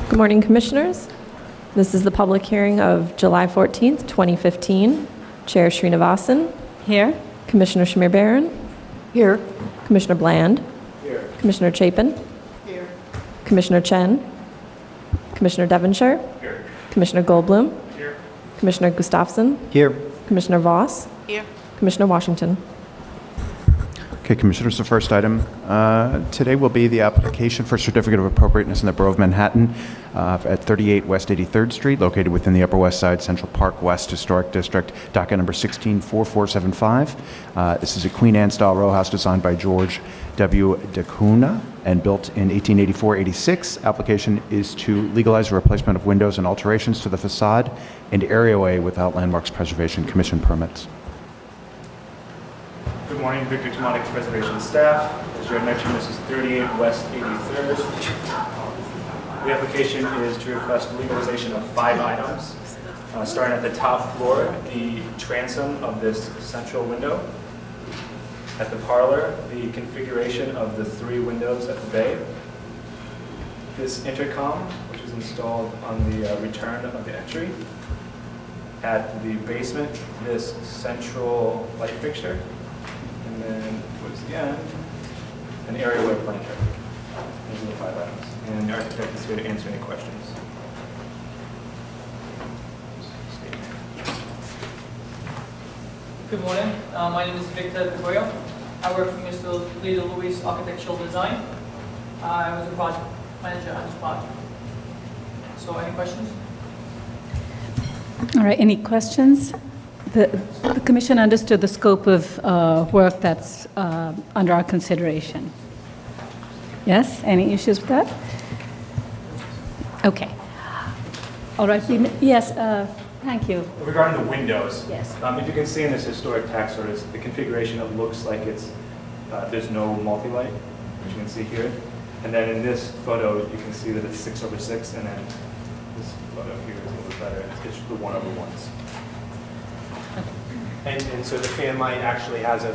Good morning, Commissioners. This is the public hearing of July 14th, 2015. Chair Srinivasan. Here. Commissioner Shamir Barron. Here. Commissioner Bland. Here. Commissioner Chapin. Here. Commissioner Chen. Commissioner Devonshire. Here. Commissioner Goldblum. Here. Commissioner Gustafson. Here. Commissioner Voss. Here. Commissioner Washington. Okay, Commissioners, the first item today will be the application for certificate of appropriateness in the Borough of Manhattan at 38 West 83rd Street, located within the Upper West Side Central Park West Historic District, docket number 164475. This is a Queen Anne-style row house designed by George W. Dekalb and built in 1884-86. Application is to legalize the replacement of windows and alterations to the facade and areaway without Landmarks Preservation Commission permits. Good morning, Victor Tomonix Preservation staff. As you mentioned, this is 38 West 83rd. The application is to request legalization of 5 items. Starting at the top floor, the transom of this central window. At the parlor, the configuration of the 3 windows at the bay. This intercom, which is installed on the return of the entry. At the basement, this central light fixture. And then towards the end, an areaway planter. Those are the 5 items. And the architect is here to answer any questions. Good morning. My name is Victor Weir. I work for Mr. Leda Louis Architectural Design. I was a project manager on this project. So any questions? All right, any questions? The Commission understood the scope of work that's under our consideration. Yes, any issues with that? Okay. All right, yes, thank you. Regarding the windows, Yes. if you can see in this historic tax notice, the configuration, it looks like it's there's no multi-light, which you can see here. And then in this photo, you can see that it's 6/6, and then this photo here is a little bit better. It's the 1/1s. And so the fan light actually has the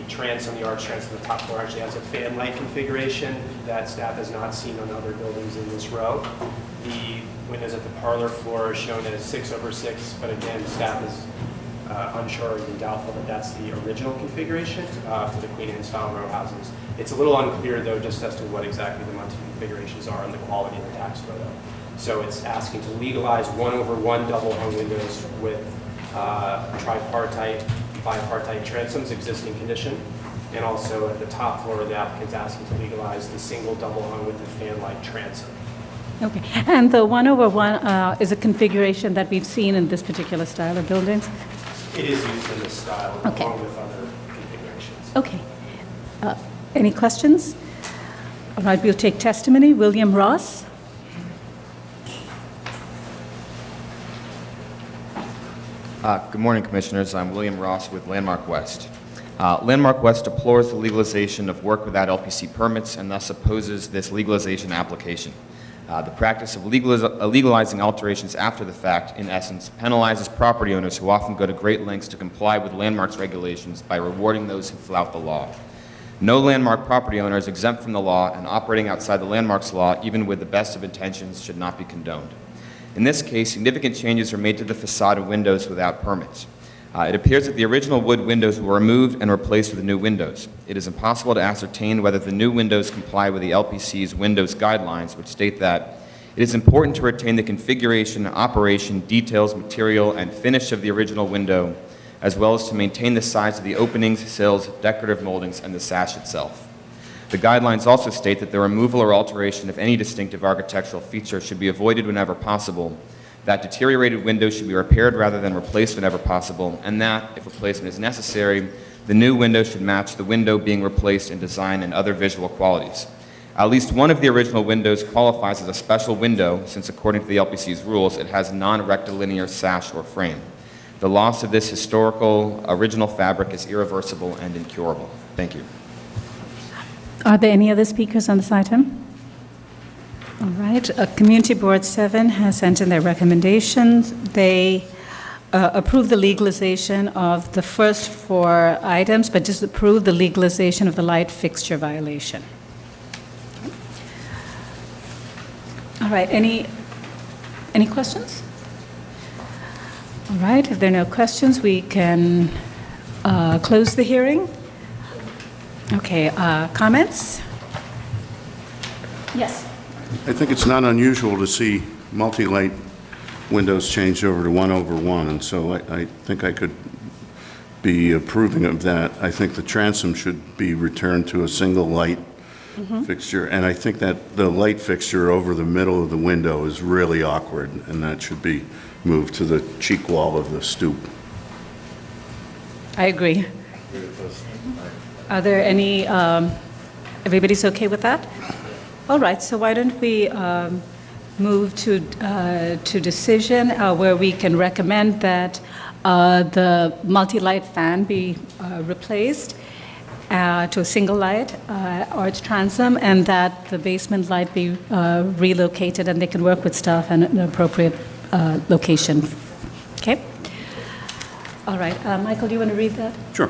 transom, the arch transom on the top floor actually has a fan light configuration that staff has not seen on other buildings in this row. The windows at the parlor floor are shown as 6/6, but again, staff is unsure or even doubtful that that's the original configuration for the Queen Anne style row houses. It's a little unclear though just as to what exactly the mounting configurations are and the quality of the tax photo. So it's asking to legalize 1/1 double hung windows with tripartite, bipartite transoms, existing condition. And also at the top floor, the applicant's asking to legalize the single double hung with the fan light transom. Okay, and the 1/1 is a configuration that we've seen in this particular style of buildings? It is used in this style Okay. along with other configurations. Okay. Any questions? All right, we'll take testimony. William Ross. Good morning, Commissioners. I'm William Ross with Landmark West. Landmark West deplores the legalization of work without LPC permits and thus opposes this legalization application. The practice of legalizing alterations after the fact, in essence, penalizes property owners who often go to great lengths to comply with landmarks regulations by rewarding those who flout the law. No landmark property owner is exempt from the law, and operating outside the landmarks law, even with the best of intentions, should not be condoned. In this case, significant changes were made to the facade and windows without permits. It appears that the original wood windows were removed and replaced with new windows. It is impossible to ascertain whether the new windows comply with the LPC's Windows guidelines, which state that it is important to retain the configuration, operation, details, material, and finish of the original window, as well as to maintain the size of the openings, sills, decorative moldings, and the sash itself. The guidelines also state that the removal or alteration of any distinctive architectural feature should be avoided whenever possible, that deteriorated windows should be repaired rather than replaced whenever possible, and that, if replacement is necessary, the new window should match the window being replaced in design and other visual qualities. At least one of the original windows qualifies as a special window, since according to the LPC's rules, it has non-rectilinear sash or frame. The loss of this historical original fabric is irreversible and incurable. Thank you. Are there any other speakers on this item? All right. Community Board 7 has sent in their recommendations. They approve the legalization of the first 4 items, but disapprove the legalization of the light fixture violation. All right. Any questions? All right. If there are no questions, we can close the hearing. Okay. Comments? Yes. I think it's not unusual to see multi-light windows changed over to 1/1, and so I think I could be approving of that. I think the transom should be returned to a single light fixture, and I think that the light fixture over the middle of the window is really awkward, and that should be moved to the cheek wall of the stoop. I agree. Are there any, everybody's okay with that? All right, so why don't we move to decision where we can recommend that the multi-light fan be replaced to a single light arch transom, and that the basement light be relocated, and they can work with staff in an appropriate location. Okay? All right, Michael, do you want to read that? Sure.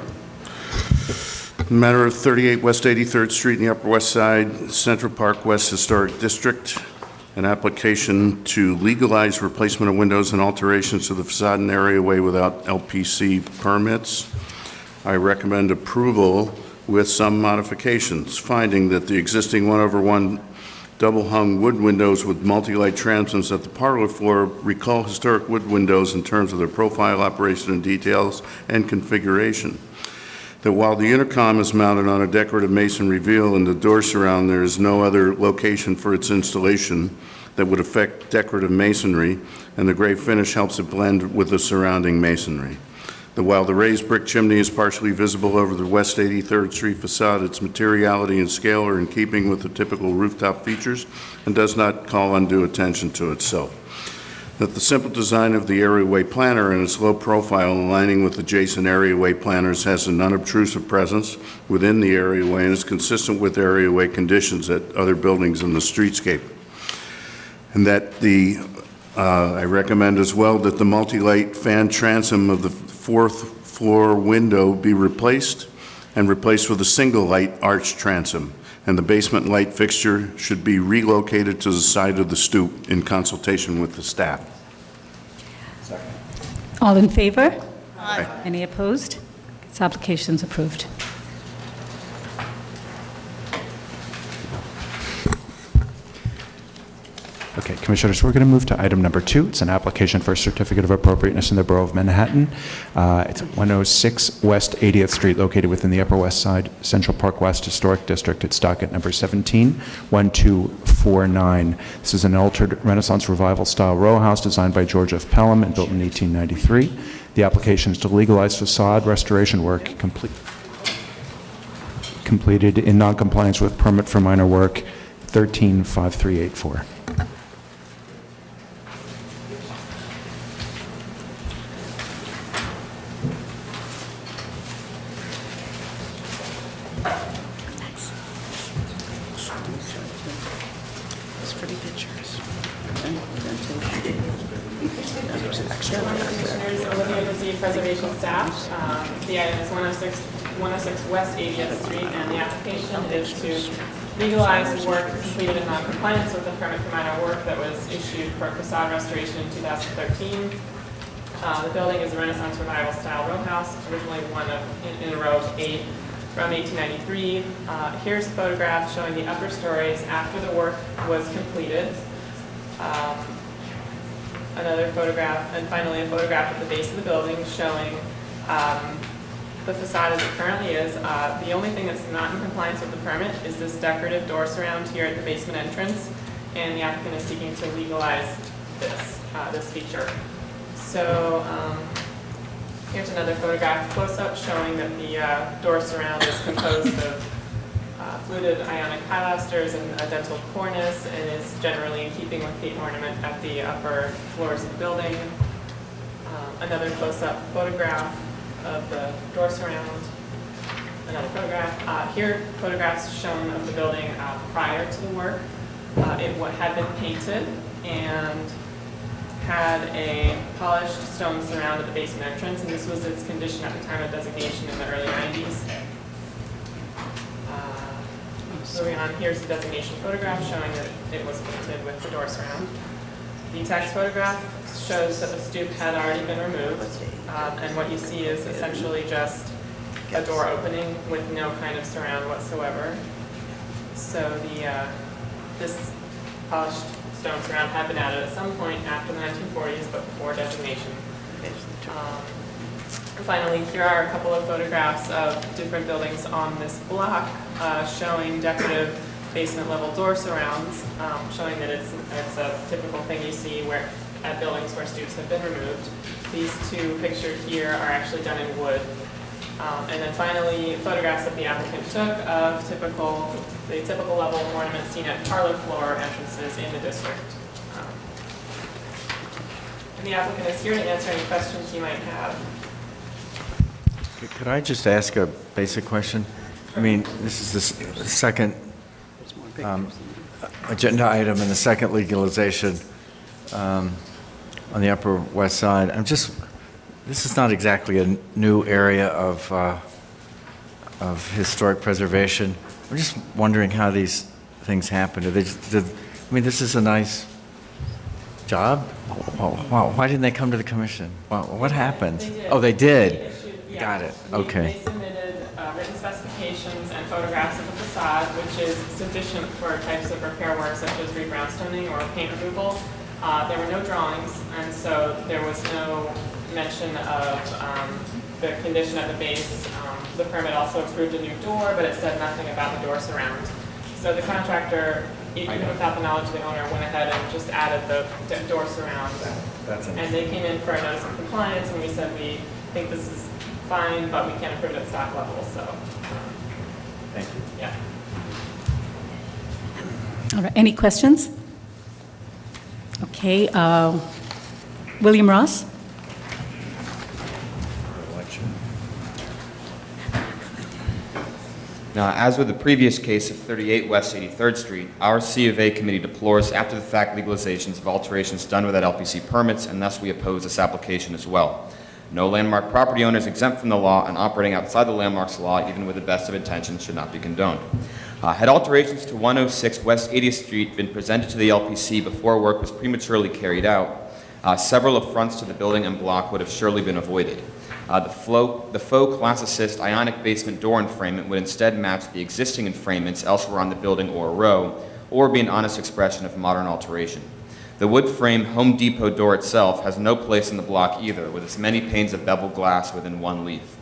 Matter of 38 West 83rd Street in the Upper West Side, Central Park West Historic District, an application to legalize replacement of windows and alterations to the facade and areaway without LPC permits. I recommend approval with some modifications, finding that the existing 1/1 double-hung wood windows with multi-light transoms at the parlor floor recall historic wood windows in terms of their profile, operation, and details and configuration. That while the intercom is mounted on a decorative mason reveal and the door surround, there is no other location for its installation that would affect decorative masonry, and the gray finish helps it blend with the surrounding masonry. That while the raised brick chimney is partially visible over the West 83rd Street facade, its materiality and scale are in keeping with the typical rooftop features and does not call undue attention to itself. That the simple design of the areaway planner and its low profile aligning with adjacent areaway planners has an unobtrusive presence within the areaway and is consistent with areaway conditions at other buildings in the streetscape. And that I recommend as well that the multi-light fan transom of the 4th floor window be replaced with a single light arch transom, and the basement light fixture should be relocated to the side of the stoop in consultation with the staff. Second. All in favor? Aye. Any opposed? This application's approved. Okay, Commissioners, we're going to move to item number 2. It's an application for a certificate of appropriateness in the Borough of Manhattan. It's 106 West 80th Street, located within the Upper West Side Central Park West Historic District. It's docket number 17-1249. This is an altered Renaissance Revival style row house designed by George F. Pelham and built in 1893. The application is to legalize facade restoration work completed in noncompliance with permit for minor work 135384. Preservation staff. The item is 106 West 80th Street, and the application is to legalize work completed in non-compliance with the permit for minor work that was issued for facade restoration in 2013. The building is a Renaissance Revival style row house, originally one in a row of 8 from 1893. Here's a photograph showing the upper stories after the work was completed. Another photograph, and finally a photograph at the base of the building showing the facade as it currently is. The only thing that's not in compliance with the permit is this decorative door surround here at the basement entrance, and the applicant is seeking to legalize this. this feature. So here's another photograph close-up showing that the door surround is composed of fluted ionic pilasters and a dentil cornice, and is generally in keeping with the ornament at the upper floors of the building. Another close-up photograph of the door surround. Another photograph. Here, photographs shown of the building prior to the work. It had been painted and had a polished stone surround at the basement entrance, and this was its condition at the time of designation in the early 90s. Moving on, here's the designation photograph showing that it was painted with the door surround. The text photograph shows that the stoop had already been removed, and what you see is essentially just a door opening with no kind of surround whatsoever. So this polished stone surround had been added at some point after the 1940s, but before designation. And finally, here are a couple of photographs of different buildings on this block showing decorative basement level door surrounds, showing that it's a typical thing you see at buildings where stoops have been removed. These two pictured here are actually done in wood. And then finally, photographs that the applicant took of the typical level of ornament seen at parlor floor entrances in the district. And the applicant is here to answer any questions you might have. Could I just ask a basic question? I mean, this is the second agenda item and the second legalization on the Upper West Side. This is not exactly a new area of historic preservation. I'm just wondering how these things happen. This is a nice job. Why didn't they come to the commission? What happened? They did. Got it. Okay. They submitted written specifications and photographs of the facade, which is sufficient for types of repair work such as rebrownstoning or paint removal. There were no drawings, and so there was no mention of the condition at the base. The permit also approved a new door, but it said nothing about the door surround. So the contractor, even without the knowledge of the owner, went ahead and just added the door surround. And they came in for a notice of compliance, and we said we think this is fine, but we can't approve it at stock level. So, Thank you. Yeah. All right, any questions? Okay, William Ross? Now, as with the previous case of 38 West 83rd Street, our C of A committee deplores after-the-fact legalizations of alterations done without LPC permits, and thus we oppose this application as well. No landmark property owner is exempt from the law, and operating outside the landmarks law, even with the best of intentions, should not be condoned. Had alterations to 106 West 80th Street been presented to the LPC before work was prematurely carried out, several affronts to the building and block would have surely been avoided. The faux classicist ionic basement door enframement would instead match the existing enfranements elsewhere on the building or row, or be an honest expression of modern alteration. The wood frame Home Depot door itself has no place in the block either, with its many panes of beveled glass within one leaf.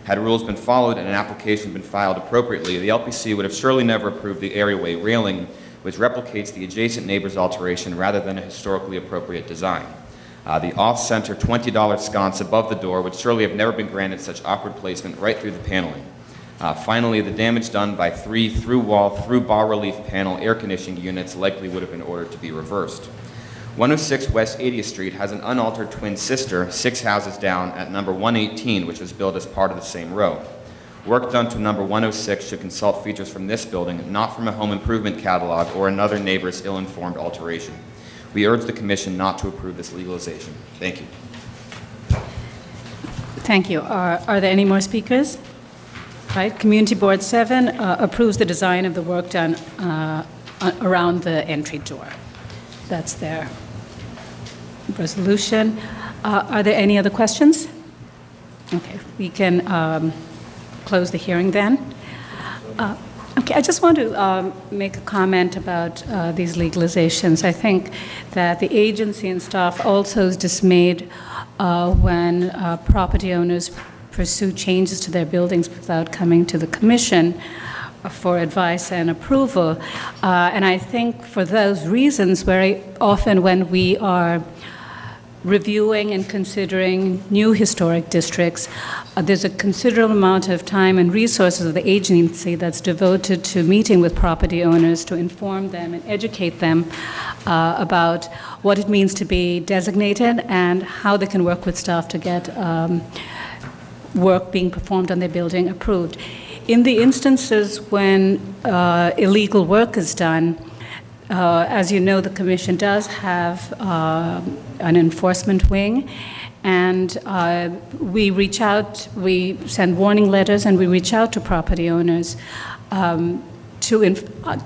Had rules been followed and an application been filed appropriately, the LPC would have surely never approved the areaway railing, which replicates the adjacent neighbor's alteration rather than a historically appropriate design. The off-center $20 sconce above the door would surely have never been granted such awkward placement right through the paneling. Finally, the damage done by 3 through-wall, through-bas-relief panel air conditioning units likely would have been ordered to be reversed. 106 West 80th Street has an unaltered twin sister 6 houses down at number 118, which was built as part of the same row. Work done to number 106 should consult features from this building, not from a home improvement catalog or another neighbor's ill-informed alteration. We urge the Commission not to approve this legalization. Thank you. Thank you. Are there any more speakers? Right. Community Board 7 approves the design of the work done around the entry door. That's their resolution. Are there any other questions? Okay, we can close the hearing then. Okay, I just want to make a comment about these legalizations. I think that the agency and staff also is dismayed when property owners pursue changes to their buildings without coming to the Commission for advice and approval. And I think for those reasons, very often when we are reviewing and considering new historic districts. There's a considerable amount of time and resources of the agency that's devoted to meeting with property owners to inform them and educate them about what it means to be designated and how they can work with staff to get work being performed on their building approved. In the instances when illegal work is done, as you know, the Commission does have an enforcement wing, and we reach out, we send warning letters, and we reach out to property owners to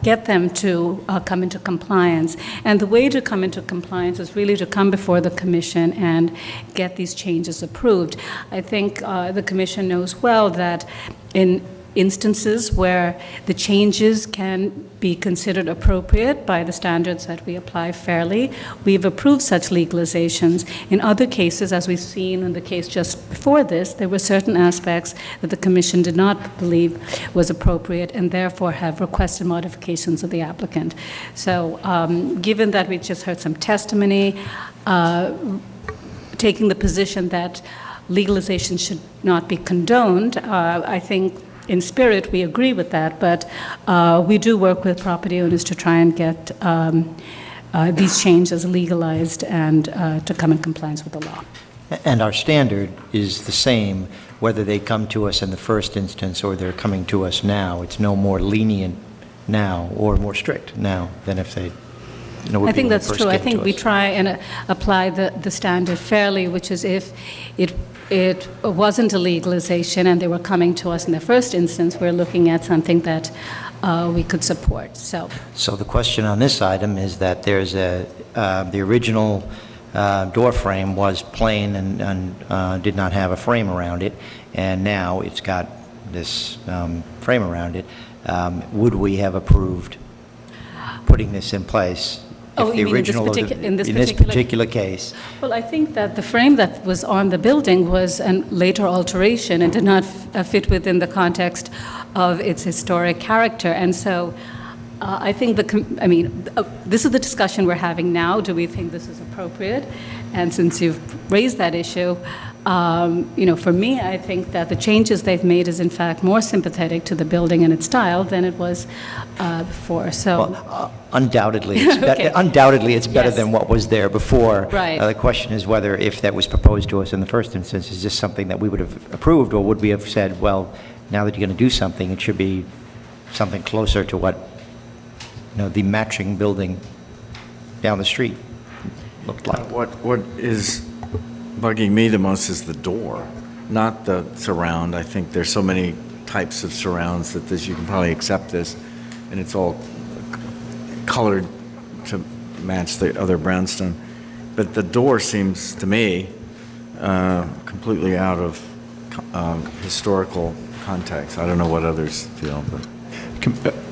get them to come into compliance. And the way to come into compliance is really to come before the Commission and get these changes approved. I think the Commission knows well that in instances where the changes can be considered appropriate by the standards that we apply fairly, we've approved such legalizations. In other cases, as we've seen in the case just before this, there were certain aspects that the Commission did not believe was appropriate and therefore have requested modifications of the applicant. So given that we just heard some testimony, taking the position that legalization should not be condoned, I think in spirit, we agree with that, but we do work with property owners to try and get these changes legalized and to come in compliance with the law. And our standard is the same, whether they come to us in the first instance or they're coming to us now. It's no more lenient now or more strict now than if they I think that's true. I think we try and apply the standard fairly, which is if it wasn't a legalization and they were coming to us in the first instance, we're looking at something that we could support. So the question on this item is that there's the original door frame was plain and did not have a frame around it, and now it's got this frame around it. Would we have approved putting this in place? Oh, you mean in this particular case? Well, I think that the frame that was on the building was a later alteration and did not fit within the context of its historic character. And so I think this is the discussion we're having now. Do we think this is appropriate? And since you've raised that issue, for me, I think that the changes they've made is in fact more sympathetic to the building and its style than it was before. So, undoubtedly, it's better. Undoubtedly, it's better than what was there before. Right. The question is whether, if that was proposed to us in the first instance, is this something that we would have approved, or would we have said, well, now that you're going to do something, it should be something closer to what the matching building down the street looked like. What is bugging me the most is the door, not the surround. I think there's so many types of surrounds that you can probably accept this, and it's all colored to match the other brownstone. But the door seems to me completely out of historical context. I don't know what others feel, but.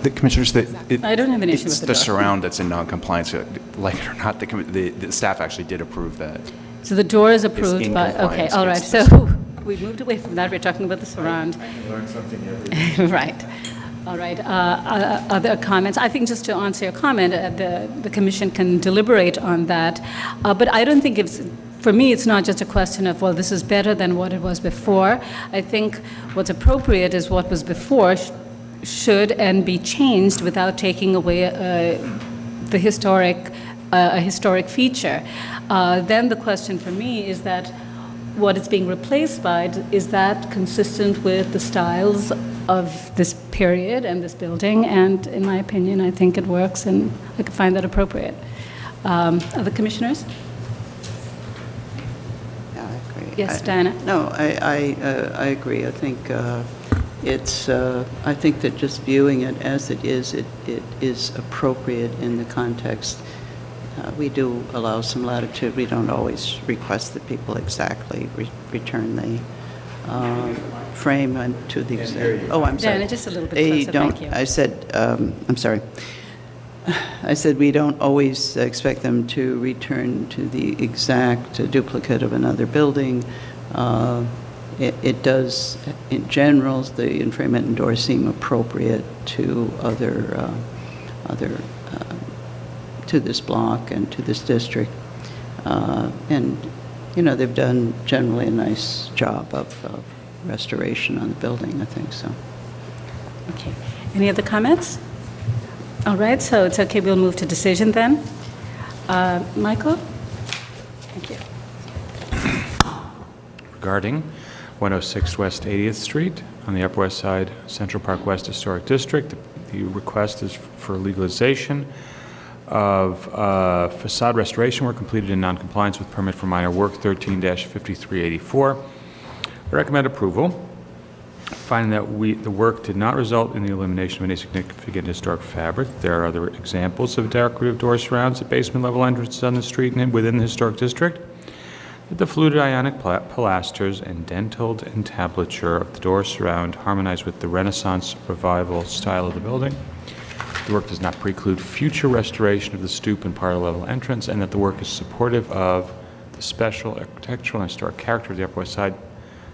The commissioners, I don't have an issue with the door. It's the surround that's in non-compliance. Like it or not, the staff actually did approve that. So the door is approved in by, okay, compliance. all right. It's So we moved away from that. We're talking about the surround. I learned something every day. Right. All right. Other comments? I think just to answer your comment, the Commission can deliberate on that. But I don't think for me, it's not just a question of, well, this is better than what it was before. I think what's appropriate is what was before should and be changed without taking away a historic feature. Then the question for me is that what it's being replaced by, is that consistent with the styles of this period and this building? And in my opinion, I think it works, and I could find that appropriate. Other commissioners? Yeah, I agree. Yes, Diana? No, I agree. I think I think that just viewing it as it is appropriate in the context. We do allow some latitude. We don't always request that people exactly return the frame to the exact. Oh, I'm sorry. Diana, just a little bit closer, thank you. I said, I'm sorry. I said we don't always expect them to return to the exact duplicate of another building. It does, in general, the enframement and doors seem appropriate to to this block and to this district. And, you know, they've done generally a nice job of restoration on the building, I think so. Okay. Any other comments? All right, so it's okay, we'll move to decision then. Michael? Thank you. Regarding 106 West 80th Street on the Upper West Side, Central Park West Historic District, the request is for legalization of facade restoration work completed in noncompliance with permit for minor work 13-5384. I recommend approval, finding that the work did not result in the elimination of any significant historic fabric. There are other examples of decorative door surrounds at basement level entrances on the street and within the historic district. That the fluted ionic pilasters and dentilled entablature of the door surround harmonize with the Renaissance Revival style of the building. The work does not preclude future restoration of the stoop and parlor level entrance, and that the work is supportive of the special architectural and historic character of the Upper West Side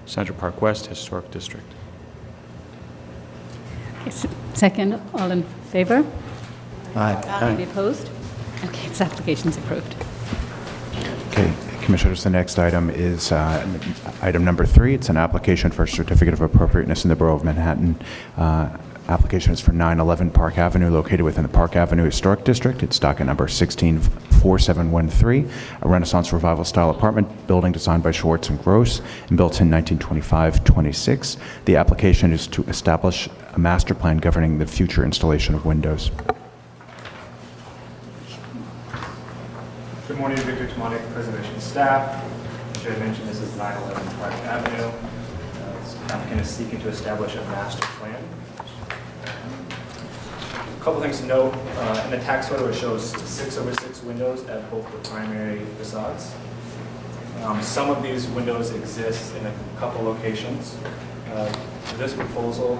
Central Park West Historic District. Second, all in favor? Aye. Any opposed? Okay, this application's approved. Okay, Commissioners, the next item is item number 3. It's an application for a certificate of appropriateness in the Borough of Manhattan. Application is for 911 Park Avenue, located within the Park Avenue Historic District. It's docket number 164713, a Renaissance Revival style apartment building designed by Schwartz and Gross and built in 1925-26. The application is to establish a master plan governing the future installation of windows. Good morning, Victor Tomatic, Preservation staff. As I mentioned, this is 911 Park Avenue. This applicant is seeking to establish a master plan. A couple things to note. In the tax photo, it shows 6/6 windows at both the primary facades. Some of these windows exist in a couple locations. For this proposal,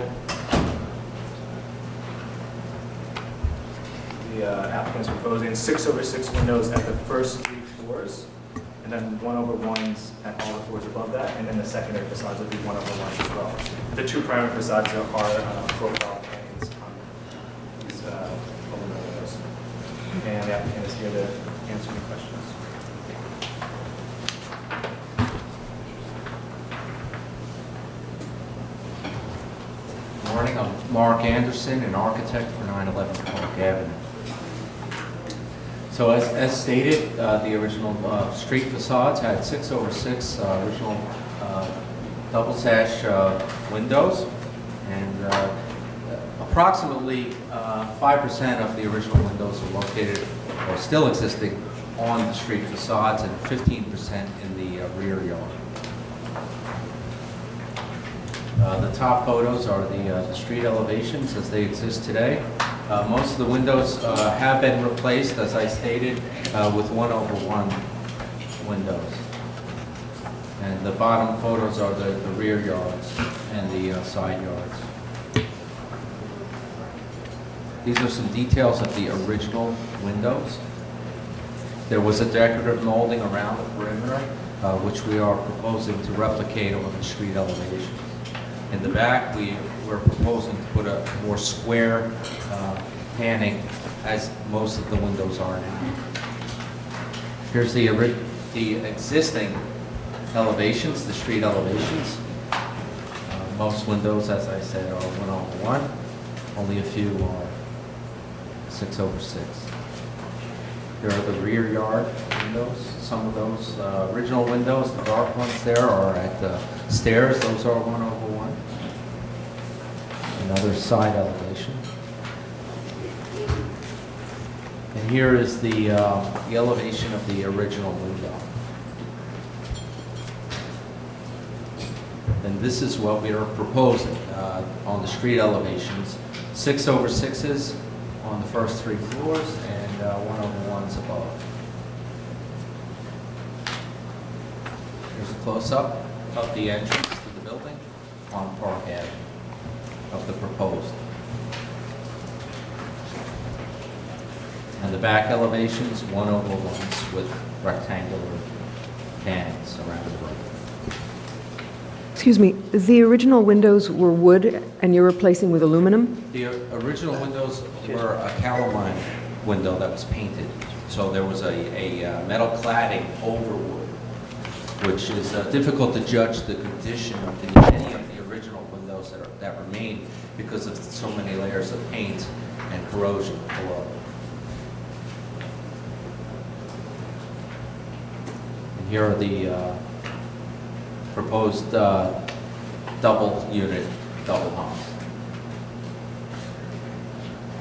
the applicant is proposing 6/6 windows at the first 3 floors, and then 1/1s at all the floors above that, and then the secondary facades would be 1/1s as well. The 2 primary facades are profile planes on these aluminum windows. And the applicant is here to answer any questions. Good morning, I'm Mark Anderson, an architect for 911 Park Avenue. So as stated, the original street facades had 6/6 original double sash windows, and approximately 5% of the original windows are located or still existing on the street facades, and 15% in the rear yard. The top photos are the street elevations as they exist today. Most of the windows have been replaced, as I stated, with 1/1 windows. And the bottom photos are the rear yards and the side yards. These are some details of the original windows. There was a decorative molding around the perimeter, which we are proposing to replicate on the street elevation. In the back, we're proposing to put a more square panning, as most of the windows are now. Here's the existing elevations, the street elevations. Most windows, as I said, are 1/1. Only a few are 6/6. Here are the rear yard windows. Some of those original windows, the dark ones there, are at the stairs. Those are 1/1. Another side elevation. And here is the elevation of the original window. And this is what we are proposing on the street elevations. 6/6s on the first 3 floors and 1/1s above. Here's a close-up of the entrance to the building on Park Avenue of the proposed. And the back elevations, 1/1s with rectangular pannings around the room. Excuse me, the original windows were wood and you're replacing with aluminum? The original windows were a calamine window that was painted. So there was a metal cladding over wood, which is difficult to judge the condition of any of the original windows that remain because of so many layers of paint and corrosion below. And here are the proposed double unit, double hungs,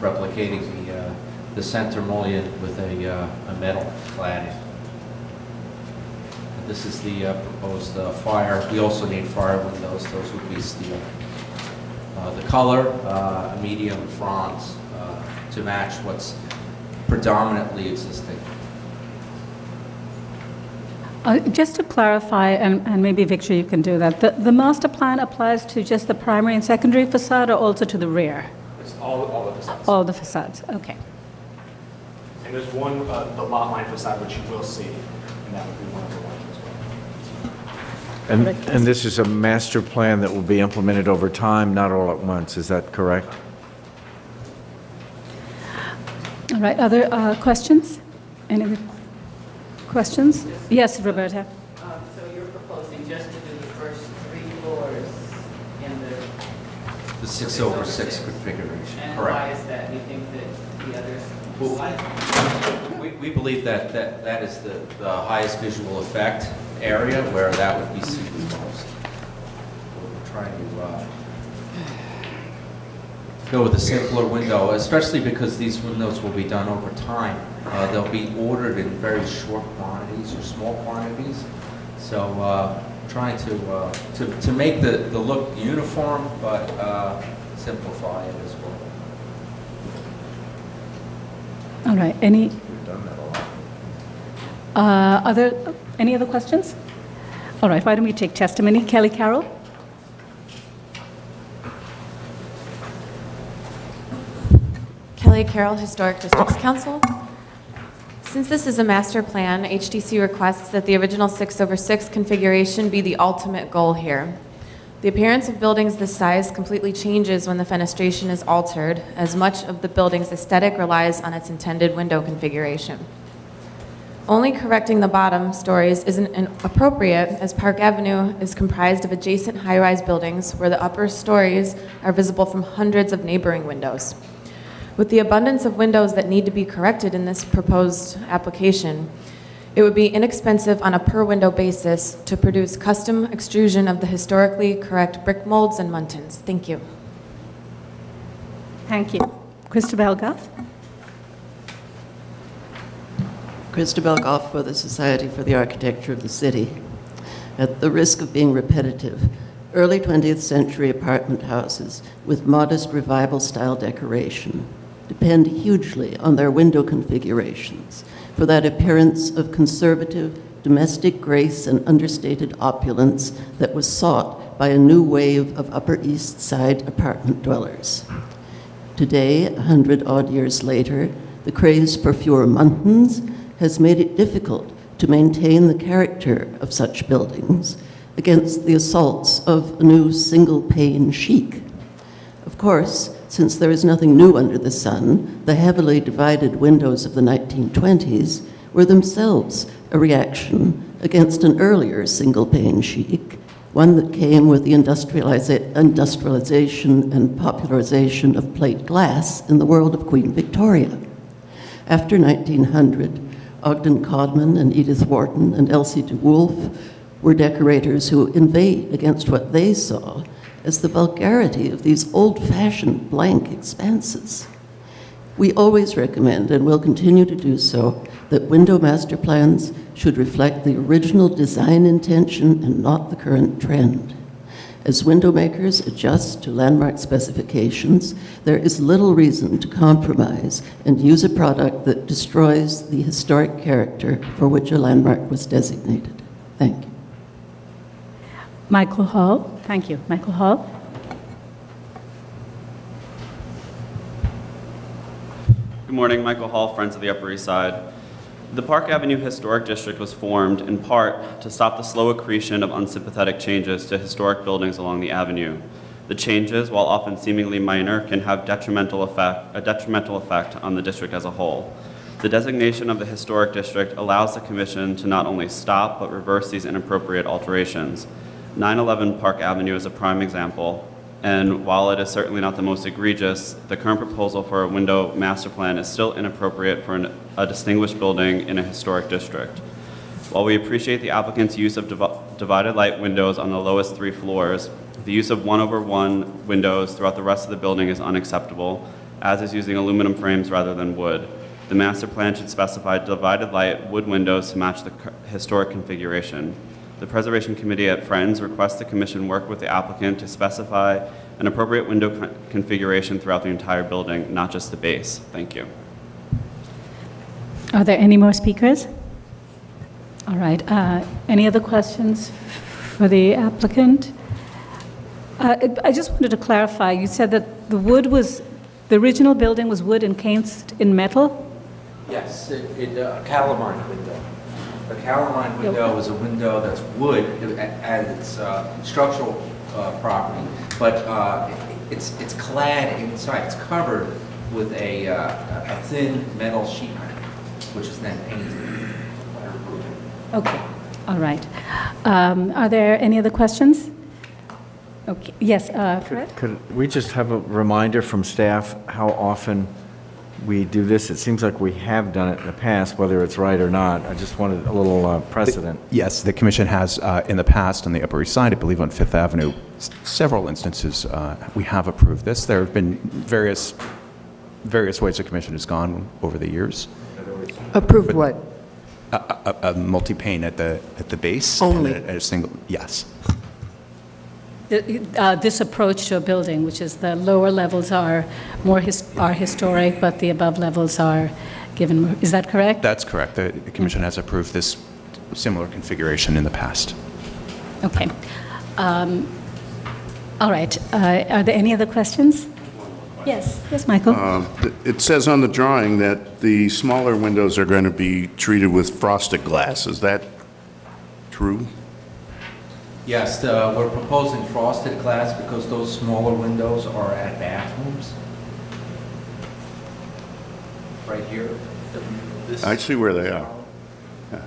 replicating the center mullion with a metal cladding. And this is the proposed fire. We also need fire windows. Those would be steel. The color, a medium bronze, to match what's predominantly existing. Just to clarify, and maybe Victor, you can do that, the master plan applies to just the primary and secondary facade or also to the rear? It's all the facades. All the facades, okay. And there's one, the lot line facade, which you will see, and that would be one of the ones as well. And this is a master plan that will be implemented over time, not all at once, is that correct? All right, other questions? Any other questions? Yes, Roberta. So you're proposing just to do the first 3 floors in The 6/6 configuration, and correct. why is that? Do you think that the others? We believe that is the highest visual effect area where that would be seen the most. We're trying to go with a simpler window, especially because these windows will be done over time. They'll be ordered in very short quantities or small quantities. So trying to make the look uniform, but simplify it as well. All right, any other questions? All right, why don't we take testimony? Kelly Carroll? Kelly Carroll, Historic Districts Council. Since this is a master plan, HDC requests that the original 6/6 configuration be the ultimate goal here. The appearance of buildings this size completely changes when the fenestration is altered, as much of the building's aesthetic relies on its intended window configuration. Only correcting the bottom stories isn't appropriate, as Park Avenue is comprised of adjacent high-rise buildings where the upper stories are visible from hundreds of neighboring windows. With the abundance of windows that need to be corrected in this proposed application, it would be inexpensive on a per-window basis to produce custom extrusion of the historically correct brick molds and muntins. Thank you. Thank you. Christabel Goff? Christabel Goff for the Society for the Architecture of the City. At the risk of being repetitive, early 20th century apartment houses with modest revival-style decoration depend hugely on their window configurations for that appearance of conservative, domestic grace and understated opulence that was sought by a new wave of Upper East Side apartment dwellers. Today, 100-odd years later, the craze for fewer muntins has made it difficult to maintain the character of such buildings against the assaults of a new single-pane chic. Of course, since there is nothing new under the sun, the heavily divided windows of the 1920s were themselves a reaction against an earlier single-pane chic, one that came with the industrialization and popularization of plate glass in the world of Queen Victoria. After 1900, Ogden Codman and Edith Wharton and Elsie de Wolfe were decorators who inveighed against what they saw as the vulgarity of these old-fashioned blank expanses. We always recommend, and will continue to do so, that window master plans should reflect the original design intention and not the current trend. As window makers adjust to landmark specifications, there is little reason to compromise and use a product that destroys the historic character for which a landmark was designated. Thank you. Michael Hall. Thank you. Michael Hall. Good morning, Michael Hall, Friends of the Upper East Side. The Park Avenue Historic District was formed in part to stop the slow accretion of unsympathetic changes to historic buildings along the avenue. The changes, while often seemingly minor, can have a detrimental effect on the district as a whole. The designation of the historic district allows the commission to not only stop but reverse these inappropriate alterations. 911 Park Avenue is a prime example, and while it is certainly not the most egregious, the current proposal for a window master plan is still inappropriate for a distinguished building in a historic district. While we appreciate the applicant's use of divided light windows on the lowest 3 floors, the use of 1/1 windows throughout the rest of the building is unacceptable, as is using aluminum frames rather than wood. The master plan should specify divided light wood windows to match the historic configuration. The Preservation Committee at Friends requests the Commission work with the applicant to specify an appropriate window configuration throughout the entire building, not just the base. Thank you. Are there any more speakers? All right. Any other questions for the applicant? I just wanted to clarify. You said that the original building was wood encased in metal? Yes, a calamine window. A calamine window is a window that's wood at its structural property, but it's clad inside. It's covered with a thin metal sheet iron, which is then painted. Okay. All right. Are there any other questions? Okay. Yes, Fred? Could we just have a reminder from staff how often we do this? It seems like we have done it in the past, whether it's right or not. I just wanted a little precedent. Yes, the commission has in the past on the Upper East Side, I believe on Fifth Avenue, several instances we have approved this. There have been various ways the commission has gone over the years. Approved what? A multi-pane at the base. Only? And a single, yes. This approach to a building, which is the lower levels are historic, but the above levels are given, is that correct? That's correct. The commission has approved this similar configuration in the past. Okay. All right. Are there any other questions? Yes. Yes, Michael. It says on the drawing that the smaller windows are going to be treated with frosted glass. Is that true? Yes, we're proposing frosted glass because those smaller windows are at bathrooms. Right here. I see where they are. Yeah.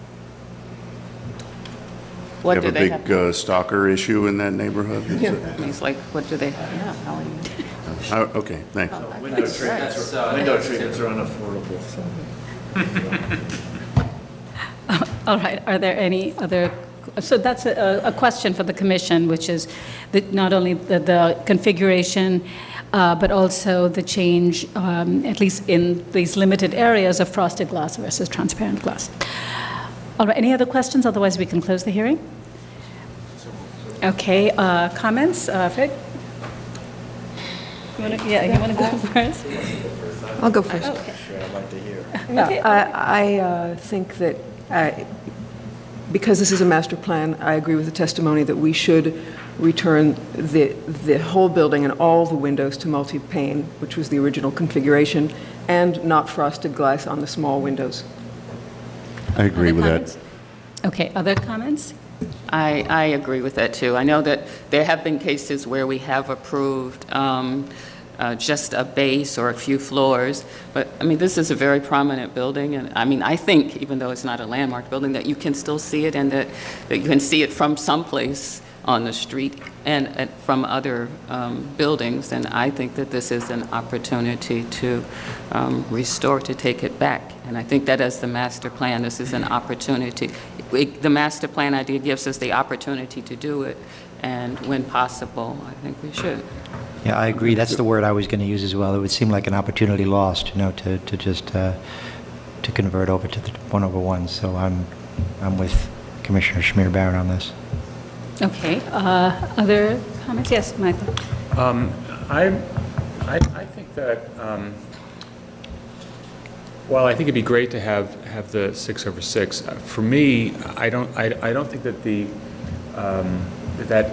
What You do have they a big stalker issue in that neighborhood? Yeah, it's like, what do they have now? How are you? Okay, thanks. Window treatments are unaffordable. All right. Are there any other? So that's a question for the commission, which is that not only the configuration, but also the change, at least in these limited areas, of frosted glass versus transparent glass. All right. Any other questions? Otherwise, we can close the hearing. Okay. Comments, Fred? You want to go first? I'll go first. Okay. I'd like to hear. Okay. I think that because this is a master plan, I agree with the testimony that we should return the whole building and all the windows to multi-pane, which was the original configuration, and not frosted glass on the small windows. I agree with that. Okay. Other comments? I agree with that, too. I know that there have been cases where we have approved just a base or a few floors, but, I mean, this is a very prominent building, and, I mean, I think, even though it's not a landmark building, that you can still see it, and that you can see it from someplace on the street and from other buildings, and I think that this is an opportunity to restore, to take it back. And I think that as the master plan, this is an opportunity. The master plan idea gives us the opportunity to do it, and when possible, I think we should. Yeah, I agree. That's the word I was going to use as well. It would seem like an opportunity lost, to just to convert over to the 1/1. So I'm with Commissioner Schmier-Barron on this. Okay. Other comments? Yes, Michael. I think that while I think it'd be great to have the 6/6, for me, I don't think that that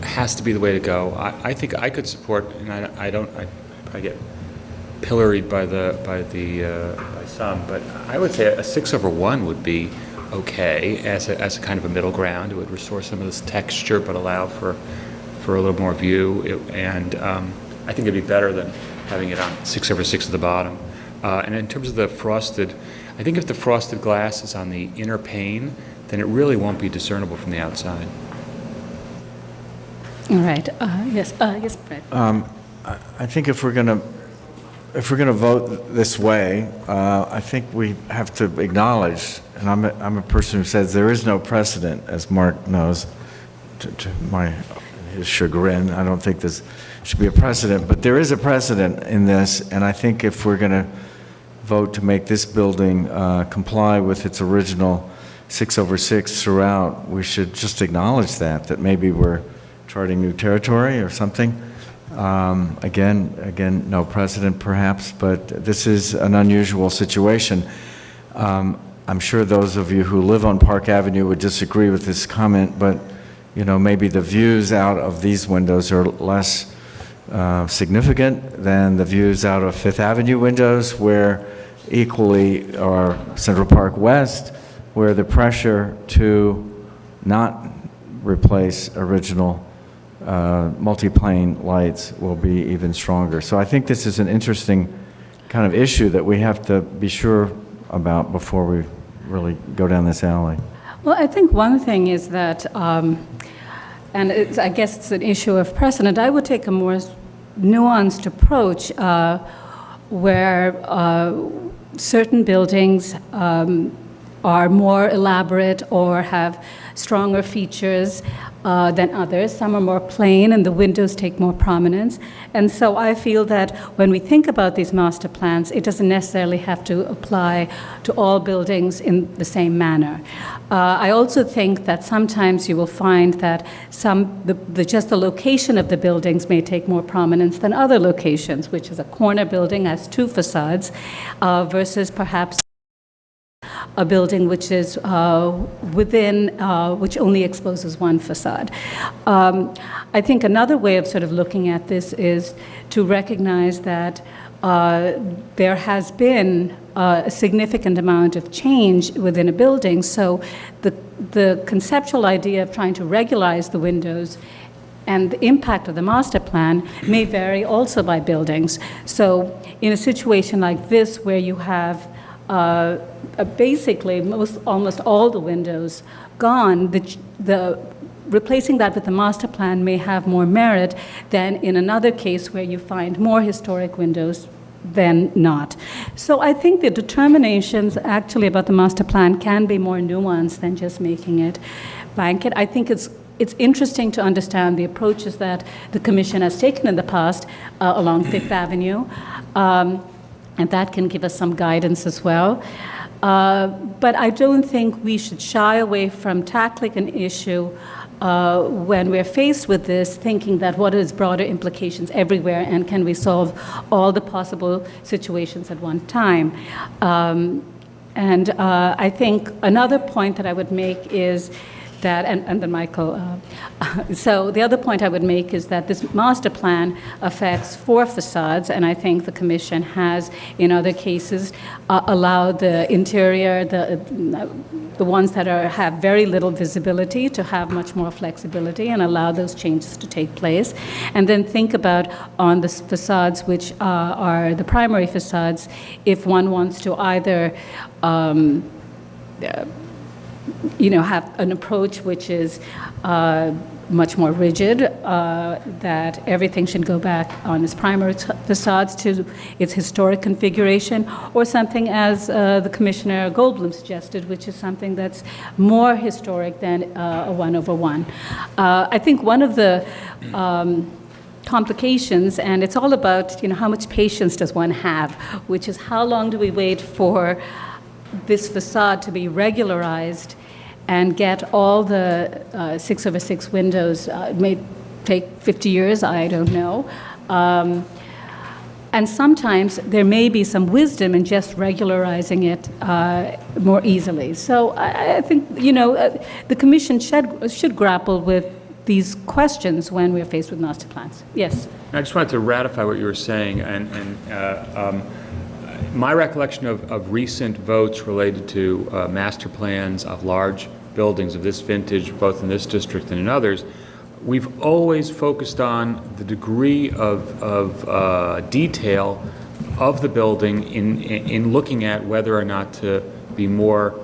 has to be the way to go. I think I could support, and I get pilloried by some, but I would say a 6/1 would be okay as a kind of a middle ground. It would restore some of this texture, but allow for a little more view. I think it'd be better than having it on 6/6 at the bottom. And in terms of the frosted, I think if the frosted glass is on the inner pane, then it really won't be discernible from the outside. All right, yes, yes, Brett. I think if we're going to vote this way, I think we have to acknowledge, and I'm a person who says there is no precedent, as Mark knows, to his chagrin. I don't think this should be a precedent, but there is a precedent in this, and I think if we're going to vote to make this building comply with its original 6/6 throughout, we should just acknowledge that maybe we're charting new territory or something. Again, no precedent perhaps, but this is an unusual situation. I'm sure those of you who live on Park Avenue would disagree with this comment, but maybe the views out of these windows are less significant than the views out of Fifth Avenue windows, where equally are Central Park West, where the pressure to not replace original multi-plane lights will be even stronger. So I think this is an interesting kind of issue that we have to be sure about before we really go down this alley. Well, I think one thing is that, and I guess it's an issue of precedent, I would take a more nuanced approach where certain buildings are more elaborate or have stronger features than others. Some are more plain and the windows take more prominence. And so I feel that when we think about these master plans, it doesn't necessarily have to apply to all buildings in the same manner. I also think that sometimes you will find that just the location of the buildings may take more prominence than other locations, which is a corner building has two facades versus perhaps a building which is which only exposes one facade. I think another way of sort of looking at this is to recognize that there has been a significant amount of change within a building, so the conceptual idea of trying to regularize the windows and the impact of the master plan may vary also by buildings. So in a situation like this where you have basically almost all the windows gone, replacing that with the master plan may have more merit than in another case where you find more historic windows than not. So I think the determinations actually about the master plan can be more nuanced than just making it blanket. I think it's interesting to understand the approaches that the Commission has taken in the past along Fifth Avenue, and that can give us some guidance as well. But I don't think we should shy away from tackling an issue when we're faced with this, thinking that what is broader implications everywhere and can we solve all the possible situations at one time. And I think another point that I would make is that, and then Michael, so the other point I would make is that this master plan affects 4 facades, and I think the Commission has, in other cases, allowed the interior, the ones that have very little visibility to have much more flexibility and allow those changes to take place. And then think about on the facades, which are the primary facades, if one wants to either have an approach which is much more rigid, that everything should go back on its primary facades to its historic configuration, or something as the Commissioner Goldblum suggested, which is something that's more historic than a 1/1. I think one of the complications, and it's all about how much patience does one have, which is how long do we wait for this facade to be regularized and get all the 6/6 windows. It may take 50 years, I don't know. And sometimes there may be some wisdom in just regularizing it more easily. So I think, the Commission should grapple with these questions when we're faced with master plans. Yes? I just wanted to ratify what you were saying, and my recollection of recent votes related to master plans of large buildings of this vintage, both in this district and in others, we've always focused on the degree of detail of the building in looking at whether or not to be more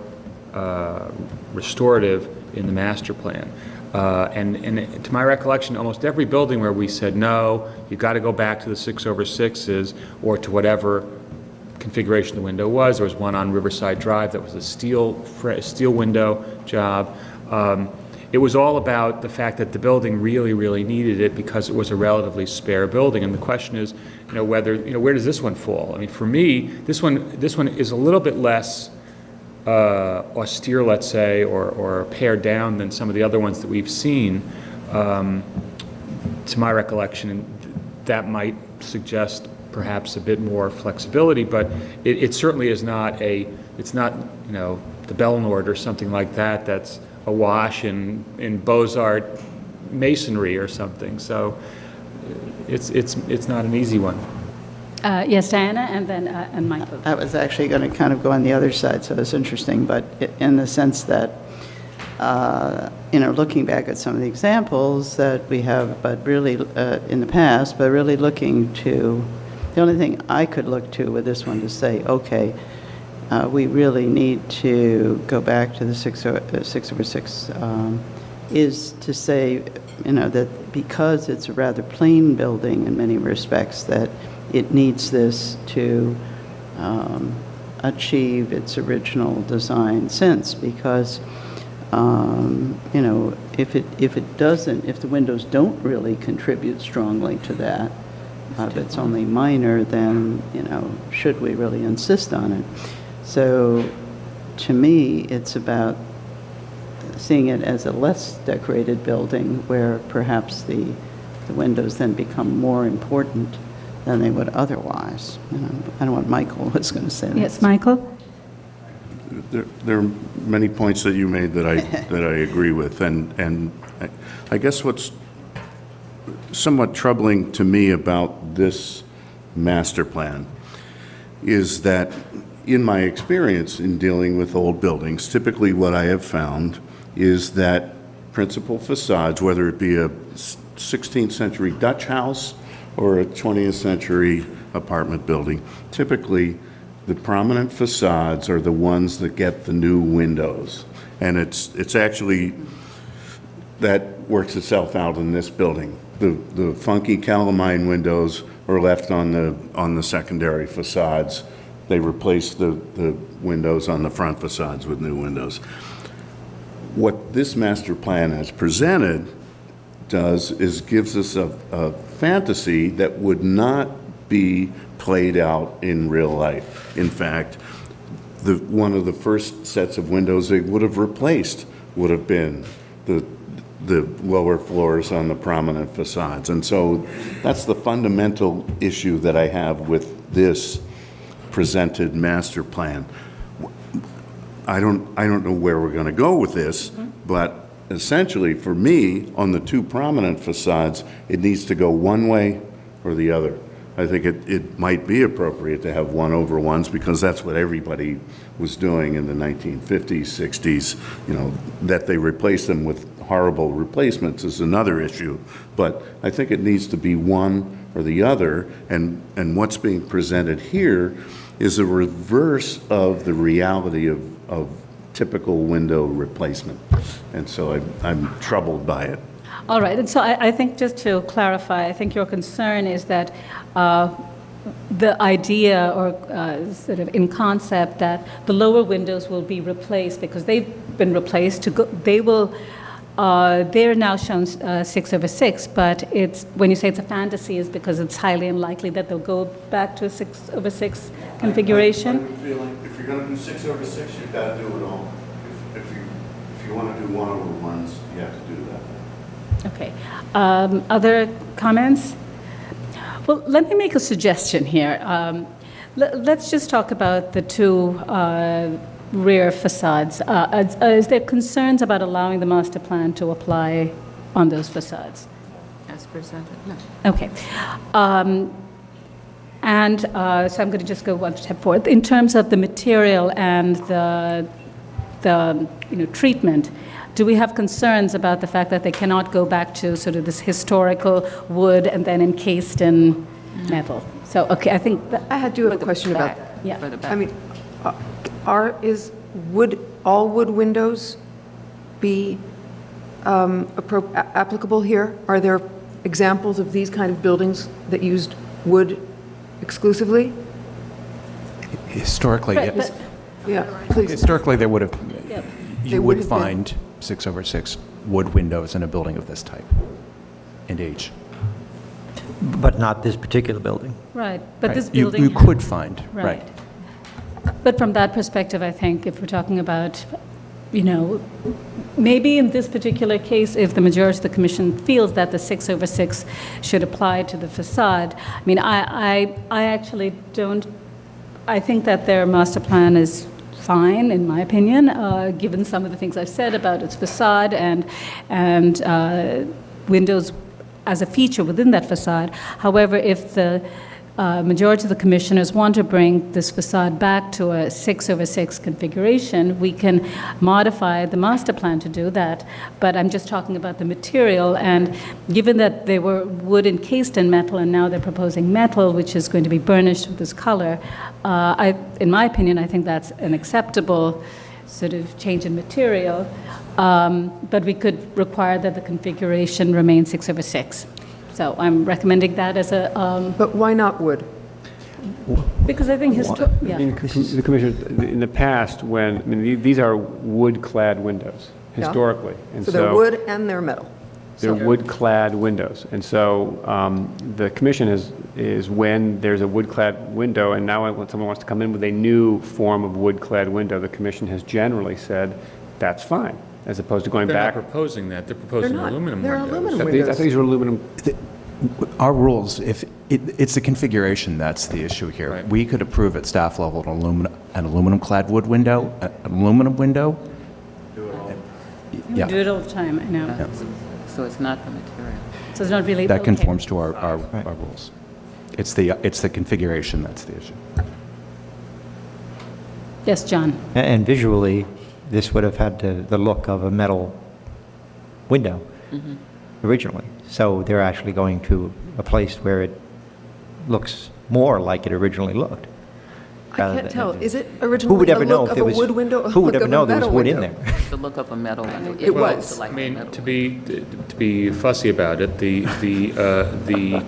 restorative in the master plan. And to my recollection, almost every building where we said, no, you've got to go back to the 6/6s or to whatever configuration the window was. There was one on Riverside Drive that was a steel window job. It was all about the fact that the building really, really needed it because it was a relatively spare building. And the question is, whether, where does this one fall? I mean, for me, this one is a little bit less austere, let's say, or pared down than some of the other ones that we've seen, to my recollection, and that might suggest perhaps a bit more flexibility, but it certainly is not it's not, the Belnord or something like that that's awash in Beaux-Art masonry or something. So it's not an easy one. Yes, Diana, and then and Michael. I was actually going to kind of go on the other side, so it's interesting, but in the sense that, looking back at some of the examples that we have, but really in the past, but really looking to, the only thing I could look to with this one to say, okay, we really need to go back to the 6/6 is to say, that because it's a rather plain building in many respects, that it needs this to achieve its original design sense, because if it doesn't, if the windows don't really contribute strongly to that, if it's only minor, then should we really insist on it? So to me, it's about seeing it as a less decorated building where perhaps the windows then become more important than they would otherwise. I don't know what Michael was going to say. Yes, Michael? There are many points that you made that I agree with, and I guess what's somewhat troubling to me about this master plan is that in my experience in dealing with old buildings, typically what I have found is that principal facades, whether it be a 16th century Dutch house or a 20th century apartment building, typically the prominent facades are the ones that get the new windows. And it's actually, that works itself out in this building. The funky calamine windows are left on the secondary facades. They replace the windows on the front facades with new windows. What this master plan has presented does is gives us a fantasy that would not be played out in real life. In fact, one of the first sets of windows they would have replaced would have been the lower floors on the prominent facades. And so that's the fundamental issue that I have with this presented master plan. I don't know where we're going to go with this, but essentially for me, on the two prominent facades, it needs to go one way or the other. I think it might be appropriate to have one over ones because that's what everybody was doing in the 1950s, 60s. That they replaced them with horrible replacements is another issue. But I think it needs to be one or the other. And what's being presented here is a reverse of the reality of typical window replacement. And so I'm troubled by it. All right, and so I think just to clarify, I think your concern is that the idea or sort of in concept that the lower windows will be replaced because they've been replaced they're now shown 6/6, but when you say it's a fantasy is because it's highly unlikely that they'll go back to a 6/6 configuration? I'm feeling if you're going to do 6/6, you've got to do it all. If you want to do 1/1s, you have to do that. Okay. Other comments? Well, let me make a suggestion here. Let's just talk about the two rear facades. Is there concerns about allowing the master plan to apply on those facades? As presented, no. Okay. So I'm going to just go one step forward. In terms of the material and the treatment, do we have concerns about the fact that they cannot go back to sort of this historical wood and then encased in metal. So, okay, I think that. I do have a question about, Yeah. I mean, all wood windows be applicable here? Are there examples of these kind of buildings that used wood exclusively? Historically, Right, yes. Yeah, please. Historically, there would have, They you would would have been- find 6/6 wood windows in a building of this type and age. But not this particular building. Right, but Right. this You building. could find, right. But from that perspective, I think if we're talking about, maybe in this particular case, if the majority of the commission feels that the 6/6 should apply to the facade, I mean, I actually don't, I think that their master plan is fine, in my opinion, given some of the things I've said about its facade and windows as a feature within that facade. However, if the majority of the commissioners want to bring this facade back to a 6/6 configuration, we can modify the master plan to do that. But I'm just talking about the material, and given that they were wood encased in metal, and now they're proposing metal, which is going to be burnished with this color, in my opinion, I think that's an acceptable sort of change in material. But we could require that the configuration remain 6/6. So I'm recommending that as a. But why not wood? Because I think I mean, the Commissioner, in the past, these are wood-clad windows, Yeah. historically. And So they're wood and they're metal. They're wood-clad windows. And so the Commission is when there's a wood-clad window, and now when someone wants to come in with a new form of wood-clad window, the Commission has generally said, that's fine, as opposed to going They're back. not proposing that. They're proposing aluminum They're windows. aluminum I windows. thought these were aluminum. Our rules, if it's the configuration that's the issue here. Right. We could approve at staff level an aluminum-clad wood window, an aluminum window. We do it all the time, I know. So it's not the material. So it's not really. That okay. conforms to our rules. It's the configuration that's the issue. Yes, John. And visually, this would have had the look of a metal window originally. So they're actually going to a place where it looks more like it originally looked. I can't than- tell. Is it originally Who would ever a know look if of there a was wood window? Who would look ever of a know there was metal wood in window? there? The look of a metal window. It Well, was. I mean, to be fussy about it, the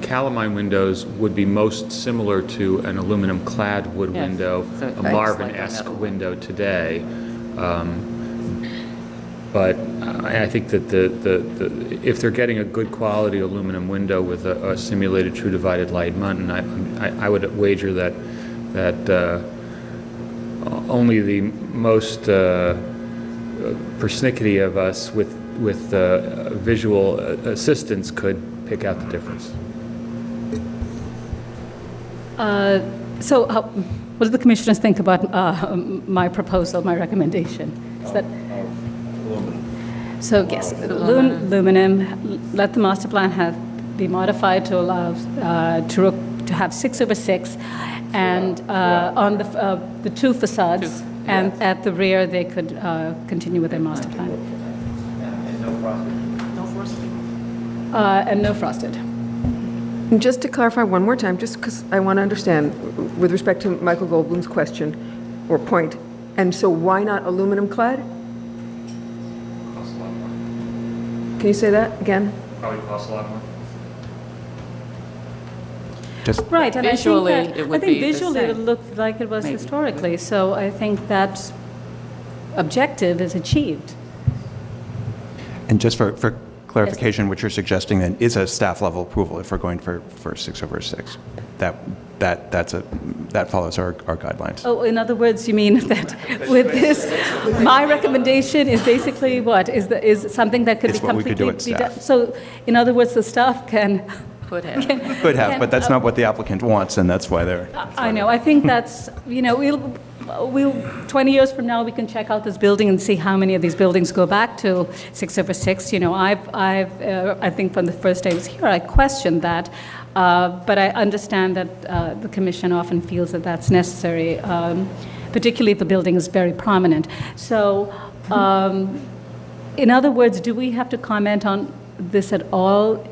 calamine windows would be most similar to an aluminum-clad wood Yes. window, So it a looks Marvin-esque like a metal window today. But I think that if they're getting a good quality aluminum window with a simulated true divided light muntin, I would wager that only the most persnickety of us with visual assistance could pick out the difference. So what do the commissioners think about my proposal, my recommendation? Is that? So yes, aluminum, let the master plan be modified to allow to have 6/6, and on the two facades, and at the rear they could continue with their master plan. And no frosted. No frosting. And no frosted. And just to clarify one more time, just because I want to understand, with respect to Michael Goldblum's question or point, and so why not aluminum clad? Costs a lot more. Can you say that again? Probably costs a lot more. Right, and Visually, I think it would I think be the visually it same. looked like it was Maybe. historically, so I think that objective is achieved. And just for clarification, what you're suggesting then is a staff level approval if we're going for 6/6. That follows our guidelines. Oh, in other words, you mean that with this, my recommendation is basically what? Is something that could It's be what we could do completely at done? staff. So, in other words, the staff can. Could have. Could have, but that's not what the applicant wants, and that's why they're. I know, I think that's, we'll 20 years from now, we can check out this building and see how many of these buildings go back to 6/6. I think from the first day I was here, I questioned that, but I understand that the commission often feels that that's necessary, particularly if the building is very prominent. So, in other words, do we have to comment on this at all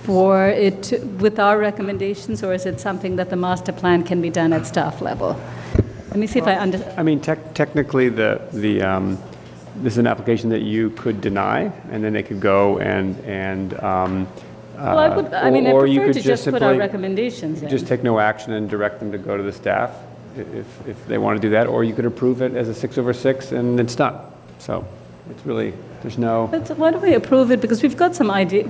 for it, with our recommendations, or is it something that the master plan can be done at staff level? Let me see if I understand. I mean, technically, this is an application that you could deny, and then they could go and Well, I prefer to just put our recommendations in. Just take no action and direct them to go to the staff if they want to do that, or you could approve it as a 6/6 and it's done. So it's really, there's no. But why don't we approve it? Because we've got some idea,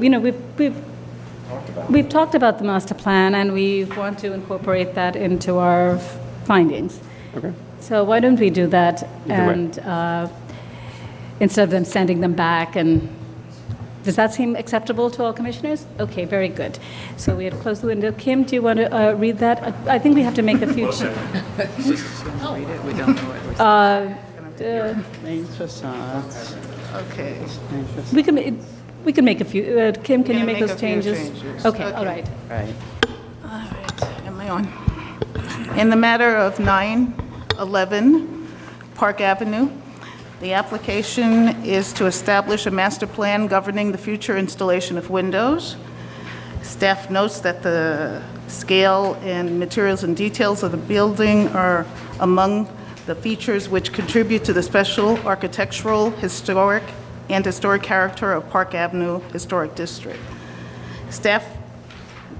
we've talked about the master plan and we want to incorporate that into our findings. Okay. So why don't we do that Either way. and instead of them sending them back and does that seem acceptable to all commissioners? Okay, very good. So we had closed the window. Kim, do you want to read that? I think we have to make a few. We don't know what we're main facades. Okay. We can make a few. Kim, can you make those changes? Okay, all right. Right. All right, am I on? In the matter of 911 Park Avenue, the application is to establish a master plan governing the future installation of windows. Staff notes that the scale and materials and details of the building are among the features which contribute to the special architectural, historic character of Park Avenue Historic District. Staff,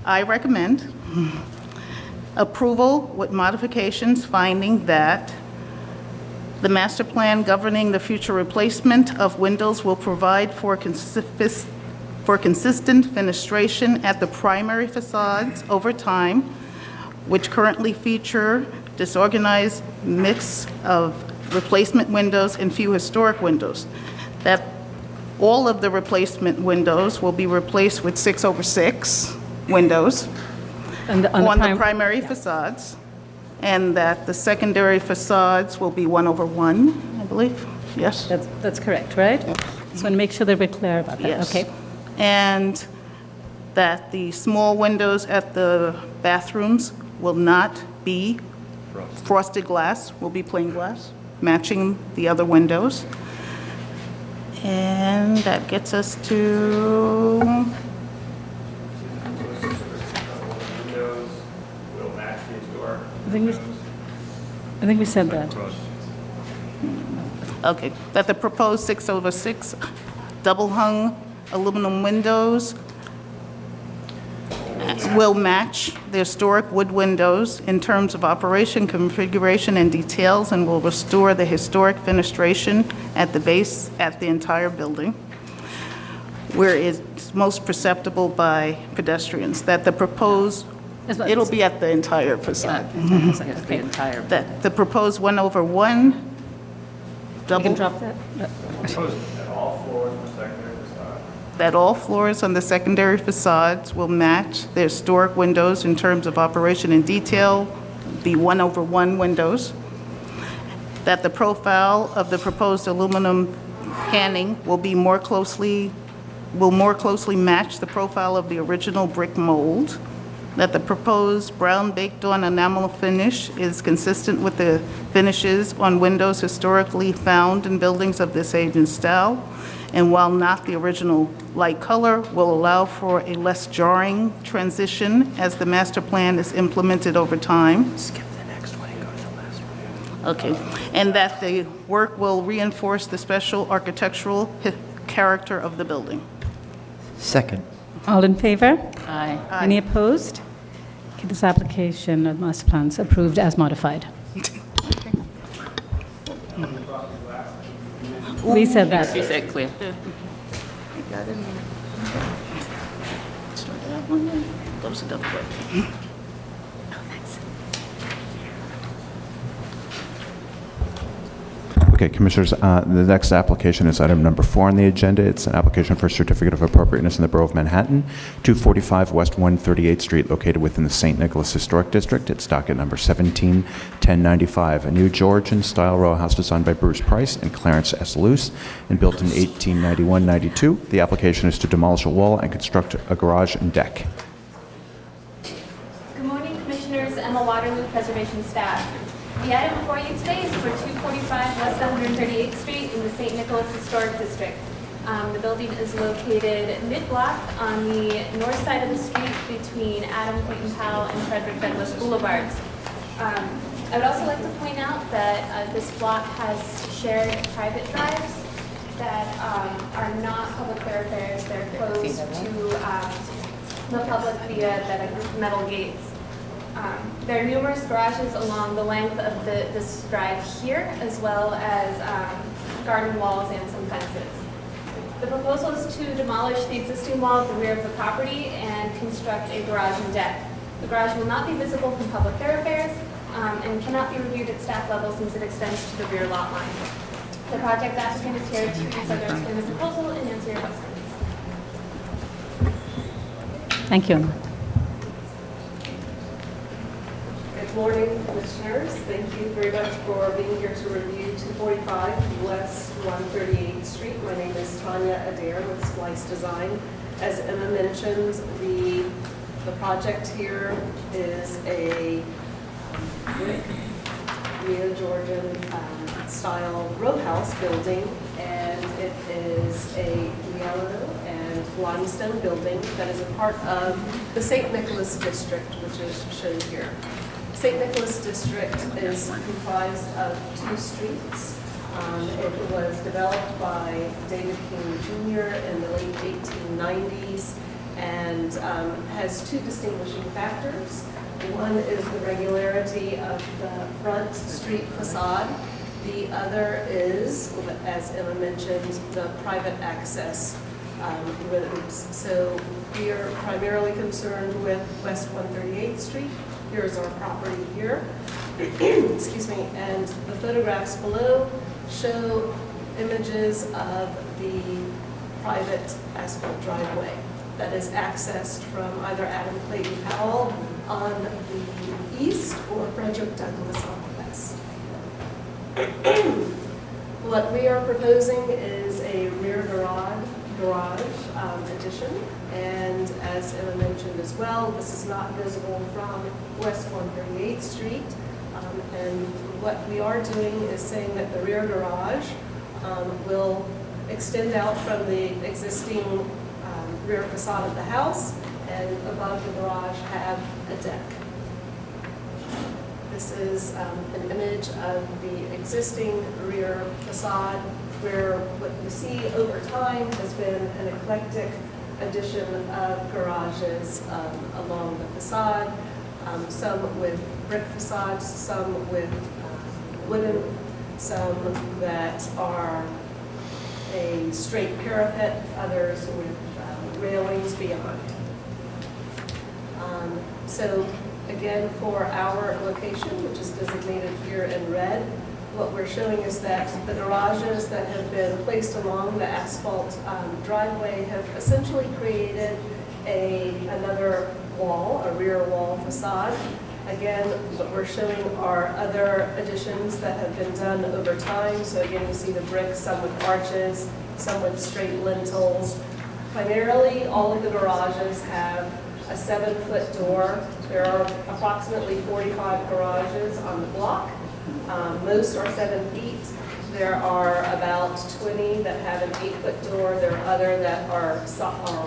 I recommend approval with modifications finding that the master plan governing the future replacement of windows will provide for consistent fenestration at the primary facades over time, which currently feature disorganized mix of replacement windows and few historic windows. That all of the replacement windows will be replaced with 6/6 windows on the primary facades, and that the secondary facades will be 1/1, I believe. Yes? That's correct, right? Just want to make sure that we're clear about that. Yes. Okay. And that the small windows at the bathrooms will not be frosted glass, will be plain glass, matching the other windows. And that gets us to Windows will match the historic. I think we said that. okay, that the proposed 6/6 double-hung aluminum windows will match the historic wood windows in terms of operation, configuration, and details, and will restore the historic fenestration at the base at the entire building, where it's most perceptible by pedestrians. That the proposed, it'll be at the entire facade. The entire. That the proposed 1/1 double. We can drop that? That all floors on the secondary facades will match the historic windows in terms of operation and detail, be 1/1 windows. That the profile of the proposed aluminum panning will more closely match the profile of the original brick mold. That the proposed brown baked-on enamel finish is consistent with the finishes on windows historically found in buildings of this age and style, and while not the original light color, will allow for a less jarring transition as the master plan is implemented over time. Skip the next one and go to the last one. Okay, and that the work will reinforce the special architectural character of the building. Second. All in favor? Aye. Any opposed? Okay, this application of master plans approved as modified. We said that. You said clear. You got it? Start that one then. Close it up quick. Okay, Commissioners, the next application is item number 4 on the agenda. It's an application for a certificate of appropriateness in the Borough of Manhattan, 245 West 138th Street, located within the St. Nicholas Historic District. It's docket number 171095, a new Georgian-style row house designed by Bruce Price and Clarence S. Luce and built in 1891-92. The application is to demolish a wall and construct a garage and deck. Good morning, Commissioners. Emma Waterloo, Preservation Staff. The item before you today is for 245 West 138th Street in the St. Nicholas Historic District. The building is located mid-block on the north side of the street between Adam Clayton Powell and Frederick Douglass Boulevards. I would also like to point out that this block has shared private drives that are not public thoroughfares. They're closed to the public via the metal gates. There are numerous garages along the length of this drive here, as well as garden walls and some fences. The proposal is to demolish the existing wall at the rear of the property and construct a garage and deck. The garage will not be visible from public thoroughfares and cannot be reviewed at staff level since it extends to the rear lot line. The project applicant is here to consider this proposal and answer your questions. Thank you. Good morning, Commissioners. Thank you very much for being here to review 245 West 138th Street. My name is Tanya Adair with Splice Design. As Emma mentioned, the project here is a brick Neo-Georgian style row house building, and it is a yellow and limestone building that is a part of the St. Nicholas District, which is shown here. St. Nicholas District is comprised of 2 streets. It was developed by David King Jr. in the late 1890s and has 2 distinguishing factors. One is the regularity of the front street facade. The other is, as Emma mentioned, the private access roads. So we are primarily concerned with West 138th Street. Here's our property here. Excuse me. And the photographs below show images of the private asphalt driveway that is accessed from either Adam Clayton Powell on the east or Frederick Douglass on the west. What we are proposing is a rear garage addition, and as Emma mentioned as well, this is not visible from West 138th Street. And what we are doing is saying that the rear garage will extend out from the existing rear facade of the house, and above the garage have a deck. This is an image of the existing rear facade, where what you see over time has been an eclectic addition of garages along the facade, some with brick facades, some with wooden, some that are a straight parapet, others with railings beyond. So again, for our location, which is designated here in red, what we're showing is that the garages that have been placed along the asphalt driveway have essentially created another wall, a rear wall facade. Again, what we're showing are other additions that have been done over time. So again, you see the bricks, some with arches, some with straight lintels. Primarily, all of the garages have a 7-foot door. There are approximately 45 garages on the block. Most are 7 feet. There are about 20 that have an 8-foot door. There are other that are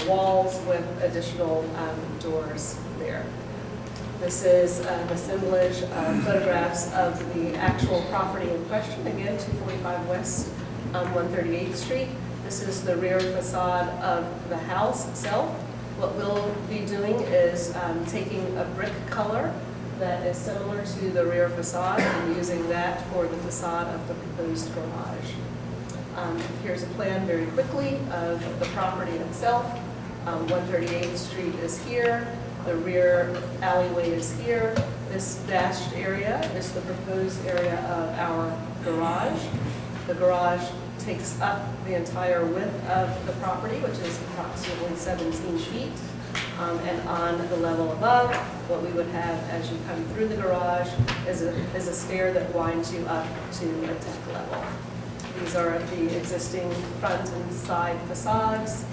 walls with additional doors there. This is an assemblage of photographs of the actual property in question. Again, 245 West 138th Street. This is the rear facade of the house itself. What we'll be doing is taking a brick color that is similar to the rear facade and using that for the facade of the proposed garage. Here's a plan very quickly of the property itself. 138th Street is here. The rear alleyway is here. This dashed area is the proposed area of our garage. The garage takes up the entire width of the property, which is approximately 17 feet. And on the level above, what we would have as you come through the garage is a stair that winds you up to a deck level. These are the existing front and side facades.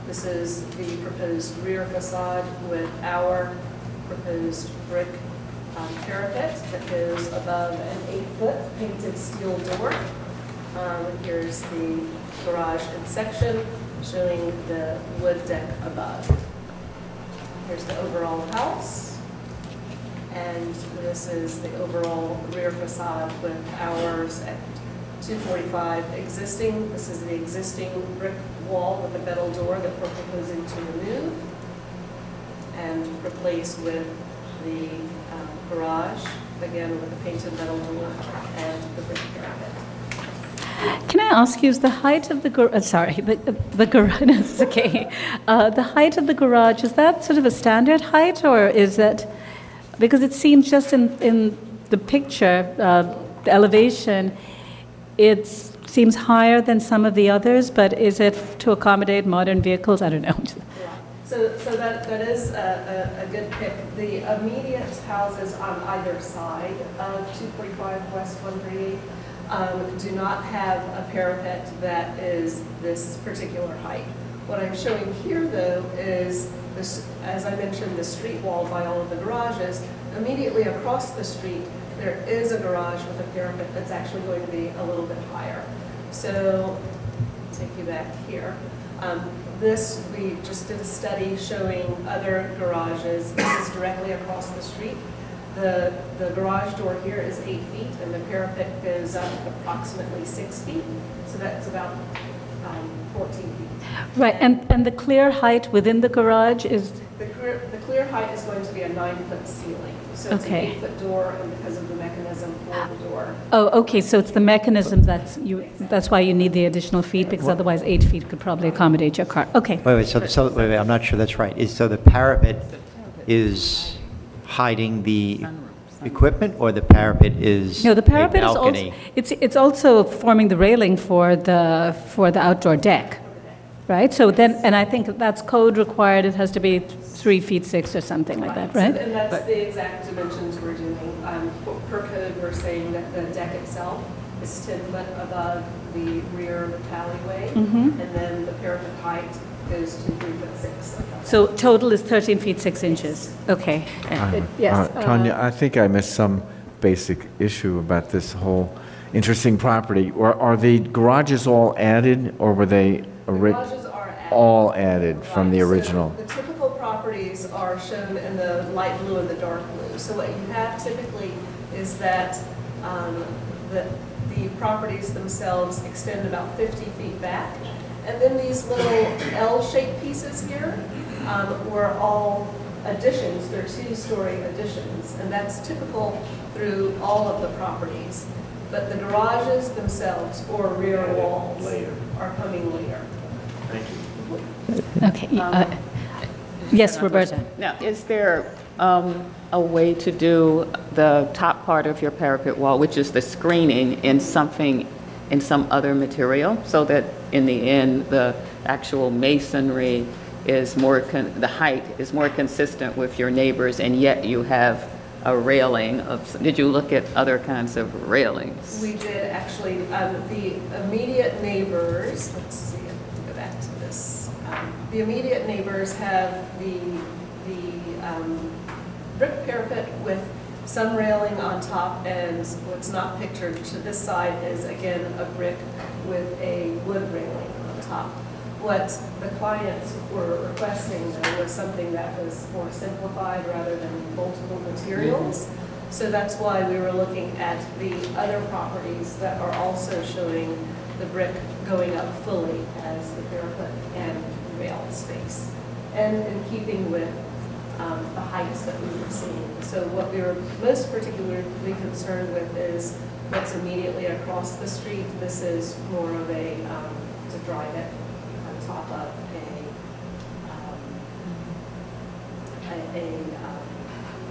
This is the proposed rear facade with our proposed brick parapet that goes above an 8-foot painted steel door. Here's the garage in section. showing the wood deck above. Here's the overall house, and this is the overall rear facade with ours at 245 existing. This is the existing brick wall with a metal door that we're proposing to remove and replace with the garage, again with the painted metal door and the brick parapet. Can I ask you, is the height of the garage, the garage, no, it's okay. The height of the garage, is that sort of a standard height, or is it, because it seems just in the picture, the elevation, it seems higher than some of the others, but is it to accommodate modern vehicles? I don't know. So that is a good pick. The immediate houses on either side of 245 West 138 do not have a parapet that is this particular height. What I'm showing here, though, is this, as I mentioned, the street wall by all of the garages. Immediately across the street, there is a garage with a parapet that's actually going to be a little bit higher. So, I'll take you back here. This, we just did a study showing other garages. This is directly across the street. The garage door here is 8 feet, and the parapet goes up approximately 6 feet. So that's about 14 feet. Right, and the clear height within the garage is? The clear height is going to be a 9-foot ceiling. So it's an 8-foot door, and because of the mechanism for the door. Oh, okay, so it's the mechanism that's why you need the additional feet, because otherwise 8 feet could probably accommodate your car. Okay. Wait, I'm not sure that's right. So the parapet is hiding the equipment, or the parapet is No, the parapet a is balcony? also, it's also forming the railing for the outdoor deck, right? So then, and I think that's code required, it has to be 3 feet 6 or something like that, right? And that's the exact dimensions we're doing. Per code, we're saying that the deck itself is 10 foot above the rear alleyway, and then the parapet height goes to 3 foot 6. So total is 13 feet 6 inches. Okay. Yes. Tanya, I think I missed some basic issue about this whole interesting property. Are the garages all added, or were they Garages are added. all added from the original? So the typical properties are shown in the light blue and the dark blue. So what you have typically is that the properties themselves extend about 50 feet back. And then these little L-shaped pieces here were all additions. They're 2-story additions. And that's typical through all of the properties. But the garages themselves or rear walls are coming later. Thank you. Okay. Yes, Roberta. Now, is there a way to do the top part of your parapet wall, which is the screening, in some other material, so that in the end, the actual masonry is the height is more consistent with your neighbors, and yet you have a railing did you look at other kinds of railings? We did actually. The immediate neighbors, let's see, I have to go back to this. The immediate neighbors have the brick parapet with some railing on top, and what's not pictured to this side is, again, a brick with a wood railing on top. What the clients were requesting, though, was something that was more simplified rather than multiple materials. So that's why we were looking at the other properties that are also showing the brick going up fully as the parapet and rail space, and in keeping with the heights that we were seeing. So what we were most particularly concerned with is what's immediately across the street. This is more of a, to drive it on top of a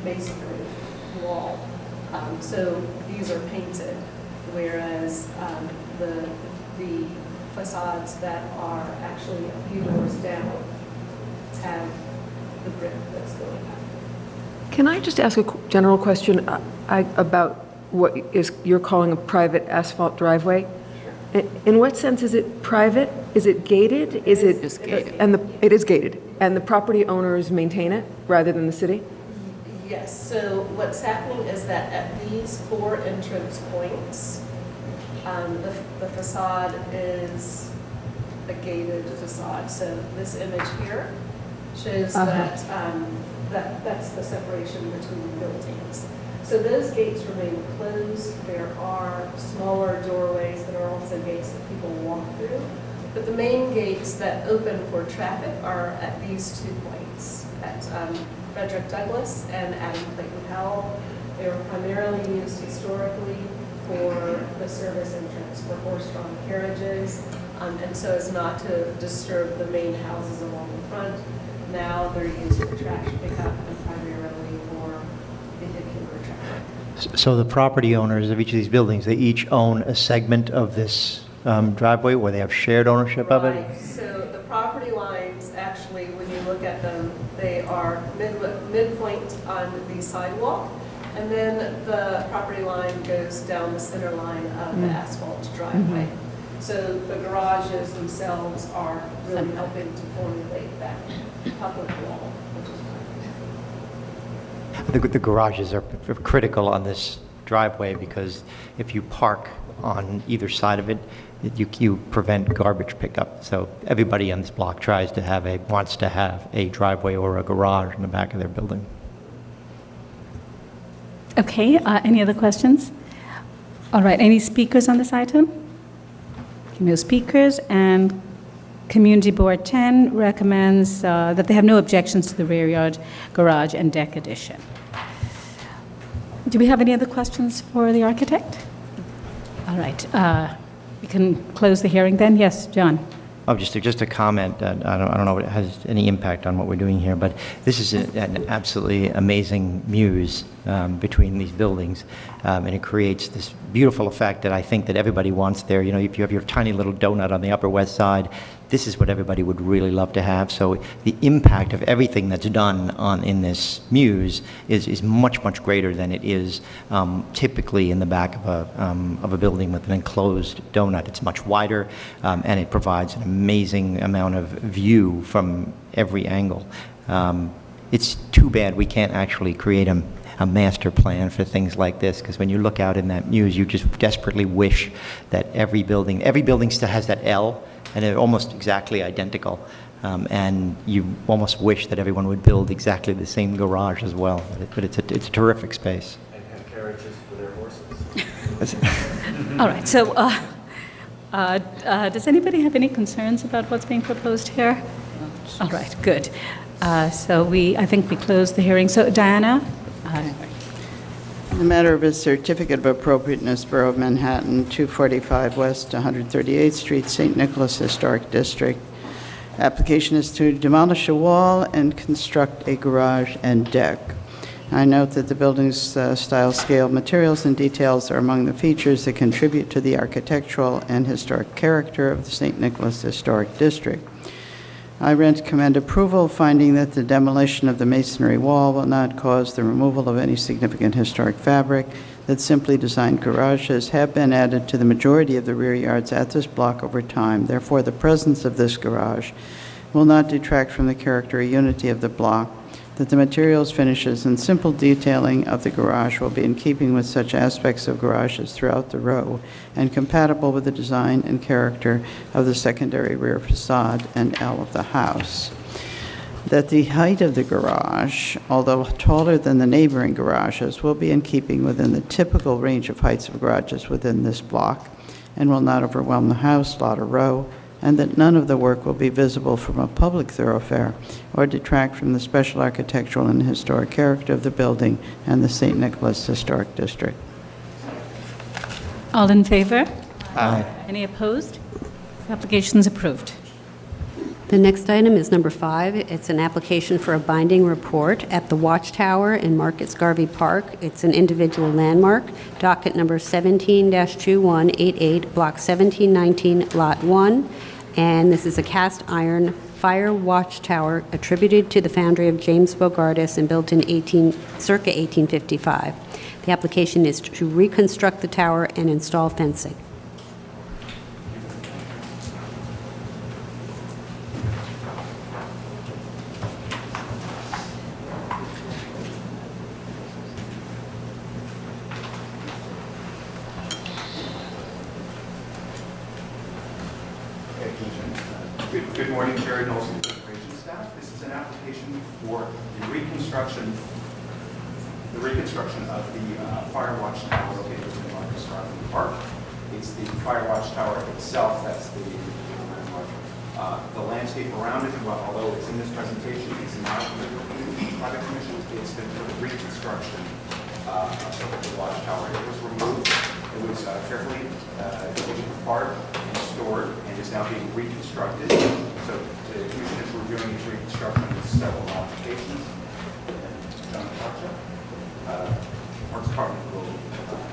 masonry wall. So these are painted, whereas the facades that are actually a few doors down have the brick that's going up. Can I just ask a general question about what you're calling a private asphalt driveway? Sure. In what sense is it private? Is it gated? It is gated. It is gated. And the property owners maintain it rather than the city? Yes. So what's happening is that at these 4 entrance points, the facade is a gated facade. So this image here shows that's the separation between the buildings. So those gates remain closed. There are smaller doorways that are also gates that people walk through. But the main gates that open for traffic are at these 2 points, at Frederick Douglass and Adam Clayton Powell. They were primarily used historically for the service entrance for horse-drawn carriages, and so as not to disturb the main houses along the front. Now they're used for trash pickup and primarily for vehicular traffic. So the property owners of each of these buildings, they each own a segment of this driveway, or they have shared ownership of it? Right. So the property lines, actually, when you look at them, they are midpoint on the sidewalk, and then the property line goes down the center line of the asphalt driveway. So the garages themselves are really helping to formulate that public wall, which is The garages are critical on this driveway because if you park on either side of it, you prevent garbage pickup. So everybody on this block wants to have a driveway or a garage in the back of their building. Okay, any other questions? All right, any speakers on this item? No speakers, and Community Board 10 recommends that they have no objections to the rear yard garage and deck addition. Do we have any other questions for the architect? All right, we can close the hearing then. Yes, John? Oh, just a comment. That I don't know if it has any impact on what we're doing here, but this is an absolutely amazing muse between these buildings, and it creates this beautiful effect that I think that everybody wants there. You know, if you have your tiny little donut on the Upper West Side, this is what everybody would really love to have. So the impact of everything that's done in this muse is much, much greater than it is typically in the back of a building with an enclosed donut. It's much wider, and it provides an amazing amount of view from every angle. It's too bad we can't actually create a master plan for things like this, because when you look out in that muse, you just desperately wish that every building still has that L, and they're almost exactly identical. And you almost wish that everyone would build exactly the same garage as well. But it's a terrific space. And have carriages for their horses. All right, so does anybody have any concerns about what's being proposed here? All right, good. So I think we closed the hearing. So Diana? In the matter of a certificate of appropriateness, Borough of Manhattan, 245 West 138th Street, St. Nicholas Historic District. Application is to demolish a wall and construct a garage and deck. I note that the building's style, scale, materials, and details are among the features that contribute to the architectural and historic character of the St. Nicholas Historic District. I recommend approval, finding that the demolition of the masonry wall will not cause the removal of any significant historic fabric, that simply designed garages have been added to the majority of the rear yards at this block over time. Therefore, the presence of this garage will not detract from the character or unity of the block, that the materials, finishes, and simple detailing of the garage will be in keeping with such aspects of garages throughout the row and compatible with the design and character of the secondary rear facade and L of the house. That the height of the garage, although taller than the neighboring garages, will be in keeping within the typical range of heights of garages within this block and will not overwhelm the house, lot, or row, and that none of the work will be visible from a public thoroughfare or detract from the special architectural and historic character of the building and the St. Nicholas Historic District. All in favor? Aye. Any opposed? The application is approved. The next item is number 5. It's an application for a binding report at the Watchtower in Market's Garvey Park. It's an individual landmark, docket number 17-2188, block 1719, lot 1. And this is a cast iron fire watchtower attributed to the foundry of James Bogardus and built in circa 1855. The application is to reconstruct the tower and install fencing. Good morning, Jared Knowles and Preservation staff. This is an application for the reconstruction of the fire watch tower located within Marcus Garvey Park. It's the fire watch tower itself that's the landmark. The landscape around it, well, although it's in this presentation, it's not in the project commission. It's the reconstruction of the watch tower. It was removed. It was carefully taken apart and stored, and is now being reconstructed. So the commission is reviewing its reconstruction with several modifications. John Parks Department will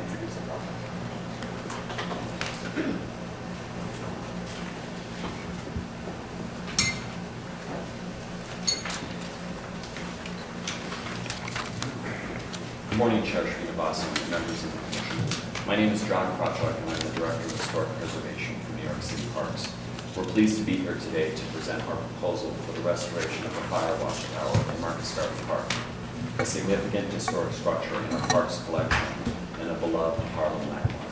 introduce the project. Good morning, Chair Srinivasan and members of the Commission. My name is John Krawchuk, and I'm the Director of Historic Preservation for New York City Parks. We're pleased to be here today to present our proposal for the restoration of the fire watch tower in Marcus Garvey Park, a significant historic structure in our parks collection and a beloved Harlem landmark.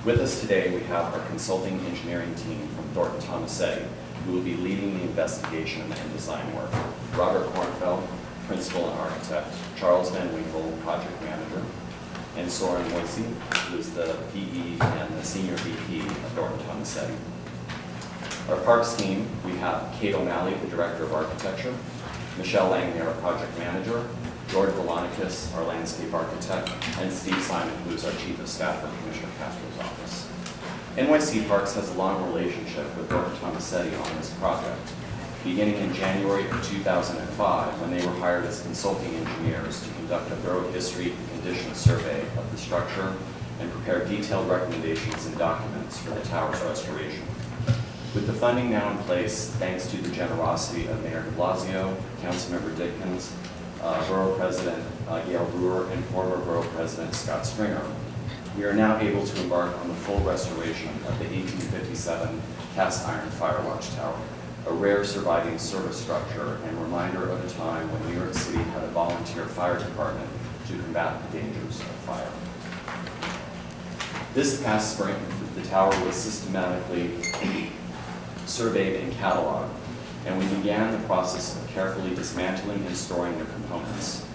With us today, we have our consulting engineering team from Thornton Tomasetti, who will be leading the investigation and design work. Robert Kornfeld, Principal and Architect, Charles Van Winkle, Project Manager, and Soren Moisey, who is the PE and the Senior VP of Thornton Tomasetti. Our parks team, we have Kate O'Malley, the Director of Architecture, Michelle Langner, our Project Manager, George Volonikis, our Landscape Architect, and Steve Simon, who is our Chief of Staff for Commissioner Castro's office. NYC Parks has a long relationship with Thornton Tomasetti on this project, beginning in January of 2005, when they were hired as consulting engineers to conduct a thorough history and condition survey of the structure and prepare detailed recommendations and documents for the tower's restoration. With the funding now in place, thanks to the generosity of Mayor de Blasio, Councilmember Dickens, Borough President Gail Brewer, and former Borough President Scott Stringer, we are now able to embark on the full restoration of the 1857 cast iron fire watch tower, a rare surviving service structure and reminder of a time when New York City had a volunteer fire department to combat the dangers of fire. This past spring, the tower was systematically surveyed and cataloged, and we began the process of carefully dismantling and storing the components.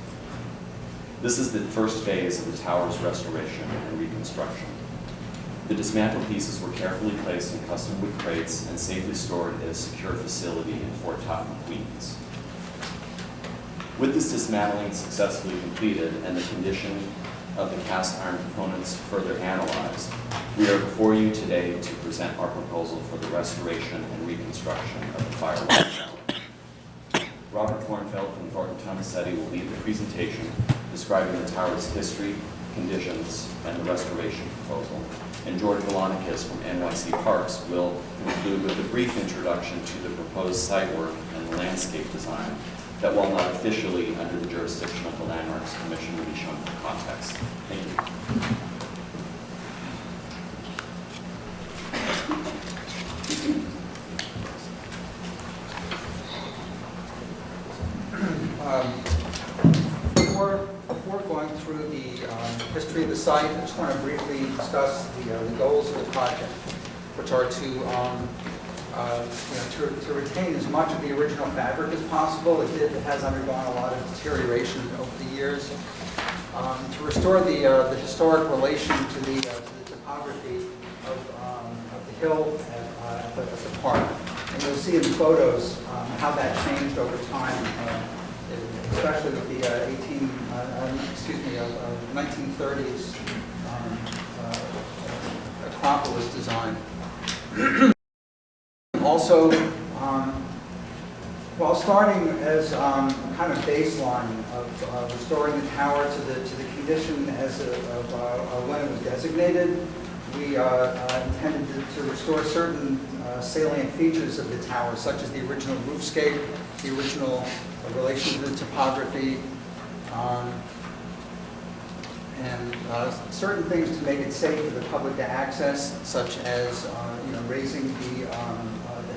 This is the first phase of the tower's restoration and reconstruction. The dismantled pieces were carefully placed in custom wood crates and safely stored at a secure facility in Fort Totten, Queens. With this dismantling successfully completed and the condition of the cast iron components further analyzed, we are before you today to present our proposal for the restoration and reconstruction of the fire watch tower. Robert Kornfeld from Thornton Tomasetti will lead the presentation describing the tower's history, conditions, and the restoration proposal. And George Volonikis from NYC Parks will conclude with a brief introduction to the proposed site work and the landscape design that, while not officially under the jurisdiction of the Landmarks Commission, will be shown for context. Thank you. Before going through the history of the site, I just want to briefly discuss the goals of the project, which are to retain as much of the original fabric as possible. It has undergone a lot of deterioration over the years. To restore the historic relation to the topography of the hill at the park. And you'll see in the photos how that changed over time, especially with the 1930s Acropolis design. Also, while starting as kind of baseline of restoring the tower to the condition as of when it was designated, we intended to restore certain salient features of the tower, such as the original roofscape, the original relation to the topography, and certain things to make it safe for the public to access, such as raising the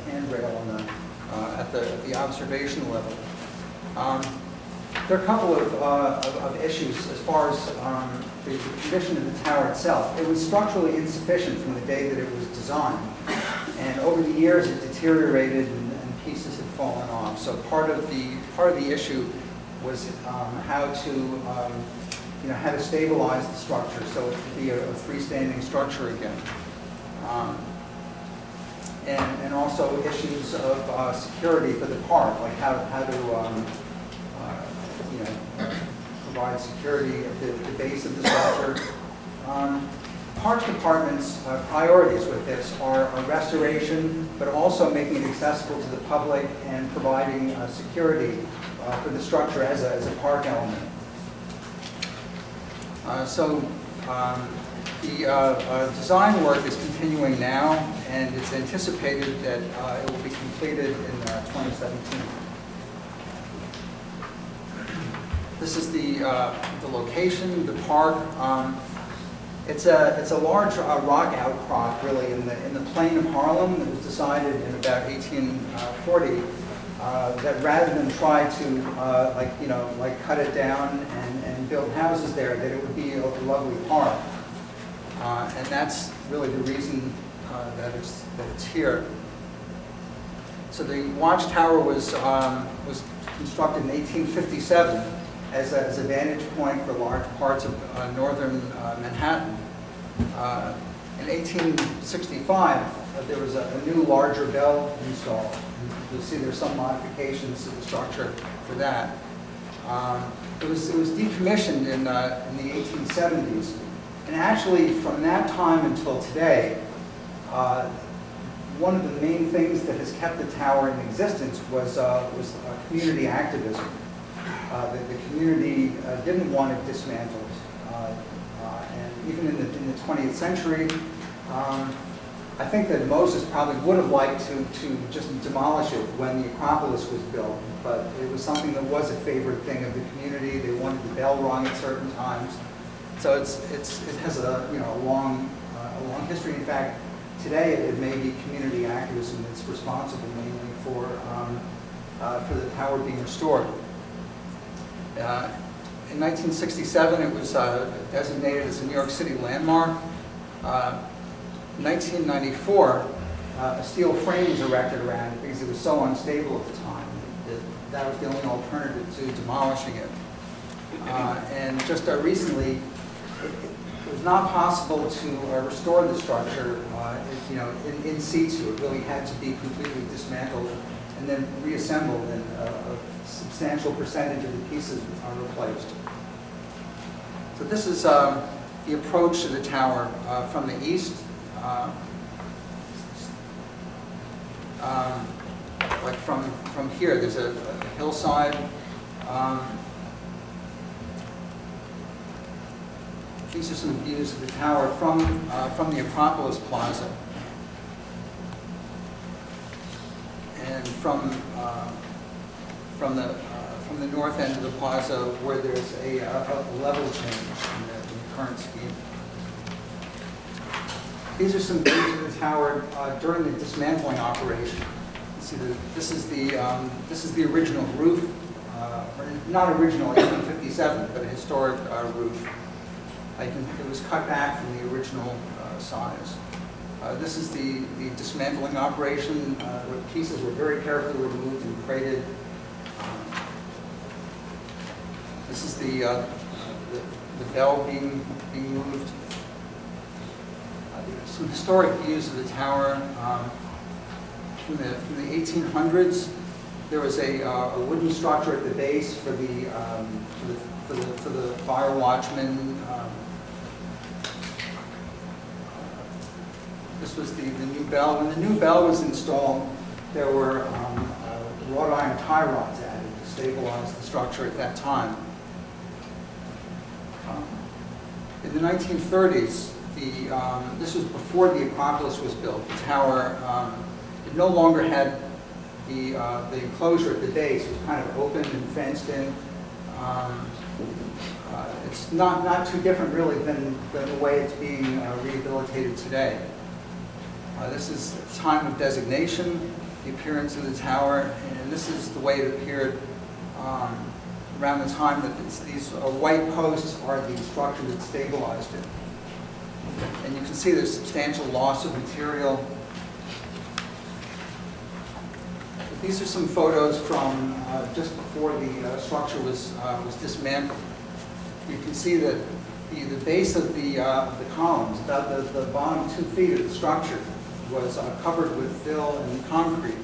handrail at the observation level. There are a couple of issues as far as the condition of the tower itself. It was structurally insufficient from the day that it was designed, and over the years it deteriorated and pieces had fallen off. So part of the issue was how to stabilize the structure so it could be a freestanding structure again. And also issues of security for the park, like how to provide security at the base of the structure. Parks Department's priorities with this are restoration, but also making it accessible to the public and providing security for the structure as a park element. The design work is continuing now, and it's anticipated that it will be completed in 2017. This is the location, the park. It's a large rock outcrop, really, in the plain of Harlem. It was decided in about 1840 that rather than try to cut it down and build houses there, that it would be a lovely park. And that's really the reason that it's here. So the watchtower was constructed in 1857 as a vantage point for large parts of northern Manhattan. In 1865, there was a new larger bell installed. You'll see there's some modifications to the structure for that. It was decommissioned in the 1870s. And actually, from that time until today, one of the main things that has kept the tower in existence was community activism. The community didn't want it dismantled. And even in the 20th century, I think that Moses probably would have liked to just demolish it when the Acropolis was built, but it was something that was a favorite thing of the community. They wanted the bell rung at certain times. So it has a long history. In fact, today it may be community activism that's responsible mainly for the tower being restored. In 1967, it was designated as a New York City landmark. In 1994, a steel frame was erected around it because it was so unstable at the time. That was the only alternative to demolishing it. And just recently, it was not possible to restore the structure, in situ. It really had to be completely dismantled and then reassembled, and a substantial percentage of the pieces are replaced. So this is the approach to the tower from the east. Like from here, there's a hillside. These are some views of the tower from the Acropolis Plaza, and from the north end of the plaza, where there's a level change in the current scheme. These are some views of the tower during the dismantling operation. You see, this is the original roof, or not original, 1857, but a historic roof. It was cut back from the original size. This is the dismantling operation, where pieces were very carefully removed and crated. This is the bell being moved. Some historic views of the tower. From the 1800s, there was a wooden structure at the base for the fire watchmen. This was the new bell. When the new bell was installed, there were wrought iron tie rods added to stabilize the structure at that time. In the 1930s, this was before the Acropolis was built. The tower it no longer had the enclosure at the base. It was kind of open and fenced in. It's not too different, really, than the way it's being rehabilitated today. This is the time of designation, the appearance of the tower, and this is the way it appeared around the time that these white posts are the structure that stabilized it. And you can see there's substantial loss of material. The These are some photos from just before the structure was dismantled. You can see that the base of the columns, about the bottom 2 feet of the structure, was covered with fill and concrete.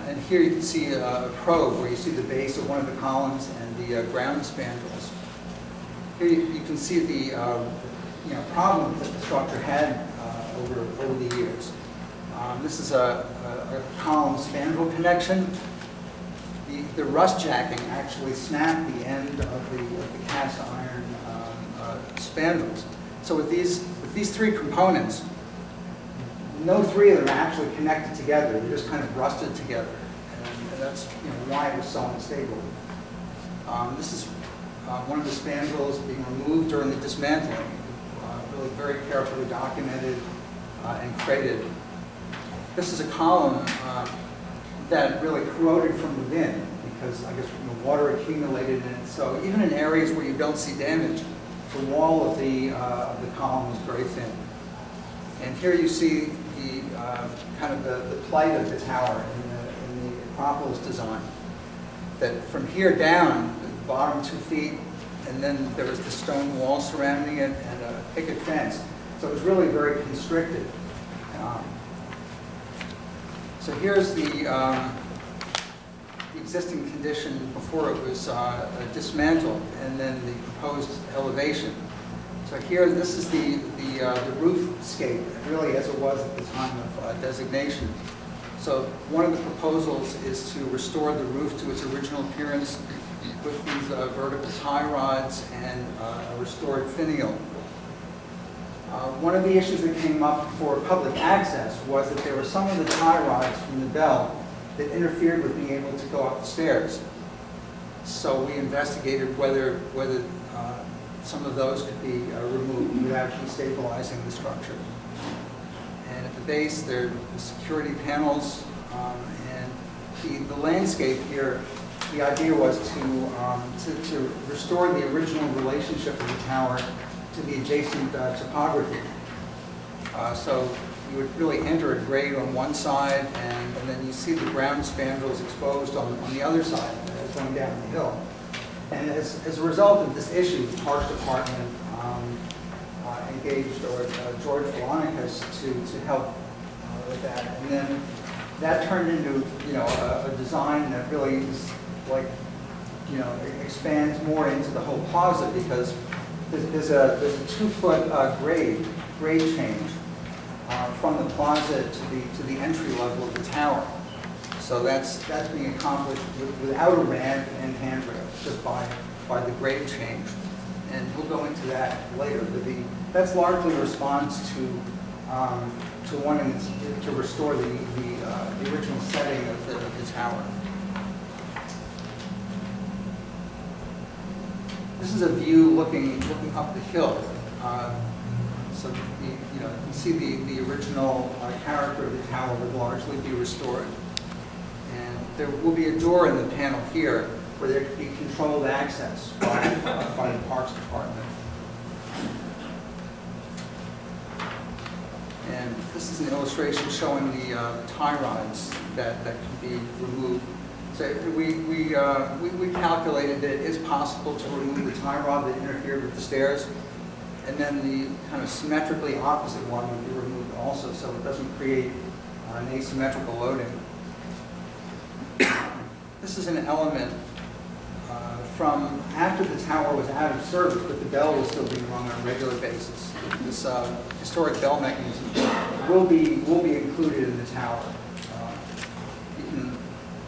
And here you can see a probe where you see the base of one of the columns and the ground spandrels. Here you can see the problem that the structure had over the years. This is a column spandrel connection. The rust jacking actually snapped the end of the cast iron spandrels. So with these 3 components, no 3 of them are actually connected together. They're just kind of rusted together, and that's why it was so unstable. This is one of the spandrels being removed during the dismantling, really very carefully documented and crated. This is a column that really corroded from within because I guess water accumulated in it. So even in areas where you don't see damage, the wall of the column was very thin. And here you see the kind of the plight of the tower in the Acropolis design. That from here down, the bottom 2 feet, and then there was the stone wall surrounding it and a picket fence. So it was really very constricted. So here's the existing condition before it was dismantled, and then the proposed elevation. So here, this is the roofscape, really as it was at the time of designation. So one of the proposals is to restore the roof to its original appearance with these vertical tie rods and a restored finial. One of the issues that came up for public access was that there were some of the tie rods from the bell that interfered with being able to go up the stairs. So we investigated whether some of those could be removed without destabilizing the structure. And at the base, there are the security panels, and the landscape here. The idea was to restore the original relationship of the tower to the adjacent topography. So you would really enter at grade on one side, and then you see the ground spandrels exposed on the other side going down the hill. And as a result of this issue, the Parks Department engaged George Veronicas to help with that. And then that turned into a design that really is like expands more into the whole plaza, because there's a 2-foot grade change from the plaza to the entry level of the tower. So that's being accomplished without a ramp and handrails, just by the grade change. And we'll go into that later. But that's largely a response to wanting to restore the original setting of the tower. This is a view looking up the hill. So you can see the original character of the tower would largely be restored. And there will be a door in the panel here where there could be controlled access by the Parks Department. And this is an illustration showing the tie rods that can be removed. So we calculated that it is possible to remove the tie rod that interfered with the stairs, and then the kind of symmetrically opposite one would be removed also, so it doesn't create an asymmetrical loading. This is an element from after the tower was out of service, but the bell was still being rung on a regular basis. This historic bell mechanism will be included in the tower.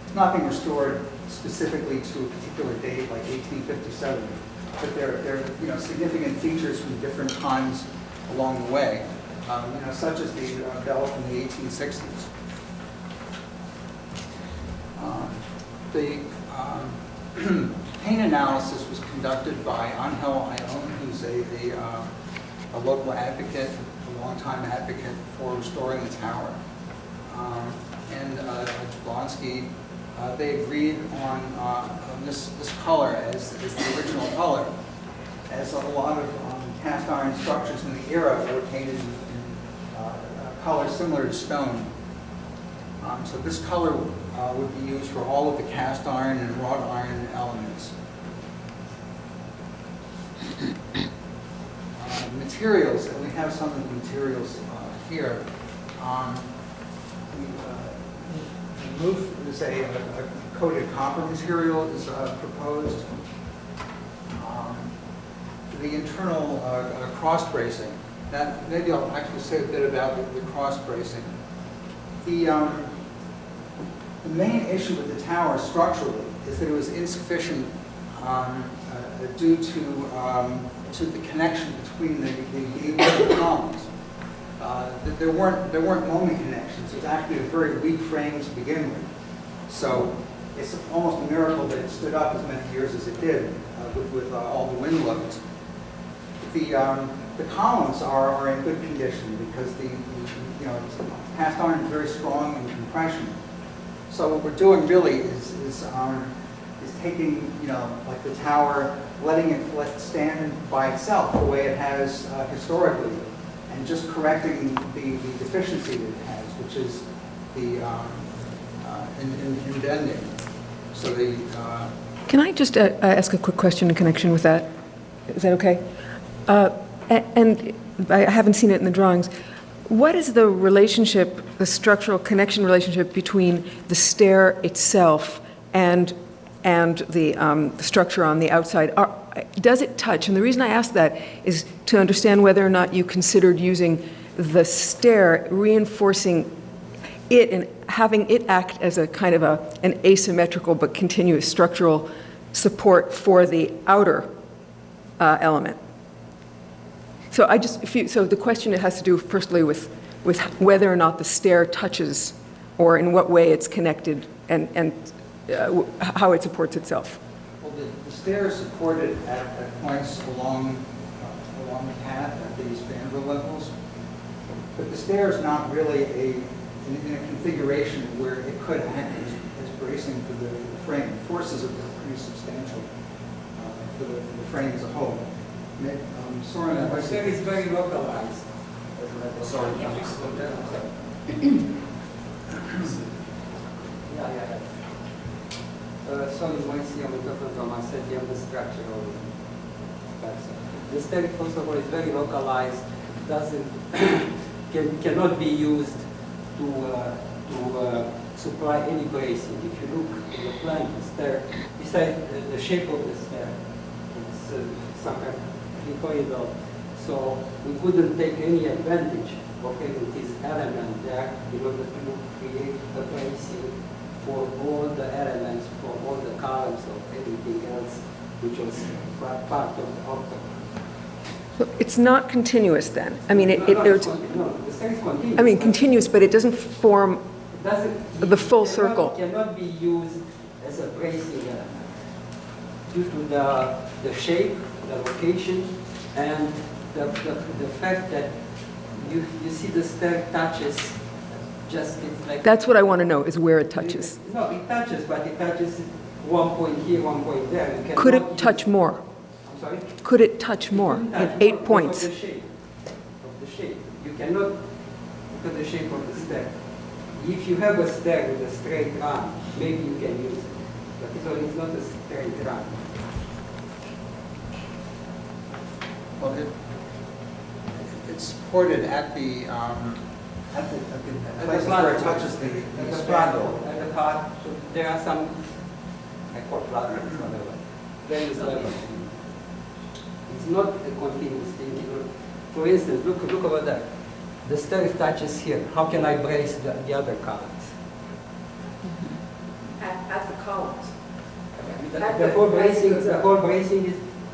It's not being restored specifically to a particular date, like 1857, but there are significant features from different times along the way, such as the bell from the 1860s. The paint analysis was conducted by Angel Ion, who's a local advocate, a longtime advocate for restoring the tower, and Jablonski. They agreed on this color as the original color, as a lot of cast iron structures in the era were painted in colors similar to stone. So this color would be used for all of the cast iron and wrought iron elements. Materials, and we have some of the materials here. There's a coated copper material is proposed. For the internal cross bracing, that maybe I'll actually say a bit about the cross bracing. The main issue with the tower structurally is that it was insufficient due to the connection between the columns. There weren't moment connections. It was actually a very weak frame to begin with. So it's almost a miracle that it stood up as many years as it did with all the wind loads. The columns are in good condition because the cast iron is very strong in compression. So what we're doing really is taking like the tower, letting it stand by itself the way it has historically, and just correcting the deficiency that it has, which is the in bending. So the Can I just ask a quick question in connection with that? Is that okay? And I haven't seen it in the drawings. What is the relationship, the structural connection relationship between the stair itself and the structure on the outside? Does it touch? And the reason I ask that is to understand whether or not you considered using the stair, reinforcing it and having it act as a kind of an asymmetrical but continuous structural support for the outer element. So so the question has to do firstly with whether or not the stair touches, or in what way it's connected, and how it supports itself. Well, the stair is supported at points along the path at these spandrel levels, but the stair is not really in a configuration where it could act as bracing for the frame. The forces are pretty substantial for the frame as a whole. Soren, the stair is very localized. Sorry. So you might see on the top of I said you have the structure of the stair, first of all, is very localized. Cannot be used to supply any bracing. If you look at the plan, the stair, besides the shape of the stair, it's some kind of helicoidal. So we couldn't take any advantage of having this element there in order to create the bracing for all the elements, for all the columns of everything else, which was part of the octagon. So it's not continuous then? I mean, No, the stair is continuous. I mean, continuous, but it doesn't form the full circle. It cannot be used as a bracing element due to the shape, the location, and the fact that you see the stair touches just it's like. That's what I want to know, is where it touches. No, it touches, but it touches one point here, one point there. Could it touch more? I'm sorry? Could it touch more in 8 points? Of the shape. You cannot look at the shape of the stair. If you have a stair with a straight run, maybe you can use it. But it's not a straight run. Well, it's supported at the places where it touches the spandrel. At the part, so there are some, I call platforms, whatever. There is level. It's not a continuous thing. For instance, look over there. The stair touches here. How can I brace the other columns? At the columns. The whole bracing is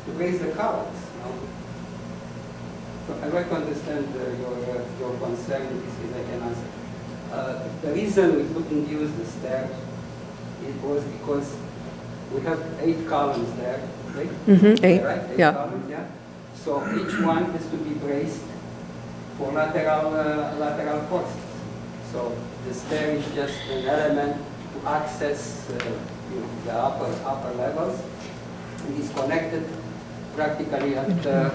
to brace the columns. So I'd like to understand your concern in this case, I can answer. The reason we couldn't use the stair, it was because we have 8 columns there, right? Mm-hmm, 8, right? 8 yeah. columns, yeah. So each one has to be braced for lateral forces. So the stair is just an element to access the upper levels. It is connected practically at the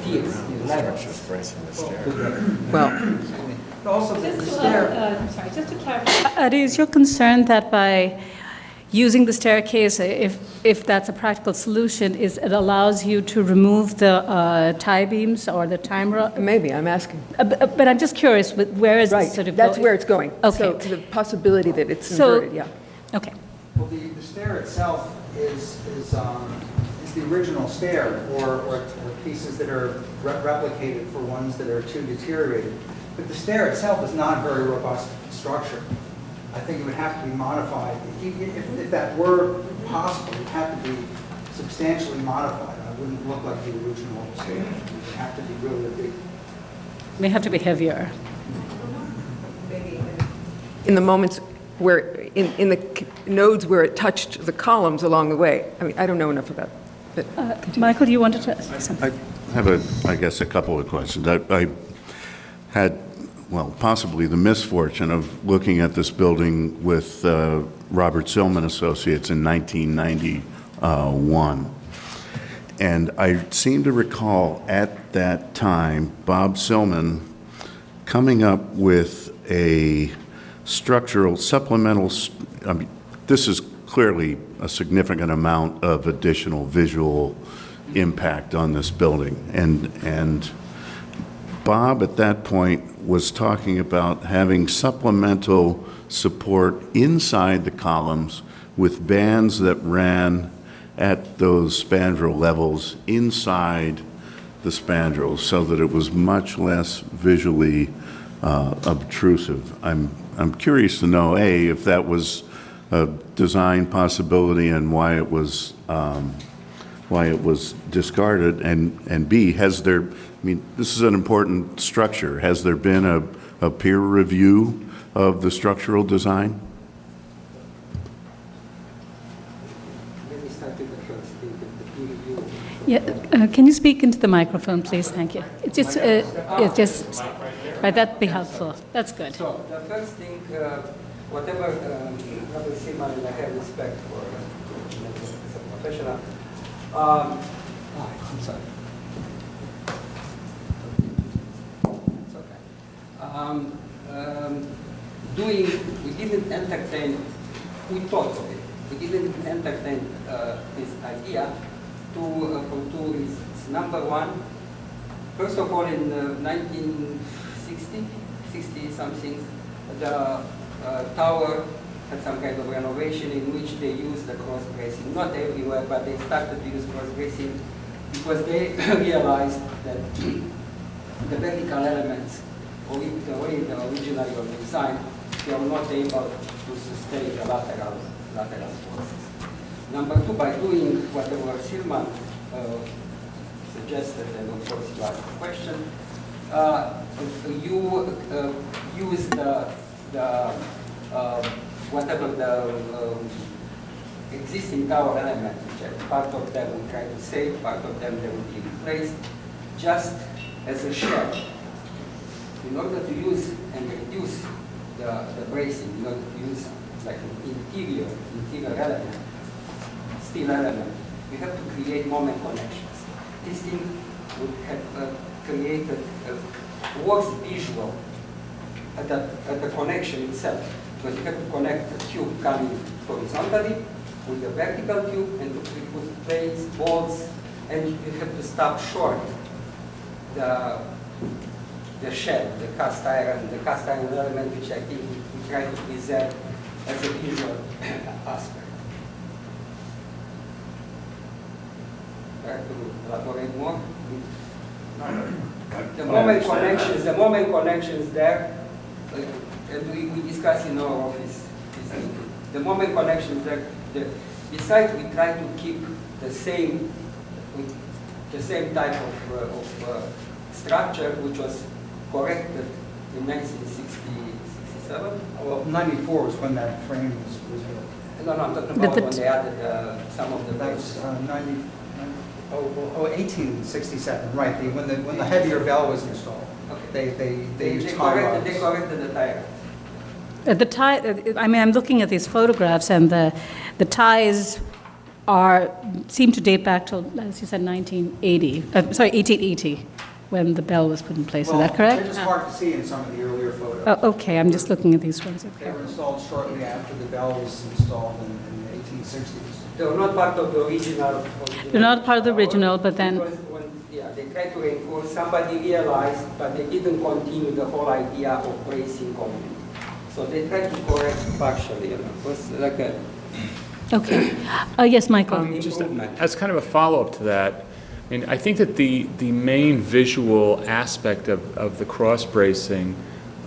tiers, levels. bracing the stair. Well, Also, the stair. I'm sorry, just to clarify. Is your concern that by using the staircase, if that's a practical solution, is it allows you to remove the tie beams or the time rod? Maybe, I'm asking. But I'm just curious, where is Right, this sort of that's going? where it's going. Okay. So the possibility that it's So- inverted, yeah. Okay. Well, the stair itself is the original stair, or pieces that are replicated for ones that are too deteriorated. But the stair itself is not a very robust structure. I think it would have to be modified. If that were possible, it would have to be substantially modified. It wouldn't look like the original stair. It would have to be really a big. May have to be heavier. In the moments where, in the nodes where it touched the columns along the way. I mean, I don't know enough about it. Michael, you wanted to say something? I have, I guess, a couple of questions. I had, well, possibly the misfortune of looking at this building with Robert Silman Associates in 1991. And I seem to recall at that time Bob Silman coming up with a structural supplemental, I mean, this is clearly a significant amount of additional visual impact on this building. And Bob at that point was talking about having supplemental support inside the columns with bands that ran at those spandrel levels inside the spandrels so that it was much less visually obtrusive. I'm curious to know, A, if that was a design possibility and why it was discarded, and B, has there, I mean, this is an important structure. Has there been a peer review of the structural design? Let me start with the first thing, the peer review. Yeah, can you speak into the microphone, please? Thank you. It's just, right, that'd be helpful. That's good. So the first thing, whatever Robert Silman, and I have respect for as a professional. I'm sorry. It's okay. We didn't entertain. We thought of it. We didn't entertain this idea for two reasons. Number one, first of all, in 60 something, the tower had some kind of renovation in which they used the cross bracing. Not everywhere, but they started to use cross bracing because they realized that the vertical elements, or the way they originally were designed, they were not able to sustain the lateral forces. Number two, by doing whatever Silman suggested, and of course you asked the question, you use whatever the existing tower elements, which are part of them we try to save, part of them they will be replaced, just as a shell. In order to use and reduce the bracing, in order to use like an interior element, steel element, we have to create moment connections. This thing would have created worse visual at the connection itself, because you have to connect the tube coming horizontally with the vertical tube and to put plates, bolts, and you have to stop short the shell, the cast iron element, which I think we try to present as a visual aspect. I have to elaborate more. The moment connections there, and we discuss in our office. The moment connections there. Besides, we try to keep the same type of structure, which was corrected in 1967. Well, 94 was when that frame was built. No, I'm talking about when they added some of the. That was 1867, right? When the heavier bell was installed, they used tie rods. They corrected the tire. The tie, I mean, I'm looking at these photographs, and the ties seem to date back to, as you said, 1880, when the bell was put in place. Is Well, that correct? they're just hard to see in some of the earlier photos. Oh, okay, I'm just looking at these ones. They were installed shortly after the bell was installed in the 1860s. They were not part of the original. They're not part of the original, but then, Because when, yeah, they tried to reinforce, somebody realized, but they didn't continue the whole idea of bracing concrete. So they tried to correct partially, you know, it was like a. okay. Yes, Michael? Just as kind of a follow-up to that, I mean, I think that the main visual aspect of the cross bracing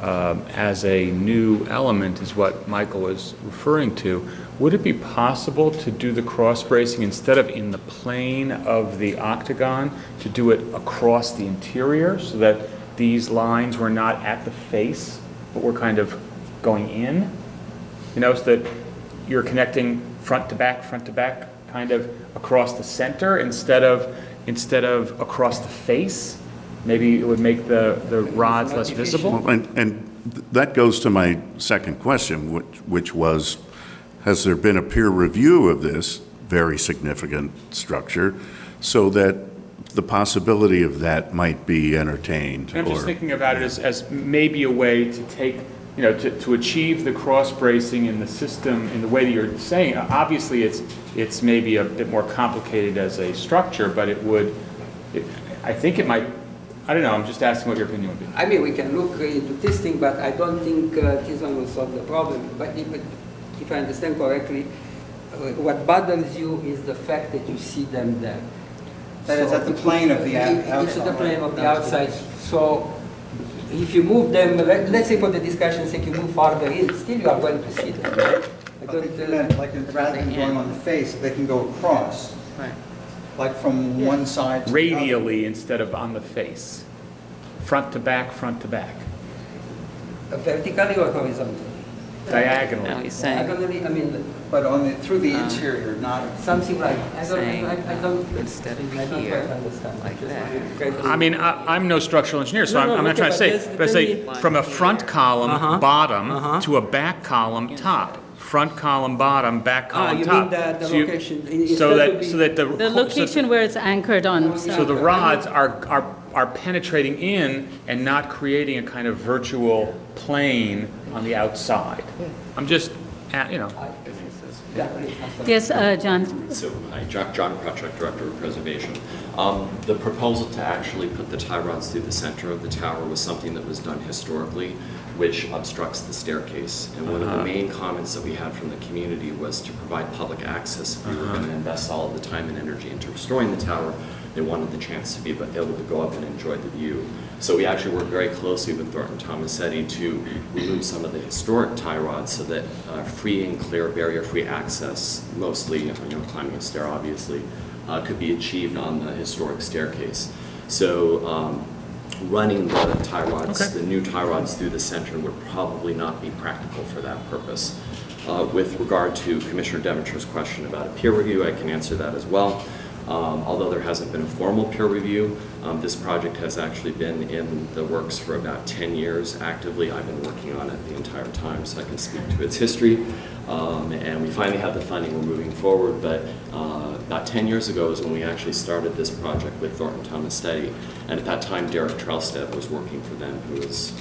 as a new element is what Michael was referring to. Would it be possible to do the cross bracing instead of in the plane of the octagon, to do it across the interior so that these lines were not at the face, but were kind of going in? You know, so that you're connecting front to back, kind of across the center instead of across the face? Maybe it would make the rods less visible? Well, and that goes to my second question, which was, has there been a peer review of this very significant structure so that the possibility of that might be entertained? And I'm just thinking about it as maybe a way to take, you know, to achieve the cross bracing in the system in the way that you're saying. Obviously, it's maybe a bit more complicated as a structure, but I think it might. I don't know. I'm just asking what your opinion would be. I mean, we can look into this thing, but I don't think this one will solve the problem. But if I understand correctly, what bothers you is the fact that you see them there. That is at the plane of the outside. It's at the plane of the outside. So if you move them, let's say for the discussion's sake, you move farther in, still you are going to see them, right? I think you meant, like, rather than going on the face, they can go across. Right. Like from one side to the other. Radially instead of on the face. Front to back, Vertically or horizontally? diagonally. No, he's saying. Diagonally, I mean, But through the interior, not. something like, I don't, Instead of I don't here, quite understand. like that. I mean, I'm no structural engineer, so I'm not trying to say, but I say from a front column bottom to a back column top. Front column bottom, back column you top. mean the So you- location? So that the The location where it's anchored on. so the rods are penetrating in and not creating a kind of virtual plane on the outside. I'm just, you know. Yes, John? So, hi, John Krawczyk, Director of Preservation. The proposal to actually put the tie rods through the center of the tower was something that was done historically, which obstructs the staircase. And one of the main comments that we had from the community was to provide public access. If we were going to invest all of the time and energy into restoring the tower, they wanted the chance to be able to go up and enjoy the view. So we actually worked very closely with Thornton Tomasetti to remove some of the historic tie rods so that free and clear, barrier-free access, mostly climbing a stair obviously, could be achieved on the historic staircase. So running the tie rods, the new tie rods through the center would probably not be practical for that purpose. With regard to Commissioner Demeter's question about a peer review, I can answer that as well. Although there hasn't been a formal peer review, this project has actually been in the works for about 10 years actively. I've been working on it the entire time, so I can speak to its history. And we finally have the funding, we're moving forward, but about 10 years ago is when we actually started this project with Thornton Tomasetti. And at that time, Derek Trelstead was working for them, who is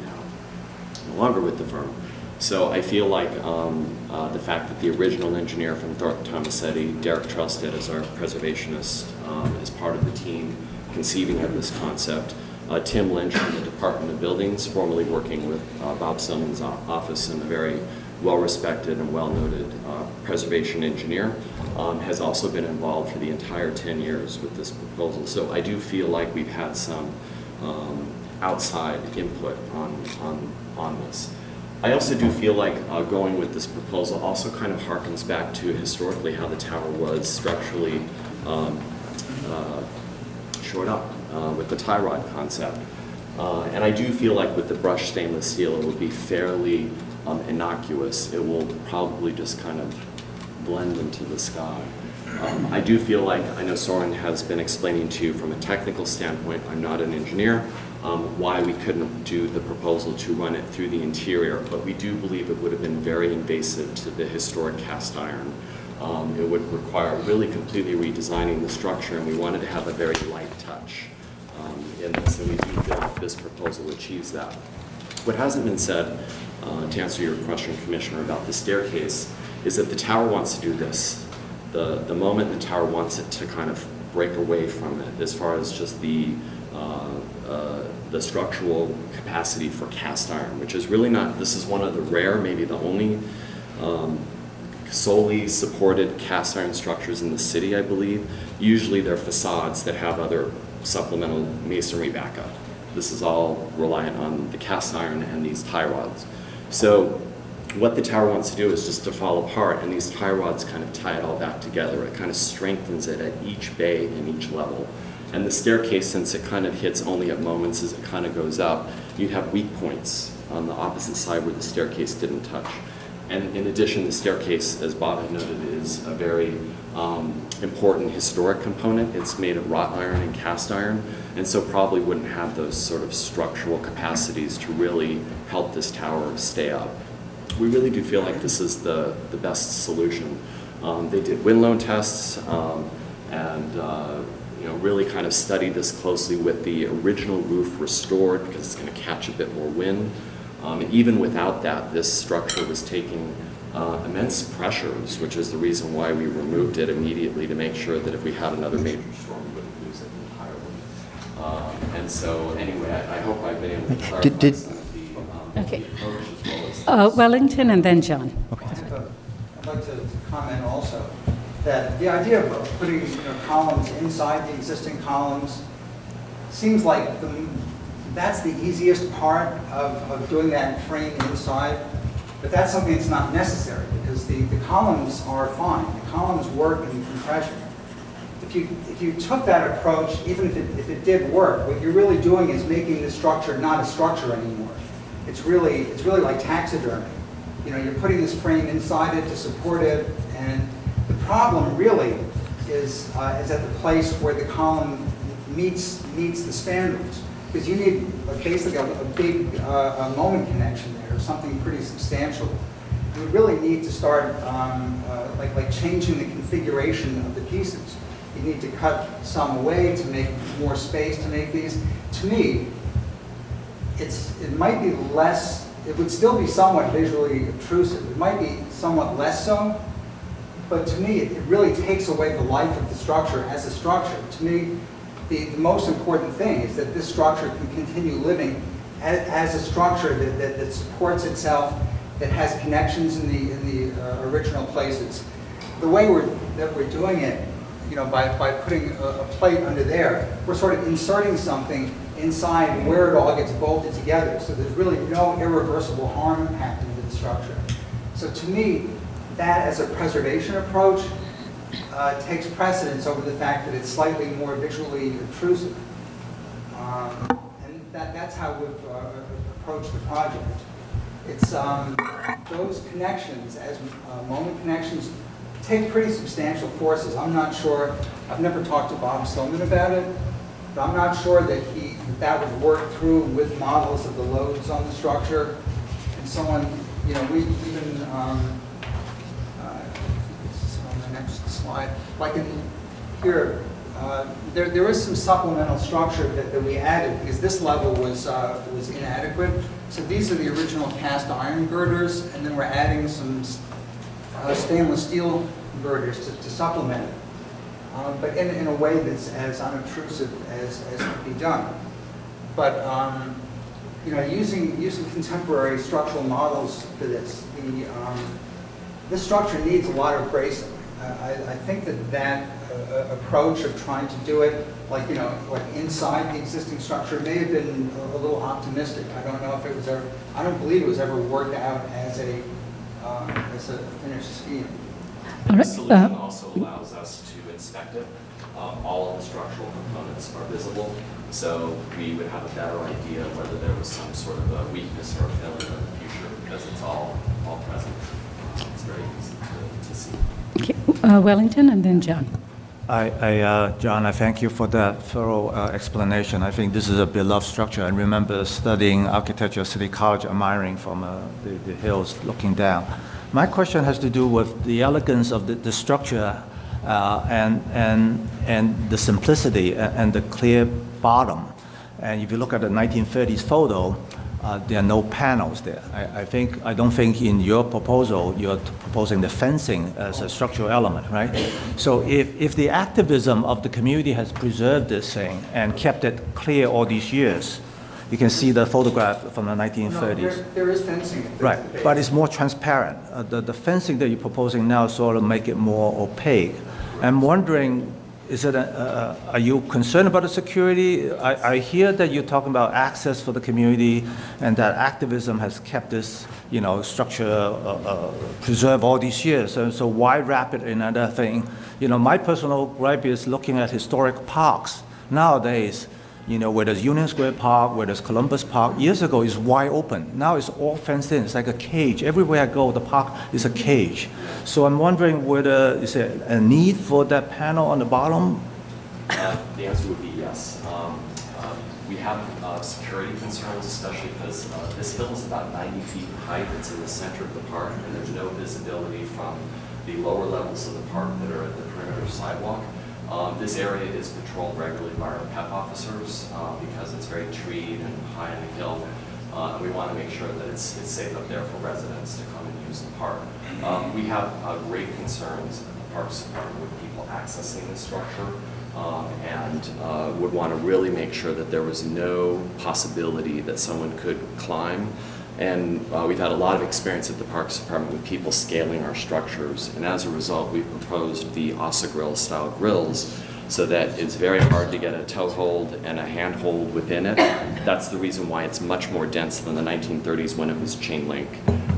now no longer with the firm. So I feel like the fact that the original engineer from Thornton Tomasetti, Derek Trelstead, is our preservationist, is part of the team conceiving of this concept. Tim Lynch from the Department of Buildings, formerly working with Bob Summon's office, and a very well-respected and well-noted preservation engineer, has also been involved for the entire 10 years with this proposal. So I do feel like we've had some outside input on this. I also do feel like going with this proposal also kind of harkens back to historically how the tower was structurally shored up with the tie rod concept. And I do feel like with the brushed stainless steel, it will be fairly innocuous. It will probably just kind of blend into the sky. I do feel like, I know Soren has been explaining to you from a technical standpoint, I'm not an engineer, why we couldn't do the proposal to run it through the interior, but we do believe it would have been very invasive to the historic cast iron. It would require really completely redesigning the structure, and we wanted to have a very light touch. in this, and we do feel that this proposal achieves that. What hasn't been said, to answer your question, Commissioner, about the staircase, is that the tower wants to do this. The moment the tower wants it to kind of break away from it, as far as just the structural capacity for cast iron, which is really not, this is one of the rare, maybe the only solely supported cast iron structures in the city, I believe. Usually they're facades that have other supplemental masonry backup. This is all reliant on the cast iron and these tie rods. So what the tower wants to do is just to fall apart, and these tie rods kind of tie it all back together. It kind of strengthens it at each bay and each level. And the staircase, since it kind of hits only at moments as it kind of goes up, you have weak points on the opposite side where the staircase didn't touch. And in addition, the staircase, as Bob had noted, is a very important historic component. It's made of wrought iron and cast iron, and so probably wouldn't have those sort of structural capacities to really help this tower stay up. We really do feel like this is the best solution. They did wind load tests and really kind of studied this closely with the original roof restored, because it's going to catch a bit more wind. And even without that, this structure was taking immense pressures, which is the reason why we removed it immediately, to make sure that if we had another major storm, we wouldn't lose it entirely. And so anyway, I hope I've been able to clarify some of the approach as well as Wellington and then John. I'd like to comment also that the idea of putting columns inside the existing columns seems like that's the easiest part of doing that frame inside, but that's something that's not necessary, because the columns are fine. The columns work in compression. If you took that approach, even if it did work, what you're really doing is making the structure not a structure anymore. It's really like taxidermy. You're putting this frame inside it to support it, and the problem really is at the place where the column meets the spandrels. Because you need basically a big moment connection there, something pretty substantial. You would really need to start like changing the configuration of the pieces. You need to cut some away to make more space to make these. To me, it might be less, it would still be somewhat visually obtrusive. It might be somewhat less so, but to me, it really takes away the life of the structure as a structure. To me, the most important thing is that this structure can continue living as a structure that supports itself, that has connections in the original places. The way that we're doing it, by putting a plate under there, we're sort of inserting something inside where it all gets bolted together. So there's really no irreversible harm happening to the structure. So to me, that as a preservation approach takes precedence over the fact that it's slightly more visually obtrusive. And that's how we've approached the project. It's those connections, as moment connections, take pretty substantial forces. I'm not sure, I've never talked to Bob Sloman about it, but I'm not sure that that would work through with models of the loads on the structure. And someone, we even, this is on the next slide, like in here, there is some supplemental structure that we added, because this level was inadequate. So these are the original cast iron girders, and then we're adding some stainless steel girders to supplement it, but in a way that's as unobtrusive as can be done. But using contemporary structural models for this, this structure needs a lot of bracing. I think that approach of trying to do it like inside the existing structure may have been a little optimistic. I don't know if it was ever. I don't believe it was ever worked out as a finished scheme. And the solution also allows us to inspect it. All of the structural components are visible, so we would have a better idea whether there was some sort of a weakness or a failure in the future, because it's all present. It's very easy to see. Okay. Wellington and then John. John, I thank you for that thorough explanation. I think this is a beloved structure. I remember studying architecture at City College, admiring from the hills looking down. My question has to do with the elegance of the structure and the simplicity and the clear bottom. And if you look at the 1930s photo, there are no panels there. I don't think in your proposal you're proposing the fencing as a structural element, right? So if the activism of the community has preserved this thing and kept it clear all these years, you can see the photograph from the 1930s. No, there is fencing. Right, but it's more transparent. The fencing that you're proposing now sort of make it more opaque. I'm wondering, are you concerned about the security? I hear that you're talking about access for the community and that activism has kept this, structure preserved all these years. So why wrap it in another thing? My personal gripe is looking at historic parks nowadays. Where there's Union Square Park, where there's Columbus Park, years ago it's wide open. Now it's all fenced in. It's like a cage. Everywhere I go, the park is a cage. So I'm wondering whether is there a need for that panel on the bottom? The answer would be yes. We have security concerns, especially because this hill is about 90 feet in height. It's in the center of the park, and there's no visibility from the lower levels of the park that are at the perimeter sidewalk. This area is patrolled regularly by our PEP officers because it's very treed and high on the hill. We want to make sure that it's safe up there for residents to come and use the park. We have great concerns at the Parks Department with people accessing the structure and would want to really make sure that there was no possibility that someone could climb. And we've had a lot of experience at the Parks Department with people scaling our structures. And as a result, we've proposed the Asa Grill style grills so that it's very hard to get a toe hold and a hand hold within it. That's the reason why it's much more dense than the 1930s when it was chain link.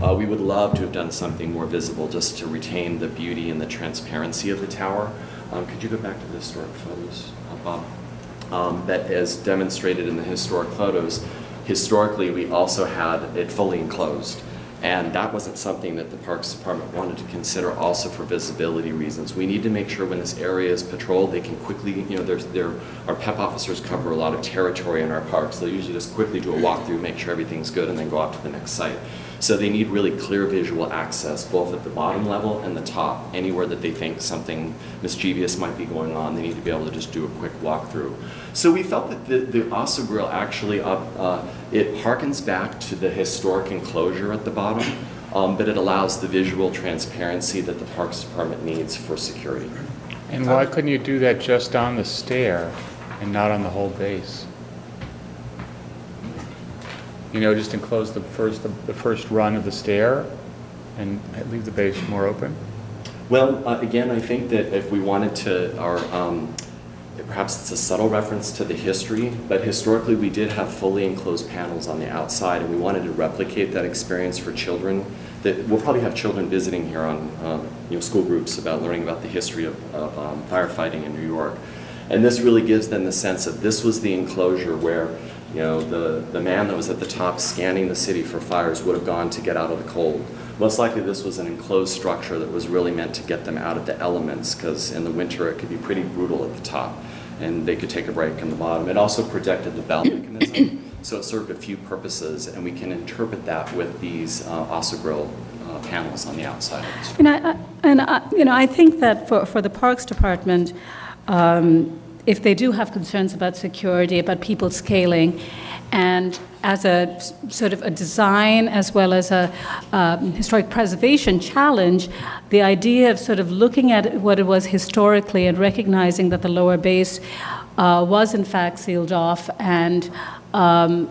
We would love to have done something more visible just to retain the beauty and the transparency of the tower. Could you go back to the historic photos, Bob? That is demonstrated in the historic photos. Historically, we also had it fully enclosed, and that wasn't something that the Parks Department wanted to consider also for visibility reasons. We need to make sure when this area is patrolled, they can quickly, our PEP officers cover a lot of territory in our parks. They'll usually just quickly do a walkthrough, make sure everything's good, and then go off to the next site. So they need really clear visual access, both at the bottom level and the top. Anywhere that they think something mischievous might be going on, they need to be able to just do a quick walkthrough. So we felt that the Asa Grill actually, it harkens back to the historic enclosure at the bottom, but it allows the visual transparency that the Parks Department needs for security. And why couldn't you do that just on the stair and not on the whole base? Just enclose the first run of the stair and leave the base more open? Well, again, I think that if we wanted to, perhaps it's a subtle reference to the history, but historically we did have fully enclosed panels on the outside, and we wanted to replicate that experience for children. We'll probably have children visiting here on school groups about learning about the history of firefighting in New York. And this really gives them the sense of this was the enclosure where the man that was at the top scanning the city for fires would have gone to get out of the cold. Most likely this was an enclosed structure that was really meant to get them out of the elements, because in the winter it could be pretty brutal at the top and they could take a break in the bottom. It also protected the bell mechanism, so it served a few purposes, and we can interpret that with these Asa Grill panels on the outside of the structure. I think that for the Parks Department, if they do have concerns about security, about people scaling, and as a sort of a design as well as a historic preservation challenge, the idea of sort of looking at what it was historically and recognizing that the lower base was in fact sealed off, and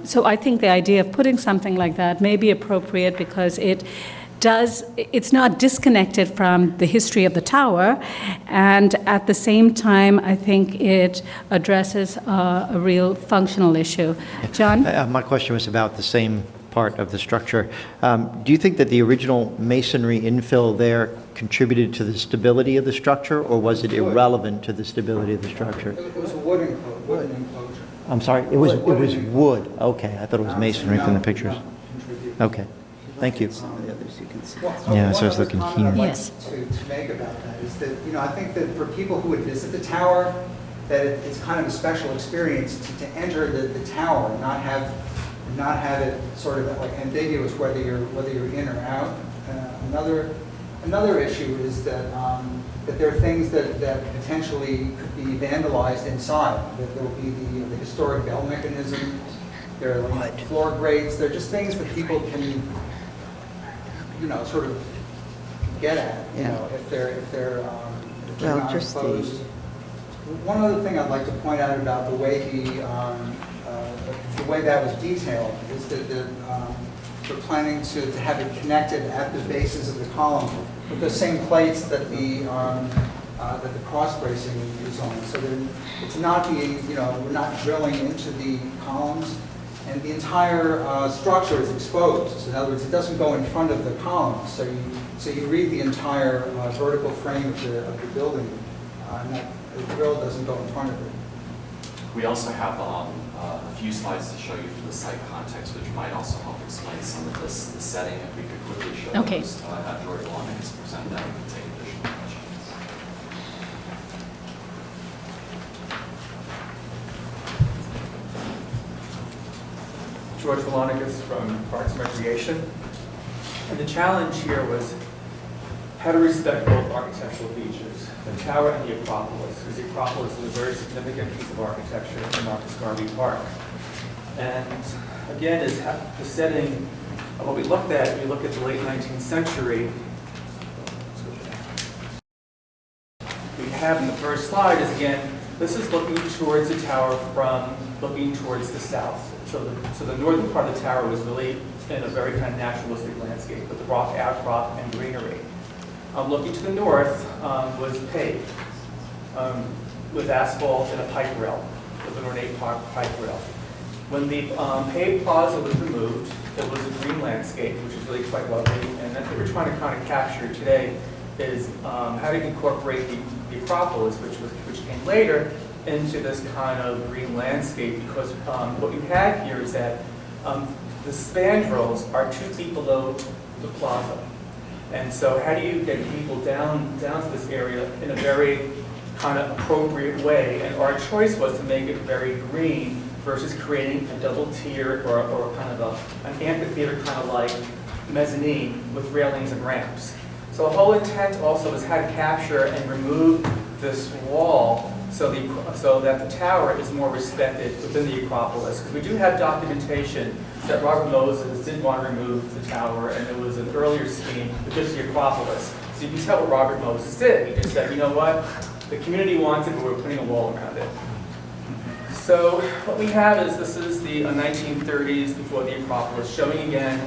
so I think the idea of putting something like that may be appropriate because it's not disconnected from the history of the tower, and at the same time, I think it addresses a real functional issue. John? My question was about the same part of the structure. Do you think that the original masonry infill there contributed to the stability of the structure, or was it irrelevant to the stability of the structure? It was a wooden enclosure. I'm sorry, it was wood. Okay, I thought it was masonry from the pictures. Okay, thank you. Yeah, so I was looking here. Yes. To make about that is that, I think that for people who would visit the tower, that it's kind of a special experience to enter the tower and not have it sort of like ambiguous whether you're in or out. Another issue is that that there are things that potentially could be vandalized inside. That there will be the historic bell mechanism, there are floor grates, they're just things that people can, sort of get at, if they're not exposed. One other thing I'd like to point out about the way the way that was detailed is that we're planning to have it connected at the bases of the column with the same plates that the cross bracing is on. So it's not being, we're not drilling into the columns, and the entire structure is exposed. So in other words, it doesn't go in front of the columns. So you read the entire vertical frame of the building, and that the drill doesn't go in front of it. We also have a few slides to show you for the site context, which might also help explain some of this, the setting. If we could quickly show those, have George Lonnicus present that, we can take additional questions. George Lonnicus from Parks and Recreation. And the challenge here was how to respect both architectural features, the tower and the Acropolis, because the Acropolis is a very significant piece of architecture in Marcus Garvey Park. And again, is the setting of what we looked at, we look at the late 19th century. We have in the first slide is, again, this is looking towards the tower from looking towards the south. So the northern part of the tower was really in a very kind of naturalistic landscape with the rock outcrop and greenery. Looking to the north was paved with asphalt and a pipe rail, with an ornate pipe rail. When the paved plaza was removed, there was a green landscape, which is really quite lovely, and that's what we're trying to kind of capture today is how to incorporate the Acropolis, which came later, into this kind of green landscape, because what we have here is that the spandrels are 2 feet below the plaza. And so how do you get people down to this area in a very kind of appropriate way? And our choice was to make it very green versus creating a double tier or kind of an amphitheater kind of like mezzanine with railings and ramps. So the whole intent also was how to capture and remove this wall so that the tower is more respected within the Acropolis. Because we do have documentation that Robert Moses didn't want to remove the tower, and there was an earlier scheme with just the Acropolis. So you can tell what Robert Moses did. He just said, you know what, the community wants it, but we're putting a wall around it. So what we have is, this is the 1930s before the Acropolis, showing again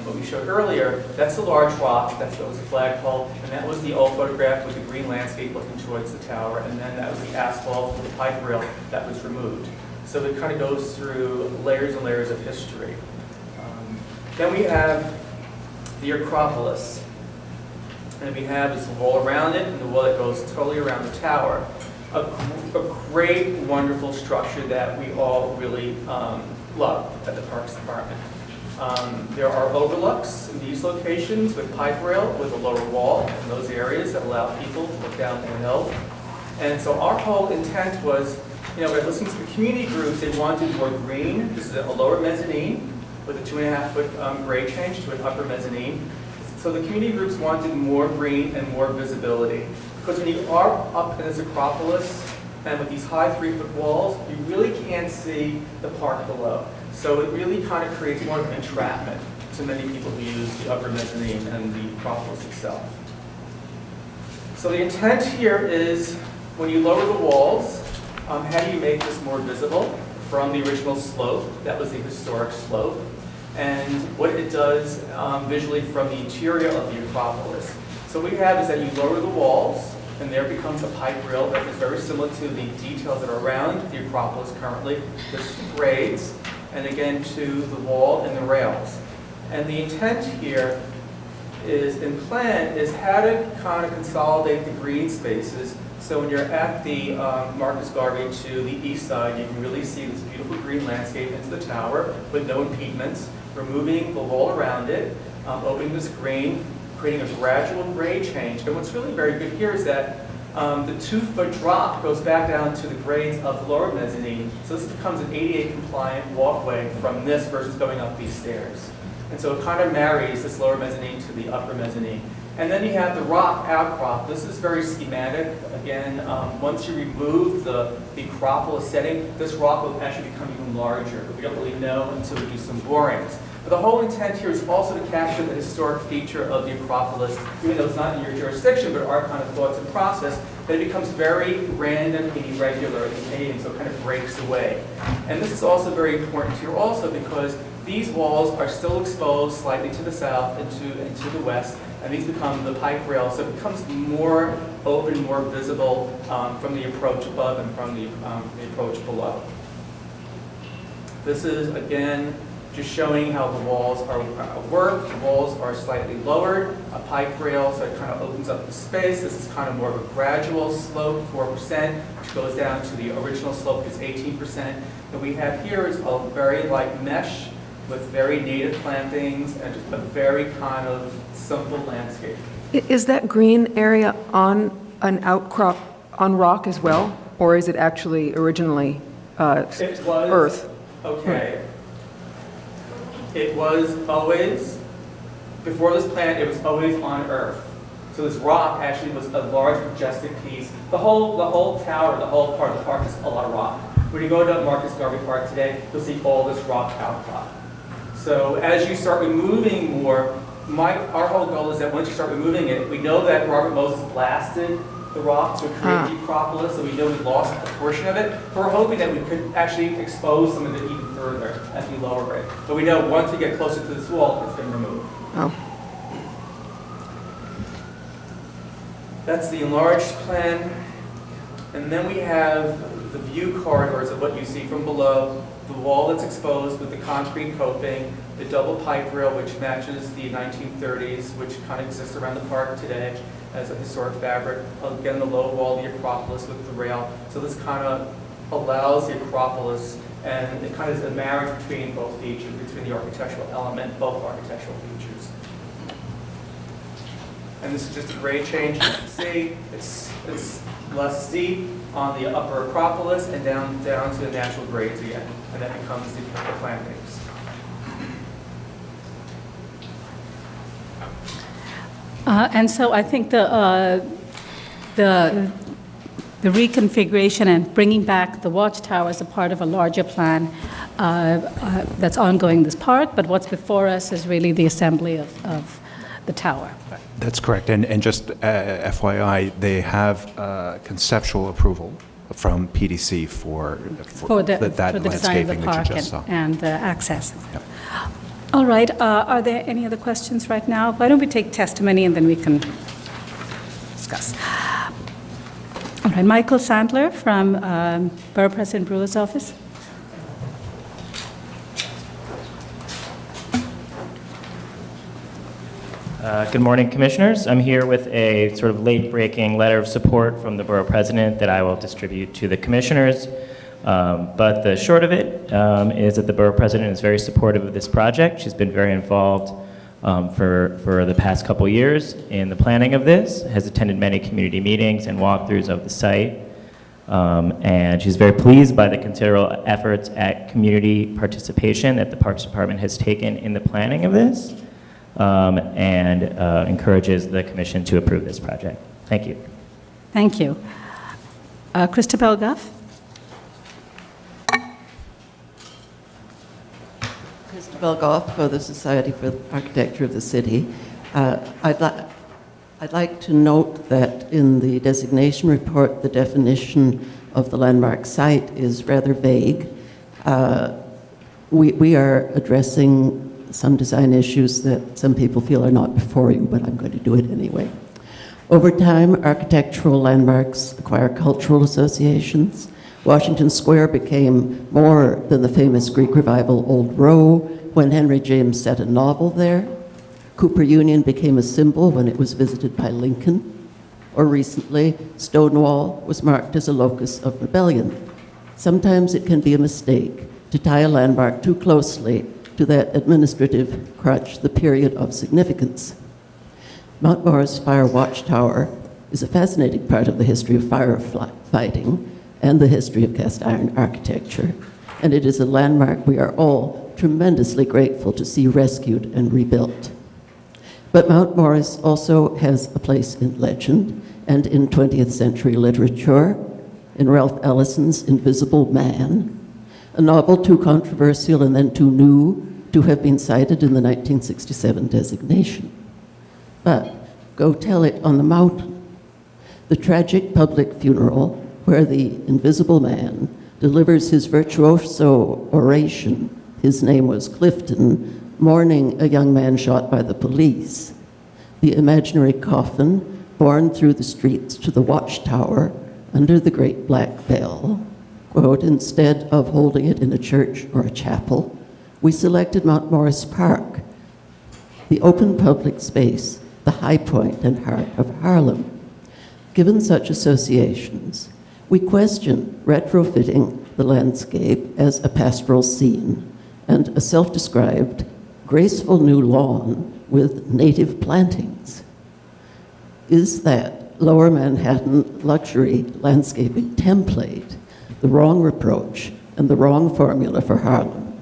what we showed earlier. That's the large rock, that was a flagpole, and that was the old photograph with the green landscape looking towards the tower, and then that was the asphalt with the pipe rail that was removed. So it kind of goes through layers and layers of history. Then we have the Acropolis, and we have this wall around it, and the wall that goes totally around the tower. A great, wonderful structure that we all really love at the Parks Department. There are overlooks in these locations with pipe rail, with a lower wall in those areas that allow people to look down the hill. And so our whole intent was, by listening to the community groups, they wanted more green. This is a lower mezzanine with a 2.5-foot grade change to an upper mezzanine. So the community groups wanted more green and more visibility. Because when you are up in this Acropolis and with these high 3-foot walls, you really can't see the park below. So it really kind of creates more of an entrapment to many people who use the upper mezzanine and the Acropolis itself. So the intent here is, when you lower the walls, how do you make this more visible from the original slope? That was the historic slope. And what it does visually from the interior of the Acropolis. So what we have is that you lower the walls, and there becomes a pipe rail that is very similar to the details that are around the Acropolis currently. There's grades, and again to the wall and the rails. And the intent here is, in plan, is how to kind of consolidate the green spaces. So when you're at the Marcus Garvey to the east side, you can really see this beautiful green landscape into the tower with no impediments, removing the wall around it, opening this green, creating a gradual grade change. And what's really very good here is that the 2-foot drop goes back down to the grades of the lower mezzanine. So this becomes an ADA compliant walkway from this versus going up these stairs. And so it kind of marries this lower mezzanine to the upper mezzanine. And then you have the rock outcrop. This is very schematic. Again, once you remove the acropolis setting, this rock will actually become even larger. But we don't really know until we do some borings. But the whole intent here is also to capture the historic feature of the Acropolis, even though it's not in your jurisdiction, but our kind of thoughts and process, that it becomes very random and irregular at the ending, so it kind of breaks away. And this is also very important here also because these walls are still exposed slightly to the south and to the west, and these become the pipe rails, so it becomes more open, more visible from the approach above and from the approach below. This is, again, just showing how the walls are worked. The walls are slightly lowered, a pipe rail, so it kind of opens up the space. This is kind of more of a gradual slope, 4%, which goes down to the original slope, which is 18%. What we have here is a very light mesh with very native plantings and just a very kind of simple landscape. Is that green area on an outcrop on rock as well, or is it actually originally It was, earth? Okay. It was always, before this plant, it was always on earth. So this rock actually was a large, majestic piece. The whole tower, the whole part of the park is a lot of rock. When you go to Marcus Garvey Park today, you'll see all this rock outcrop. So as you start removing more, our whole goal is that once you start removing it, we know that Robert Moses blasted the rock to create the Acropolis, so we know we lost a portion of it. But we're hoping that we could actually expose some of it even further as we lower it. But we know once we get closer to this wall, it's been removed. Oh. That's the enlarged plan. And then we have the view corridors of what you see from below, the wall that's exposed with the concrete coping, the double pipe rail which matches the 1930s, which kind of exists around the park today as a historic fabric. Again, the low wall, the Acropolis with the rail. So this kind of allows the Acropolis, and it kind of is a marriage between both features, between the architectural element, both architectural features. And this is just a grade change. You can see it's less steep on the upper Acropolis and down to the natural grades again, and that becomes the plantings. And so I think the reconfiguration and bringing back the watchtower as a part of a larger plan that's ongoing in this park, but what's before us is really the assembly of the tower. That's correct. And just FYI, they have conceptual approval from PDC for that for the design of the landscaping park that you just saw. and access. Yep. All right. Are there any other questions right now? Why don't we take testimony and then we can discuss. All right. Michael Sandler from Borough President Brewer's office. Good morning, Commissioners. I'm here with a sort of late-breaking letter of support from the Borough President that I will distribute to the Commissioners. But the short of it is that the Borough President is very supportive of this project. She's been very involved for the past couple years in the planning of this, has attended many community meetings and walkthroughs of the site. And she's very pleased by the considerable efforts at community participation that the Parks Department has taken in the planning of this. And encourages the Commission to approve this project. Thank you. Thank you. Christabel Guff. Christabel Goff for the Society for the Architecture of the City. I'd like to note that in the designation report, the definition of the landmark site is rather vague. We are addressing some design issues that some people feel are not before you, but I'm going to do it anyway. Over time, architectural landmarks acquire cultural associations. Washington Square became more than the famous Greek revival Old Row when Henry James set a novel there. Cooper Union became a symbol when it was visited by Lincoln. Or recently, Stonewall was marked as a locus of rebellion. Sometimes it can be a mistake to tie a landmark too closely to that administrative crutch, the period of significance. Mount Morris Fire Watchtower is a fascinating part of the history of firefighting and the history of cast iron architecture, and it is a landmark we are all tremendously grateful to see rescued and rebuilt. But Mount Morris also has a place in legend and in 20th century literature, in Ralph Ellison's Invisible Man, a novel too controversial and then too new to have been cited in the 1967 designation. But go tell it on the mountain. The tragic public funeral where the Invisible Man delivers his virtuoso oration, his name was Clifton, mourning a young man shot by the police. The imaginary coffin borne through the streets to the watchtower under the great black bell. Quote, instead of holding it in a church or a chapel, we selected Mount Morris Park, the open public space, the high point and heart of Harlem. Given such associations, we question retrofitting the landscape as a pastoral scene and a self-described graceful new lawn with native plantings. Is that Lower Manhattan luxury landscaping template the wrong reproach and the wrong formula for Harlem,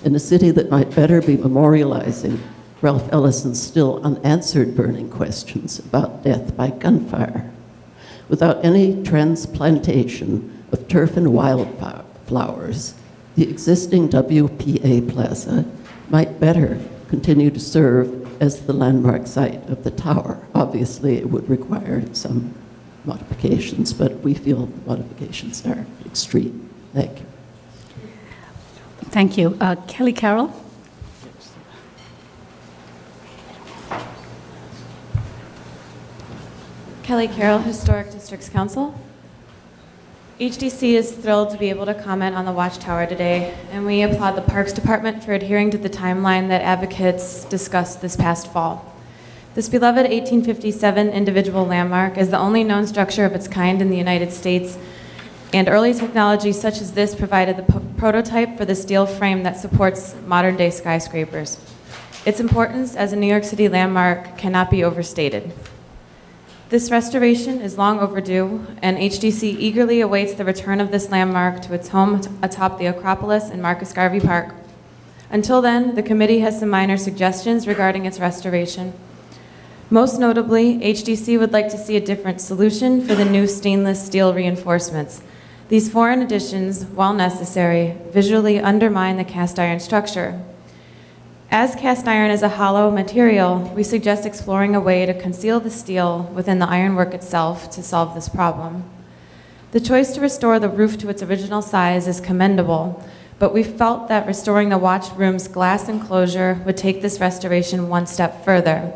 in a city that might better be memorializing Ralph Ellison's still unanswered burning questions about death by gunfire? Without any transplantation of turf and wildflowers, the existing WPA Plaza might better continue to serve as the landmark site of the tower. Obviously, it would require some modifications, but we feel the modifications are extreme. Thank you. Thank you. Kelly Carroll? Kelly Carroll, Historic Districts Council. HDC is thrilled to be able to comment on the Watchtower today, and we applaud the Parks Department for adhering to the timeline that advocates discussed this past fall. This beloved 1857 individual landmark is the only known structure of its kind in the United States, and early technology such as this provided the prototype for the steel frame that supports modern-day skyscrapers. Its importance as a New York City landmark cannot be overstated. This restoration is long overdue, and HDC eagerly awaits the return of this landmark to its home atop the Acropolis in Marcus Garvey Park. Until then, the committee has some minor suggestions regarding its restoration. Most notably, HDC would like to see a different solution for the new stainless steel reinforcements. These foreign additions, while necessary, visually undermine the cast iron structure. As cast iron is a hollow material, we suggest exploring a way to conceal the steel within the ironwork itself to solve this problem. The choice to restore the roof to its original size is commendable, but we felt that restoring the watch room's glass enclosure would take this restoration one step further.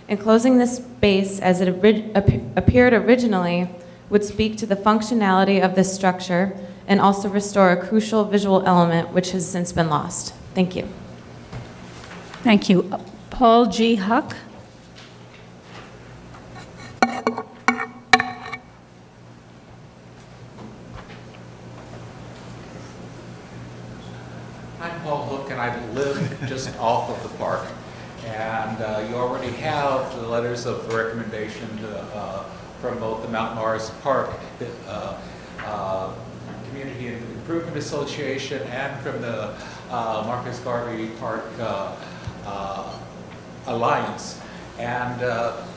Enclosing this space as it appeared originally would speak to the functionality of this structure and also restore a crucial visual element which has since been lost. Thank you. Thank you. Paul G. Huck? I'm Paul Hook, and I live just off of the park. And you already have the letters of recommendation from both the Mount Morris Park Community Improvement Association and from the Marcus Garvey Park Alliance. And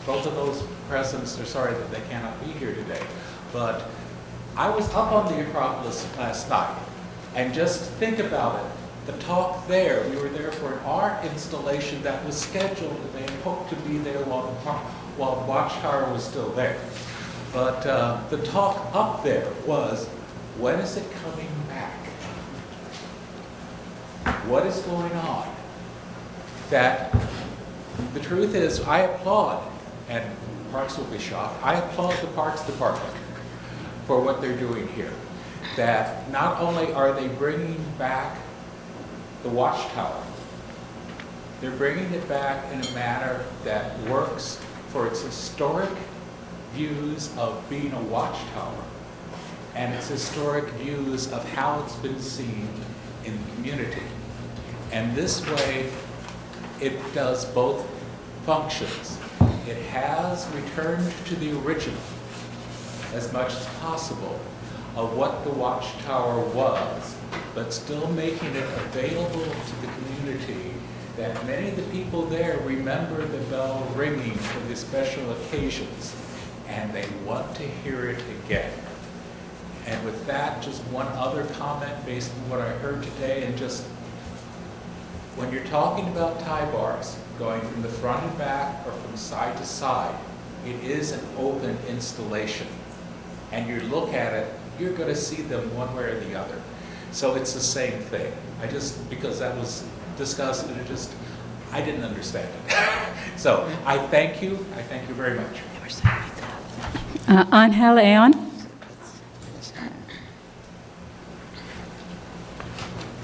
both of those presidents are sorry that they cannot be here today. But I was up on the Acropolis last night, and just think about it. The talk there, we were there for an art installation that was scheduled, and they hoped to be there while the Watchtower was still there. But the talk up there was, when is it coming back? What is going on? That the truth is, I applaud, and Parks will be shocked, I applaud the Parks Department for what they're doing here. That not only are they bringing back the Watchtower, they're bringing it back in a manner that works for its historic views of being a watchtower and its historic views of how it's been seen in the community. And this way, it does both functions. It has returned to the original as much as possible of what the Watchtower was, but still making it available to the community that many of the people there remember the bell ringing for the special occasions, and they want to hear it again. And with that, just one other comment based on what I heard today, and just when you're talking about tie bars, going from the front and back or from side to side, it is an open installation. And you look at it, you're going to see them one way or the other. So it's the same thing. Because that was discussed, and I didn't understand it. So I thank you very much. Angel Aon.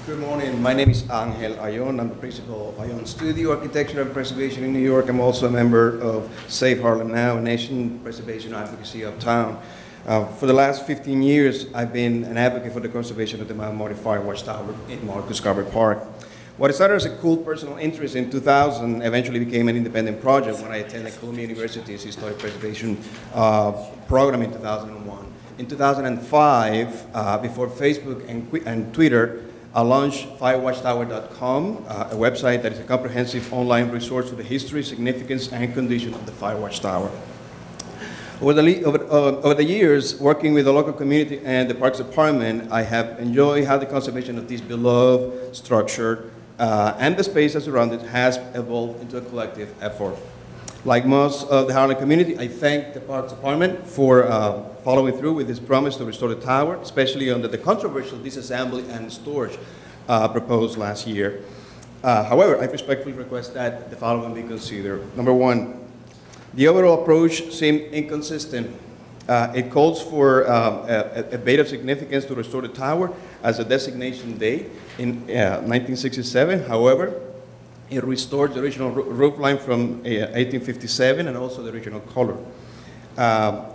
Good morning. My name is Angel Ayon. I'm the principal of Ayon Studio Architecture and Preservation in New York. I'm also a member of Save Harlem Now, a nation preservation advocacy uptown. For the last 15 years, I've been an advocate for the conservation of the Mount Morty Fire Watchtower in Marcus Garvey Park. What started as a cool personal interest in 2000 eventually became an independent project when I attended Columbia University's Historic Preservation program in 2001. In 2005, before Facebook and Twitter, I launched firewatchtower.com, a website that is a comprehensive online resource for the history, significance, and condition of the Fire Watchtower. Over the years, working with the local community and the Parks Department, I have enjoyed how the conservation of this beloved structure and the space that surrounds it has evolved into a collective effort. Like most of the Harlem community, I thank the Parks Department for following through with this promise to restore the tower, especially under the controversial disassembly and storage proposed last year. However, I respectfully request that the following be considered. Number one, the overall approach seemed inconsistent. It calls for a date of significance to restore the tower as a designation date in 1967. However, it restored the original roof line from 1857 and also the original color.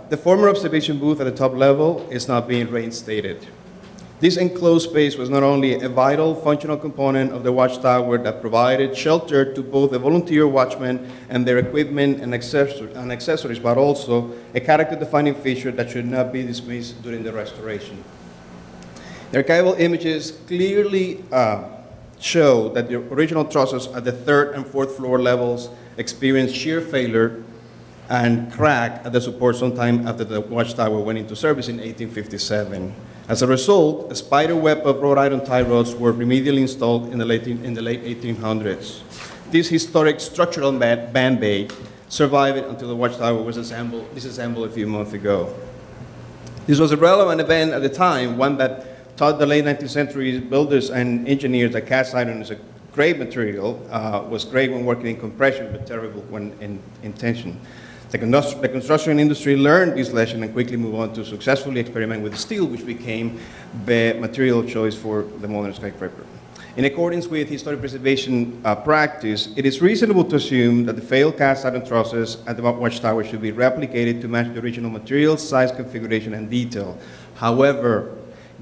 The former observation booth at the top level is not being reinstated. This enclosed space was not only a vital functional component of the watchtower that provided shelter to both the volunteer watchmen and their equipment and accessories, but also a character-defining feature that should not be dismissed during the restoration. The archival images clearly show that the original trusses at the third and fourth floor levels experienced shear failure and crack at the support sometime after the watchtower went into service in 1857. As a result, a spider web of wrought iron tie rods were remedially installed in the late 1800s. This historic structural band-aid survived until the watchtower was disassembled a few months ago. This was a relevant event at the time, one that taught the late 19th century builders and engineers that cast iron is a great material, was great when working in compression, but terrible when in tension. The construction industry learned this lesson and quickly moved on to successfully experiment with steel, which became the material of choice for the modern skyscraper. In accordance with historic preservation practice, it is reasonable to assume that the failed cast iron trusses at the watchtower should be replicated to match the original material, size, configuration, and detail. However,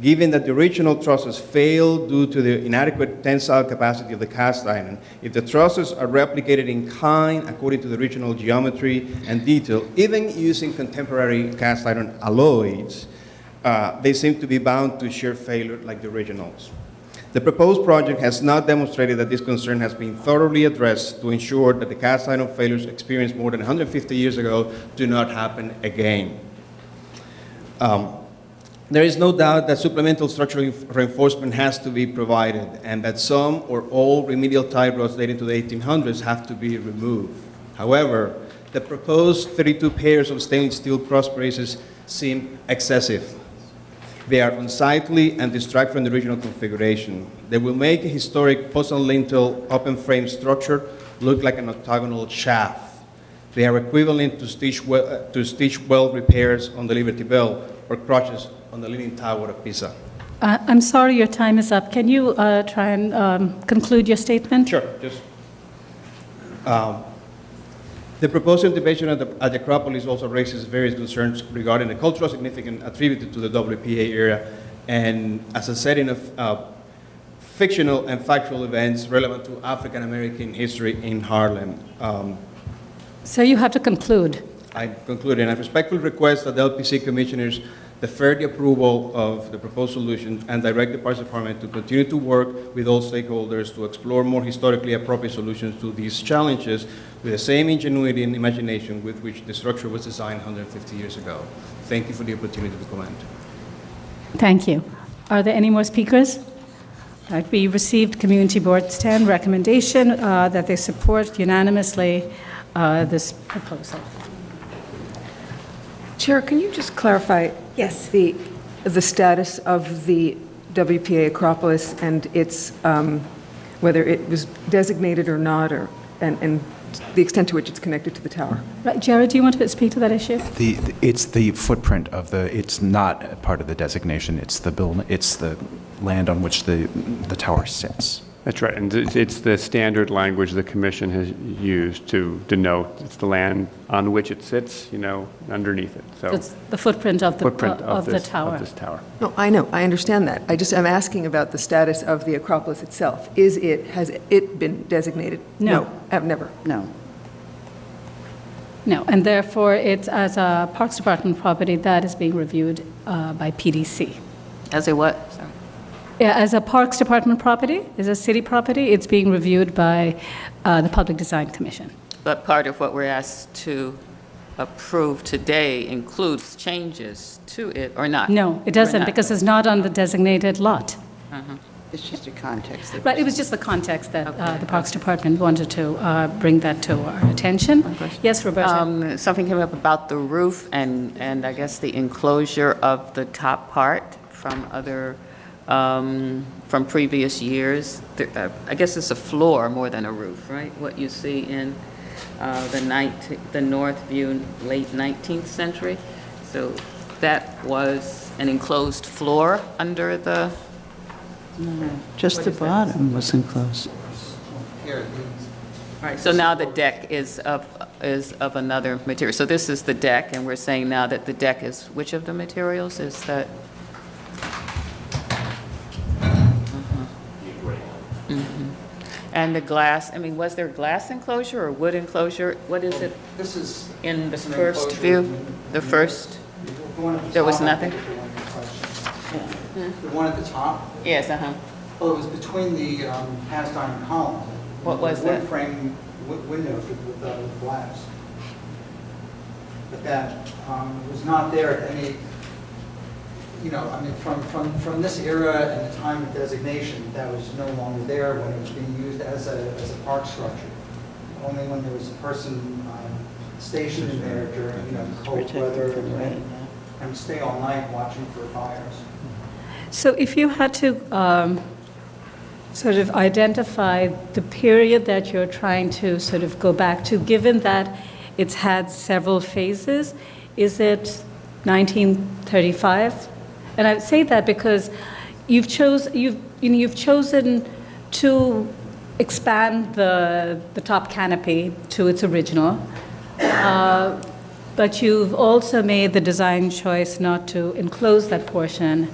given that the original trusses failed due to the inadequate tensile capacity of the cast iron, if the trusses are replicated in kind according to the original geometry and detail, even using contemporary cast iron alloys, they seem to be bound to shear failure like the originals. The proposed project has not demonstrated that this concern has been thoroughly addressed to ensure that the cast iron failures experienced more than 150 years ago do not happen again. There is no doubt that supplemental structural reinforcement has to be provided and that some or all remedial tie rods dating to the 1800s have to be removed. However, the proposed 32 pairs of stainless steel cross braces seem excessive. They are unsightly and distract from the original configuration. They will make a historic post-lintel open frame structure look like an octagonal shaft. They are equivalent to stitch weld repairs on the Liberty Bell or crotches on the Leaning Tower of Pisa. I'm sorry, your time is up. Can you try and conclude your statement? Sure. Just, the proposed intervention at the Acropolis also raises various concerns regarding the cultural significance attributed to the WPA area and as a setting of fictional and factual events relevant to African American history in Harlem. So you have to conclude. I conclude, and I respectfully request that the LPC commissioners defer the approval of the proposed solution, and direct the Parks Department to continue to work with all stakeholders to explore more historically appropriate solutions to these challenges with the same ingenuity and imagination with which the structure was designed 150 years ago. Thank you for the opportunity to comment. Thank you. Are there any more speakers? All right, we received Community Board's 10 recommendation that they support unanimously this proposal. Chair, can you just clarify? Yes. The status of the WPA Acropolis and its, whether it was designated or not, and the extent to which it's connected to the tower? Right, Jared, do you want to speak to that issue? It's the footprint of it's not part of the designation, it's the land on which the tower sits. That's right, and it's the standard language the commission has used to denote it's the land on which it sits, underneath it. So it's the footprint of the tower. Of this tower. No, I know, I understand that. I'm asking about the status of the Acropolis itself. Has it been designated? No. Never. No. No, and therefore it's as a Parks Department property that is being reviewed by PDC. As a what? Sorry. Yeah, as a Parks Department property, as a city property, it's being reviewed by the Public Design Commission. But part of what we're asked to approve today includes changes to it, or not? No, it doesn't, because it's not on the designated lot. It's just a context. Right, it was just the context that the Parks Department wanted to bring that to our attention. Yes, Roberta? Something came up about the roof and I guess the enclosure of the top part from other from previous years. I guess it's a floor more than a roof, right? What you see in the north view, late 19th century. So that was an enclosed floor under the... No, just the bottom was enclosed. Right, so now the deck is of another material. So this is the deck, and we're saying now that the deck is which of the materials? Is that... And the glass, was there glass enclosure or wood enclosure? What is it? This is in the first view? The first? There was nothing? The one at the top? Yes, Well, it was between the cast iron columns. What was that? Wood frame windows with glass. But that was not there at any, from this era and the time of designation, that was no longer there when it was being used as a park structure. Only when there was a person stationed in there during cold weather and stay all night watching for fires. So if you had to sort of identify the period that you're trying to sort of go back to, given that it's had several phases, is it 1935? And I say that because you've chosen to expand the top canopy to its original, but you've also made the design choice not to enclose that portion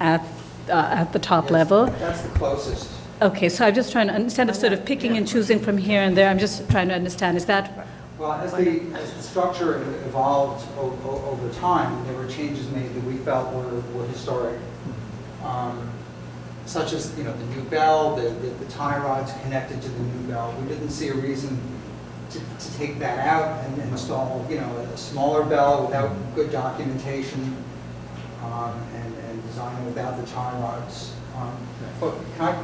at the top level. That's the closest. Okay, so I'm just trying to, instead of sort of picking and choosing from here and there, I'm just trying to understand, is that? Well, as the structure evolved over time, there were changes made that we felt were historic, such as the new bell, the tie rods connected to the new bell. We didn't see a reason to take that out and install a smaller bell without good documentation and design it without the tie rods. But can I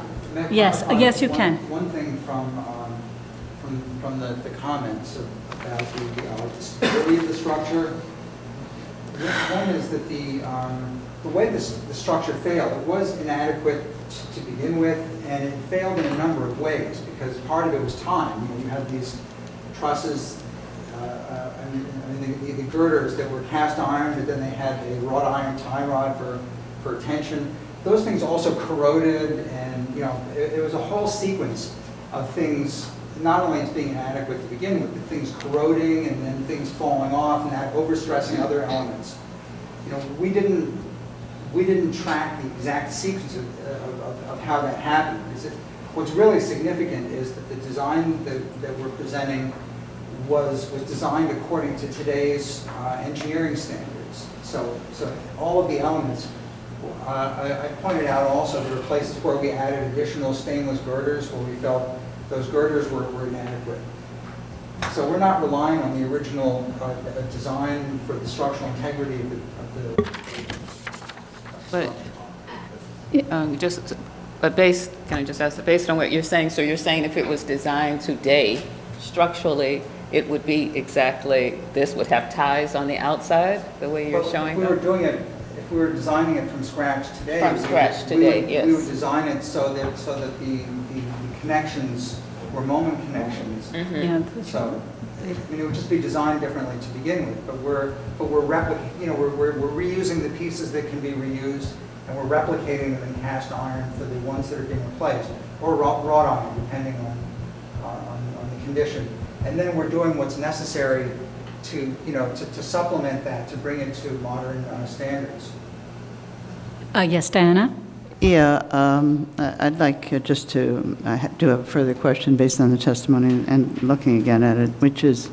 Yes, you can. One thing from the comments about the stability of the structure. One is that the way the structure failed, it was inadequate to begin with, and it failed in a number of ways because part of it was time. You had these trusses, the girders that were cast iron, but then they had a wrought iron tie rod for tension. Those things also corroded, and it was a whole sequence of things. Not only as being inadequate to begin with, but things corroding and then things falling off and that overstressing other elements. We didn't track the exact sequence of how that happened. What's really significant is that the design that we're presenting was designed according to today's engineering standards. So all of the elements, I pointed out also there were places where we added additional stainless girders where we felt those girders were inadequate. So we're not relying on the original design for the structural integrity of the But can I just ask, based on what you're saying, so you're saying if it was designed today, structurally, it would be exactly, this would have ties on the outside, the way you're showing If we them? were doing it, if we were designing it from scratch today. From scratch today, yes. We would design it so that the connections were moment connections. Yeah. So, I mean, it would just be designed differently to begin with, but we're reusing the pieces that can be reused, and we're replicating them in cast iron for the ones that are being replaced, or wrought iron, depending on the condition. And then we're doing what's necessary to supplement that, to bring it to modern standards. Yes, Diana? Yeah, I'd like just to do a further question based on the testimony and looking again at it, which is,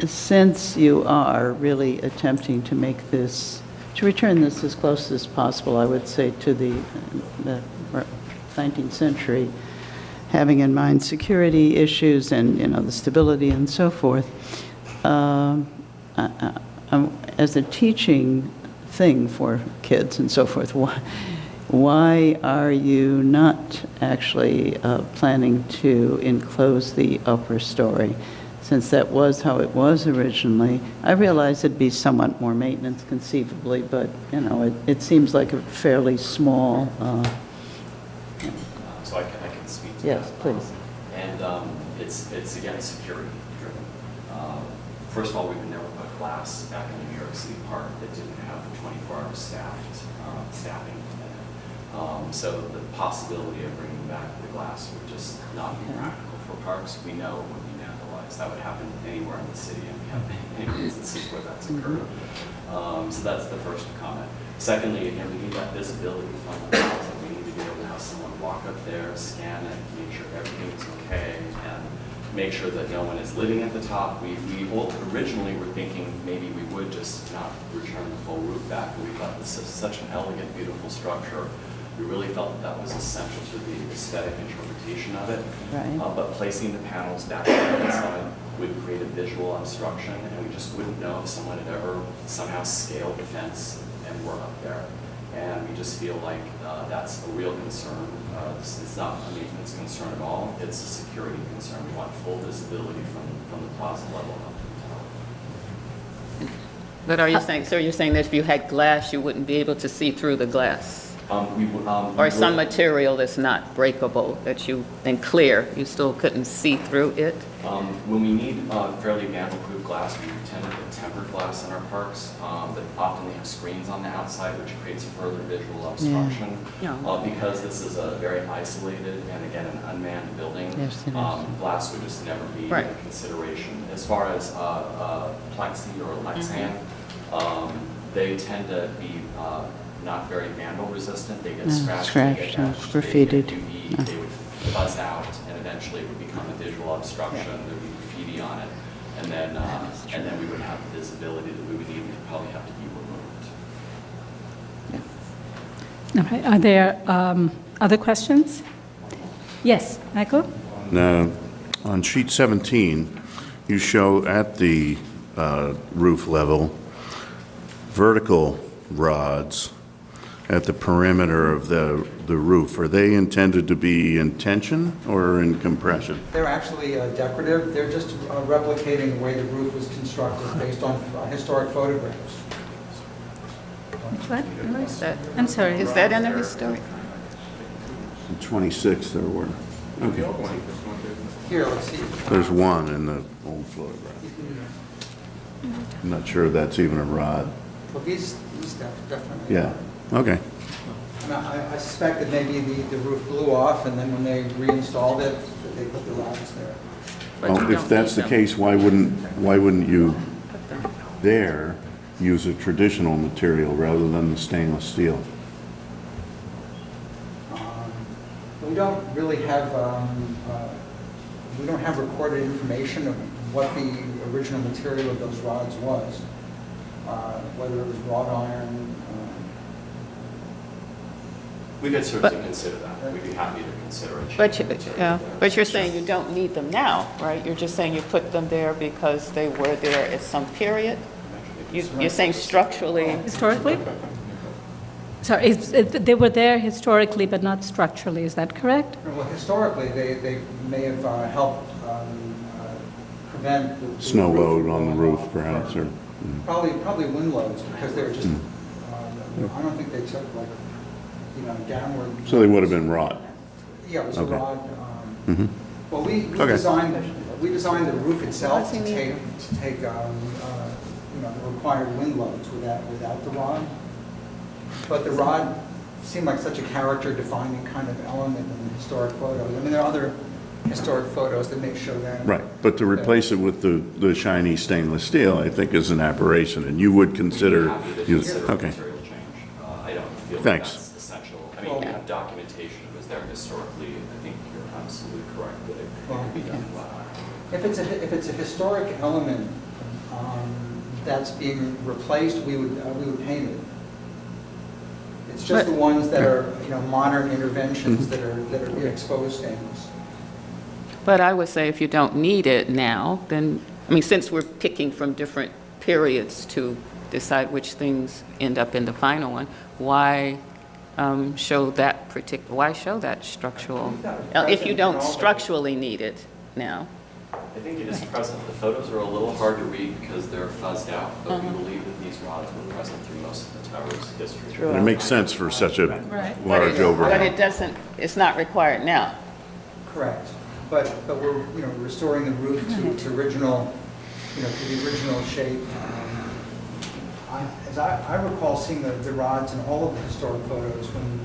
since you are really attempting to make this, to return this as close as possible, I would say, to the 19th century, having in mind security issues and, the stability and so forth, as a teaching thing for kids and so forth, why are you not actually planning to enclose the upper story, since that was how it was originally? I realize it'd be somewhat more maintenance conceivably, but, it seems like a fairly small... So I can speak to Yes, that. please. And it's again, security driven. First of all, we would never put glass back in a New York City park that didn't have 24-hour staffing. So the possibility of bringing back the glass would just not be practical for parks. We know it would be vandalized. That would happen anywhere in the city, and we have many instances where that's occurred. So that's the first comment. Secondly, again, we need that visibility from the plaza. We need to be able to have someone walk up there, scan it, make sure everything is okay, and make sure that no one is living at the top. We originally were thinking maybe we would just not return the full roof back, but we thought this is such an elegant, beautiful structure. We really felt that was essential to the aesthetic interpretation of it. Right. But placing the panels back on the inside would create a visual obstruction, and we just wouldn't know if someone had ever somehow scaled the fence and were up there. And we just feel like that's a real concern. It's not a maintenance concern at all. It's a security concern. We want full visibility from the plaza level up to the top. But are you saying, so you're saying that if you had glass, you wouldn't be able to see through the glass? Or some material that's not breakable, that and clear, you still couldn't see through it? When we need fairly vandal-proof glass, we tend to put tempered glass in our parks, but often they have screens on the outside, which creates further visual obstruction. Yeah. Because this is a very isolated and, again, an unmanned building, Yes, it is. glass would just never be Right. a consideration. As far as plexi or Lexan, they tend to be not very vandal resistant. They get No, scratched, they get scratched and damaged, graffitied. they get UV, they would fuzz out, and eventually it would become a visual obstruction. There'd be graffiti on it, and then we would have the visibility that we would need. Would probably have to be removed. All right, are there other questions? Yes, Michael? Now, on sheet 17, you show at the roof level vertical rods at the perimeter of the roof. Are they intended to be in tension or in compression? They're actually decorative. They're just replicating the way the roof was constructed based on historic photographs. What? Where is that? I'm sorry. Is that in the historic? In 26 there were. Okay. Here, let's see. There's one in the old photograph. I'm not sure that's even a rod. Well, these definitely. Yeah, okay. And I suspect that maybe the roof blew off, and then when they reinstalled it, that they put the rods there. Well, if that's the case, why wouldn't you there use a traditional material rather than the stainless steel? We don't really have, we don't have recorded information of what the original material of those rods was. whether it was wrought iron. We could certainly consider that. We'd be happy to consider it. But you're saying you don't need them now, right? You're just saying you put them there because they were there at some period? You're saying structurally? Historically? Sorry, they were there historically, but not structurally, is that correct? Well, historically, they may have helped prevent the Snow roof load from on the going roof, off. perhaps, or? Probably wind loads, because they were just, I don't think they took like, downward. So they would have been wrought? Yeah, it was Okay. a rod. Mhm. Well, we Okay. designed the roof itself to take the required wind loads without the rod. But the rod seemed like such a character-defining kind of element in the historic photos. I mean, there are other historic photos that may show that. Right, but to replace it with the shiny stainless steel, I think is an aberration, and you would consider, okay. I don't feel that Thanks. that's essential. I mean, you have documentation that was there historically. I think you're absolutely correct that it could be done well. If it's a historic element that's being replaced, we would paint it. It's just the ones that are modern interventions that are exposed stains. But I would say if you don't need it now, then, I mean, since we're picking from different periods to decide which things end up in the final one, why show that structural, if you don't structurally need it now? I think it is present. The photos are a little hard to read because they're fuzzed out, but we believe that these rods were present through most of the tower's history. And it makes sense for such a large But overhaul. it doesn't, it's not required now. Correct. But we're restoring the roof to original, to the original shape. As I recall seeing the rods in all of the historic photos when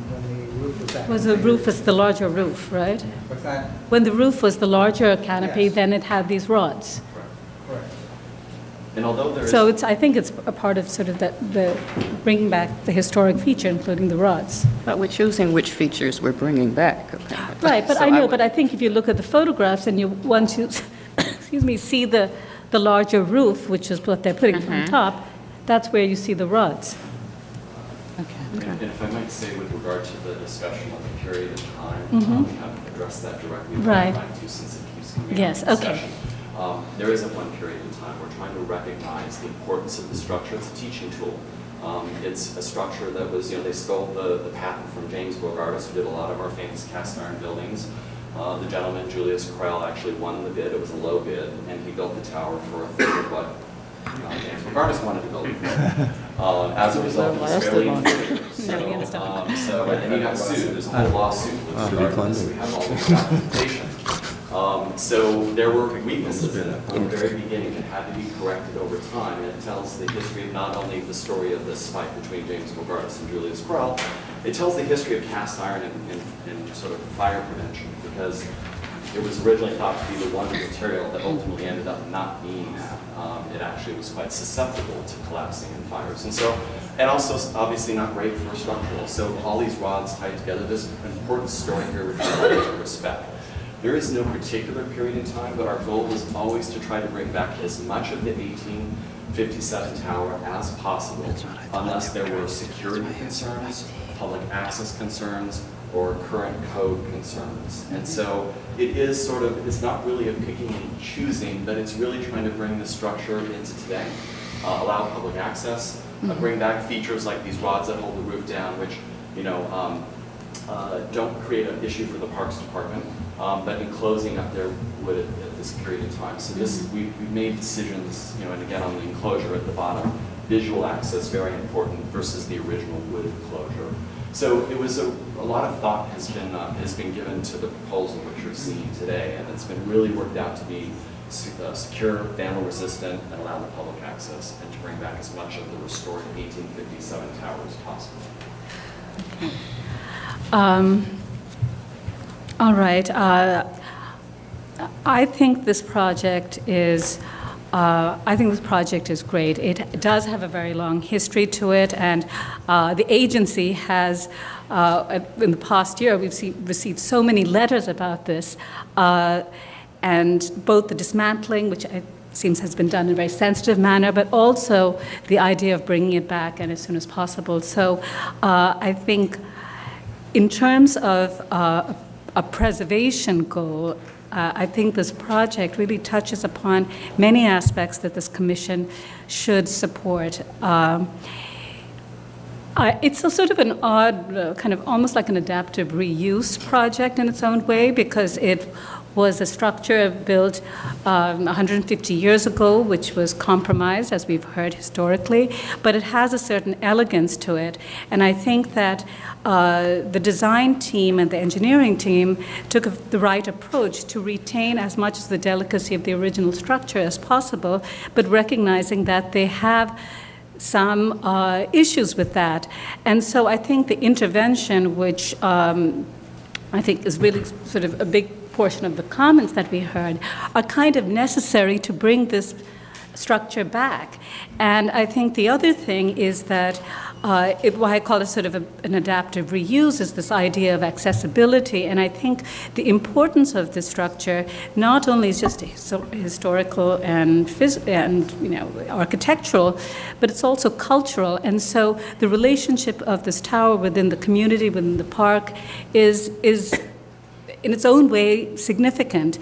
the roof was that. Was the roof was the larger roof, right? What's that? When the roof was the larger canopy, Yes. then it had these rods. Correct. And although there is... So I think it's a part of sort of the bringing back the historic feature, including the rods. But we're choosing which features we're bringing back. Right, but So I know, would- but I think if you look at the photographs and once you, excuse me, see the larger roof, which is what they're putting on top, that's where you see the rods. And if I might say with regard to the discussion of the period of time, we haven't addressed that directly, but Right. I'd like to since it keeps coming Yes, up in okay. discussion. There isn't one period in time. We're trying to recognize the importance of the structure. It's a teaching tool. It's a structure that was, they stole the patent from James Bogardus, who did a lot of our famous cast iron buildings. The gentleman, Julius Krell, actually won the bid. It was a low bid, and he built the tower for a third of what James Bogardus wanted to build it for. As a result, it was fairly inferior. And he got sued. There's a whole lawsuit with regard to this. We have all this documentation. So there were weaknesses in it from the very beginning that had to be corrected over time, and it tells the history of not only the story of this fight between James Bogardus and Julius Krell, it tells the history of cast iron and sort of fire prevention, because it was originally thought to be the one material that ultimately ended up not being that. It actually was quite susceptible to collapsing in fires. And also obviously not great for structural. So all these rods tied together, there's an important story here which we like to respect. There is no particular period in time, but our goal was always to try to bring back as much of the 1857 tower as possible, unless there were security concerns, public access concerns, or current code concerns. And so it is sort of, it's not really a picking and choosing, but it's really trying to bring the structure into today, allow public access, bring back features like these rods that hold the roof down, which, don't create an issue for the Parks Department, but in closing up there would at this period of time. So this, we made decisions, and again on the enclosure at the bottom, visual access very important versus the original wood enclosure. So it was a lot of thought has been given to the proposal which you're seeing today, and it's been really worked out to be secure, vandal resistant, and allow the public access, and to bring back as much of the restored 1857 tower as possible. All right. I think this project is. Great. It does have a very long history to it, and the agency has, in the past year, we've received so many letters about this, and both the dismantling, which seems has been done in a very sensitive manner, but also the idea of bringing it back and as soon as possible. So I think in terms of a preservation goal, I think this project really touches upon many aspects that this commission should support. It's a sort of an odd, kind of almost like an adaptive reuse project in its own way, because it was a structure built 150 years ago, which was compromised, as we've heard historically, but it has a certain elegance to it. And I think that the design team and the engineering team took the right approach to retain as much of the delicacy of the original structure as possible, but recognizing that they have some issues with that. And so I think the intervention, which I think is really sort of a big portion of the comments that we heard, are kind of necessary to bring this structure back. And I think the other thing is that why I call it sort of an adaptive reuse is this idea of accessibility. And I think the importance of this structure not only is just historical and architectural, but it's also cultural. And so the relationship of this tower within the community, within the park, is in its own way significant.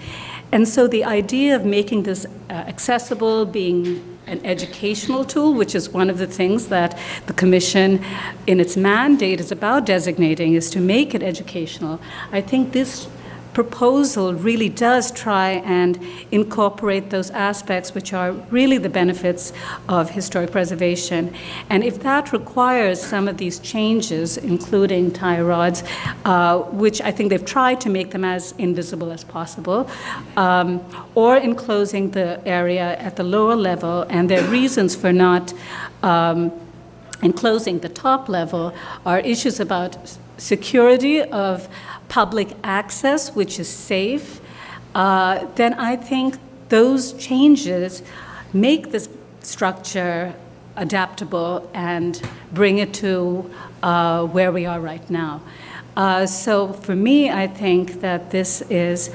And so the idea of making this accessible, being an educational tool, which is one of the things that the Commission in its mandate is about designating, is to make it educational. I think this proposal really does try and incorporate those aspects which are really the benefits of historic preservation. And if that requires some of these changes, including tie rods, which I think they've tried to make them as invisible as possible, or enclosing the area at the lower level, and their reasons for not enclosing the top level are issues about security of public access, which is safe, then I think those changes make this structure adaptable and bring it to where we are right now. So for me, I think that this is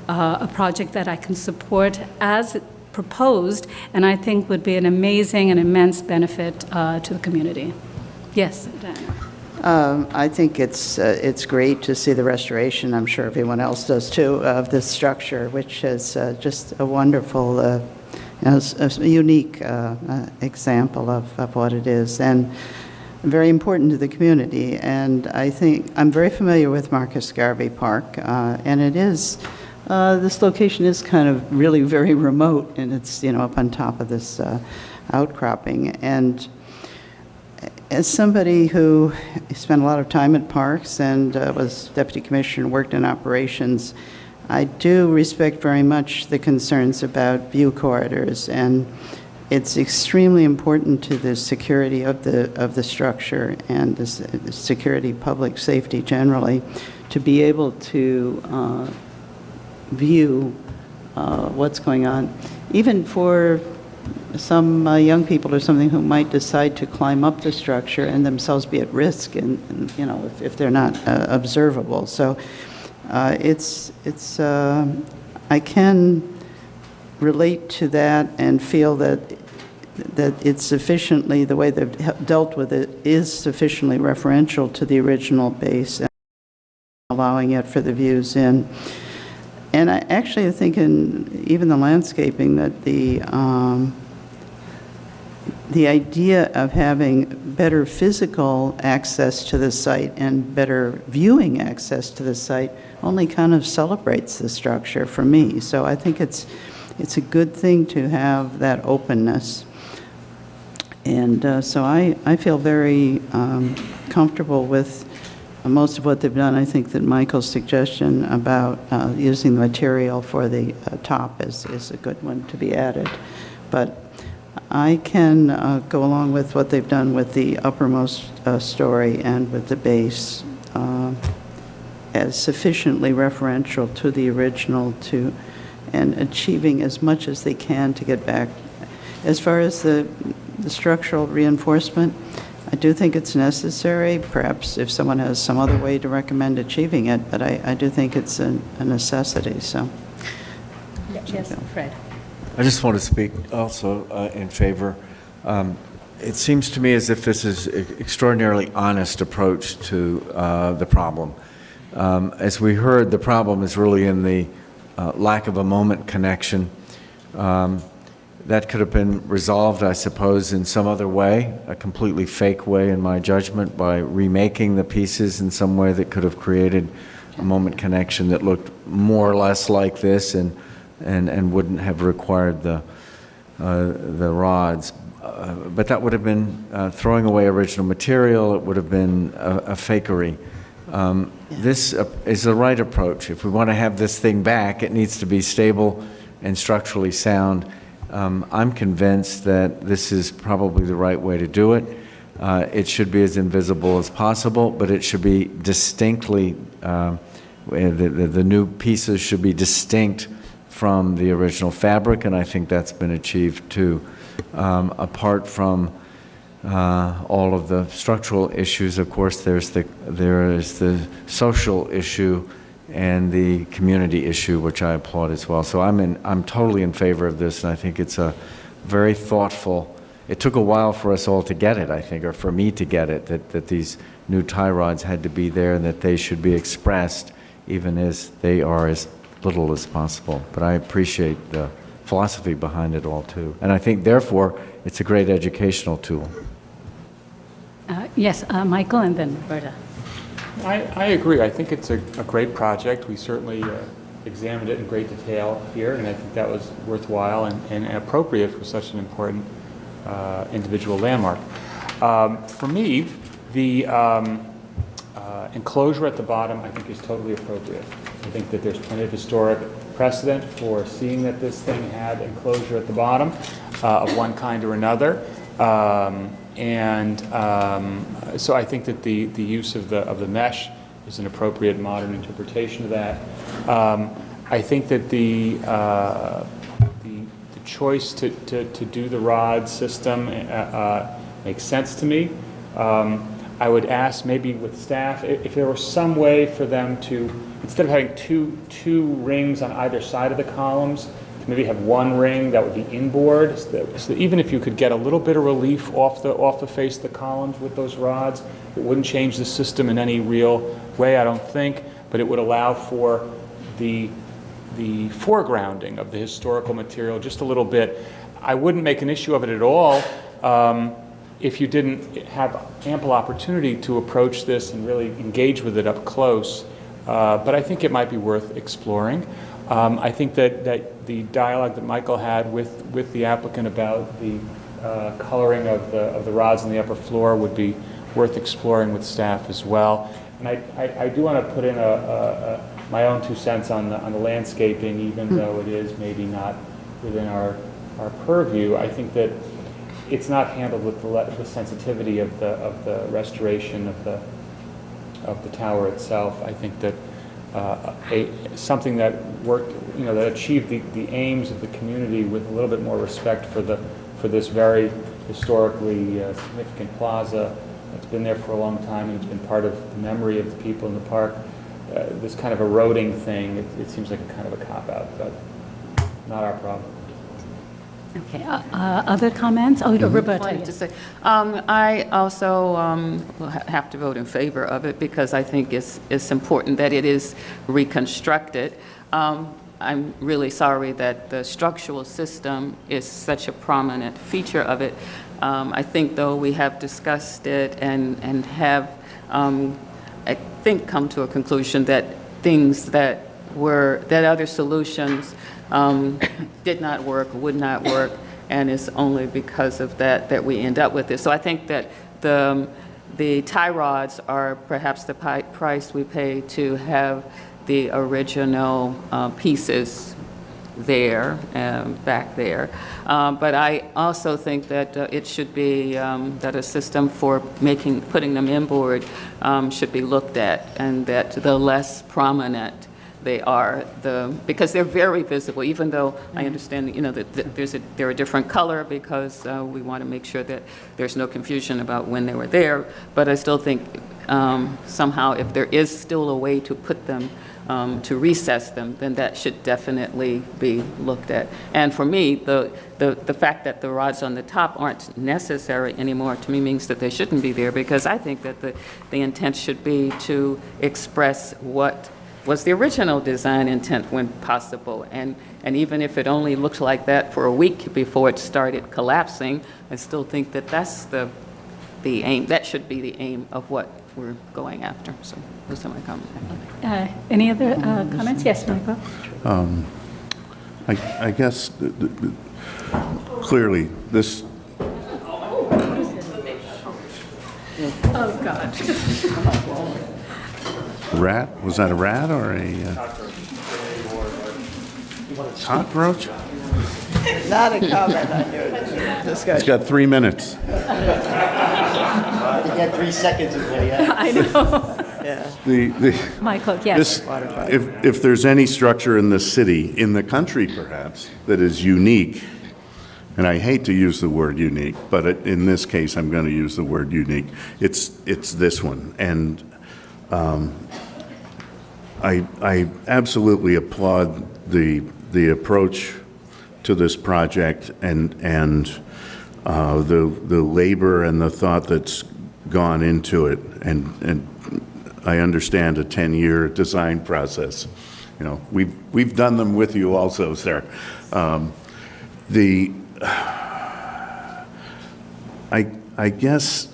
a project that I can support as proposed, and I think would be an amazing and immense benefit to the community. Yes, Diana. I think it's great to see the restoration, I'm sure everyone else does too, of this structure, which is just a wonderful, a unique example of what it is, and very important to the community. And I think, I'm very familiar with Marcus Garvey Park, and it is, this location is kind of really very remote, and it's, up on top of this outcropping. And as somebody who spent a lot of time at parks and was deputy commissioner and worked in operations, I do respect very much the concerns about view corridors, and it's extremely important to the security of the structure and the security, public safety generally, to be able to view what's going on, even for some young people or something who might decide to climb up the structure and themselves be at risk, and if they're not observable. So I can relate to that and feel that it's sufficiently, the way they've dealt with it is sufficiently referential to the original base and allowing it for the views in. And I actually think in even the landscaping that the idea of having better physical access to the site and better viewing access to the site only kind of celebrates the structure for me. So I think it's a good thing to have that openness. And so I feel very comfortable with most of what they've done. I think that Michael's suggestion about using the material for the top is a good one to be added. But I can go along with what they've done with the uppermost story and with the base as sufficiently referential to the original and achieving as much as they can to get back. As far as the structural reinforcement, I do think it's necessary, perhaps if someone has some other way to recommend achieving it, but I do think it's a necessity. So. Yes, Fred. I just want to speak also in favor. It seems to me as if this is an extraordinarily honest approach to the problem. As we heard, the problem is really in the lack of a moment connection. That could have been resolved, I suppose, in some other way, a completely fake way in my judgment, by remaking the pieces in some way that could have created a moment connection that looked more or less like this and wouldn't have required the rods. But that would have been throwing away original material. It would have been a fakery. This is the right approach. If we want to have this thing back, it needs to be stable and structurally sound. I'm convinced that this is probably the right way to do it. It should be as invisible as possible, but it should be distinctly, the new pieces should be distinct from the original fabric, and I think that's been achieved too. Apart from all of the structural issues, of course, there is the social issue and the community issue, which I applaud as well. So I'm totally in favor of this, and I think it's a very thoughtful. It took a while for us all to get it, I think, or for me to get it, that these new tie rods had to be there and that they should be expressed even as they are as little as possible. But I appreciate the philosophy behind it all too. And I think, therefore, it's a great educational tool. Yes, Michael, and then Roberta. I agree. I think it's a great project. We certainly examined it in great detail here, and I think that was worthwhile and appropriate for such an important individual landmark. For me, the enclosure at the bottom, I think, is totally appropriate. I think that there's plenty of historic precedent for seeing that this thing had enclosure at the bottom of one kind or another. So I think that the use of the mesh is an appropriate modern interpretation of that. I think that the choice to do the rod system makes sense to me. I would ask maybe with staff if there were some way for them to, instead of having two rings on either side of the columns, to maybe have one ring that would be inboard, so that even if you could get a little bit of relief off the face of the columns with those rods, it wouldn't change the system in any real way, I don't think, but it would allow for the foregrounding of the historical material just a little bit. I wouldn't make an issue of it at all if you didn't have ample opportunity to approach this and really engage with it up close. But I think it might be worth exploring. I think that the dialogue that Michael had with the applicant about the coloring of the rods on the upper floor would be worth exploring with staff as well. And I do want to put in my own 2 cents on the landscaping, even though it is maybe not within our purview. I think that it's not handled with the sensitivity of the restoration of the tower itself. I think that something that worked, that achieved the aims of the community with a little bit more respect for this very historically significant plaza that's been there for a long time and it's been part of the memory of the people in the park. This kind of eroding thing, it seems like a kind of a cop-out, but not our problem. Okay, other comments? Oh, Roberta. Wanted to say, I also will have to vote in favor of it because I think it's important that it is reconstructed. I'm really sorry that the structural system is such a prominent feature of it. I think, though, we have discussed it and have, I think, come to a conclusion that things that other solutions did not work, would not work, and it's only because of that we end up with this. So I think that the tie rods are perhaps the price we pay to have the original pieces there, back there. But I also think that it should be, that a system for putting them inboard should be looked at, and that the less prominent they are because they're very visible, even though I understand, that they're a different color because we want to make sure that there's no confusion about when they were there. But I still think somehow if there is still a way to put them, to recess them, then that should definitely be looked at. And for me, the fact that the rods on the top aren't necessary anymore to me means that they shouldn't be there, because I think that the intent should be to express what was the original design intent when possible. And even if it only looked like that for a week before it started collapsing, I still think that that's the aim. That should be the aim of what we're going after. So those are my comments. Any other comments? Yes, Michael? I guess clearly this. Oh, God. Rat? Was that a rat or a cockroach? Not a comment on your discussion. He's got 3 minutes. You got 3 seconds is what he had. I know. Yeah. Michael, yes. If there's any structure in the city, in the country perhaps, that is unique, and I hate to use the word unique, but in this case I'm going to use the word unique, it's this one. And I absolutely applaud the approach to this project and the labor and the thought that's gone into it, and I understand a 10-year design process. We've done them with you also, sir. I guess,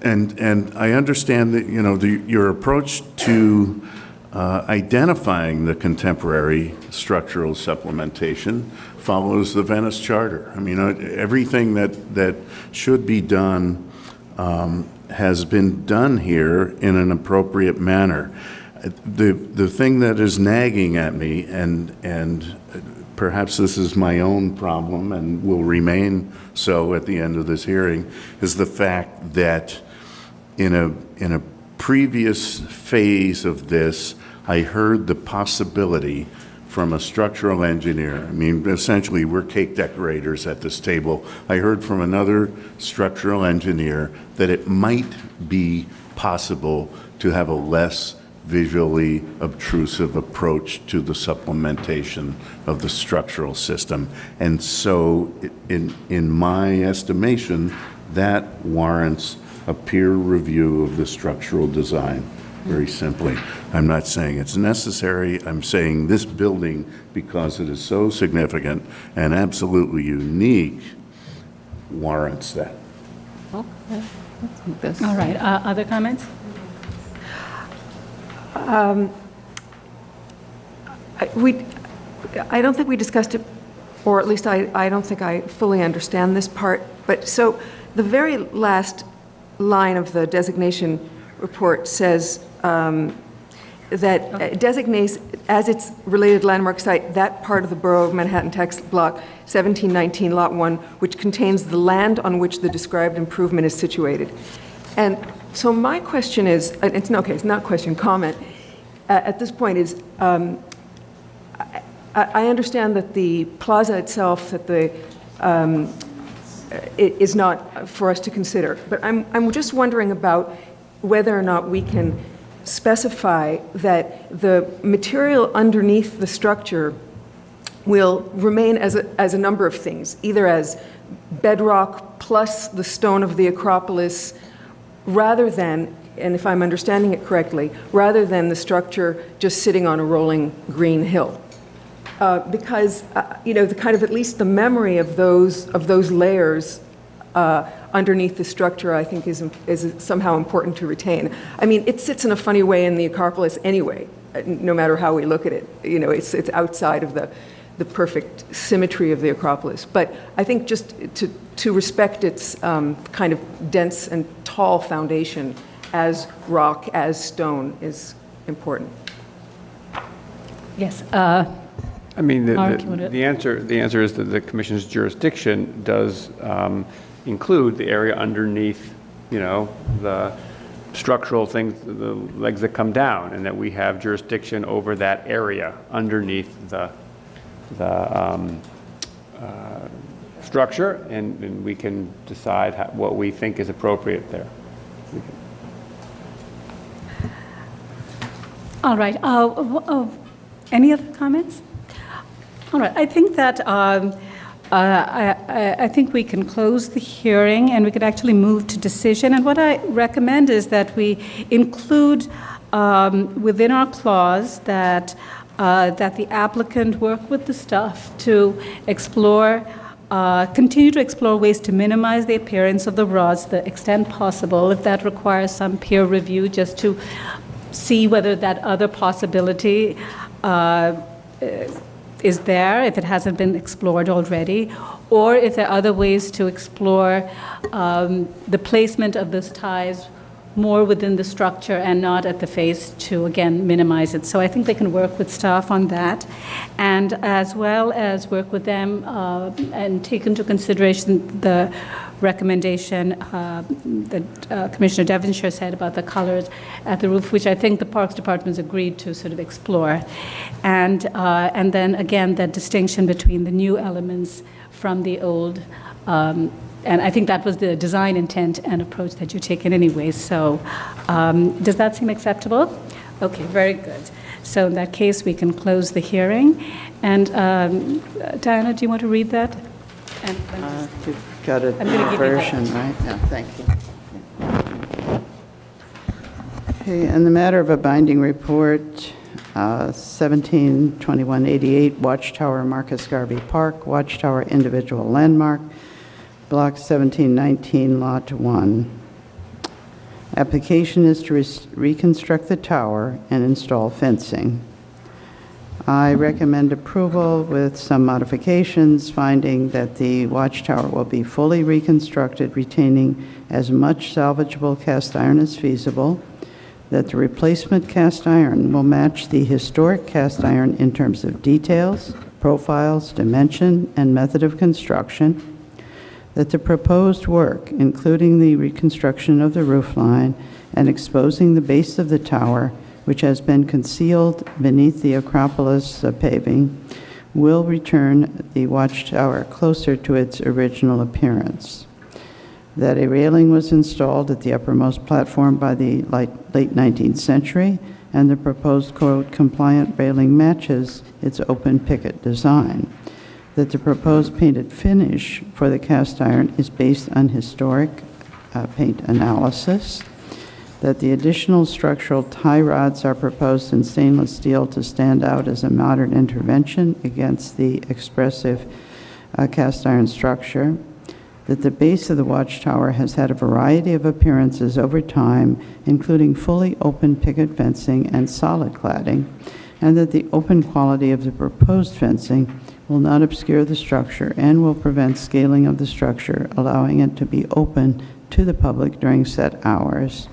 and I understand that your approach to identifying the contemporary structural supplementation follows the Venice Charter. I mean, everything that should be done has been done here in an appropriate manner. The thing that is nagging at me, and perhaps this is my own problem and will remain so at the end of this hearing, is the fact that in a previous phase of this, I heard the possibility from a structural engineer. I mean, essentially, we're cake decorators at this table. I heard from another structural engineer that it might be possible to have a less visually obtrusive approach to the supplementation of the structural system. And so, in my estimation, that warrants a peer review of the structural design. Very simply. I'm not saying it's necessary. I'm saying this building, because it is so significant and absolutely unique, warrants that. Okay. All right. Other comments? I don't think we discussed it, or at least I don't think I fully understand this part. But so the very last line of the designation report says that designates as its related landmark site that part of the Borough of Manhattan Tax Block 1719 Lot 1, which contains the land on which the described improvement is situated. And so my question is, it's not question, comment, at this point is, I understand that the plaza itself, that it is not for us to consider, but I'm just wondering about whether or not we can specify that the material underneath the structure will remain as a number of things, either as bedrock plus the stone of the Acropolis, rather than, and if I'm understanding it correctly, rather than the structure just sitting on a rolling green hill. Because, the kind of at least the memory of those layers underneath the structure, I think, is somehow important to retain. I mean, it sits in a funny way in the Acropolis anyway, no matter how we look at it. It's outside of the perfect symmetry of the Acropolis. But I think just to respect its kind of dense and tall foundation as rock, as stone, is important. Yes. I mean, Mark, the answer is that the Commission's jurisdiction does include the area underneath, the structural things, the legs that come down, and that we have jurisdiction over that area underneath the structure, and we can decide what we think is appropriate there. All right. Any other comments? All right. I think that I think we can close the hearing and we could actually move to decision. And what I recommend is that we include within our clause that that the applicant work with the staff to explore, continue to explore ways to minimize the appearance of the rods to the extent possible, if that requires some peer review, just to see whether that other possibility is there, if it hasn't been explored already, or if there are other ways to explore the placement of those ties more within the structure and not at the face to, again, minimize it. So I think they can work with staff on that, and as well as work with them and take into consideration the recommendation that Commissioner Devonshire said about the colors at the roof, which I think the Parks Department's agreed to sort of explore. And then, again, the distinction between the new elements from the old. And I think that was the design intent and approach that you taken anyway. So does that seem acceptable? Okay, very good. So in that case, we can close the hearing. And Diana, do you want to read that? And You've got a version, right? Yeah, thank you. Okay, in the matter of a binding report, 172188 Watchtower, Marcus Garvey Park, Watchtower individual landmark, Block 1719, Lot 1. Application is to reconstruct the tower and install fencing. I recommend approval with some modifications, finding that the watchtower will be fully reconstructed, retaining as much salvageable cast iron as feasible, that the replacement cast iron will match the historic cast iron in terms of details, profiles, dimension, and method of construction, that the proposed work, including the reconstruction of the roofline and exposing the base of the tower, which has been concealed beneath the Acropolis paving, will return the watchtower closer to its original appearance. That a railing was installed at the uppermost platform by the late 19th century, and the proposed code-compliant railing matches its open picket design. That the proposed painted finish for the cast iron is based on historic paint analysis, that the additional structural tie rods are proposed in stainless steel to stand out as a modern intervention against the expressive cast iron structure, that the base of the watchtower has had a variety of appearances over time, including fully open picket fencing and solid cladding, and that the open quality of the proposed fencing will not obscure the structure and will prevent scaling of the structure, allowing it to be open to the public during set hours.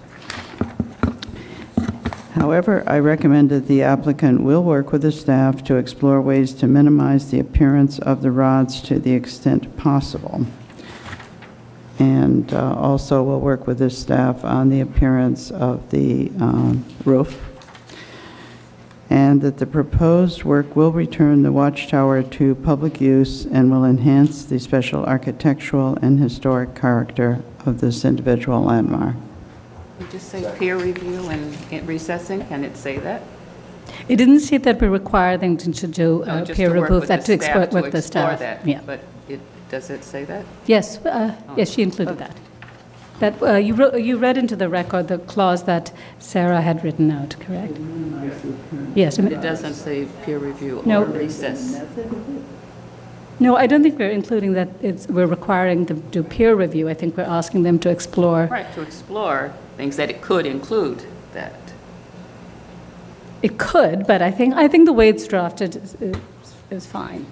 However, I recommend that the applicant will work with the staff to explore ways to minimize the appearance of the rods to the extent possible. And also will work with the staff on the appearance of the roof, and that the proposed work will return the watchtower to public use and will enhance the special architectural and historic character of this individual landmark. You just say peer review and recessing, can it say that? It didn't say that we require them to do No, just peer to work review, with that the to staff explore with the staff. that, Yeah. But does it say that? Yes, yes, she included that. That you read into the record the clause that Sarah had written out, correct? Yes. It doesn't say peer review No. or recess. No, I don't think we're including that we're requiring them to do peer review. I think we're asking them to explore. Right, to explore things that it could include that. It could, but I think the way it's drafted is fine.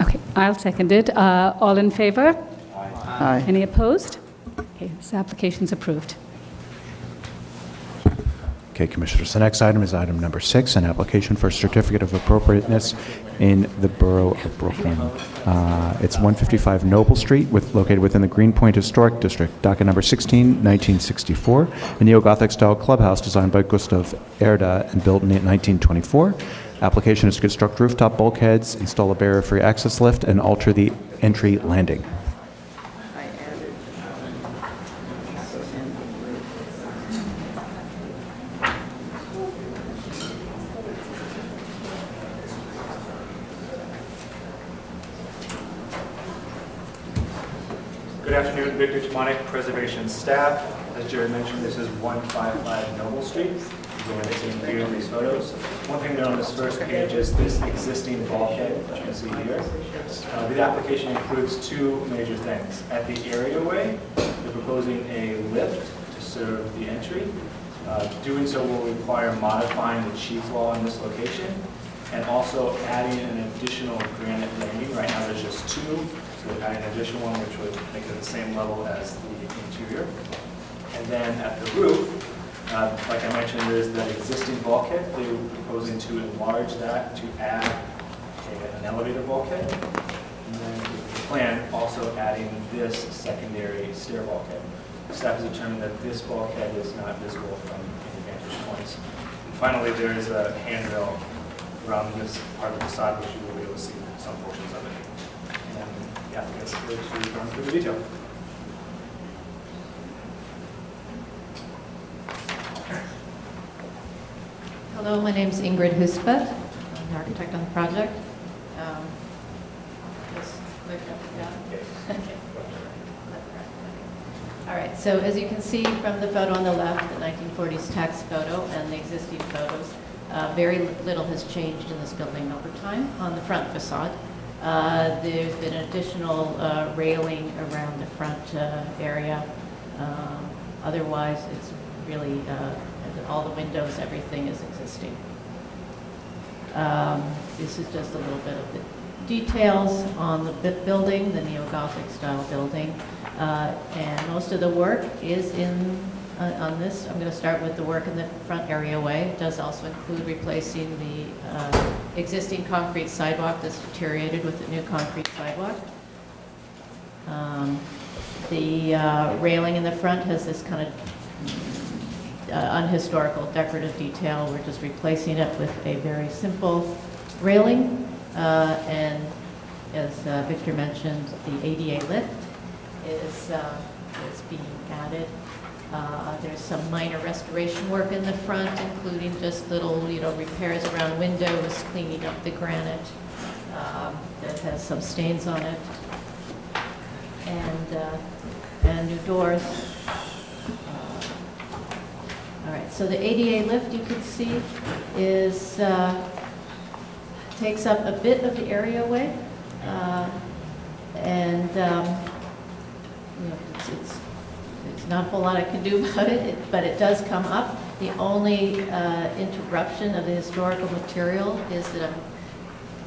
Okay, I'll second it. All in favor? Aye. Any opposed? Okay, this application's approved. Okay, Commissioners, the next item is item number 6, an application for a certificate of appropriateness in the Borough of Brooklyn. It's 155 Noble Street, located within the Greenpoint Historic District, docket number 16, 1964, a neo-Gothic-style clubhouse designed by Gustav Erda and built in 1924. Application is to construct rooftop bulkheads, install a barrier-free access lift, and alter the entry landing. Good afternoon, Victor Timonic, Preservation staff. As Jared mentioned, this is 155 Noble Street. You're going to see here in these photos. One thing there on this first page is this existing bulkhead, which you can see here. The application includes two major things. At the areaway, they're proposing a lift to serve the entry. Doing so will require modifying the chief wall in this location and also adding an additional granite landing. Right now there's just two. So we're adding an additional one, which would make it the same level as the interior. And then at the roof, like I mentioned, there's the existing bulkhead. They were proposing to enlarge that to add an elevator bulkhead. And then the plan also adding this secondary stair bulkhead. Staff has determined that this bulkhead is not visible from any vantage points. And finally, there is a handrail around this part of the facade, which you will be able to see some portions of it. The applicant's here to run through the detail. Hello, my name is Ingrid Husbeth. I'm the architect on the project. All right, so as you can see from the photo on the left, the 1940s tax photo and the existing photos, very little has changed in this building over time on the front facade. There's been additional railing around the front area. Otherwise, it's really, all the windows, everything is existing. This is just a little bit of the details on the building, the neo-Gothic style building. And most of the work is on this. I'm going to start with the work in the front areaway. It does also include replacing the existing concrete sidewalk that's deteriorated with the new concrete sidewalk. The railing in the front has this kind of unhistorical decorative detail. We're just replacing it with a very simple railing. And as Victor mentioned, the ADA lift is being added. There's some minor restoration work in the front, including just little, repairs around windows, cleaning up the granite that has some stains on it, and new doors. All right, so the ADA lift, you can see, takes up a bit of the areaway, and it's not a whole lot I can do about it, but it does come up. The only interruption of the historical material is that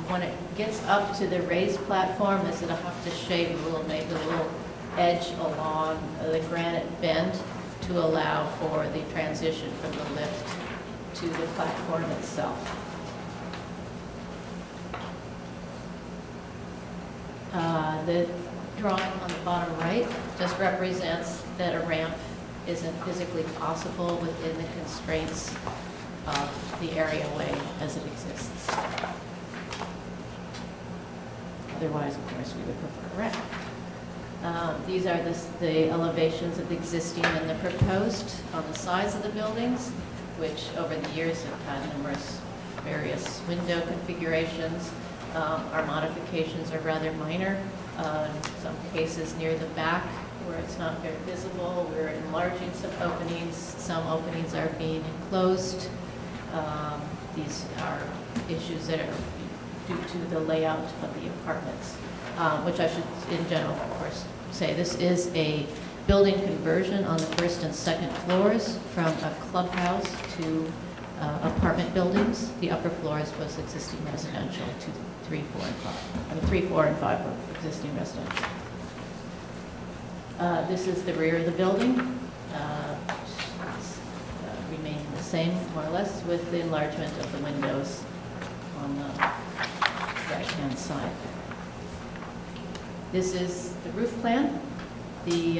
when it gets up to the raised platform, is that I have to shave a little, make a little edge along the granite bend to allow for the transition from the lift to the platform itself. The drawing on the bottom right just represents that a ramp isn't physically possible within the constraints of the areaway as it exists. Otherwise, of course, we would prefer a ramp. These are the elevations of the existing and the proposed on the sides of the buildings, which over the years have had numerous various window configurations. Our modifications are rather minor. In some cases near the back where it's not very visible, we're enlarging some openings. Some openings are being enclosed. These are issues that are due to the layout of the apartments, which I should, in general, of course, say this is a building conversion on the first and second floors from a clubhouse to apartment buildings. The upper floors was existing residential, 2, 3, 4, and 5. I mean, 3, 4, and 5 were existing residential. This is the rear of the building. It's remaining the same, more or less, with the enlargement of the windows on the right-hand side. This is the roof plan. The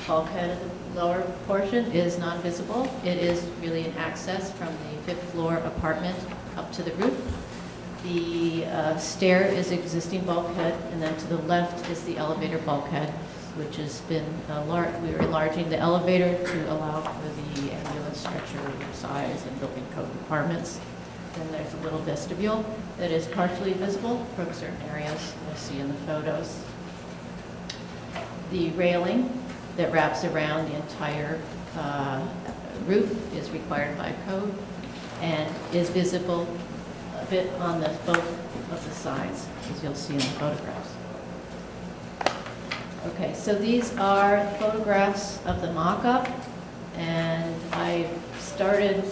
bulkhead of the lower portion is non-visible. It is really an access from the 5th floor apartment up to the roof. The stair is existing bulkhead, and then to the left is the elevator bulkhead, which has been, we are enlarging the elevator to allow for the ambulance stretcher size and building code requirements. Then there's a little vestibule that is partially visible from certain areas you'll see in the photos. The railing that wraps around the entire roof is required by code and is visible a bit on both of the sides, as you'll see in the photographs. Okay, so these are photographs of the mock-up, and I started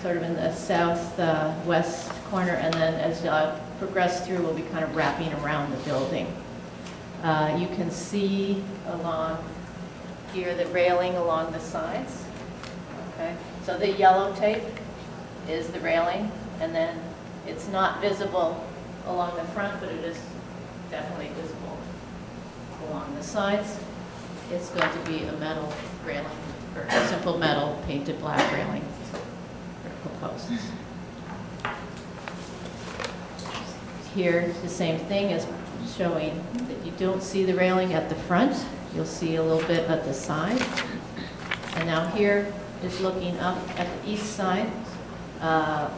sort of in the southwest corner, and then as I progress through, we'll be kind of wrapping around the building. You can see along here the railing along the sides. Okay, so the yellow tape is the railing, and then it's not visible along the front, but it is definitely visible along the sides. It's going to be a metal railing, or a simple metal painted black railing, vertical posts. Here, the same thing is showing that you don't see the railing at the front. You'll see a little bit at the side. And now here is looking up at the east side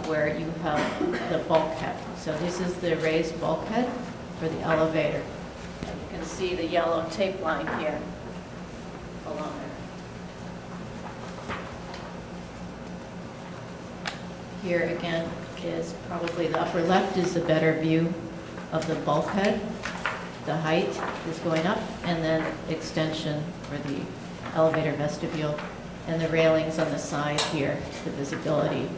where you have the bulkhead. So this is the raised bulkhead for the elevator. And you can see the yellow tape line here along there. Here again is probably the upper left is the better view of the bulkhead. The height is going up, and then extension for the elevator vestibule, and the railings on the side here, the visibility.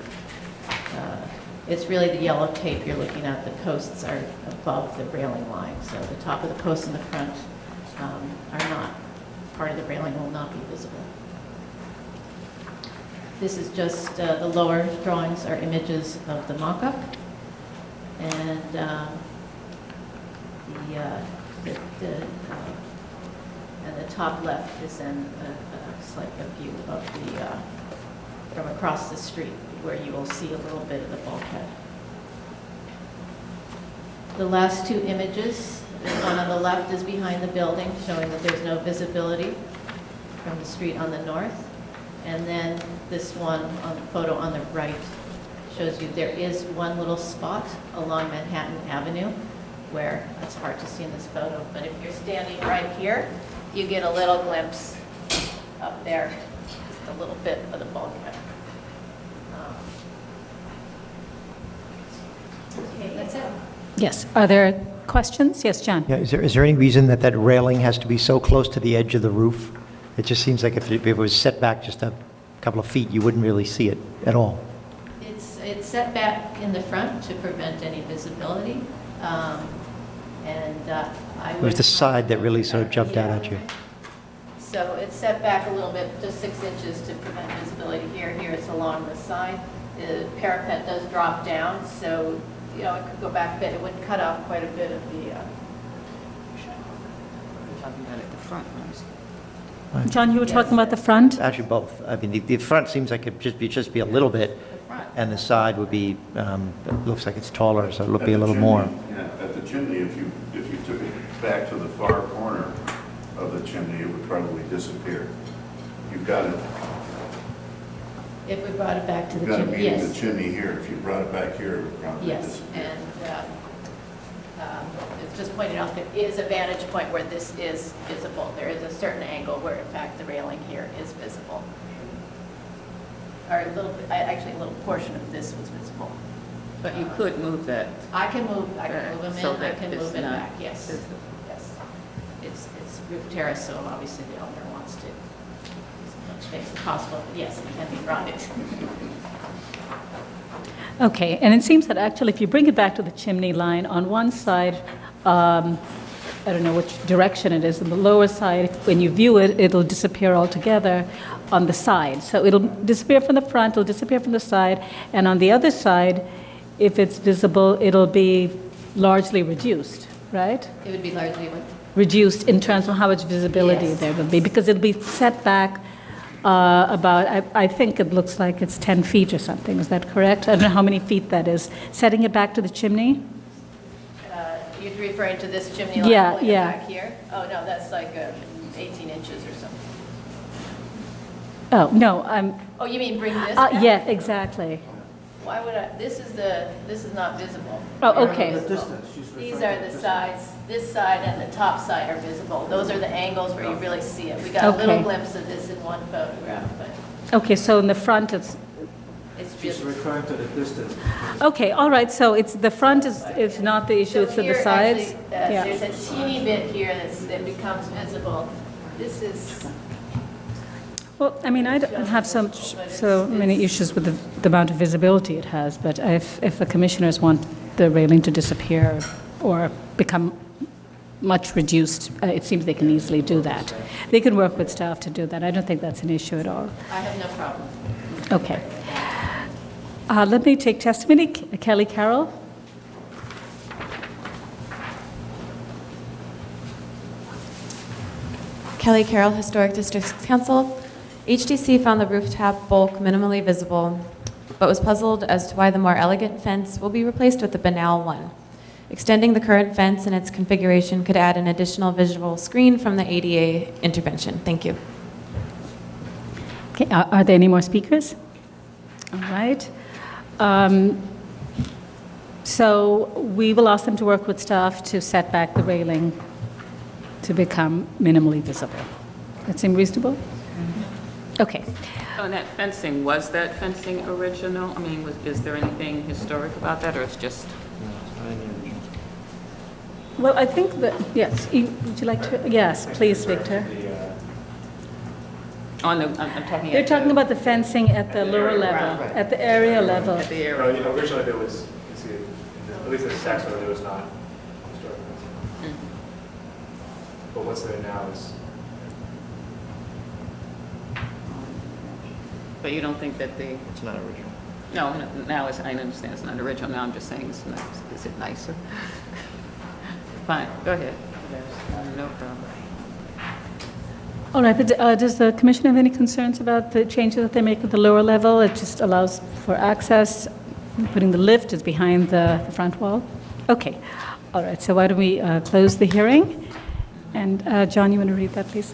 It's really the yellow tape you're looking at. The posts are above the railing line, so the top of the posts in the front are not, part of the railing will not be visible. This is just, the lower drawings are images of the mock-up, and and the top left is then a view of the from across the street, where you will see a little bit of the bulkhead. The last two images, the one on the left is behind the building, showing that there's no visibility from the street on the north, and then this one on the photo on the right shows you there is one little spot along Manhattan Avenue where it's hard to see in this photo, but if you're standing right here, you get a little glimpse up there, just a little bit of the bulkhead. Okay, that's it. Yes. Are there questions? Yes, John? Yeah, is there any reason that that railing has to be so close to the edge of the roof? It just seems like if it was set back just a couple of feet, you wouldn't really see it at all. It's set back in the front to prevent any visibility. It was the side that really sort of jumped out at you. So it's set back a little bit, just 6 inches to prevent visibility here. Here it's along the side. The parapet does drop down, so it could go back a bit. It would cut off quite a bit of the. You're talking about at the front, John, you were talking about the front? Actually, both. I mean, the front seems like it would just be a little bit, and the side would be, it looks like it's taller, so it would be a little more. Yeah, at the chimney, if you took it back to the far corner of the chimney, it would probably disappear. You've got it. If we brought it back to the You've got chimney, it meeting yes. the chimney here. If you brought it back here, it would probably Yes, disappear. and it's just pointed out there is a vantage point where this is visible. There is a certain angle where, in fact, the railing here is visible. Or a little bit, actually, a little portion of this was visible. But you could move that. I can move them in, So I that can it's move it not back, yes. visible. Yes. It's roof terrace, so obviously the owner wants to use as much space as possible, but yes, it can be brought in. Okay, and it seems that actually if you bring it back to the chimney line, on one side, I don't know which direction it is. On the lower side, when you view it, it'll disappear altogether on the side. So it'll disappear from the front, it'll disappear from the side, and on the other side, if it's visible, it'll be largely reduced, right? It would be largely what? Reduced in terms of how much visibility Yes. there will be, because it'll be set back about, I think it looks like it's 10 feet or something. Is that correct? I don't know how many feet that is. Setting it back to the chimney? You're referring to this chimney line Yeah, pulling it yeah. back here? Oh, no, that's like 18 inches or something. Oh, no, I'm, Oh, you mean bring this back? yeah, exactly. Why would I, this is not visible. Oh, okay. These are the sides, this side and the top side are visible. Those are the angles where you really see it. We got a little Okay. glimpse of this in one photograph, but Okay, so in the front, it's, she's referring to the distance. okay, all right, so it's, the front is not the issue, it's So to the here, sides? actually, Yeah. there's a teeny bit here that becomes visible. This is, Well, I mean, I don't have so many issues with the amount of visibility it has, but if the commissioners want the railing to disappear or become much reduced, it seems they can easily do that. They can work with staff to do that. I don't think that's an issue at all. I have no problem. Okay. Let me take testimony. Kelly Carroll? Kelly Carroll, Historic District Council. HDC found the rooftop bulk minimally visible, but was puzzled as to why the more elegant fence will be replaced with the banal one. Extending the current fence and its configuration could add an additional visual screen from the ADA intervention. Thank you. Okay, are there any more speakers? All right. So we will ask them to work with staff to set back the railing to become minimally visible. That seem reasonable? Okay. Oh, and that fencing, was that fencing original? I mean, is there anything historic about that, or it's just? Well, I think that, yes, would you like to? Yes, please, Victor. I'm talking. They're talking about the fencing at the lower level, at the area level. At the area. Originally, there was, you see, at least in the tax photo, there was not historic fencing. But what's there now is. But you don't think that the? It's not original. No, now it's, I understand it's not original. Now I'm just saying it's nice. Is it nicer? Fine, go ahead. No problem. All right, but does the commission have any concerns about the changes that they make at the lower level? It just allows for access. Putting the lift is behind the front wall. Okay. All right, so why don't we close the hearing? And John, you want to read that, please?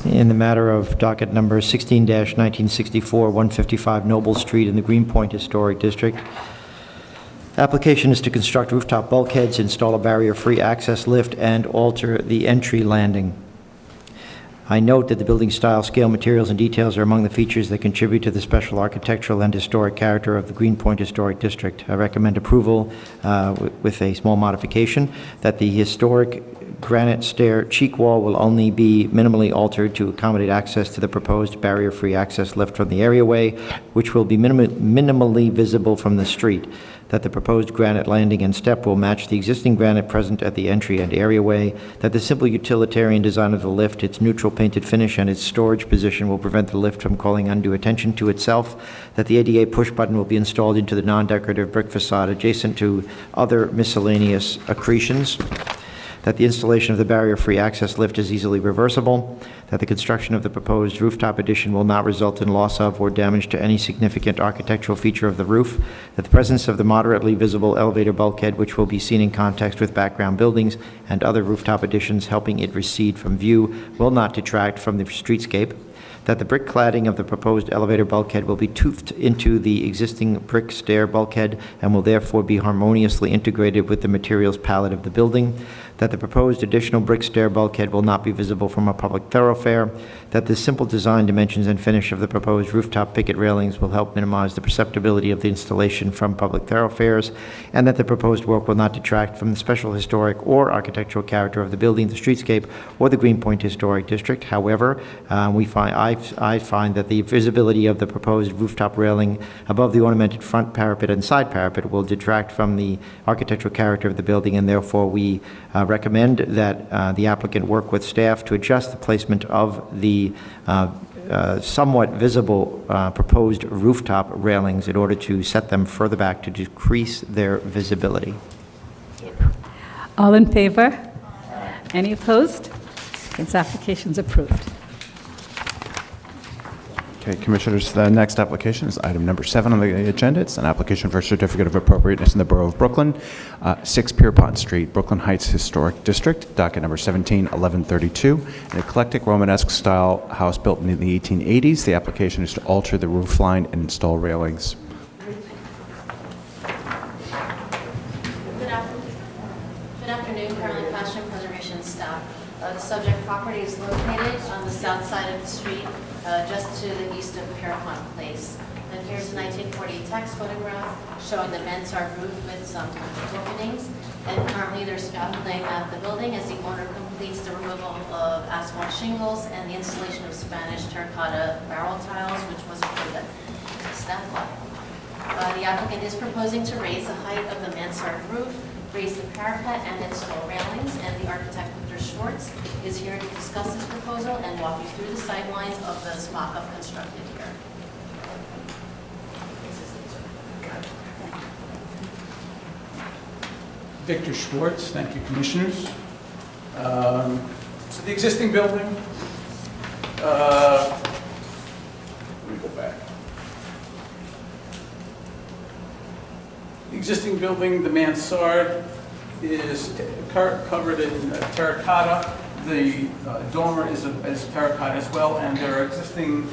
In the matter of docket number 16-1964, 155 Noble Street in the Greenpoint Historic District. Application is to construct rooftop bulkheads, install a barrier-free access lift, and alter the entry landing. I note that the building style, scale, materials, and details are among the features that contribute to the special architectural and historic character of the Greenpoint Historic District. I recommend approval with a small modification that the historic granite stair cheek wall will only be minimally altered to accommodate access to the proposed barrier-free access lift from the areaway, which will be minimally visible from the street. That the proposed granite landing and step will match the existing granite present at the entry and areaway, that the simple utilitarian design of the lift, its neutral painted finish, and its storage position will prevent the lift from calling undue attention to itself, that the ADA push button will be installed into the non-decorative brick facade adjacent to other miscellaneous accretions, that the installation of the barrier-free access lift is easily reversible, that the construction of the proposed rooftop addition will not result in loss of or damage to any significant architectural feature of the roof, that the presence of the moderately visible elevator bulkhead, which will be seen in context with background buildings and other rooftop additions helping it recede from view, will not detract from the streetscape, that the brick cladding of the proposed elevator bulkhead will be toothed into the existing brick stair bulkhead and will therefore be harmoniously integrated with the materials palette of the building, that the proposed additional brick stair bulkhead will not be visible from a public thoroughfare, that the simple design, dimensions, and finish of the proposed rooftop picket railings will help minimize the perceptibility of the installation from public thoroughfares, and that the proposed work will not detract from the special historic or architectural character of the building, the streetscape, or the Greenpoint Historic District. However, I find that the visibility of the proposed rooftop railing above the ornamented front parapet and side parapet will detract from the architectural character of the building, and therefore we recommend that the applicant work with staff to adjust the placement of the somewhat visible proposed rooftop railings in order to set them further back to decrease their visibility. All in favor? Any opposed? This application's approved. Okay, Commissioners, the next application is item number 7 on the agenda. It's an application for a certificate of appropriateness in the Borough of Brooklyn, 6 Pierrepont Street, Brooklyn Heights Historic District, docket number 171132, an eclectic Romanesque style house built in the 1880s. The application is to alter the roof line and install railings. Good afternoon, Carolyn Classroom Preservation staff. The subject property is located on the south side of the street, just to the east of Pierrepont Place. And here's a 1940 text photograph showing the mansard roof with some openings. And currently there's scaffolding at the building as the owner completes the removal of asphalt shingles and the installation of Spanish terracotta barrel tiles, which was approved at staff level. The applicant is proposing to raise the height of the mansard roof, raise the parapet, and install railings, and the architect, Mr. Schwartz, is here to discuss this proposal and walk you through the sidelines of the mock-up constructed here. Victor Schwartz, thank you, Commissioners. So the existing building, let me go back. The existing building, the mansard, is covered in terracotta. The dormer is terracotta as well, and there are existing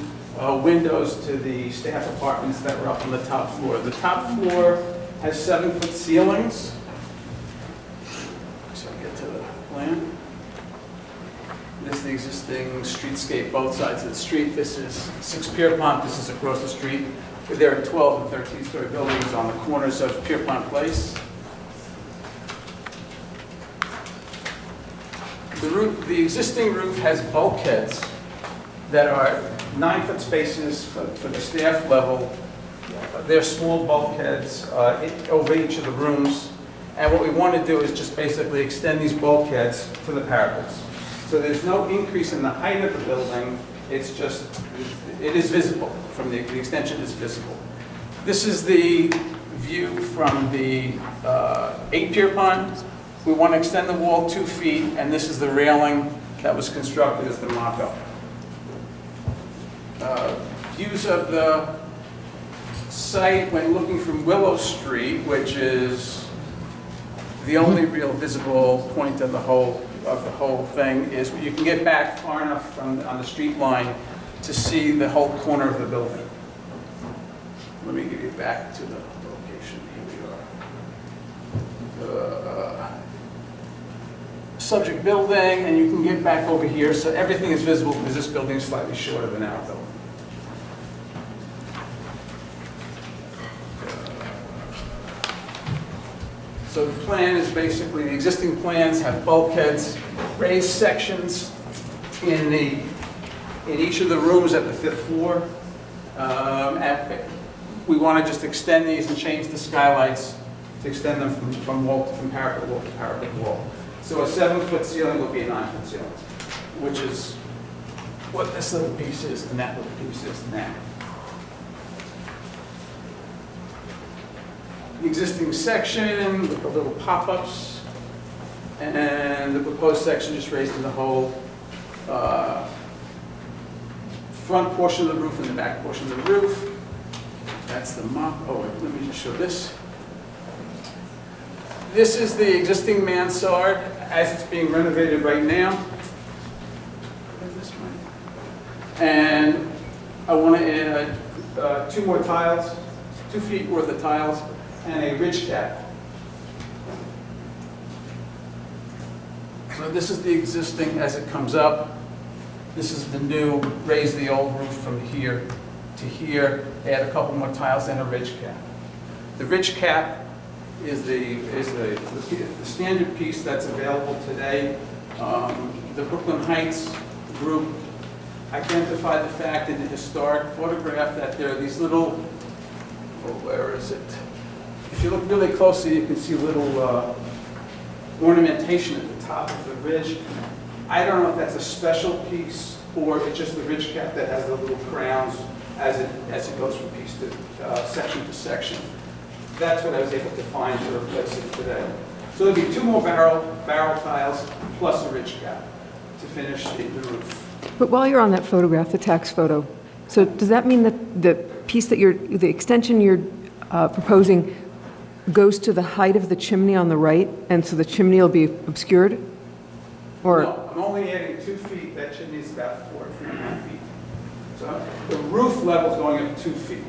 windows to the staff apartments that were up on the top floor. The top floor has 7-foot ceilings. So I get to the plan. This is the existing streetscape, both sides of the street. This is 6 Pierrepont. This is across the street. There are 12 and 13-story buildings on the corners of Pierrepont Place. The existing roof has bulkheads that are 9-foot spaces for the staff level. They're small bulkheads over each of the rooms. And what we want to do is just basically extend these bulkheads to the parapets. So there's no increase in the height of the building. It's just, it is visible. From the extension is visible. This is the view from the 8 Pierrepont. We want to extend the wall 2 feet, and this is the railing that was constructed as the mock-up. Views of the site when looking from Willow Street, which is the only real visible point of the whole thing, is you can get back far enough on the street line to see the whole corner of the building. Let me get you back to the location. Here we are. Subject building, and you can get back over here, so everything is visible because this building is slightly shorter than our building. So the plan is basically, the existing plans have bulkheads, raised sections in each of the rooms at the 5th floor. We want to just extend these and change the skylights to extend them from parapet wall to parapet wall. So a 7-foot ceiling will be a 9-foot ceiling, which is what this little piece is and that little piece is now. The existing section with the little pop-ups, and the proposed section just raised in the whole front portion of the roof and the back portion of the roof. That's the mock. Oh, wait, let me just show this. This is the existing mansard as it's being renovated right now. And I want to add 2 more tiles, 2 feet worth of tiles, and a ridge cap. So this is the existing as it comes up. This is the new, raise the old roof from here to here, add a couple more tiles and a ridge cap. The ridge cap is the standard piece that's available today. The Brooklyn Heights group identified the fact in the historic photograph that there are these little, oh, where is it? If you look really closely, you can see little ornamentation at the top of the ridge. I don't know if that's a special piece or it's just the ridge cap that has the little crowns as it goes from piece to section to section. That's what I was able to find to replace it today. So there'll be 2 more barrel tiles plus a ridge cap to finish the roof. But while you're on that photograph, the tax photo, so does that mean that the piece that the extension you're proposing goes to the height of the chimney on the right, and so the chimney will be obscured? Or No, I'm only adding 2 feet. That chimney is about 4.5 feet. So the roof level is going up 2 feet.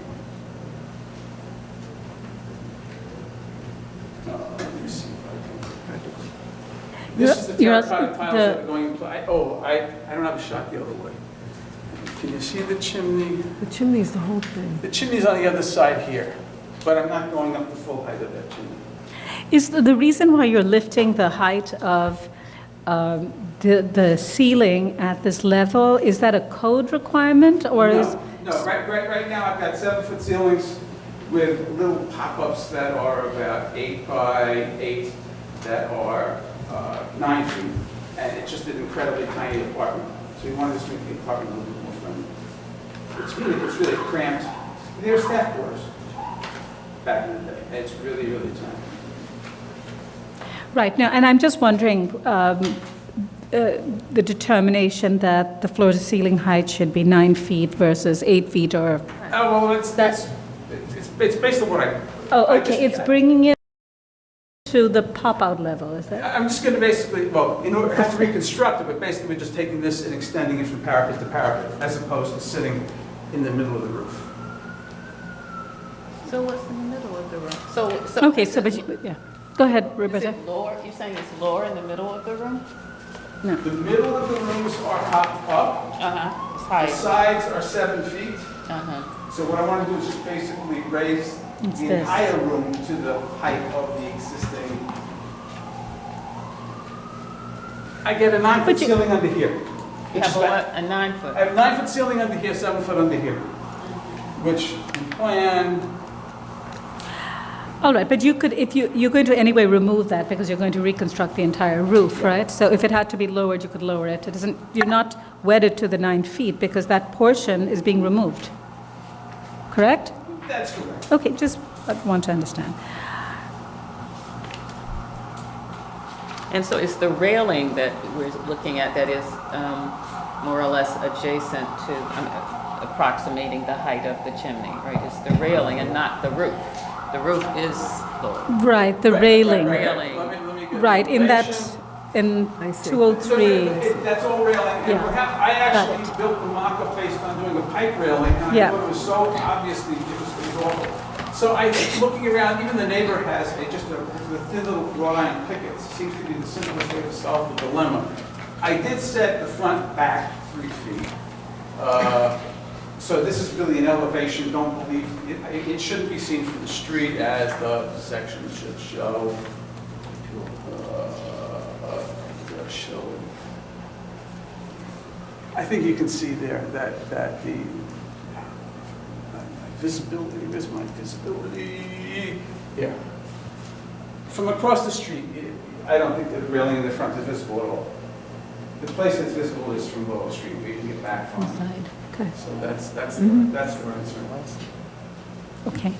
Let me see if I can. This is the terracotta tiles that are going in play. Oh, I don't have a shot the other way. Can you see the chimney? the chimney is the whole thing. The chimney's on the other side here, but I'm not going up the full height of that chimney. Is the reason why you're lifting the height of the ceiling at this level, is that a code requirement, or is? No, right now I've got 7-foot ceilings with little pop-ups that are about 8 by 8 that are 9 feet, and it's just an incredibly tiny apartment. So we wanted to make the apartment a little bit more friendly. It's really cramped. They're staff quarters back in the day, and it's really, really tiny. Right, now, and I'm just wondering, the determination that the floor-to-ceiling height should be 9 feet versus 8 feet, or? Oh, well, it's based on what I... Oh, okay, it's bringing it to the pop-out level, is that? I'm just going to basically, well, in order to have to reconstruct it, but basically we're just taking this and extending it from parapet to parapet, as opposed to sitting in the middle of the roof. So what's in the middle of the room? Okay, yeah. Go ahead, Roberta. Is it lower? You're saying it's lower in the middle of the room? No. The middle of the rooms are up. It's high. The sides are 7 feet. Uh-huh. So what I want to do is just basically raise It's the this. entire room to the height of the existing. I get a 9-foot ceiling under here. You have a 9-foot? I have 9-foot ceiling under here, 7-foot under here, which in plan. All right, but you could, if you're going to anyway remove that because you're going to reconstruct the entire roof, right? So if it had to be lowered, you could lower it. You're not wedded to the 9 feet because that portion is being removed. Correct? That's correct. Okay, just want to understand. And so it's the railing that we're looking at that is more or less adjacent to, approximating the height of the chimney, right? It's the railing and not the roof. The roof is lower. Right, the railing. Railing. Let me get Right, in that, in 203. That's all railing. And Yeah. I actually built the mock-up based on doing a pipe railing, and I thought it was so obviously, it was awful. So looking around, even the neighbor has just a thin little wrought iron pickets. Seems to be the simplest way to solve the dilemma. I did set the front back 3 feet. So this is really an elevation. Don't believe, it shouldn't be seen from the street as the section should show. I think you can see there that the visibility, where's my visibility? Yeah. From across the street, I don't think the railing in the front is visible at all. The place that's visible is from Willow Street, where you can get back from. Inside. Okay. So that's the answer. Okay.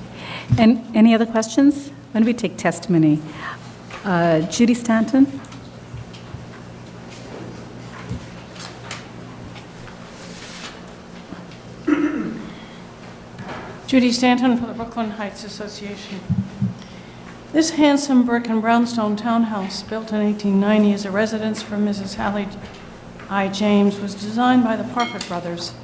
And any other questions? When we take testimony, Judy Stanton. Judy Stanton for the Brooklyn Heights Association. This handsome brick and brownstone townhouse, built in 1890 as a residence for Mrs. Hallie I. James, was designed by the Parker brothers.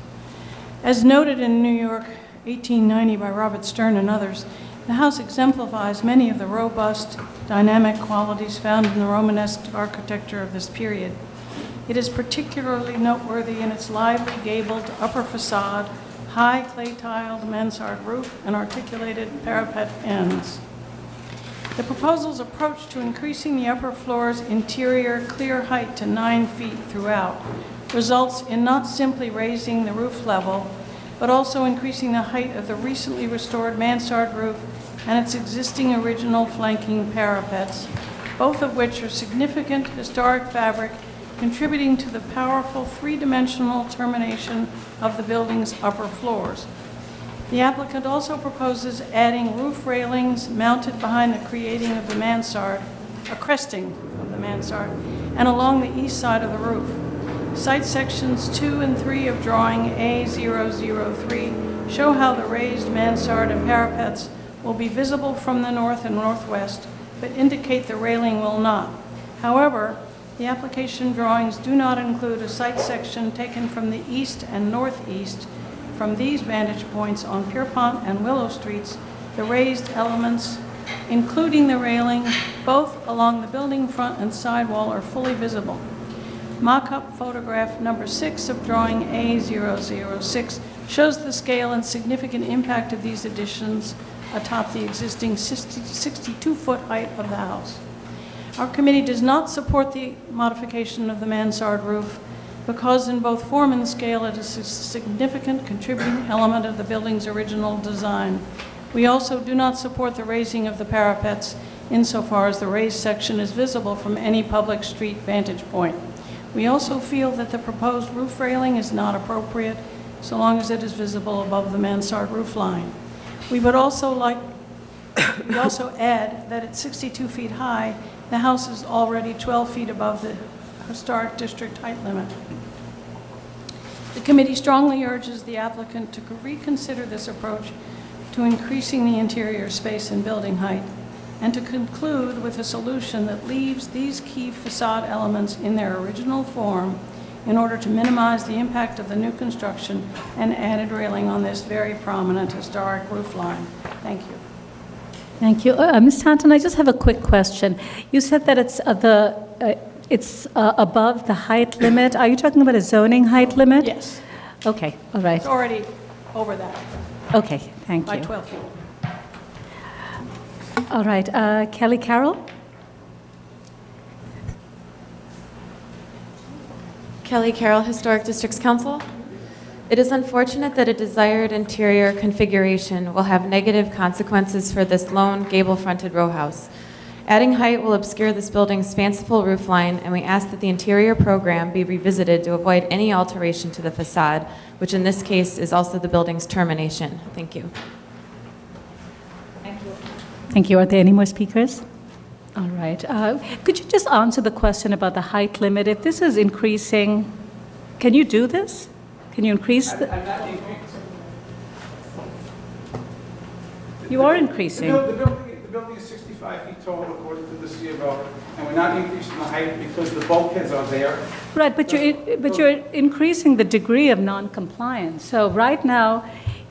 As noted in New York, 1890 by Robert Stern and others, the house exemplifies many of the robust, dynamic qualities found in the Romanesque architecture of this period. It is particularly noteworthy in its lively gabled upper facade, high clay-tiled mansard roof, and articulated parapet ends. The proposal's approach to increasing the upper floor's interior clear height to 9 feet throughout results in not simply raising the roof level, but also increasing the height of the recently restored mansard roof and its existing original flanking parapets, both of which are significant historic fabric contributing to the powerful three-dimensional termination of the building's upper floors. The applicant also proposes adding roof railings mounted behind the creating of the mansard, a cresting of the mansard, and along the east side of the roof. Site sections 2 and 3 of drawing A003 show how the raised mansard and parapets will be visible from the north and northwest, but indicate the railing will not. However, the application drawings do not include a site section taken from the east and northeast. From these vantage points on Pierrepont and Willow Streets, the raised elements, including the railing, both along the building front and sidewall, are fully visible. Mock-up photograph number 6 of drawing A006 shows the scale and significant impact of these additions atop the existing 62-foot height of the house. Our committee does not support the modification of the mansard roof because in both form and scale it is a significant contributing element of the building's original design. We also do not support the raising of the parapets insofar as the raised section is visible from any public street vantage point. We also feel that the proposed roof railing is not appropriate so long as it is visible above the mansard roof line. We would also add that at 62 feet high, the house is already 12 feet above the historic district height limit. The committee strongly urges the applicant to reconsider this approach to increasing the interior space and building height, and to conclude with a solution that leaves these key facade elements in their original form in order to minimize the impact of the new construction and added railing on this very prominent historic roof line. Thank you. Thank you. Ms. Tanton, I just have a quick question. You said that it's above the height limit. Are you talking about a zoning height limit? Yes. Okay, all right. It's already over that. Okay, thank you. By 12 feet. All right, Kelly Carroll? Kelly Carroll, Historic Districts Council. It is unfortunate that a desired interior configuration will have negative consequences for this lone gable-fronted row house. Adding height will obscure this building's fanciful roof line, and we ask that the interior program be revisited to avoid any alteration to the facade, which in this case is also the building's termination. Thank you. Thank you. Are there any more speakers? All right. Could you just answer the question about the height limit? If this is increasing, can you do this? Can you increase the... I'm not increasing. You are increasing. The building is 65 feet tall according to the C of O, and we're not increasing the height because the bulkheads are there. Right, but you're increasing the degree of non-compliance. So right now,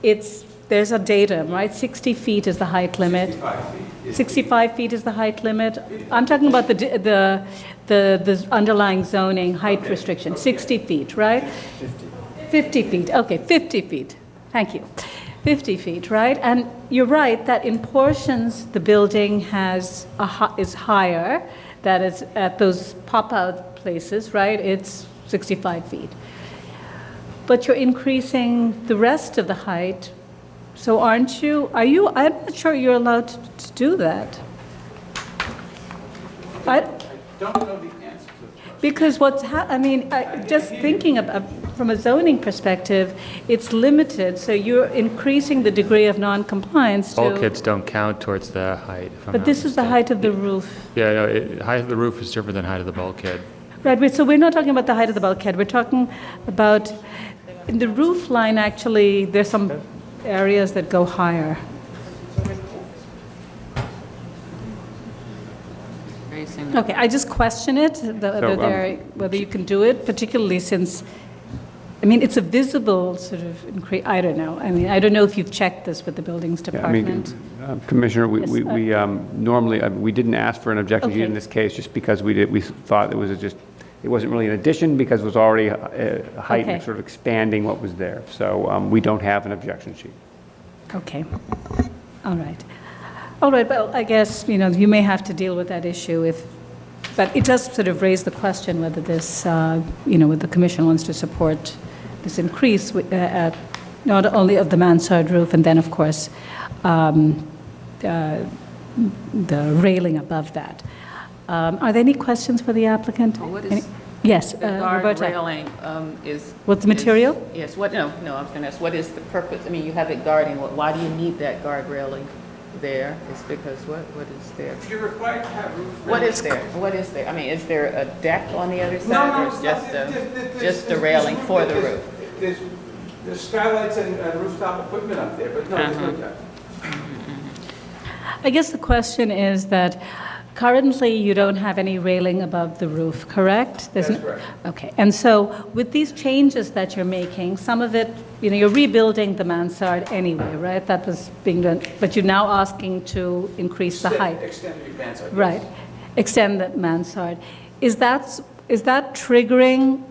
there's a datum, right? 60 feet is the height limit. 65 feet. 65 feet is the height limit. I'm talking about the underlying zoning height restriction, 60 feet, right? 50 feet, okay, 50 feet. Thank you. 50 feet, right? And you're right that in portions the building is higher, that is at those pop-out places, right? It's 65 feet. But you're increasing the rest of the height. So I'm not sure you're allowed to do that. I don't know the answer to that. Because just thinking from a zoning perspective, it's limited, so you're increasing the degree of non-compliance to... Bulkheads don't count towards the height. But this is the height of the roof. Yeah, no, height of the roof is different than height of the bulkhead. Right, so we're not talking about the height of the bulkhead. We're talking about, in the roof line, actually, there's some areas that go higher. Okay, I just question it, whether you can do it, particularly since, it's a visible sort of increase. I don't know. I don't know if you've checked this with the buildings department. Commissioner, we normally, we didn't ask for an objection sheet in this case just because we thought it wasn't really an addition because it was already a height and sort of expanding what was there. So we don't have an objection sheet. Okay. All right. All right, well, I guess, you may have to deal with that issue but it does sort of raise the question whether this, whether the commission wants to support this increase not only of the mansard roof and then, of course, the railing above that. Are there any questions for the applicant? What is Yes, the guard Roberta. railing is... What's the material? Yes, no, I was going to ask, what is the purpose? I mean, you have it guarding, why do you need that guard railing there? It's because what is there? You're required to have roof What is there? What is there? I mean, is there a deck on the other side? No, or it's just a railing for the roof? There's skylights and rooftop equipment up there, but no, there's no deck. I guess the question is that currently you don't have any railing above the roof, correct? That's correct. Okay, and so with these changes that you're making, some of it, you're rebuilding the mansard anyway, right? That was being done, but you're now asking to increase the height. Extend the mansard. Right, extend the mansard. Is that triggering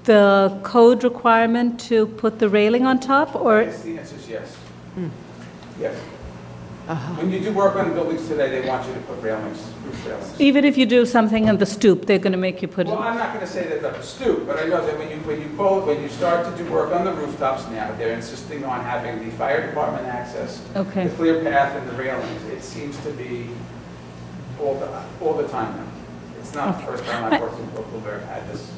the code requirement to put the railing on top, or? Yes, the answer is yes. Yes. When you do work on buildings today, they want you to put railings, roof railings. Even if you do something on the stoop, they're going to make you put it? Well, I'm not going to say that at the stoop, but I know that when you start to do work on the rooftops now, they're insisting on having the fire department access, Okay. the clear path, and the railings. It seems to be all the time now. It's not the first time I've worked in Brooklyn where I've had this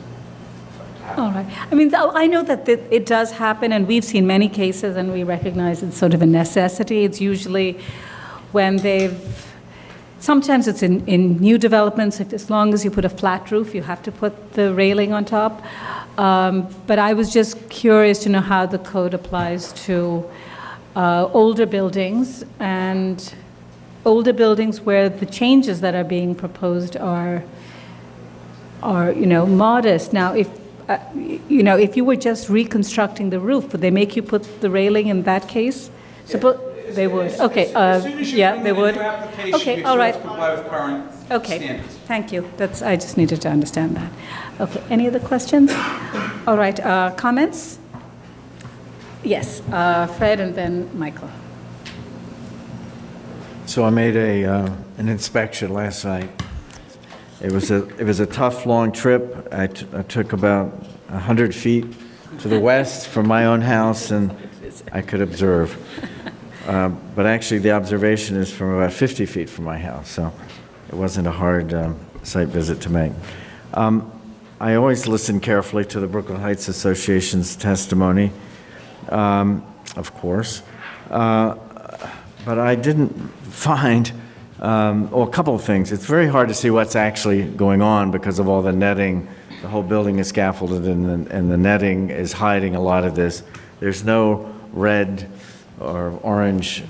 happen. All right. I mean, I know that it does happen, and we've seen many cases, and we recognize it's sort of a necessity. It's usually when sometimes it's in new developments, as long as you put a flat roof, you have to put the railing on top. But I was just curious to know how the code applies to older buildings, and older buildings where the changes that are being proposed are modest. Now, if you were just reconstructing the roof, would they make you put the railing in that case? They would. Okay. As soon as you bring they in a would. new application, Okay. you All still right. have to comply with current Okay. standards. Thank you. I just needed to understand that. Okay. Any other questions? All right. Comments? Yes. Fred and then Michael. So I made an inspection last night. It was a tough, long trip. I took about 100 feet to the west from my own house, and I could observe. But actually, the observation is from about 50 feet from my house, so it wasn't a hard site visit to make. I always listen carefully to the Brooklyn Heights Association's testimony, of course, but I didn't find a couple of things. It's very hard to see what's actually going on because of all the netting. The whole building is scaffolded, and the netting is hiding a lot of this. There's no red or orange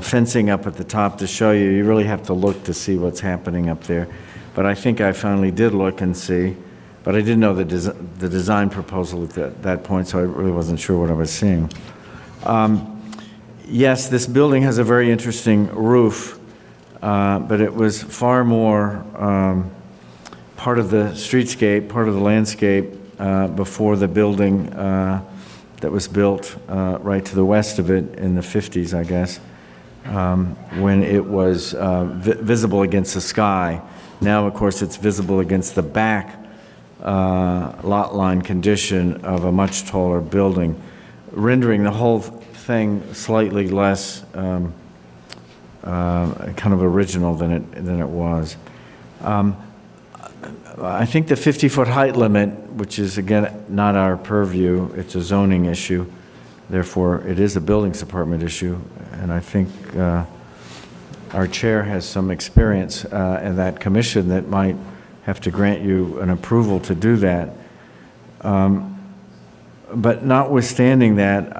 fencing up at the top to show you. You really have to look to see what's happening up there. But I think I finally did look and see. But I didn't know the design proposal at that point, so I really wasn't sure what I was seeing. Yes, this building has a very interesting roof, but it was far more part of the streetscape, part of the landscape before the building that was built right to the west of it in the 50s, I guess, when it was visible against the sky. Now, of course, it's visible against the back lot line condition of a much taller building, rendering the whole thing slightly less kind of original than it was. I think the 50-foot height limit, which is, again, not our purview, it's a zoning issue, therefore it is a buildings department issue, and I think our chair has some experience in that commission that might have to grant you an approval to do that. But notwithstanding that,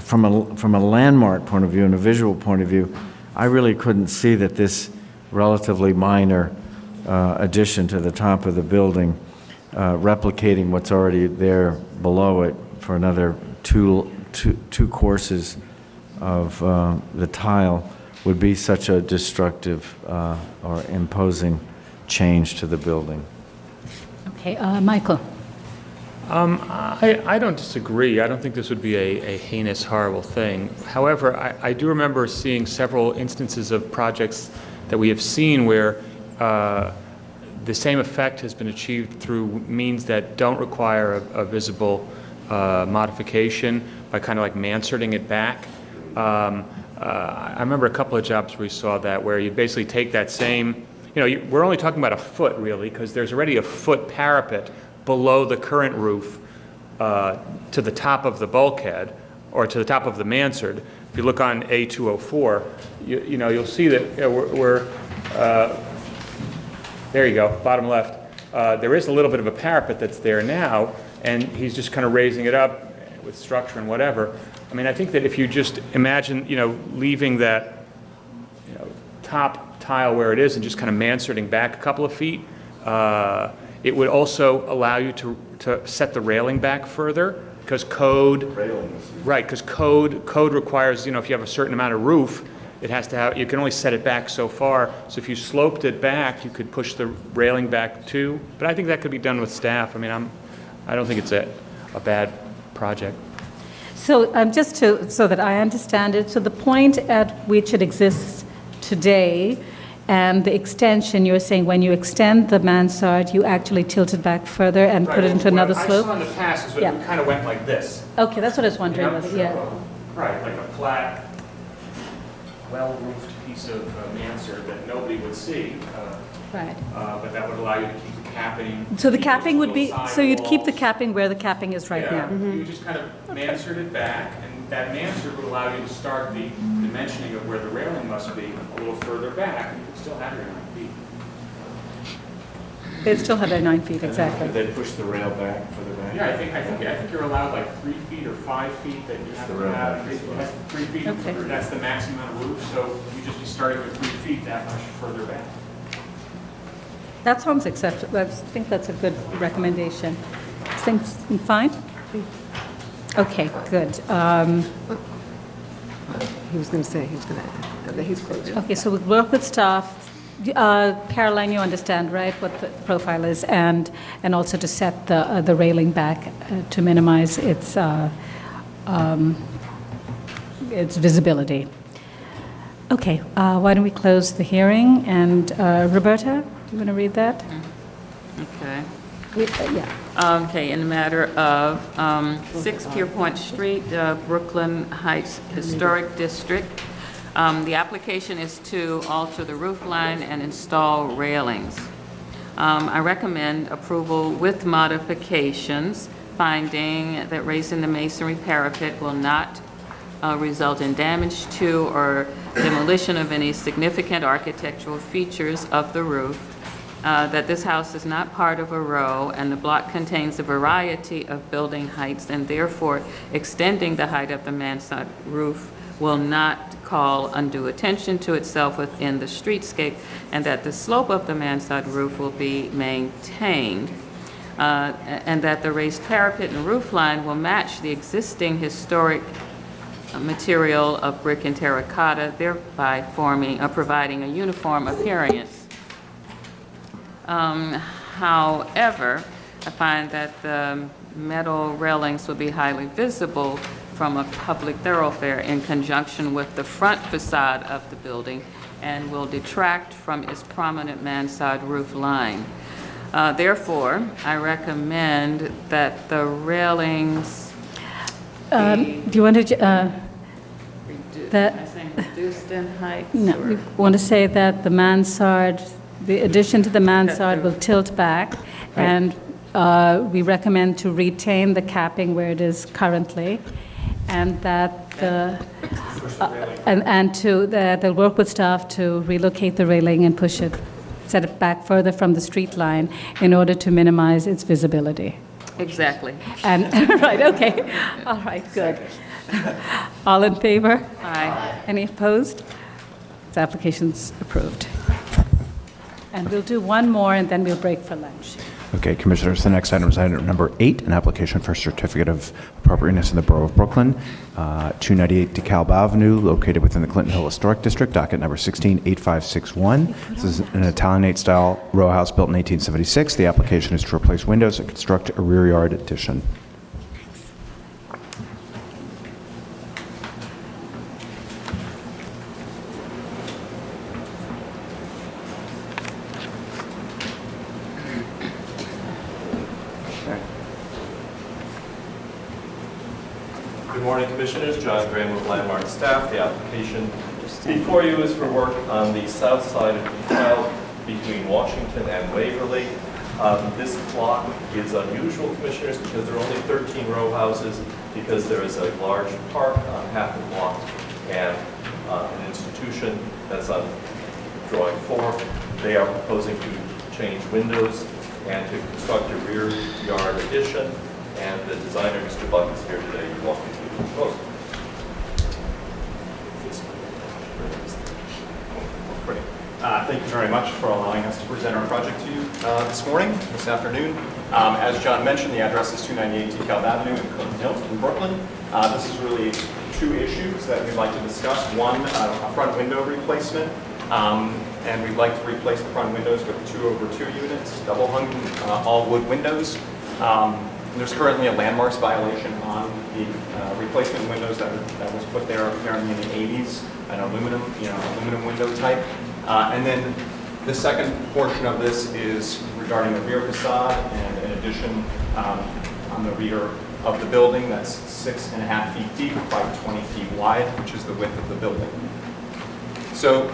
from a landmark point of view and a visual point of view, I really couldn't see that this relatively minor addition to the top of the building, replicating what's already there below it for another two courses of the tile, would be such a destructive or imposing change to the building. Okay, Michael. I don't disagree. I don't think this would be a heinous, horrible thing. However, I do remember seeing several instances of projects that we have seen where the same effect has been achieved through means that don't require a visible modification by kind of like mansarding it back. I remember a couple of jobs where we saw that, where you basically take that same, we're only talking about a foot really, because there's already a foot parapet below the current roof to the top of the bulkhead, or to the top of the mansard. If you look on A204, you'll see that there you go, bottom left. There is a little bit of a parapet that's there now, and he's just kind of raising it up with structure and whatever. I mean, I think that if you just imagine, leaving that, top tile where it is and just kind of mansarding back a couple of feet, it would also allow you to set the railing back further, because code requires, if you have a certain amount of roof, it has to have, you can only set it back so far. So if you sloped it back, you could push the railing back too. But I think that could be done with staff. I mean, I don't think it's a bad project. So just so that I understand it, so the point at which it exists today and the extension, you're saying when you extend the mansard, you actually tilt it back further and put it into another slope? What I saw in the past is that we kind of went like this. Okay, that's what I was wondering. Yeah. Right, like a flat, well-roofed piece of mansard that nobody would see. Right. But that would allow you to keep the capping. So the capping would be, so you'd keep the capping where the capping is right now? You would just kind of mansard it back, and that mansard would allow you to start the dimensioning of where the railing must be a little further back, and you could still have your 9 feet. They'd still have their 9 feet, exactly. They push the rail back further back? Yeah, I think you're allowed like 3 feet or 5 feet that you have to have. 3 feet, Okay. that's the maximum amount of roof, so you just be starting with 3 feet that much further back. That sounds acceptable. I think that's a good recommendation. Things fine? Okay, good. He was going to say, he's close. Okay, so we'll work with staff. Caroline, you understand, right, what the profile is, and also to set the railing back to minimize its visibility. Okay, why don't we close the hearing? And Roberta, you want to read that? Okay. Yeah. Okay, in the matter of 6 Pierrepont Street, Brooklyn Heights Historic District. The application is to alter the roof line and install railings. I recommend approval with modifications, finding that raising the masonry parapet will not result in damage to or demolition of any significant architectural features of the roof, that this house is not part of a row and the block contains a variety of building heights, and therefore extending the height of the mansard roof will not call undue attention to itself within the streetscape, and that the slope of the mansard roof will be maintained, and that the raised parapet and roof line will match the existing historic material of brick and terracotta, thereby providing a uniform appearance. However, I find that the metal railings will be highly visible from a public thoroughfare in conjunction with the front facade of the building and will detract from its prominent mansard roof line. Therefore, I recommend that the railings do you want to reduced in height? No, we want to say that the mansard, the addition to the mansard will tilt back, and we recommend to retain the capping where it is currently, and that they'll work with staff to relocate the railing and set it back further from the street line in order to minimize its visibility. Exactly. And right, okay. All right, good. All in favor? Aye. Any opposed? This application's approved. And we'll do one more, and then we'll break for lunch. Okay, Commissioners, the next item is item number 8, an application for a certificate of appropriateness in the Borough of Brooklyn, 298 Dekalb Avenue, located within the Clinton Hill Historic District, docket number 168561. This is an Italianate-style row house built in 1876. The application is to replace windows and construct a rear yard addition. Good morning, Commissioners. John Graham with Landmark staff. The application before you is for work on the south side of Dekalb between Washington and Waverly. This block is unusual, Commissioners, because there are only 13 row houses, because there is a large park on half the block and an institution that's on drawing 4. They are proposing to change windows and to construct a rear yard addition. And the designer, Mr. Buck, is here today to walk you through the proposal. Great. Thank you very much for allowing us to present our project to you this afternoon. As John mentioned, the address is 298 Dekalb Avenue in Clinton Hills in Brooklyn. This is really 2 issues that we'd like to discuss. One, a front window replacement. And we'd like to replace the front windows with 2/2 units, double hung all wood windows. There's currently a landmarks violation on the replacement windows that was put there apparently in the 80s, an aluminum window type. And then the second portion of this is regarding the rear facade and an addition on the rear of the building that's 6.5 feet deep by 20 feet wide, which is the width of the building. So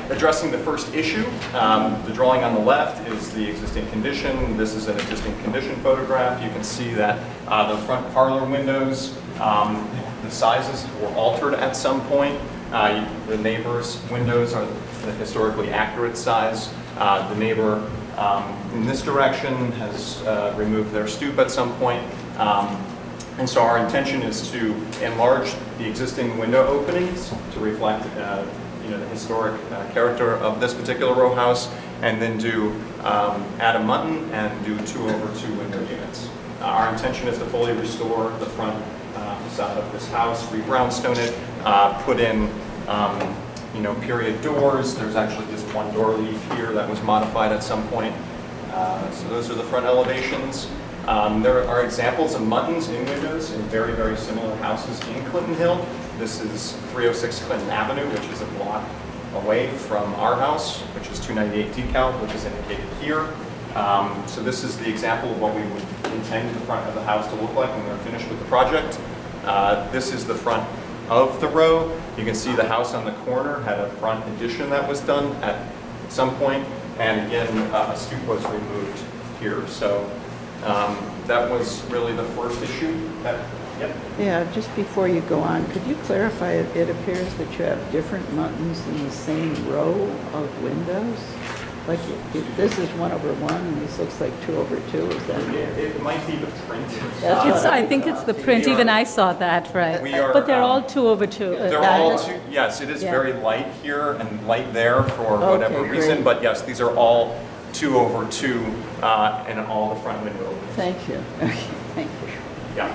addressing the first issue, the drawing on the left is the existing condition. This is an existing condition photograph. You can see that the front parlor windows, the sizes were altered at some point. The neighbor's windows are the historically accurate size. The neighbor in this direction has removed their stoop at some point. And so our intention is to enlarge the existing window openings to reflect the historic character of this particular row house, and then do add a mutton and do 2/2 window units. Our intention is to fully restore the front facade of this house, re-brownstone it, put in period doors. There's actually just one door leaf here that was modified at some point. So those are the front elevations. There are examples of muttons in windows in very, very similar houses in Clinton Hill. This is 306 Clinton Avenue, which is a block away from our house, which is 298 Dekalb, which is indicated here. So this is the example of what we would intend the front of the house to look like when we're finished with the project. This is the front of the row. You can see the house on the corner had a front addition that was done at some point, and again, a stoop was removed here. So that was really the first issue. Yep. Yeah, just before you go on, could you clarify, it appears that you have different muttons in the same row of windows? Like, this is 1/1, and this looks like 2/2, is that it? It might be the print. I think it's the print, even I saw that, right? But they're all 2/2. They're all two, yes, it is very light here and light there for whatever reason, but yes, these are all 2/2 in all the front window openings. Thank you. Okay, thank you. Yeah.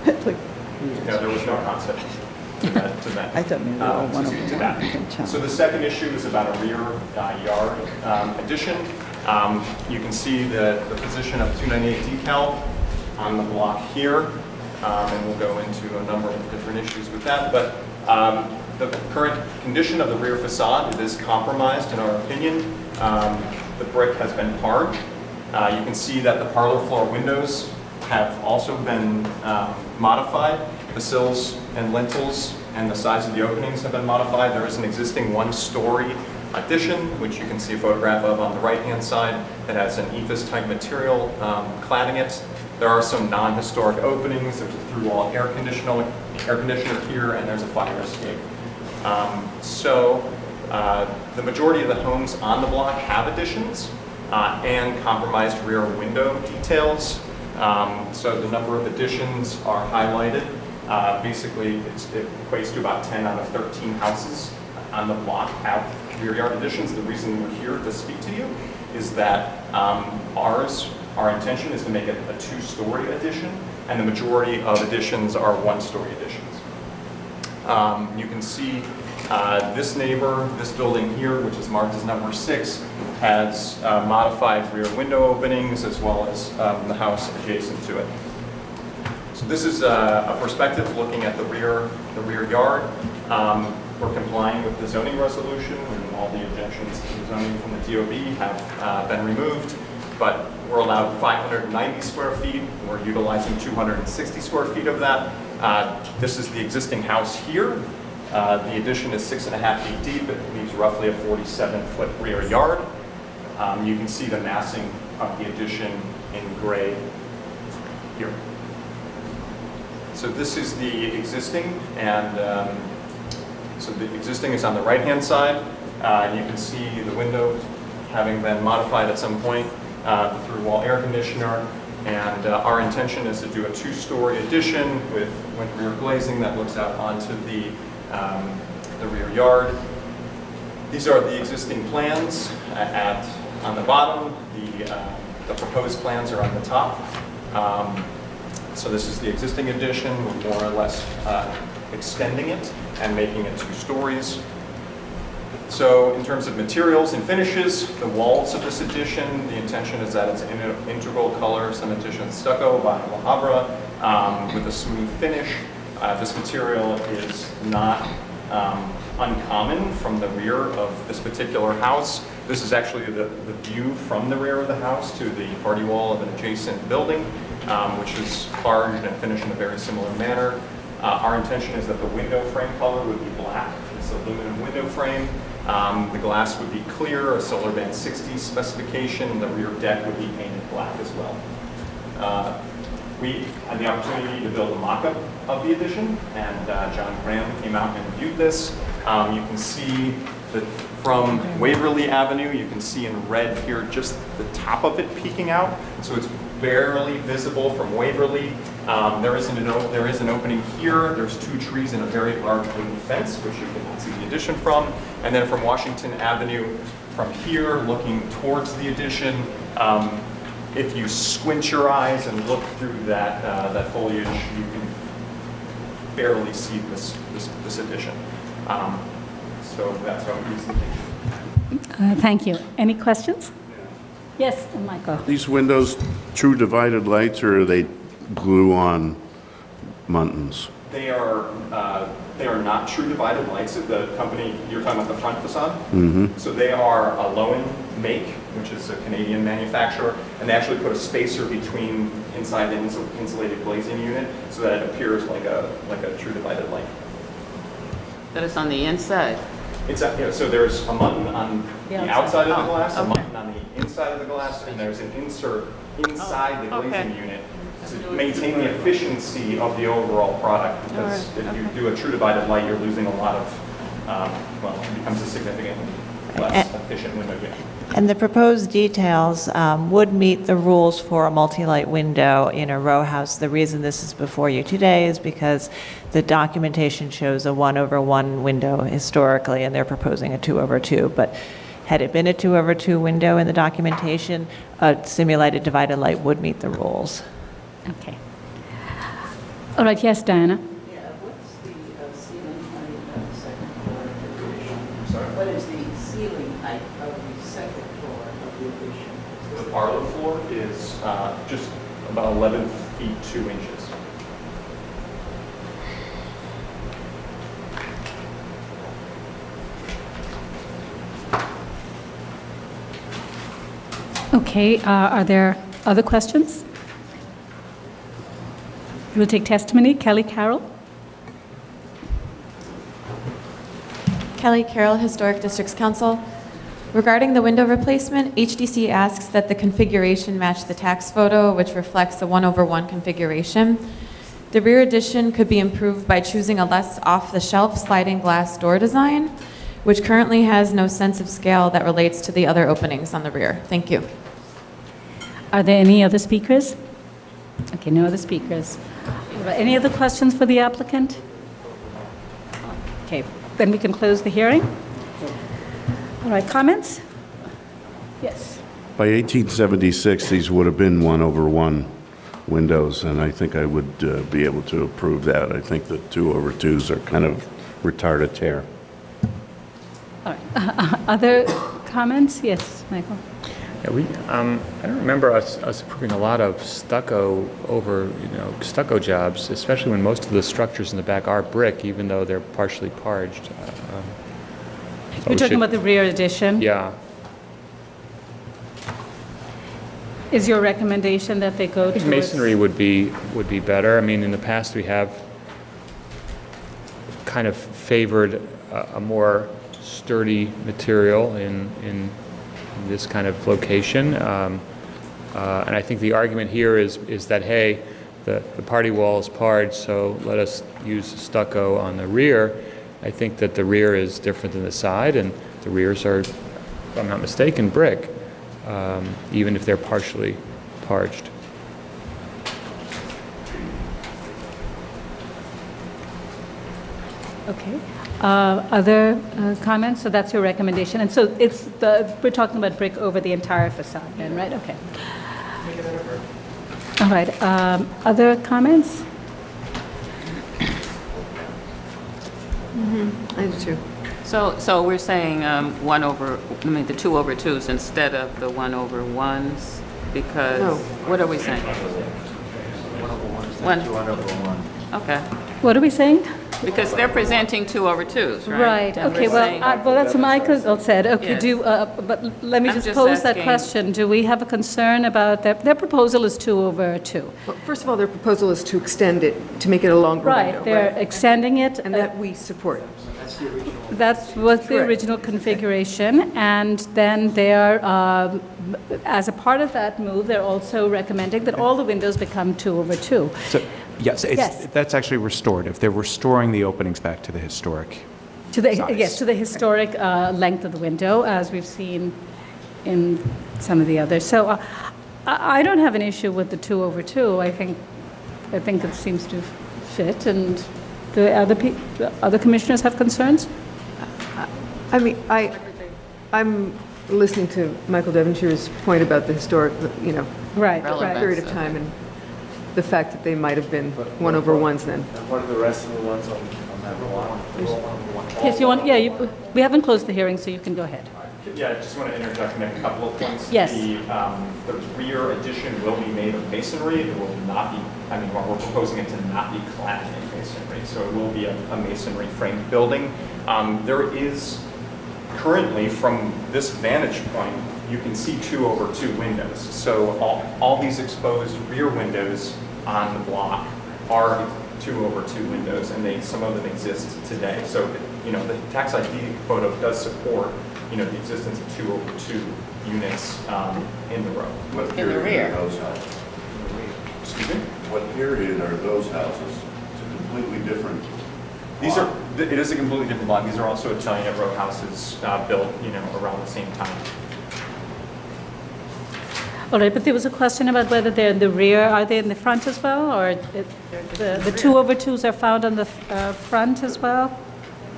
No, there was no concept to that. I thought maybe all 1/1. So the second issue is about a rear yard addition. You can see the position of 298 Dekalb on the block here, and we'll go into a number of different issues with that. But the current condition of the rear facade, it is compromised in our opinion. The brick has been parged. You can see that the parlor floor windows have also been modified. The sills and lintels and the size of the openings have been modified. There is an existing 1-story addition, which you can see a photograph of on the right-hand side, that has an ephes type material cladding it. There are some non-historic openings. There's a through-wall air conditioner here, and there's a fire escape. The majority of the homes on the block have additions and compromised rear window details. So the number of additions are highlighted. Basically, it equates to about 10 out of 13 houses on the block have rear yard additions. The reason we're here to speak to you is that our intention is to make it a 2-story addition, and the majority of additions are 1-story additions. You can see this neighbor, this building here, which is marked as number 6, has modified rear window openings as well as the house adjacent to it. So this is a perspective looking at the rear yard. We're complying with the zoning resolution, and all the objections to the zoning from the DOB have been removed, but we're allowed 590 square feet. We're utilizing 260 square feet of that. This is the existing house here. The addition is 6.5 feet deep. It leaves roughly a 47-foot rear yard. You can see the massing of the addition in gray here. So this is the existing, and so the existing is on the right-hand side. You can see the window having been modified at some point, the through-wall air conditioner, and our intention is to do a 2-story addition with rear glazing that looks out onto the rear yard. These are the existing plans on the bottom. The proposed plans are on the top. So this is the existing addition. We're more or less extending it and making it 2 stories. So in terms of materials and finishes, the walls of this addition, the intention is that it's an integral color cementitious stucco by La Habra with a smooth finish. This material is not uncommon from the rear of this particular house. This is actually the view from the rear of the house to the party wall of an adjacent building, which is carved and finished in a very similar manner. Our intention is that the window frame color would be black. It's an aluminum window frame. The glass would be clear, a Solar Band 60 specification, and the rear deck would be painted black as well. We had the opportunity to build a mock-up of the addition, and John Graham came out and reviewed this. You can see that from Waverly Avenue, you can see in red here just the top of it peeking out, so it's barely visible from Waverly. There is an opening here. There's 2 trees and a very large wooden fence, which you can see the addition from. And then from Washington Avenue, from here, looking towards the addition, if you squint your eyes and look through that foliage, you can barely see this addition. So that's our presentation. Thank you. Any questions? Yes, Michael. These windows, true divided lights, or are they glue-on muntins? They are not true divided lights. The company, you're talking about the front facade? Mm-hmm. So they are a Lowen make, which is a Canadian manufacturer, and they actually put a spacer between inside the insulated glazing unit so that it appears like a true divided light. That is on the inside? So there's a muntin on the outside of the glass, okay. a muntin on the inside of the glass, and there's an insert inside the glazing unit to maintain the efficiency of the overall product. Because if you do a true divided light, you're losing a lot of, it becomes a significantly less efficient window unit. And the proposed details would meet the rules for a multi-light window in a row house. The reason this is before you today is because the documentation shows a 1/1 window historically, and they're proposing a 2/2. But had it been a 2/2 window in the documentation, a simulated divided light would meet the rules. Okay. All right, yes, Diana? Yeah, what's the ceiling height of the second floor of the addition? Sorry? What is the ceiling height of the second floor of the addition? The parlor floor is just about 11 feet 2 inches. Okay, are there other questions? We'll take testimony. Kelly Carroll. Kelly Carroll, Historic Districts Council. Regarding the window replacement, HDC asks that the configuration match the tax photo, which reflects the 1/1 configuration. The rear addition could be improved by choosing a less off-the-shelf sliding glass door design, which currently has no sense of scale that relates to the other openings on the rear. Thank you. Are there any other speakers? Okay, no other speakers. Any other questions for the applicant? Okay, then we can close the hearing. All right, comments? Yes. By 1876, these would have been 1/1 windows, and I think I would be able to approve that. I think the 2/2s are kind of retardataire. All right. Other comments? Yes, Michael. Yeah, I don't remember us approving a lot of stucco stucco jobs, especially when most of the structures in the back are brick, even though they're partially parged. You're talking about the rear addition? Yeah. Is your recommendation that they go I think towards... masonry would be better. I mean, in the past we have kind of favored a more sturdy material in this kind of location. And I think the argument here is that, hey, the party wall is parred, so let us use stucco on the rear. I think that the rear is different than the side, and the rears are, if I'm not mistaken, brick, even if they're partially parged. Okay. Other comments? So that's your recommendation. And so we're talking about brick over the entire facade then, right? Okay. All right. Other comments? I do too. So we're saying the 2 over 2s instead of the 1 over 1s, because, No. what are we saying? 1 over 1. Okay. What are we saying? Because they're presenting 2 over 2s, right? Right. And Okay. we're well, saying- well, that's what Michael said. Okay. Yes. But let me I'm just just pose that asking- question. Do we have a concern about their proposal is 2 over 2? Well, first of all, their proposal is to extend it, to make it a longer window. Right. They're extending it. And that we support. That was the Correct. original configuration, and then they are, as a part of that move, they're also recommending that all the windows become 2 over 2. So, yes, Yes. that's actually restorative. They're restoring the openings back to the historic size. Yes, to the historic length of the window, as we've seen in some of the others. So I don't have an issue with the 2 over 2. I think it seems to fit, and the other commissioners have concerns? I mean, I'm listening to Michael Devonshire's point about the historic, Right, period of time, and the fact that they might have been 1 over 1s then. And what are the rest of the ones on that block? Yes, you want, we haven't closed the hearing, so you can go ahead. Yeah, I just want to interject and make a couple of points. Yes. The rear addition will be made of masonry. It will not be, we're proposing it to not be clad in masonry, so it will be a masonry framed building. There is currently, from this vantage point, you can see 2 over 2 windows. So all these exposed rear windows on the block are 2 over 2 windows, and some of them exist today. So, the tax ID photo does support, the existence of 2 over 2 units in the row. What In the period rear. are those houses? Excuse me? What period are those houses? It's a completely different. It is a completely different block. These are also Italian row houses built, around the same time. All right, but there was a question about whether they're in the rear. Are they in the front as well, or the 2 over 2s are found on the front as well?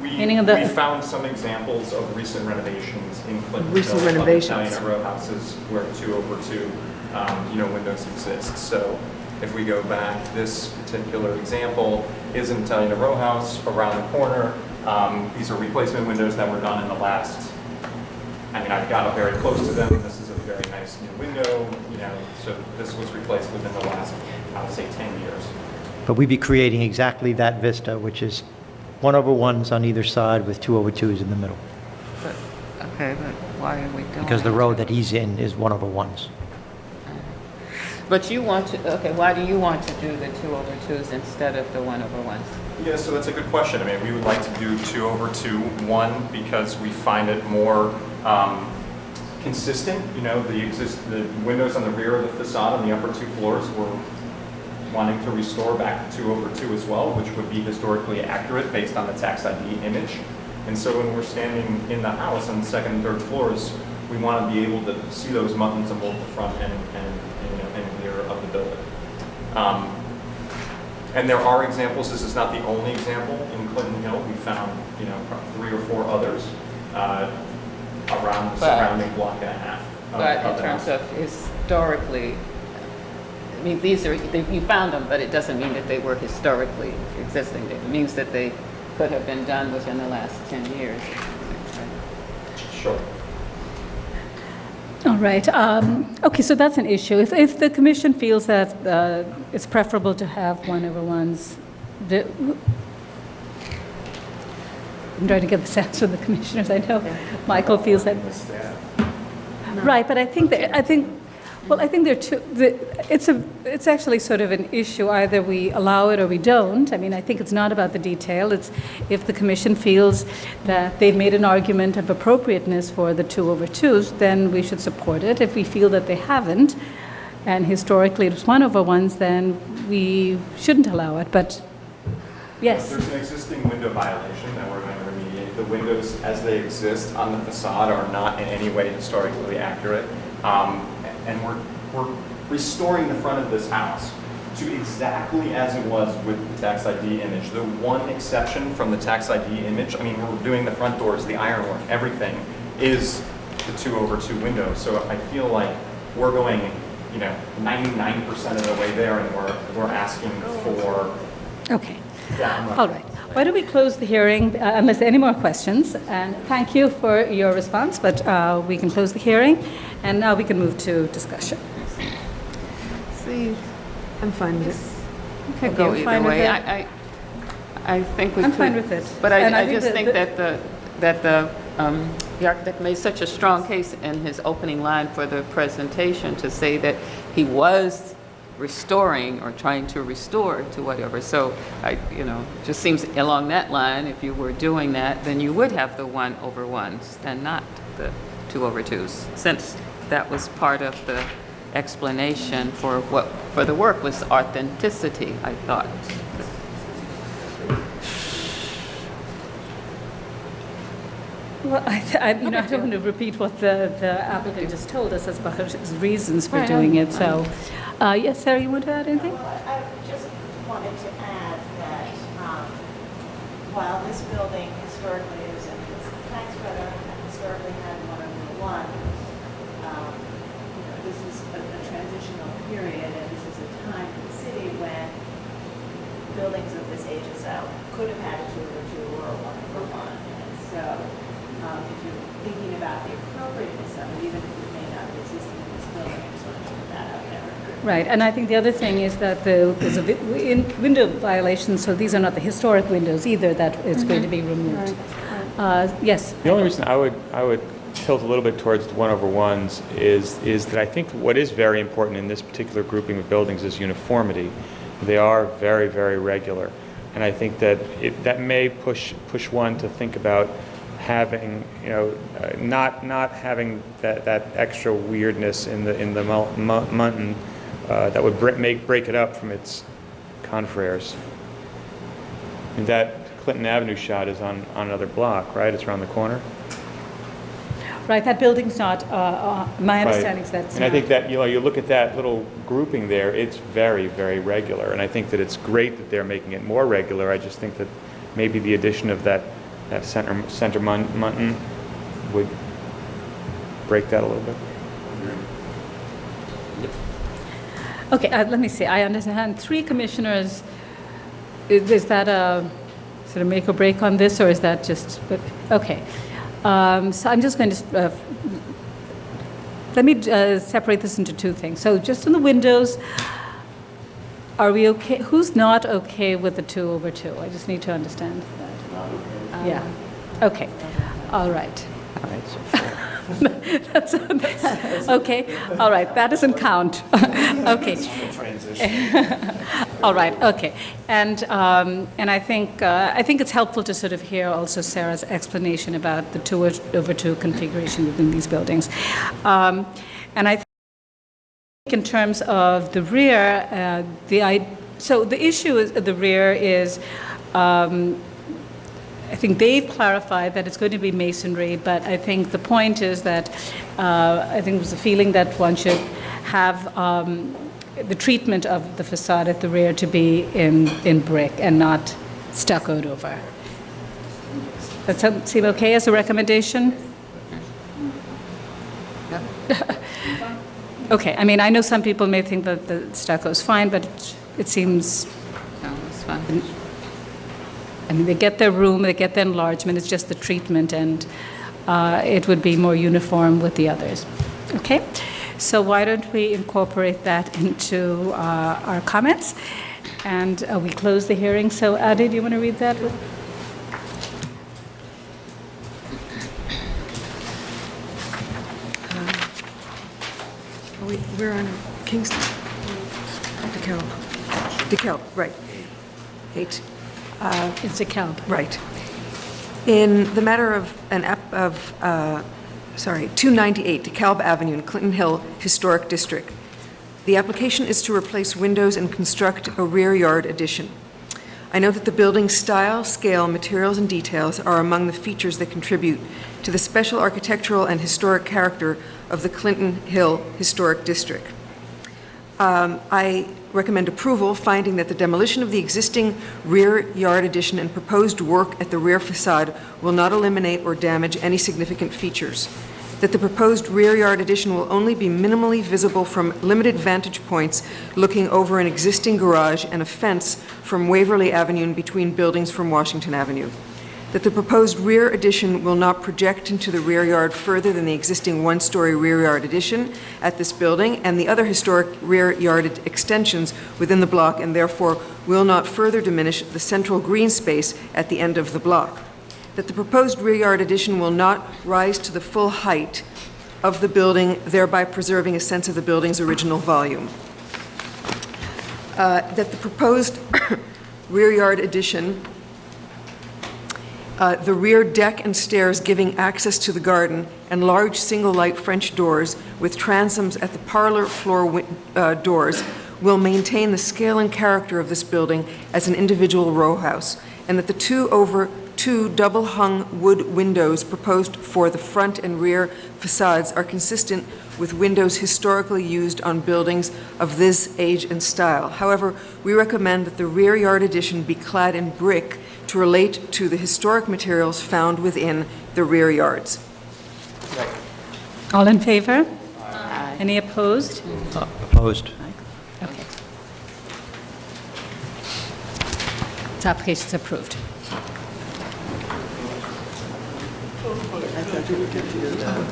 Meaning We found some examples of recent renovations in Clinton. Recent of renovations. Italian row houses where 2 over 2, windows exist. So if we go back, this particular example is an Italian row house around the corner. These are replacement windows that were done in the last, I've got very close to them. This is a very nice new window, so this was replaced within the last, I would say, 10 years. But we'd be creating exactly that vista, which is 1 over 1s on either side with 2 over 2s in the middle. Okay, but why are we doing Because the row that he's in is 1 over 1s. But you want to, why do you want to do the 2 over 2s instead of the 1 over 1s? Yeah, so that's a good question. We would like to do 2 over 2, 1, because we find it more consistent. The windows on the rear of the facade on the upper 2 floors, we're wanting to restore back to 2 over 2 as well, which would be historically accurate based on the tax ID image. And so when we're standing in the house on the 2nd and 3rd floors, we want to be able to see those buttons on both the front and rear of the building. And there are examples. This is not the only example in Clinton Hill. We found, 3 or 4 others around the surrounding block and a half. But in terms of historically, you found them, but it doesn't mean that they were historically existing. It means that they could have been done within the last 10 years. Sure. All right. Okay, so that's an issue. If the commission feels that it's preferable to have 1 over 1s, I'm trying to get the sense of the commissioners. I know Michael feels that. Right, but I think Well, I think there are two, it's actually sort of an issue, either we allow it or we don't. I mean, I think it's not about the detail, it's if the commission feels that they've made an argument of appropriateness for the 2/2s, then we should support it. If we feel that they haven't, and historically it was 1/1s, then we shouldn't allow it, but yes. There's an existing window violation that we're going to remediate. The windows as they exist on the facade are not in any way historically accurate. And we're restoring the front of this house to exactly as it was with the tax ID image. The one exception from the tax ID image, I mean, we're doing the front doors, the ironwork, everything is the 2/2 window. So I feel like we're going, 99% of the way there, and we're asking for. Okay. All right. Why don't we close the hearing unless there are any more questions? And thank you for your response, but we can close the hearing, and now we can move to discussion. See, I'm fine with it. Okay, Go you're fine either with way. it? I think we I'm could. fine with it. But And I I think just that think that the architect made such a strong case in his opening line for the presentation to say that he was restoring or trying to restore to whatever. So, just seems along that line, if you were doing that, then you would have the 1/1s and not the 2/2s, since that was part of the explanation for the work was authenticity, I thought. Well, I don't want to repeat what the applicant just told us as about his reasons for doing it, so. Yes, Sarah, you want to add anything? Well, I just wanted to add that while this building historically is in this tax credit and historically had 1/1, this is a transitional period, and this is a time in the city when buildings of this age and style could have had a 2/2 or a 1/1. And so if you're thinking about the appropriateness of it, even if it may not be existing in this building, I just want to put that out there. Right, and I think the other thing is that there's a window violation, so these are not the historic windows either that is going to be removed. Yes? The only reason I would tilt a little bit towards the 1/1s is that I think what is very important in this particular grouping of buildings is uniformity. They are very, very regular, and I think that that may push one to think about having, not having that extra weirdness in the mountain that would break it up from its confreres. And that Clinton Avenue shot is on another block, right? It's around the corner. Right, that building's not, my understanding is Right. that's And I not. think that, you look at that little grouping there, it's very, very regular. And I think that it's great that they're making it more regular. I just think that maybe the addition of that center mountain would break that a little bit. Okay, let me see, I understand 3 commissioners, is that a sort of make or break on this, or is that just, okay. So I'm just going to, let me separate this into 2 things. So just in the windows, are we okay, who's not okay with the 2/2? I just need to understand that. Yeah, okay, all right. All right, so 4. That's okay. All right, that doesn't count. Okay. All right. Okay. And I think it's helpful to sort of hear also Sarah's explanation about the 2/2 configuration within these buildings. And I think in terms of the rear, so the issue is the rear is. I think they've clarified that it's going to be masonry, but I think the point is that I think it was a feeling that one should have the treatment of the facade at the rear to be in brick and not stuccoed over. Does that seem okay as a recommendation? Okay, I mean, I know some people may think that the stucco is fine, but it seems... No, it's fine. I mean, they get their room, they get the enlargement, it's just the treatment, and it would be more uniform with the others. Okay? So why don't we incorporate that into our comments? And we close the hearing. So Adi, do you want to read that? We're on Kingston. Dekalb, right. 8. It's Dekalb. Right. In the matter of 298 DeKalb Avenue in Clinton Hill Historic District, the application is to replace windows and construct a rear yard addition. I know that the building's style, scale, materials, and details are among the features that contribute to the special architectural and historic character of the Clinton Hill Historic District. I recommend approval, finding that the demolition of the existing rear yard addition and proposed work at the rear facade will not eliminate or damage any significant features, that the proposed rear yard addition will only be minimally visible from limited vantage points looking over an existing garage and a fence from Waverly Avenue and between buildings from Washington Avenue, that the proposed rear addition will not project into the rear yard further than the existing one-story rear yard addition at this building and the other historic rear yard extensions within the block, and therefore will not further diminish the central green space at the end of the block, that the proposed rear yard addition will not rise to the full height of the building, thereby preserving a sense of the building's original volume, that the proposed rear yard addition, the rear deck and stairs giving access to the garden, and large single-light French doors with transoms at the parlor floor doors will maintain the scale and character of this building as an individual row house, and that the 2 double-hung wood windows proposed for the front and rear facades are consistent with windows historically used on buildings of this age and style. However, we recommend that the rear yard addition be clad in brick to relate to the historic materials found within the rear yards. All in favor? Aye. Any opposed? Opposed. Okay. This application is approved.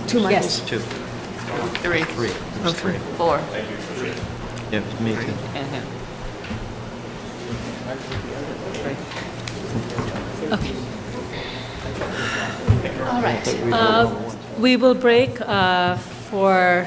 Two Michaels. Yes. 2. 3. 3. Oh, 3. 4. Yeah, me too. And him. Okay. All right. We will break for...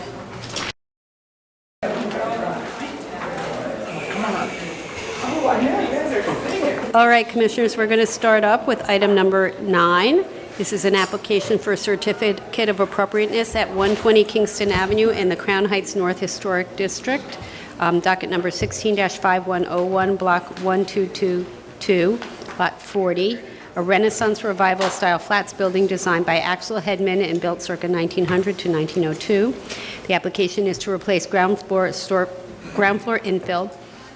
All right, Commissioners, we're going to start up with item number 9. This is an application for a certificate of appropriateness at 120 Kingston Avenue in the Crown Heights North Historic District, docket number 16-5101, block 1222, lot 40, a Renaissance Revival style flats building designed by Axel Hedman and built circa 1900 to 1902. The application is to replace ground floor infill,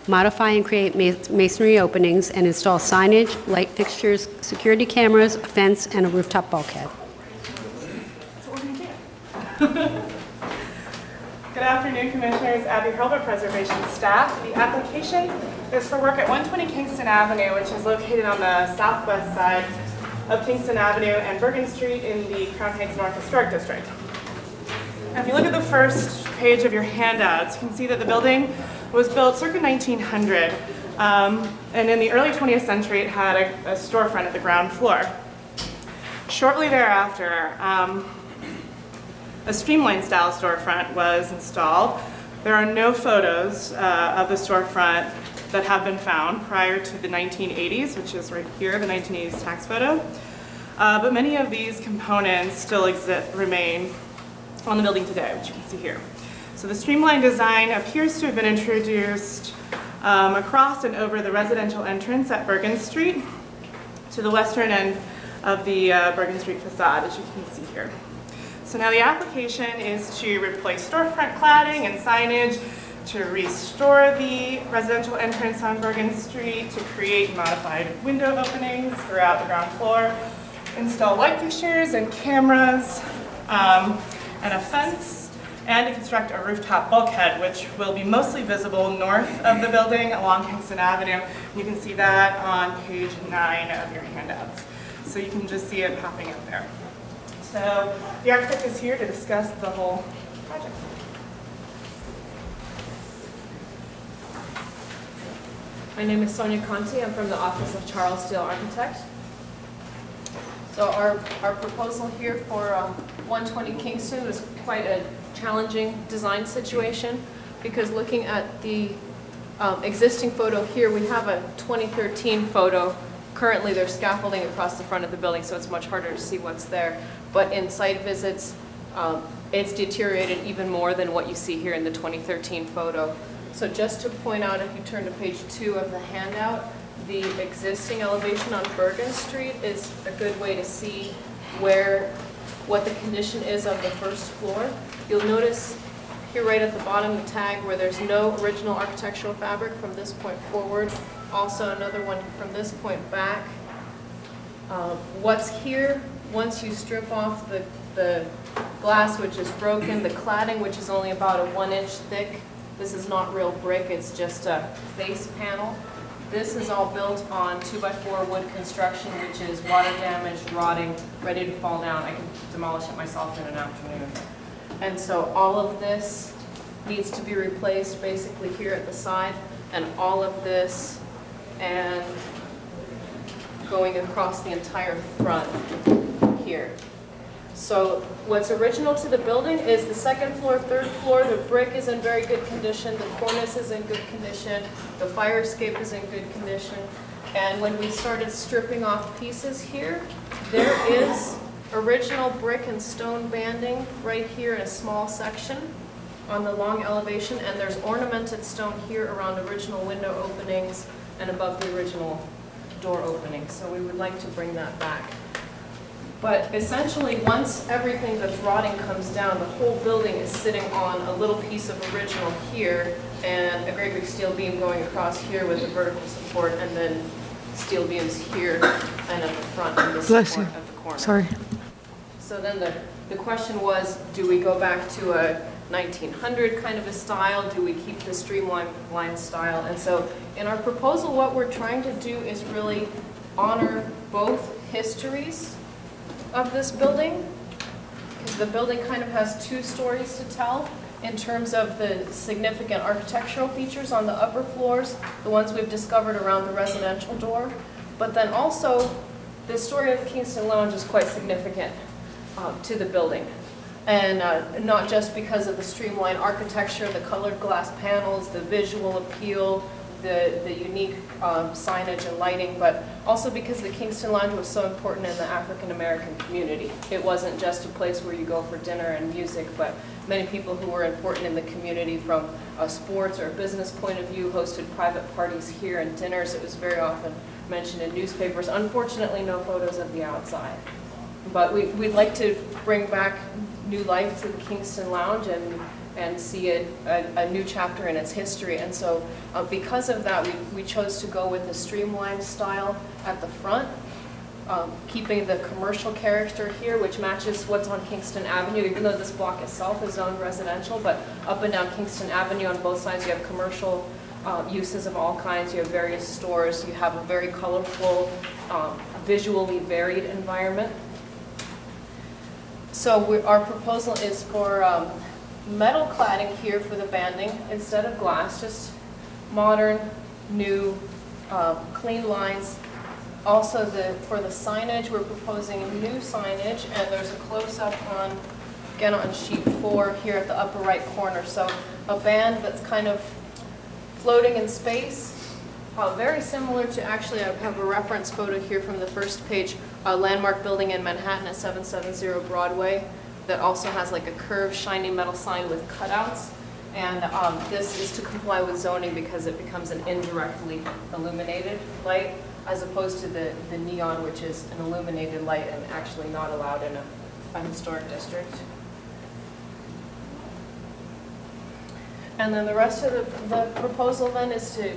modify and create masonry openings, and install signage, light fixtures, security cameras, a fence, and a rooftop bulkhead. Good afternoon, Commissioners. Abby Hurlbut, Preservation staff. The application is for work at 120 Kingston Avenue, which is located on the southwest side of Kingston Avenue and Bergen Street in the Crown Heights North Historic District. Now, if you look at the first page of your handouts, you can see that the building was built circa 1900, and in the early 20th century it had a storefront at the ground floor. Shortly thereafter, a streamlined style storefront was installed. There are no photos of the storefront that have been found prior to the 1980s, which is right here, the 1980s tax photo. But many of these components still remain on the building today, which you can see here. So the streamlined design appears to have been introduced across and over the residential entrance at Bergen Street to the western end of the Bergen Street facade, as you can see here. So now the application is to replace storefront cladding and signage, to restore the residential entrance on Bergen Street, to create modified window openings throughout the ground floor, install light fixtures and cameras, and a fence, and to construct a rooftop bulkhead, which will be mostly visible north of the building along Kingston Avenue. You can see that on page 9 of your handouts. So you can just see it popping up there. So the architect is here to discuss the whole project. My name is Sonia Conti. I'm from the Office of Charles Steele Architect. So our proposal here for 120 Kingston was quite a challenging design situation, because looking at the existing photo here, we have a 2013 photo. Currently, there's scaffolding across the front of the building, so it's much harder to see what's there. But in site visits, it's deteriorated even more than what you see here in the 2013 photo. So just to point out, if you turn to page 2 of the handout, the existing elevation on Bergen Street is a good way to see what the condition is of the first floor. You'll notice here right at the bottom the tag where there's no original architectural fabric from this point forward. Also another one from this point back. What's here, once you strip off the glass, which is broken, the cladding, which is only about a 1-inch thick. This is not real brick, it's just a face panel. This is all built on 2x4 wood construction, which is water damaged, rotting, ready to fall down. I can demolish it myself in an afternoon. And so all of this needs to be replaced basically here at the side, and all of this and going across the entire front here. So what's original to the building is the second floor, third floor. The brick is in very good condition. The cornice is in good condition. The fire escape is in good condition. And when we started stripping off pieces here, there is original brick and stone banding right here in a small section on the long elevation. And there's ornamented stone here around original window openings and above the original door opening. So we would like to bring that back. But essentially, once everything that's rotting comes down, the whole building is sitting on a little piece of original here and a great big steel beam going across here with a vertical support, and then steel beams here and at the front and the support at the corner. Sorry. So then the question was, do we go back to a 1900 kind of a style? Do we keep the streamlined style? And so in our proposal, what we're trying to do is really honor both histories of this building, because the building kind of has two stories to tell in terms of the significant architectural features on the upper floors, the ones we've discovered around the residential door, but then also the story of the Kingston Lounge is quite significant to the building. And not just because of the streamlined architecture, the colored glass panels, the visual appeal, the unique signage and lighting, but also because the Kingston Lounge was so important in the African American community. It wasn't just a place where you go for dinner and music, but many people who were important in the community from a sports or a business point of view hosted private parties here and dinners. It was very often mentioned in newspapers. Unfortunately, no photos of the outside. But we'd like to bring back new life to the Kingston Lounge and see a new chapter in its history. And so because of that, we chose to go with a streamlined style at the front, keeping the commercial character here, which matches what's on Kingston Avenue, even though this block itself is zoned residential, but up and down Kingston Avenue on both sides, you have commercial uses of all kinds, you have various stores, you have a very colorful, visually varied environment. So our proposal is for metal cladding here for the banding instead of glass, just modern, new, clean lines. Also, for the signage, we're proposing new signage, and there's a close-up again on sheet 4 here at the upper right corner. So a band that's kind of floating in space, very similar to, actually I have a reference photo here from the first page, a landmark building in Manhattan at 770 Broadway that also has like a curved shiny metal sign with cutouts. And this is to comply with zoning because it becomes an indirectly illuminated light as opposed to the neon, which is an illuminated light and actually not allowed in a historic district. And then the rest of the proposal then is to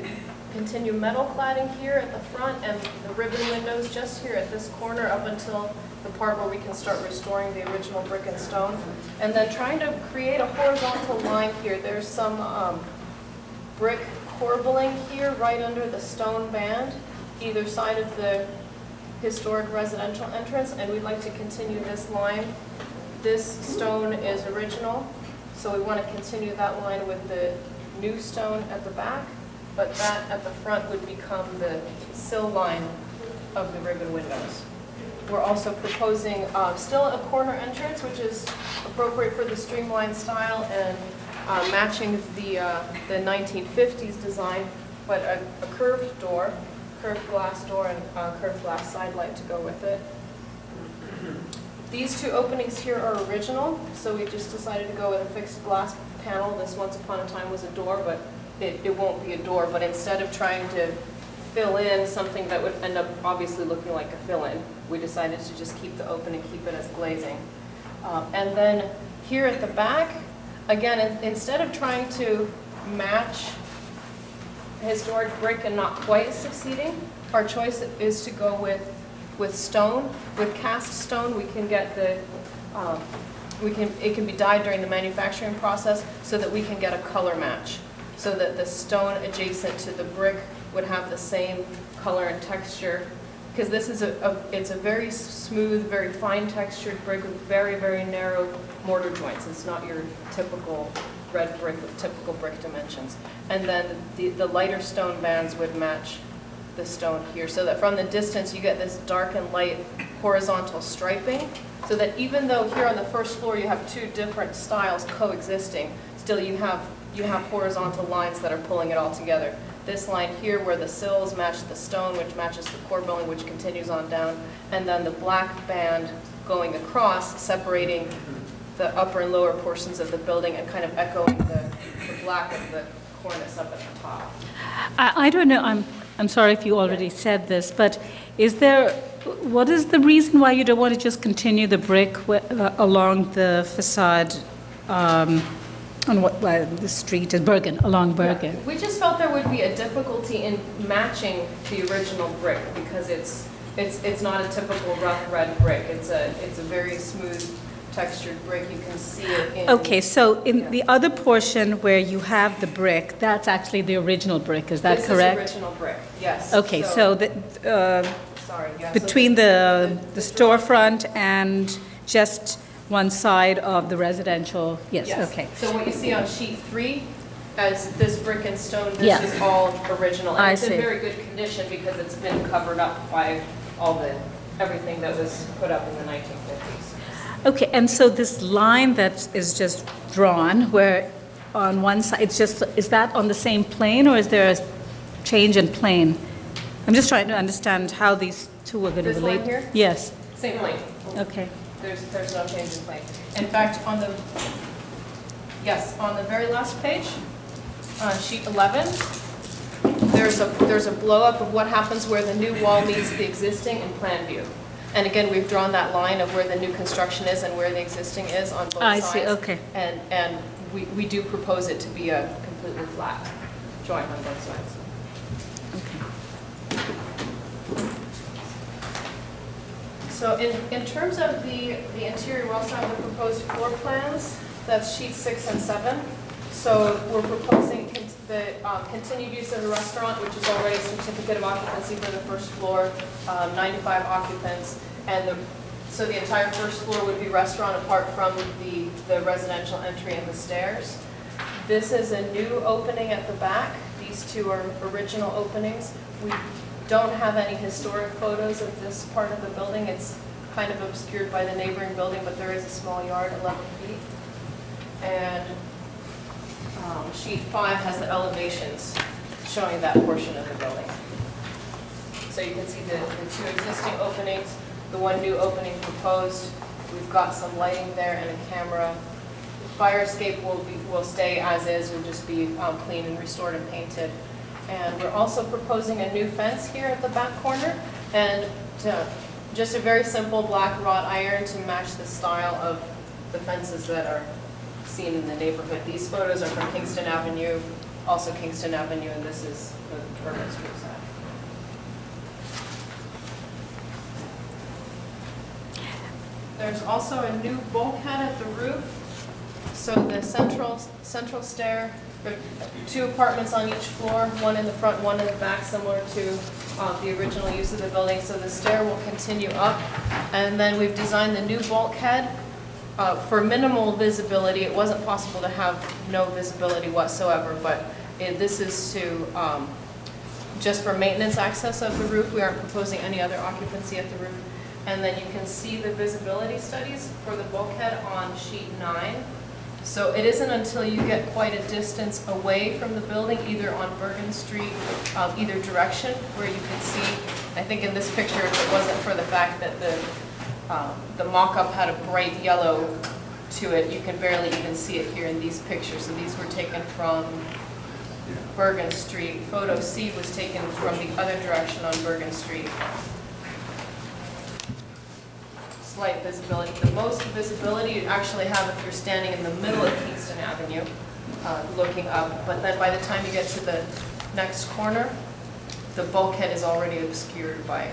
continue metal cladding here at the front and the ribbon windows just here at this corner up until the part where we can start restoring the original brick and stone. And then trying to create a horizontal line here. There's some brick corbelling here right under the stone band, either side of the historic residential entrance, and we'd like to continue this line. This stone is original, so we want to continue that line with the new stone at the back, but that at the front would become the sill line of the ribbon windows. we're also proposing still a corner entrance, which is appropriate for the streamlined style and matching the 1950s design, but a curved door, curved glass door, and curved glass side light to go with it. These two openings here are original, so we just decided to go with a fixed glass panel. This once upon a time was a door, but it won't be a door. But instead of trying to fill in something that would end up obviously looking like a fill-in, we decided to just keep the opening, keep it as glazing. And then here at the back, again, instead of trying to match historic brick and not quite succeeding, our choice is to go with stone. With cast stone, we can get the, it can be dyed during the manufacturing process so that we can get a color match, so that the stone adjacent to the brick would have the same color and texture. Because this is it's a very smooth, very fine textured brick with very, very narrow mortar joints. It's not your typical red brick with typical brick dimensions. And then the lighter stone bands would match the stone here, so that from the distance you get this dark and light horizontal striping, so that even though here on the first floor you have two different styles coexisting, still you have horizontal lines that are pulling it all together. This line here where the sills match the stone, which matches the core building, which continues on down, and then the black band going across, separating the upper and lower portions of the building and kind of echoing the black of the cornice up at the top. I don't know, I'm sorry if you already said this, but what is the reason why you don't want to just continue the brick along the facade on the street is Bergen, along Bergen? Yeah. We just felt there would be a difficulty in matching the original brick because it's not a typical rough red brick. It's a very smooth textured brick. You can see it in... Okay, so in the other portion where you have the brick, that's actually the original brick, is that correct? This is original brick, yes. Okay, sorry, yeah. Between the storefront and just one side of the residential, yes, okay. So what you see on sheet 3 as this brick and stone, this is all original. And it's in very good condition because it's been covered up by everything that was put up in the 1950s. Okay, and so this line that is just drawn, where on one side, is that on the same plane, or is there a change in plane? I'm just trying to understand how these two are going to relate. This line here? Yes. Same plane. Okay. There's no change in plane. In fact, on the very last page, on sheet 11, there's a blow up of what happens where the new wall meets the existing in plan view. And again, we've drawn that line of where the new construction is and where the existing is on both sides. I see, okay. And we do propose it to be a completely flat joint on both sides. So in terms of the interior, we also have the proposed floor plans. That's sheets 6 and 7. So we're proposing the continued use of the restaurant, which is already a certificate of occupancy for the first floor, 95 occupants. And so the entire first floor would be restaurant apart from the residential entry and the stairs. This is a new opening at the back. These two are original openings. We don't have any historic photos of this part of the building. It's kind of obscured by the neighboring building, but there is a small yard, 11 feet. And sheet 5 has the elevations showing that portion of the building. So you can see the two existing openings, the one new opening proposed. We've got some lighting there and a camera. The fire escape will stay as is, will just be cleaned and restored and painted. And we're also proposing a new fence here at the back corner, and just a very simple black wrought iron to match the style of the fences that are seen in the neighborhood. These photos are from Kingston Avenue, also Kingston Avenue, and this is the Bergen Street side. There's also a new bulkhead at the roof. So the central stair, there are 2 apartments on each floor, one in the front, one in the back, similar to the original use of the building. So the stair will continue up. And then we've designed the new bulkhead for minimal visibility. It wasn't possible to have no visibility whatsoever, but this is to just for maintenance access of the roof. We aren't proposing any other occupancy at the roof. And then you can see the visibility studies for the bulkhead on sheet 9. So it isn't until you get quite a distance away from the building, either on Bergen Street, either direction, where you can see, I think in this picture, if it wasn't for the fact that the mock-up had a bright yellow to it, you can barely even see it here in these pictures. So these were taken from Bergen Street. Photo C was taken from the other direction on Bergen Street. Slight visibility. The most visibility you actually have if you're standing in the middle of Kingston Avenue, looking up. But then by the time you get to the next corner, the bulkhead is already obscured by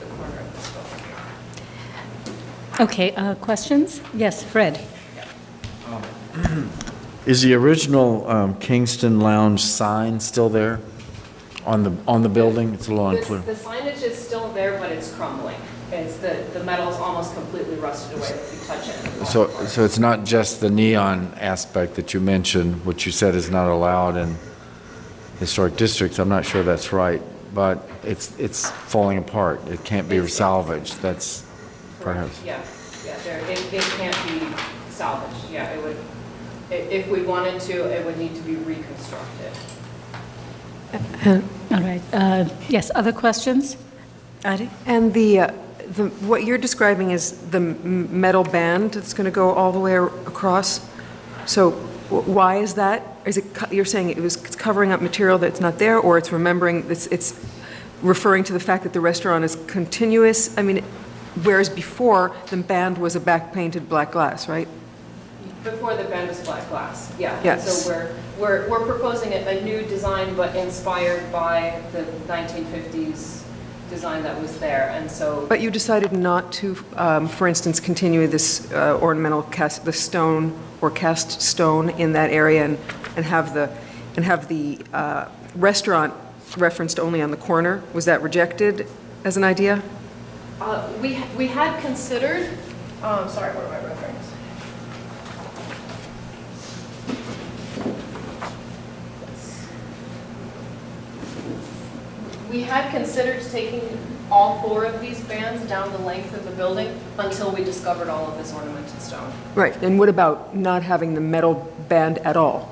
the corner of this building. Okay, questions? Yes, Fred. Is the original Kingston Lounge sign still there on the building? It's a little unclear. The signage is still there, but it's crumbling. It's the metal is almost completely rusted away if you touch it. So it's not just the neon aspect that you mentioned, which you said is not allowed in historic districts. I'm not sure that's right, but it's falling apart. It can't be salvaged. That's perhaps. Yeah, it can't be salvaged. Yeah, it would. If we wanted to, it would need to be reconstructed. All right. Yes, other questions? Adi? And what you're describing is the metal band that's going to go all the way across. So why is that? Is it you're saying it was covering up material that's not there, or it's remembering it's referring to the fact that the restaurant is continuous? I mean, whereas before the band was a back painted black glass, right? Before the band was black glass, yeah. Yes. So we're proposing a new design, but inspired by the 1950s design that was there, and so. But you decided not to, for instance, continue this ornamental the stone or cast stone in that area, and have the restaurant referenced only on the corner. Was that rejected as an idea? We had considered. Sorry, what am I referring to? We had considered taking all 4 of these bands down the length of the building until we discovered all of this ornamented stone. Right, and what about not having the metal band at all?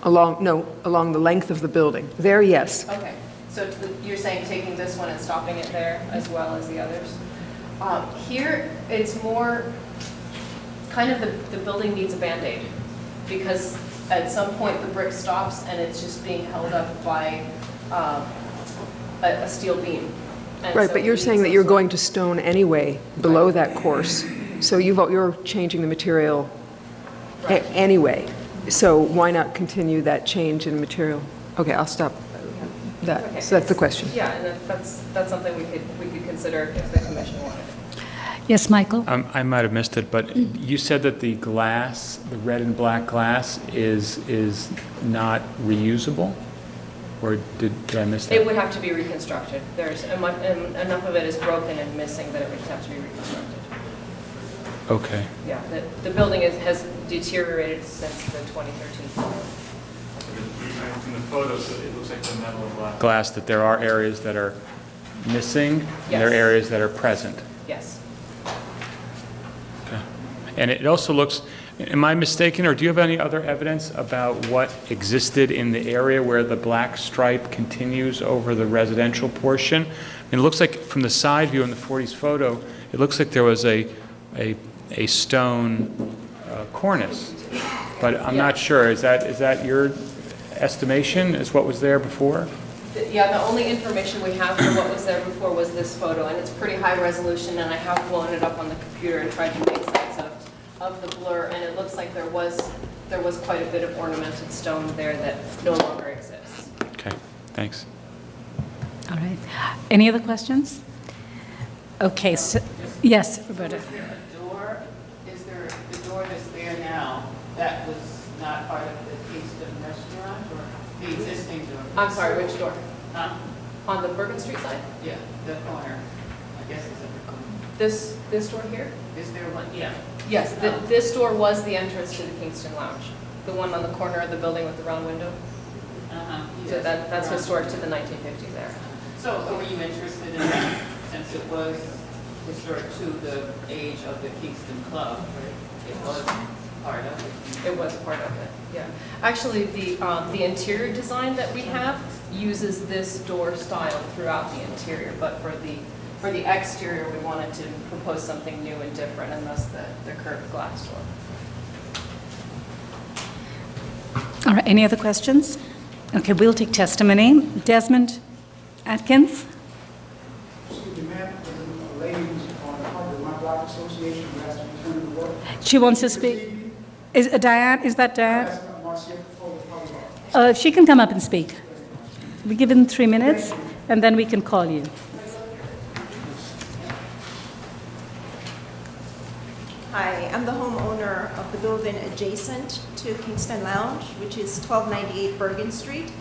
Along the length of the building? There, yes. Okay, so you're saying taking this one and stopping it there as well as the others? Here, it's more kind of the building needs a Band-Aid, because at some point the brick stops and it's just being held up by a steel beam. And Right, so but you're saying that you're going to stone anyway below that course. So you're changing the material anyway. So why not continue that change in material? Okay, I'll stop that. Okay. So that's the question. Yeah, and that's something we could consider if the commission wanted. Yes, Michael? I might have missed it, but you said that the glass, the red and black glass, is not reusable? Or did I miss that? It would have to be reconstructed. There's enough of it is broken and missing that it would have to be reconstructed. Okay. Yeah, the building has deteriorated since the 2013 fire. From the photos, it looks like the metal and black. Glass, that there are areas that are missing, and there are Yes. areas that are present. Yes. Okay. And it also looks, am I mistaken, or do you have any other evidence about what existed in the area where the black stripe continues over the residential portion? I mean, it looks like from the side view in the 40s photo, it looks like there was a stone cornice, but I'm not sure. Is that your estimation, is what was there before? Yeah, the only information we have for what was there before was this photo, and it's pretty high resolution, and I have blown it up on the computer and tried to make sense of the blur, and it looks like there was quite a bit of ornamented stone there that no longer exists. Okay, thanks. All right. Any other questions? Okay, so, yes, Roberta. Is there the door that's there now, that was not part of the Kingston restaurant, or the existing door? I'm sorry, which door? Huh? On the Bergen Street side? Yeah, the corner. I guess it's a corner. This door here? Is there one? Yeah. Yes, this door was the entrance to the Kingston Lounge, the one on the corner of the building with the round window. So that's historic to the 1950s there. So were you interested in that since it was historic to the age of the Kingston Club, right? It was part of it. It was part of it, yeah. Actually, the interior design that we have uses this door style throughout the interior, but for the exterior, we wanted to propose something new and different, and thus the curved glass door. All right, any other questions? Okay, we'll take testimony. Desmond Atkins? Excuse me, ma'am, the lady who's on the my block association who has to return to work. She wants to speak. Is Diane, is that Diane? That's not Marcia. She can come up and speak. We give them 3 minutes, and then we can call you. Hi, I'm the homeowner of the building adjacent to Kingston Lounge, which is 1298 Bergen Street.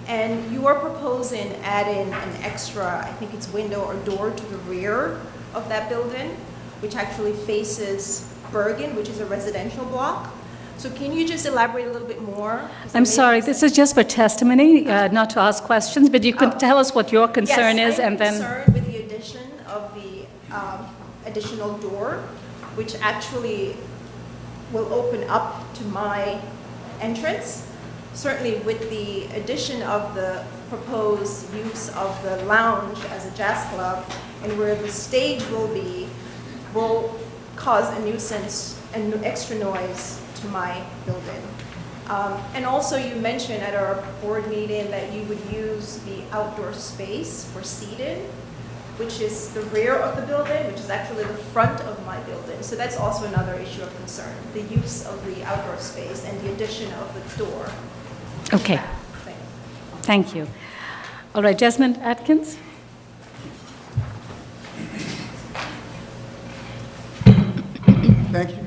And you are proposing adding an extra, I think it's window or door to the rear of that building, which actually faces Bergen, which is a residential block. So can you just elaborate a little bit more? I'm sorry, this is just for testimony, not to ask questions, but you can tell us what your concern is, and then... Yes, I'm concerned with the addition of the additional door, which actually will open up to my entrance. Certainly with the addition of the proposed use of the lounge as a jazz club, and where the stage will cause a nuisance and extra noise to my building. And also you mentioned at our board meeting that you would use the outdoor space for seating, which is the rear of the building, which is actually the front of my building. So that's also another issue of concern, the use of the outdoor space and the addition of the door. Okay. Thank you. All right, Desmond Atkins?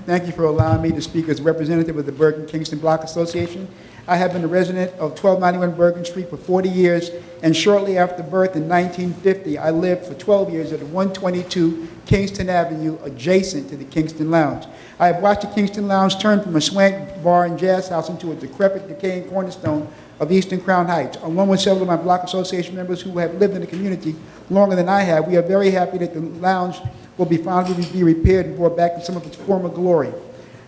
Thank you for allowing me to speak as representative of the Bergen Kingston Block Association. I have been a resident of 1291 Bergen Street for 40 years, and shortly after birth in 1950, I lived for 12 years at 122 Kingston Avenue, adjacent to the Kingston Lounge. I have watched the Kingston Lounge turn from a swank bar and jazz house into a decrepit, decaying cornerstone of Eastern Crown Heights. Along with several of my block association members who have lived in the community longer than I have, we are very happy that the lounge will finally be repaired and brought back to some of its former glory.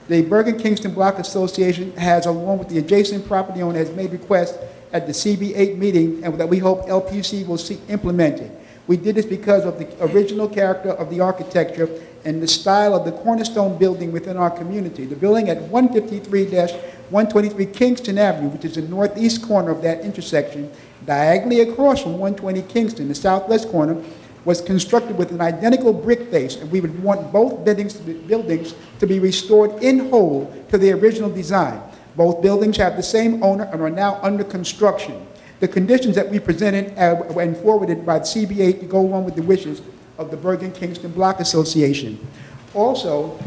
The Bergen Kingston Block Association has, along with the adjacent property owner, has made requests at the CB8 meeting and that we hope LPC will see implemented. We did this because of the original character of the architecture and the style of the cornerstone building within our community. The building at 153-123 Kingston Avenue, which is the northeast corner of that intersection, diagonally across from 120 Kingston, the southwest corner, was constructed with an identical brick face, and we would want both buildings to be restored in whole to their original design. Both buildings have the same owner and are now under construction. The conditions that we presented and forwarded by the CB8 to go along with the wishes of the Bergen Kingston Block Association. Also,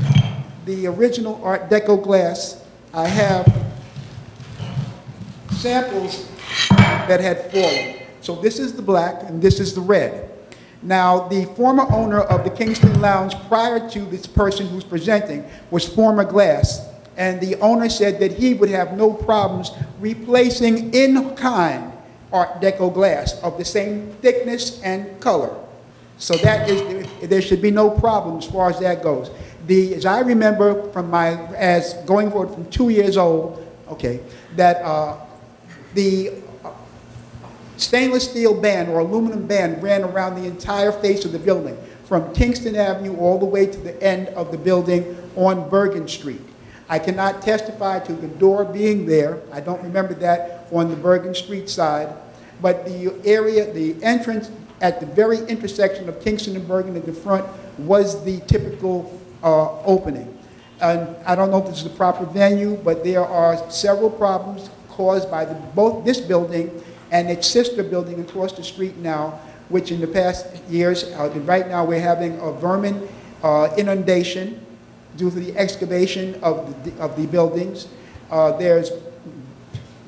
the original Art Deco glass, I have samples that had fallen. So this is the black and this is the red. Now, the former owner of the Kingston Lounge prior to this person who's presenting was former glass, and the owner said that he would have no problems replacing in kind Art Deco glass of the same thickness and color. So that is, there should be no problem as far as that goes. As I remember from as going forward from 2 years old, okay, that the stainless steel band or aluminum band ran around the entire face of the building, from Kingston Avenue all the way to the end of the building on Bergen Street. I cannot testify to the door being there. I don't remember that on the Bergen Street side, but the area, the entrance at the very intersection of Kingston and Bergen at the front was the typical opening. And I don't know if this is the proper venue, but there are several problems caused by both this building and its sister building across the street now, which in the past years, right now we're having a vermin inundation due to the excavation of the buildings.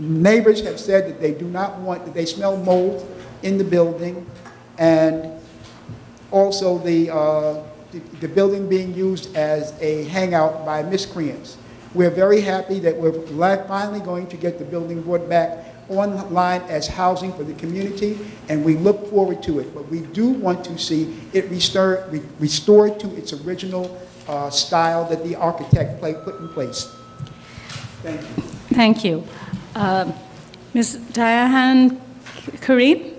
Neighbors have said that they do not want, that they smell mold in the building, and also the building being used as a hangout by miscreants. We're very happy that we're finally going to get the building brought back online as housing for the community, and we look forward to it. But we do want to see it restored to its original style that the architect put in place. Thank you. Thank you. Ms. Diane Kareem?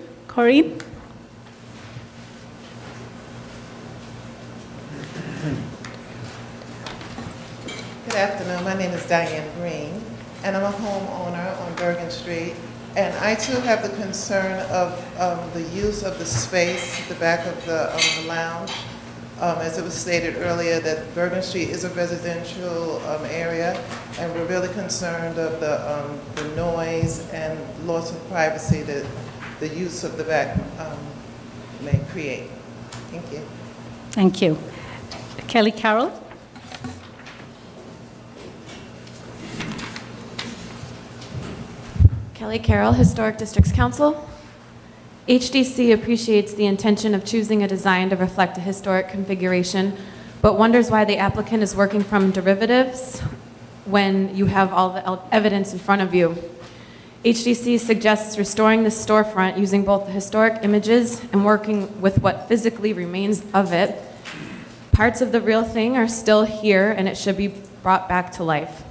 Good afternoon. My name is Diane Green, and I'm a homeowner on Bergen Street. And I too have the concern of the use of the space at the back of the lounge. As it was stated earlier, that Bergen Street is a residential area, and we're really concerned of the noise and loss of privacy that the use of the back may create. Thank you. Thank you. Kelly Carroll? Kelly Carroll, Historic Districts Council. HDC appreciates the intention of choosing a design to reflect a historic configuration, but wonders why the applicant is working from derivatives when you have all the evidence in front of you. HDC suggests restoring the storefront using both the historic images and working with what physically remains of it. Parts of the real thing are still here, and it should be brought back to life.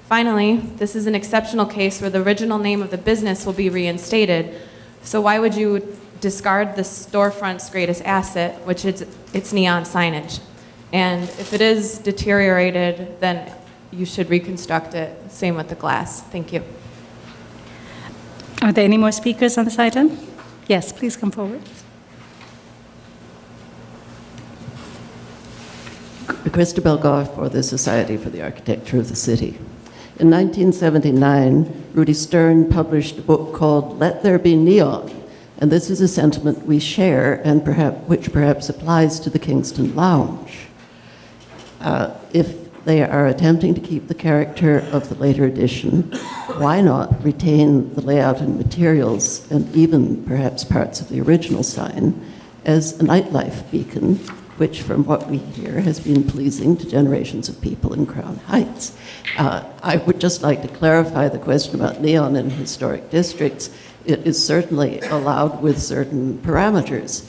Finally, this is an exceptional case where the original name of the business will be reinstated, so why would you discard the storefront's greatest asset, which is its neon signage? And if it is deteriorated, then you should reconstruct it. Same with the glass. Thank you. Are there any more speakers on this item? Yes, please come forward. Christabel Goff for the Society for the Architecture of the City. In 1979, Rudy Stern published a book called Let There Be Neon, and this is a sentiment we share and which perhaps applies to the Kingston Lounge. If they are attempting to keep the character of the later edition, why not retain the layout and materials, and even perhaps parts of the original sign, as a nightlife beacon, which from what we hear has been pleasing to generations of people in Crown Heights. I would just like to clarify the question about neon in historic districts. It is certainly allowed with certain parameters.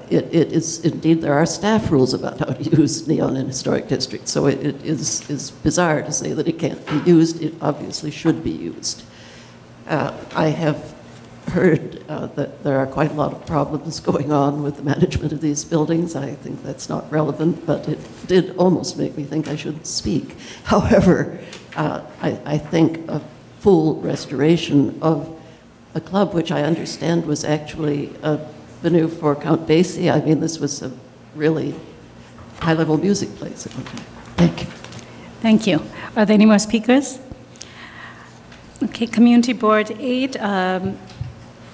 It is indeed, there are staff rules about how to use neon in historic districts, so it is bizarre to say that it can't be used. It obviously should be used. I have heard that there are quite a lot of problems going on with the management of these buildings. I think that's not relevant, but it did almost make me think I shouldn't speak. However, I think a full restoration of a club, which I understand was actually a venue for Count Basie. I mean, this was a really high-level music place at one time. Thank you. Thank you. Are there any more speakers? Okay, Community Board 8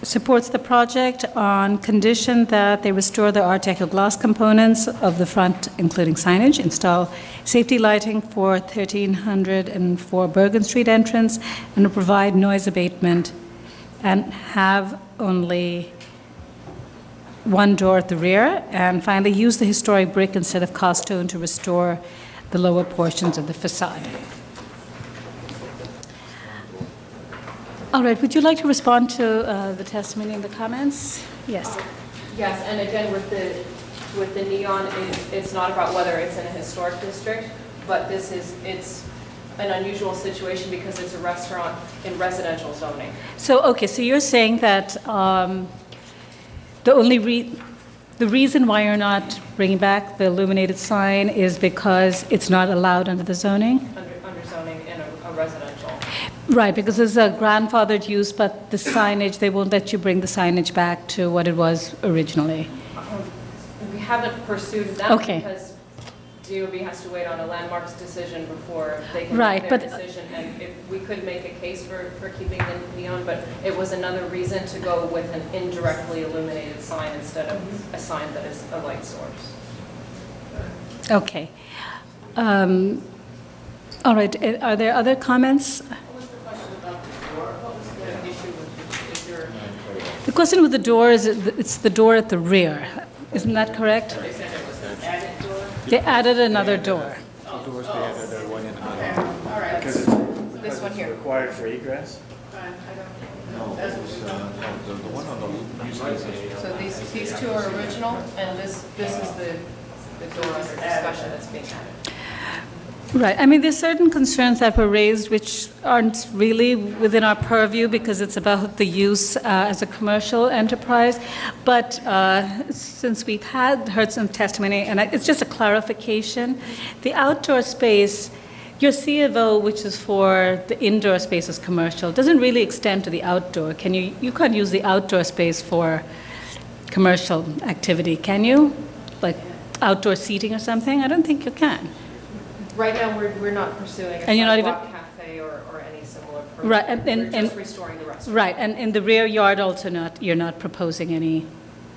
supports the project on condition that they restore the Art Deco glass components of the front, including signage, install safety lighting for 1304 Bergen Street entrance, and provide noise abatement, and have only one door at the rear, and finally use the historic brick instead of cast stone to restore the lower portions of the facade. All right, would you like to respond to the testimony and the comments? Yes. Yes, and again, with the neon, it's not about whether it's in a historic district, but it's an unusual situation because it's a restaurant in residential zoning. So, okay, so you're saying that the reason why you're not bringing back the illuminated sign is because it's not allowed under the zoning? Under zoning in a residential. Right, because it's a grandfathered use, but the signage, they won't let you bring the signage back to what it was originally. We haven't pursued that Okay. because DOB has to wait on a landmarks decision before they can Right, make their but- decision. And if we could make a case for keeping the neon, but it was another reason to go with an indirectly illuminated sign instead of a sign that is a light source. Okay. All right, are there other comments? The question with the door is, it's the door at the rear. Isn't that correct? They added another door. Doors, they added one in. All right. Because This one here. required for egress. The one on the So these two are original, and this is the door under discussion that's being added. Right. I mean, there's certain concerns that were raised which aren't really within our purview because it's about the use as a commercial enterprise. But since we've heard some testimony, and it's just a clarification, the outdoor space, your C of O, which is for the indoor space, is commercial, doesn't really extend to the outdoor. You can't use the outdoor space for commercial activity, can you? Like outdoor seating or something? I don't think you can. Right now, we're not pursuing a And you're not sidewalk cafe or any similar program. Right, and We're just restoring the restaurant. Right, and in the rear yard also you're not proposing any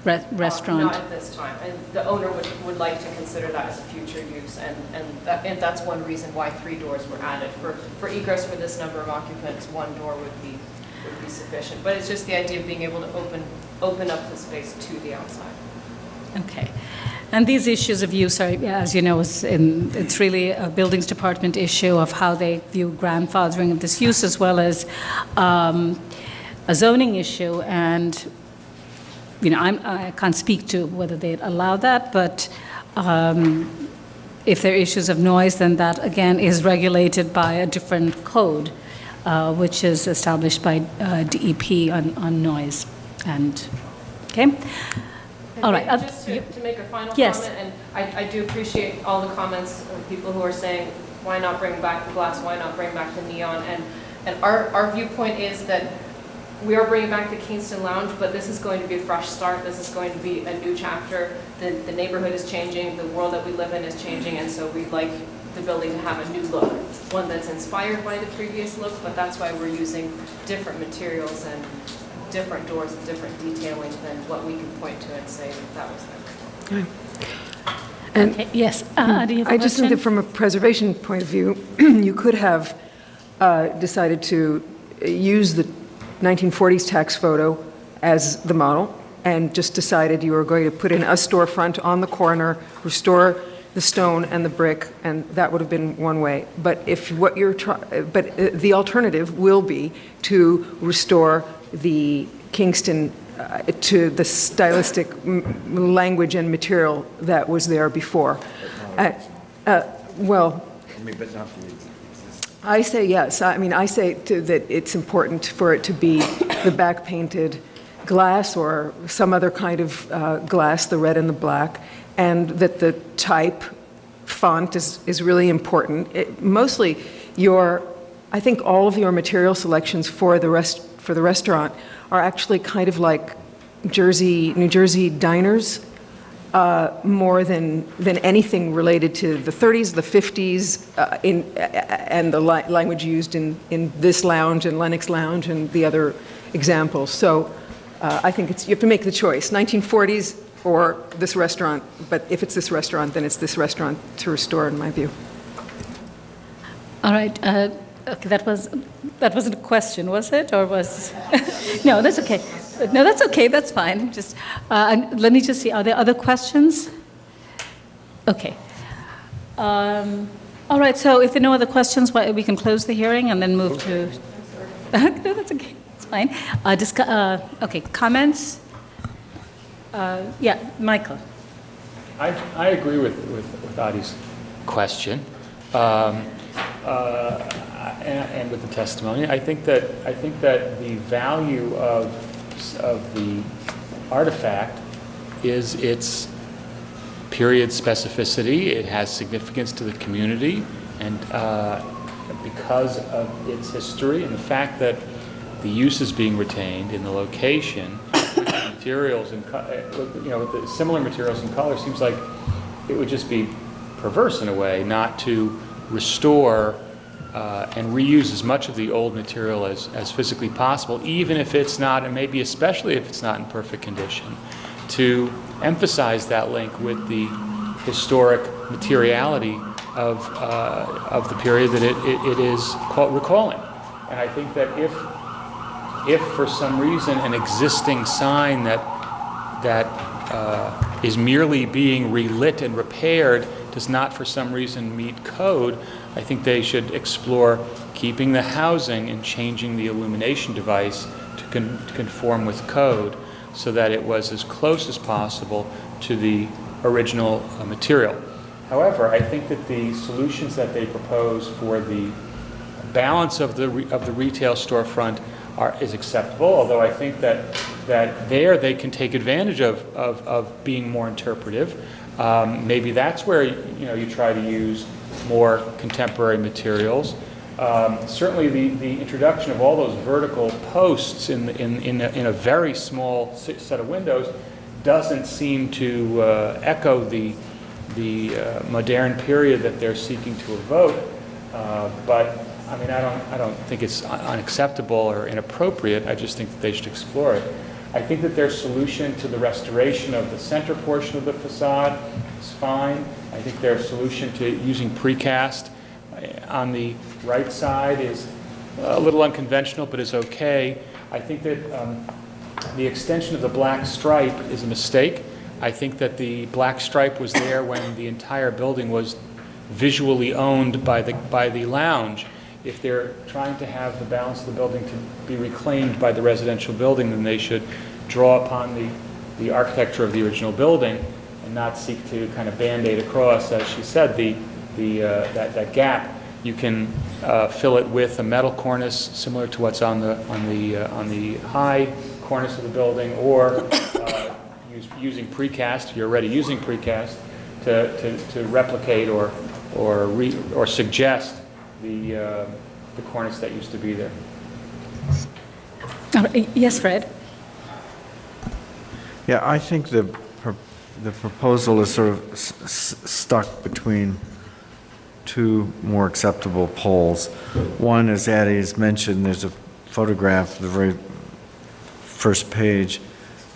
restaurant? Not at this time, and the owner would like to consider that as a future use, and that's one reason why 3 doors were added. For egress for this number of occupants, 1 door would be sufficient, but it's just the idea of being able to open up the space to the outside. Okay. And these issues of use are, as you know, it's really a buildings department issue of how they view grandfathering of this use, as well as a zoning issue. And, you know, I can't speak to whether they'd allow that, but if there are issues of noise, then that, again, is regulated by a different code, which is established by DEP on noise. And, okay? All right. Just to make a final Yes. comment, and I do appreciate all the comments of people who are saying, why not bring back the glass, why not bring back the neon? And our viewpoint is that we are bringing back the Kingston Lounge, but this is going to be a fresh start. This is going to be a new chapter. The neighborhood is changing, the world that we live in is changing, and so we'd like the building to have a new look, one that's inspired by the previous look, but that's why we're using different materials and different doors and different detailing than what we can point to and say that was there. And okay, yes, do you have a I just think question? that from a preservation point of view, you could have decided to use the 1940s tax photo as the model and just decided you were going to put in a storefront on the corner, restore the stone and the brick, and that would have been one way. But if what you're the alternative will be to restore the Kingston to the stylistic language and material that was there before. Well, I say yes. I mean, I say that it's important for it to be the back-painted glass or some other kind of glass, the red and the black, and that the type font is really important. Mostly I think all of your material selections for the restaurant are actually kind of like New Jersey diners, more than anything related to the 30s, the 50s, and the language used in this lounge and Lenox Lounge and the other examples. So I think you have to make the choice, 1940s or this restaurant. But if it's this restaurant, then it's this restaurant to restore, in my view. All right. Okay, that wasn't a question, was it? Or was... No, that's okay. No, that's okay. That's fine. Just let me just see. Are there other questions? Okay. All right. So if there are no other questions, we can close the hearing and then move to... No, that's okay. It's fine. Okay, comments? Yeah, Michael. I agree with Adi's question. And with the testimony, I think that the value of the artifact is its period specificity. It has significance to the community, and because of its history and the fact that the use is being retained in the location, materials and with the similar materials and color, seems like it would just be perverse in a way not to restore and reuse as much of the old material as physically possible, even if it's not, and maybe especially if it's not in perfect condition, to emphasize that link with the historic materiality of the period that it is recalling. And I think that if for some reason an existing sign that is merely being relit and repaired does not for some reason meet code, I think they should explore keeping the housing and changing the illumination device to conform with code so that it was as close as possible to the original material. However, I think that the solutions that they propose for the balance of the retail storefront is acceptable, although I think that there they can take advantage of being more interpretive. Maybe that's where you try to use more contemporary materials. Certainly the introduction of all those vertical posts in a very small set of windows doesn't seem to echo the modern period that they're seeking to evoke. But I mean, I don't think it's unacceptable or inappropriate. I just think that they should explore it. I think that their solution to the restoration of the center portion of the facade is fine. I think their solution to using precast on the right side is a little unconventional, but is okay. I think that the extension of the black stripe is a mistake. I think that the black stripe was there when the entire building was visually owned by the lounge. If they're trying to have the balance of the building to be reclaimed by the residential building, then they should draw upon the architecture of the original building and not seek to kind of band-aid across, as she said, that gap. You can fill it with a metal cornice similar to what's on the high cornice of the building, or using precast. You're already using precast to replicate or suggest the cornice that used to be there. Yes, Fred. Yeah, I think the proposal is sort of stuck between two more acceptable poles. One, as Addie has mentioned, there's a photograph, the very first page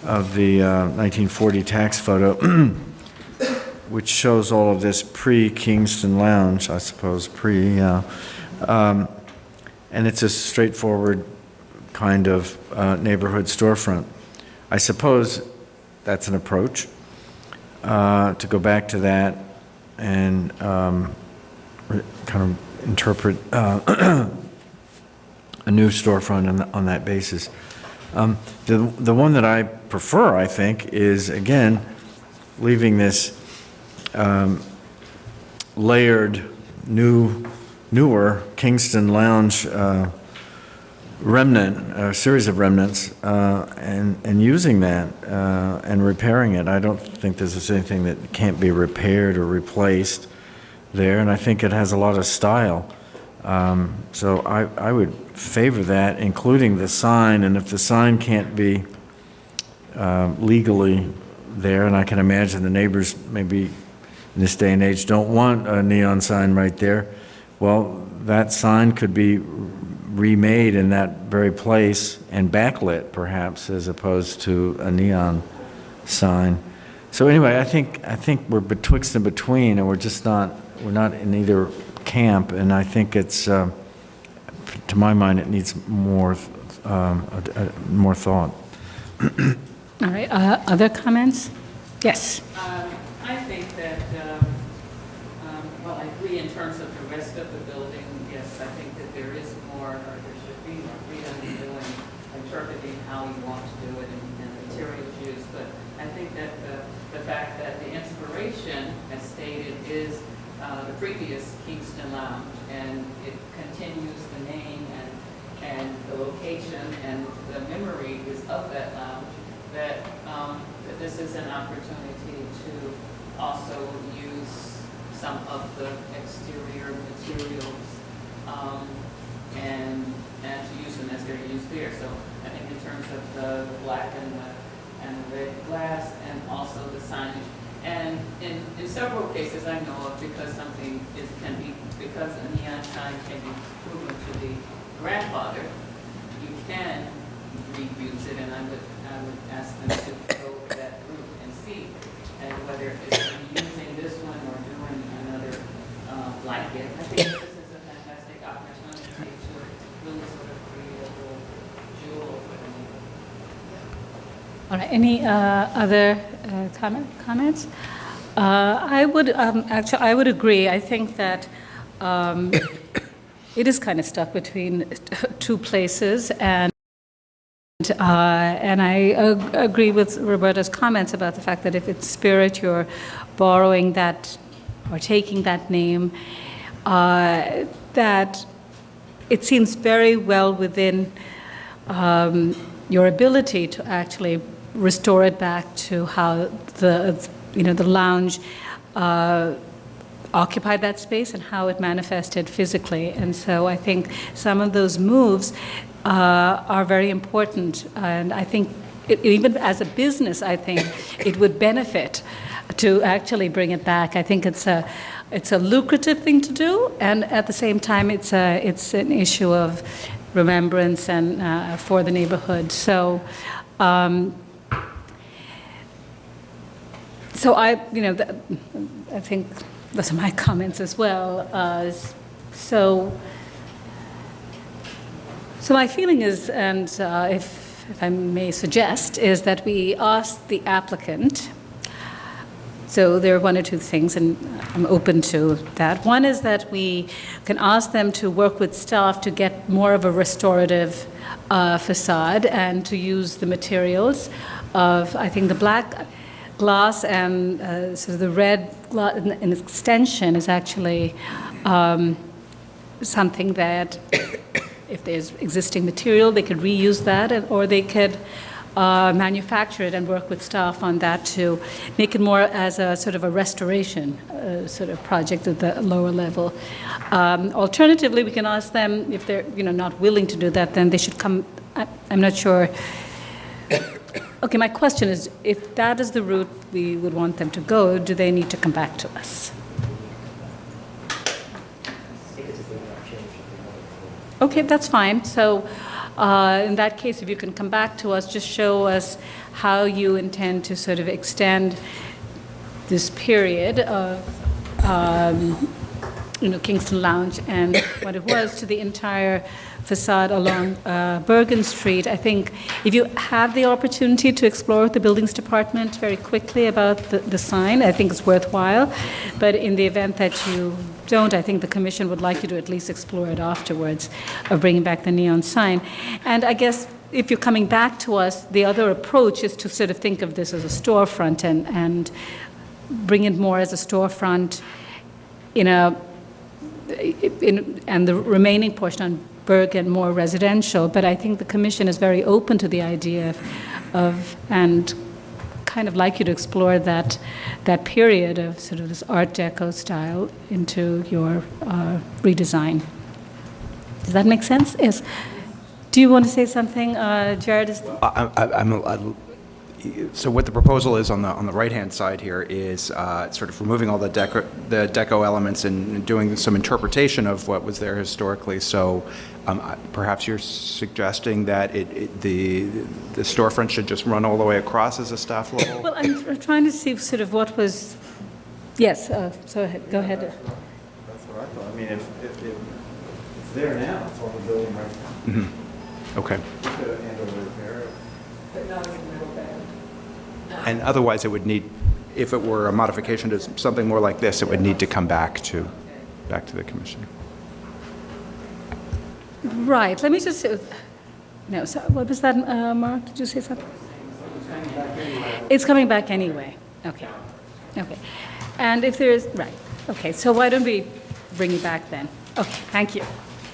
of the 1940 tax photo, which shows all of this pre-Kingston Lounge, I suppose, and it's a straightforward kind of neighborhood storefront. I suppose that's an approach to go back to that and kind of interpret a new storefront on that basis. The one that I prefer, I think, is, again, leaving this layered, newer Kingston Lounge remnant, series of remnants, and using that and repairing it. I don't think there's anything that can't be repaired or replaced there, and I think it has a lot of style. So I would favor that, including the sign, and if the sign can't be legally there, and I can imagine the neighbors maybe in this day and age don't want a neon sign right there, well, that sign could be remade in that very place and backlit, perhaps, as opposed to a neon sign. So anyway, I think we're betwixt and between, and we're not in either camp, and I think it's, to my mind, it needs more thought. All right, other comments? Yes. I think that, well, I agree in terms of the rest of the building. Yes, I think that there is more, or there should be more freedom in doing, interpreting how you want to do it and materials used. But I think that the fact that the inspiration, as stated, is the previous Kingston Lounge, and it continues the name and the location and the memory is of that lounge, that this is an opportunity to also use some of the exterior materials and to use them as they're used there. So I think in terms of the black and the red glass, and also the signage. And in several cases I know of, because something because a neon sign can be proven to be grandfather, you can reuse it, and I would ask them to go that route and see, and whether it's using this one or doing another like it. I think this is a fantastic opportunity to really sort of create a little jewel for the neighborhood. All right, any other comments? I would agree. I think that it is kind of stuck between two places, and I agree with Roberta's comments about the fact that if it's Spirit, you're borrowing that or taking that name, that it seems very well within your ability to actually restore it back to how the lounge occupied that space and how it manifested physically. And so I think some of those moves are very important. And I think even as a business, I think it would benefit to actually bring it back. I think it's a lucrative thing to do, and at the same time, it's an issue of remembrance and for the neighborhood. So I think those are my comments as well. So my feeling is, and if I may suggest, is that we ask the applicant. So there are one or two things, and I'm open to that. One is that we can ask them to work with staff to get more of a restorative facade and to use the materials of, I think, the black glass and sort of the red glass in extension is actually something that if there's existing material, they could reuse that, or they could manufacture it and work with staff on that to make it more as a sort of a restoration sort of project at the lower level. Alternatively, we can ask them if they're not willing to do that, then they should come. I'm not sure. Okay, my question is, if that is the route we would want them to go, do they need to come back to us? Okay, that's fine. So in that case, if you can come back to us, just show us how you intend to sort of extend this period of Kingston Lounge and what it was to the entire facade along Bergen Street. I think if you have the opportunity to explore with the buildings department very quickly about the sign, I think it's worthwhile. But in the event that you don't, I think the commission would like you to at least explore it afterwards of bringing back the neon sign. And I guess if you're coming back to us, the other approach is to sort of think of this as a storefront and bring it more as a storefront and the remaining portion on Bergen more residential. But I think the commission is very open to the idea of and kind of like you to explore that period of sort of this Art Deco style into your redesign. Does that make sense? Yes. Do you want to say something, Jared? So what the proposal is on the right-hand side here is sort of removing all the deco elements and doing some interpretation of what was there historically. So perhaps you're suggesting that the storefront should just run all the way across as a staff level? Well, I'm trying to see sort of what was. Yes. So go ahead. That's what I thought. I mean, if it's there now, it's on the building right now. Mm-hmm. Okay. But not in the middle band. And otherwise, it would need, if it were a modification to something more like this, it would need to come back to the commission. Right. Let me just. No. So what was that, Mark? Did you say something? It's coming back anyway. Okay. Okay. And if there is right. Okay. So why don't we bring it back then? Okay. Thank you.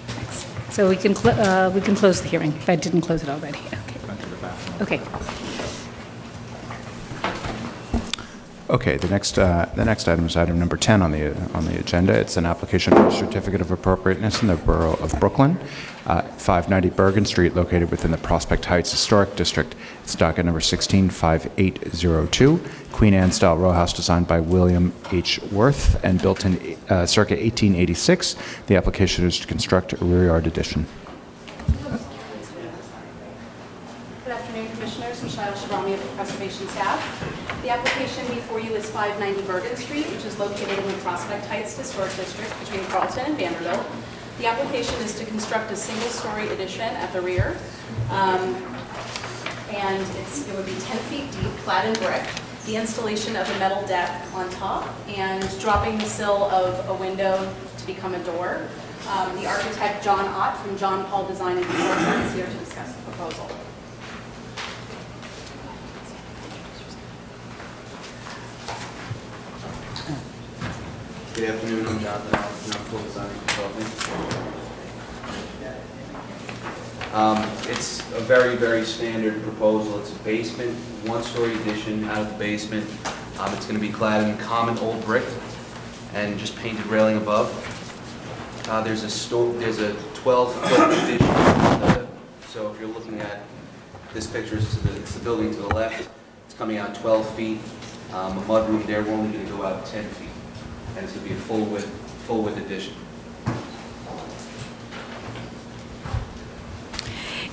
Thanks. So we can close the hearing if I didn't close it already. Okay. Okay. Okay, the next item is item number 10 on the agenda. It's an application for a certificate of appropriateness in the borough of Brooklyn, 590 Bergen Street, located within the Prospect Heights Historic District. It's docket number 165802, Queen Anne style row house designed by William H. Worth and built in circa 1886. The application is to construct a rear yard addition. Good afternoon, Commissioners. Michelle Shabrami of the Preservation Staff. The application before you is 590 Bergen Street, which is located in the Prospect Heights Historic District between Carlton and Vanderbilt. The application is to construct a single-story addition at the rear, and it would be 10 feet deep, clad in brick. The installation of a metal deck on top and dropping the sill of a window to become a door. The architect, John Ott, from John Paul Design and Consulting, is here to discuss the proposal. Good afternoon, I'm Jonathan Ott from John Paul Design and Consulting. It's a very, very standard proposal. It's a basement, one-story addition out of the basement. It's going to be clad in common old brick and just painted railing above. There's a 12-foot addition. So if you're looking at this picture, it's the building to the left. It's coming out 12 feet. A mudroom there, we're only going to go out 10 feet. And it's going to be a full width addition.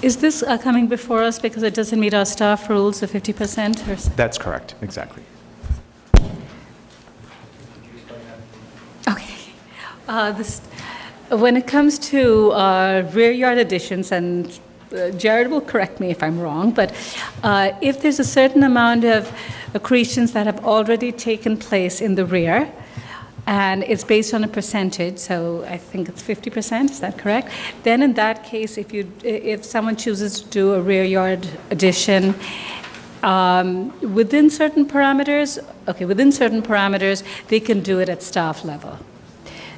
Is this coming before us because it doesn't meet our staff rules of 50%? Or? That's correct, exactly. Okay. When it comes to rear yard additions, and Jared will correct me if I'm wrong, but if there's a certain amount of accretions that have already taken place in the rear, and it's based on a percentage, so I think it's 50%, is that correct? Then in that case, if someone chooses to do a rear yard addition, within certain parameters, they can do it at staff level.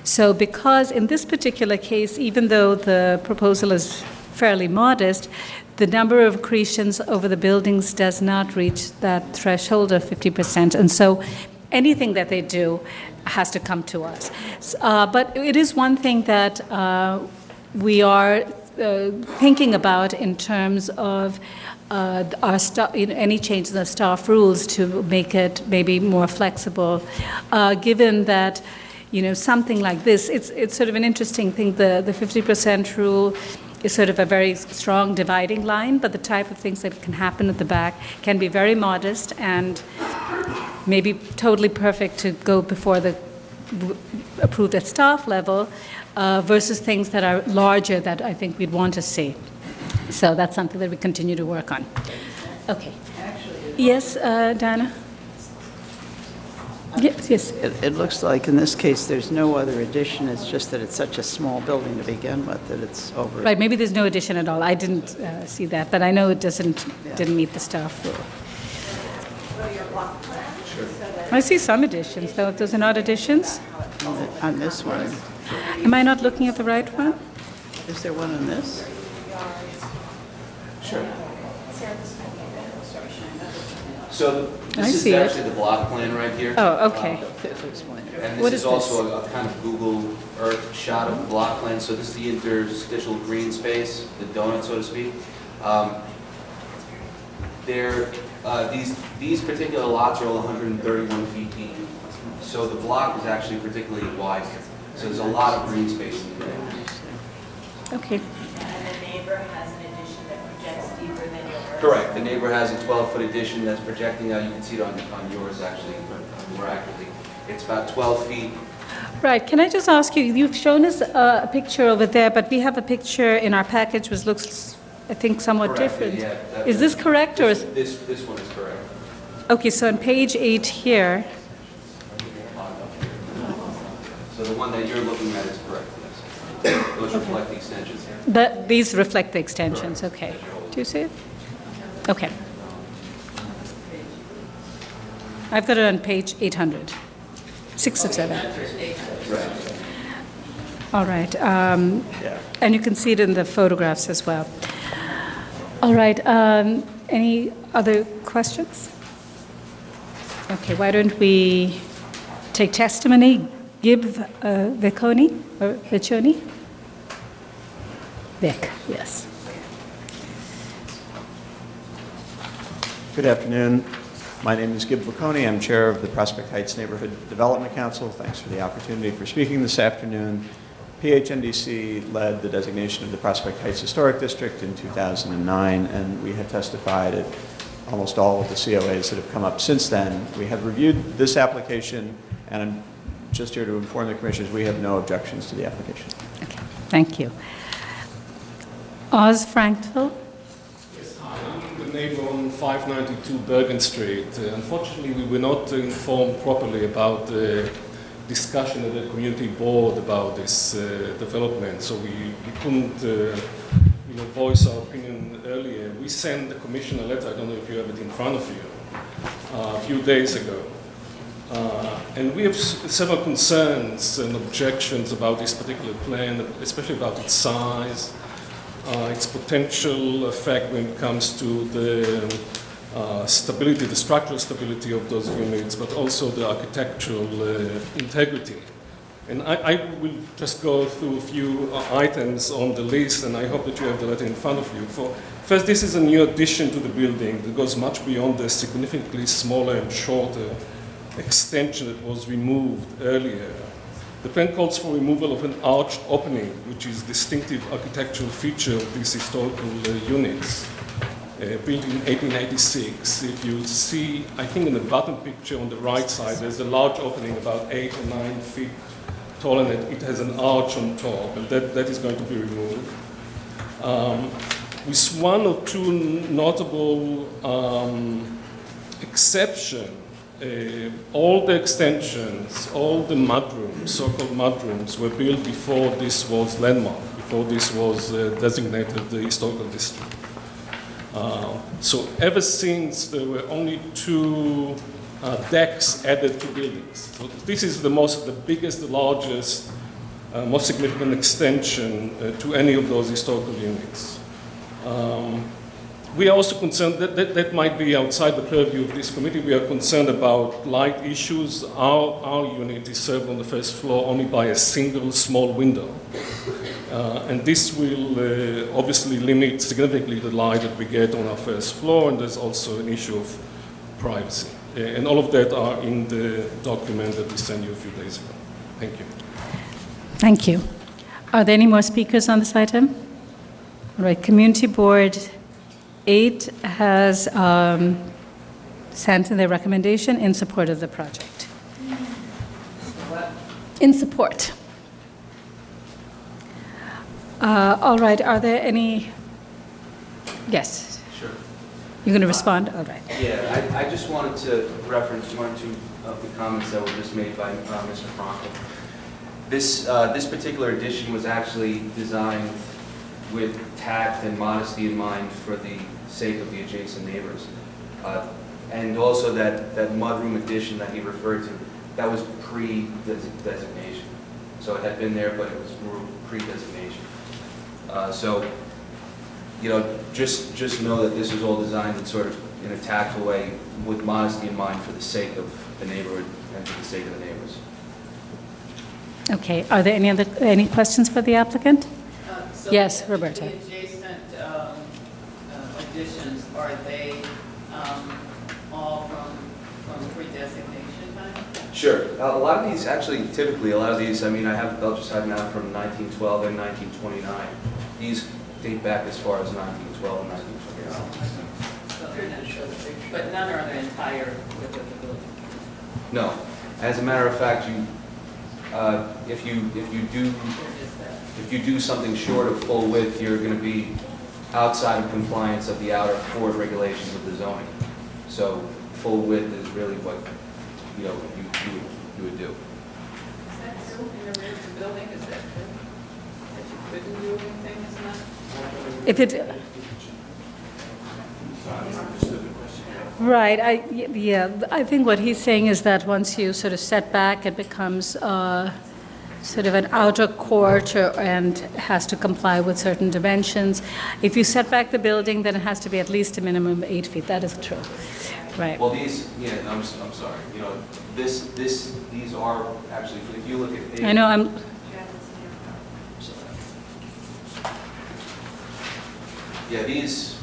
So because in this particular case, even though the proposal is fairly modest, the number of accretions over the buildings does not reach that threshold of 50%. And so anything that they do has to come to us. But it is one thing that we are thinking about in terms of our any changes in the staff rules to make it maybe more flexible, given that something like this, it's sort of an interesting thing. The 50% rule is sort of a very strong dividing line, but the type of things that can happen at the back can be very modest and maybe totally perfect to go before the approved at staff level versus things that are larger that I think we'd want to see. So that's something that we continue to work on. Okay. Yes, Diana? Yes. It looks like in this case there's no other addition. It's just that it's such a small building to begin with that it's over. Right, maybe there's no addition at all. I didn't see that, but I know it didn't meet the staff rule. I see some additions, though. Those are not additions? On this one. Am I not looking at the right one? Is there one on this? Sure. So this is actually the block plan right here. Oh, okay. And this is also a kind of Google Earth shot of the block plan. So this is the interstitial green space, the donut, so to speak. These particular lots are all 131 feet deep. So the block is actually particularly wide here. So there's a lot of green space in there. Okay. And the neighbor has an addition that projects deeper than yours? Correct. The neighbor has a 12-foot addition that's projecting out. You can see it on yours actually, but more accurately. It's about 12 feet. Right. Can I just ask you, you've shown us a picture over there, but we have a picture in our package which looks, I think, somewhat different. Yeah, is this correct? Or is this one is correct. Okay, so on page 8 here. So the one that you're looking at is correct, yes. Those reflect the extensions. These reflect the extensions, okay. Do you see it? Okay. I've got it on page 800. 6 of 7. All right. And you can see it in the photographs as well. All right. Any other questions? Okay, why don't we take testimony? Gib Veconi, or Veconi? Vic, yes. Good afternoon. My name is Gib Veconi. I'm chair of the Prospect Heights Neighborhood Development Council. Thanks for the opportunity for speaking this afternoon. PHNDC led the designation of the Prospect Heights Historic District in 2009, and we have testified at almost all of the COAs that have come up since then. We have reviewed this application, and I'm just here to inform the commissioners we have no objections to the application. Okay, thank you. Oz Frankl. Yes, hi. I'm the neighbor on 592 Bergen Street. Unfortunately, we were not informed properly about the discussion at the community board about this development, so we couldn't voice our opinion earlier. We sent the commission a letter, I don't know if you have it in front of you, a few days ago. And we have several concerns and objections about this particular plan, especially about its size, its potential effect when it comes to the stability, the structural stability of those units, but also the architectural integrity. And I will just go through a few items on the list, and I hope that you have the letter in front of you. First, this is a new addition to the building that goes much beyond the significantly smaller and shorter extension that was removed earlier. The plan calls for removal of an arched opening, which is a distinctive architectural feature of these historical units. Built in 1886. If you see, I think in the bottom picture on the right side, there's a large opening about 8 or 9 feet tall, and it has an arch on top, and that is going to be removed. With one or two notable exceptions, all the extensions, all the mudrooms, so-called mudrooms, were built before this was landmarked, before this was designated the historical district. So ever since, there were only 2 decks added to buildings. So this is the biggest, the largest, most significant extension to any of those historical units. We are also concerned that might be outside the purview of this committee. We are concerned about light issues. Our unit is served on the first floor only by a single small window. And this will obviously limit significantly the light that we get on our first floor, and there's also an issue of privacy. And all of that are in the document that we sent you a few days ago. Thank you. Thank you. Are there any more speakers on this item? All right, Community Board 8 has sent in their recommendation in support of the project. In support. All right, are there any? Yes. Sure. You're going to respond? All right. Yeah, I just wanted to reference one or two of the comments that were just made by Mr. Frankel. This particular addition was actually designed with tact and modesty in mind for the sake of the adjacent neighbors. And also that mudroom addition that he referred to, that was pre-designation. So it had been there, but it was pre-designation. So, just know that this was all designed in sort of in a tactful way with modesty in mind for the sake of the neighborhood and for the sake of the neighbors. Okay, are there any questions for the applicant? So yes, Roberta. The adjacent additions, are they all from pre-designation time? Sure. A lot of these, actually, typically, a lot of these, I mean, I'll just have now from 1912 and 1929. These date back as far as 1912 and 1929. So they're not sure, but none are the entire width of the building? No. As a matter of fact, if you do something short of full width, you're going to be outside of compliance of the outer core regulations of the zoning. So full width is really what you would do. Is that true in the rear of the building? Is that true? That you couldn't do anything, isn't that? If it, right, I think what he's saying is that once you sort of set back, it becomes sort of an outer court and has to comply with certain dimensions. If you set back the building, then it has to be at least a minimum of 8 feet. That is true, right? Well, I'm sorry. These are actually, if you look at. I know, Yeah, these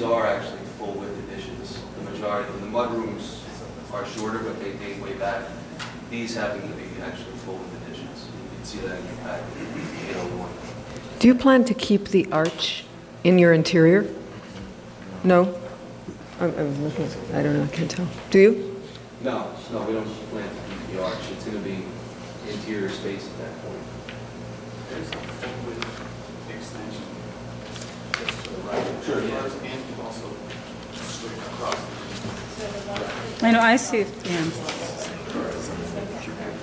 are actually full width additions. The majority of the mudrooms are shorter, but they date way back. These happen to be actually full width additions. You can see that in your packet. 801. Do you plan to keep the arch in your interior? No? I'm looking, I don't know, I can't tell. Do you? No, we don't plan to keep the arch. It's going to be interior space at that point. There's a full width extension. Just to the right. Sure, yeah. And also straight across. I know, I see it, yeah.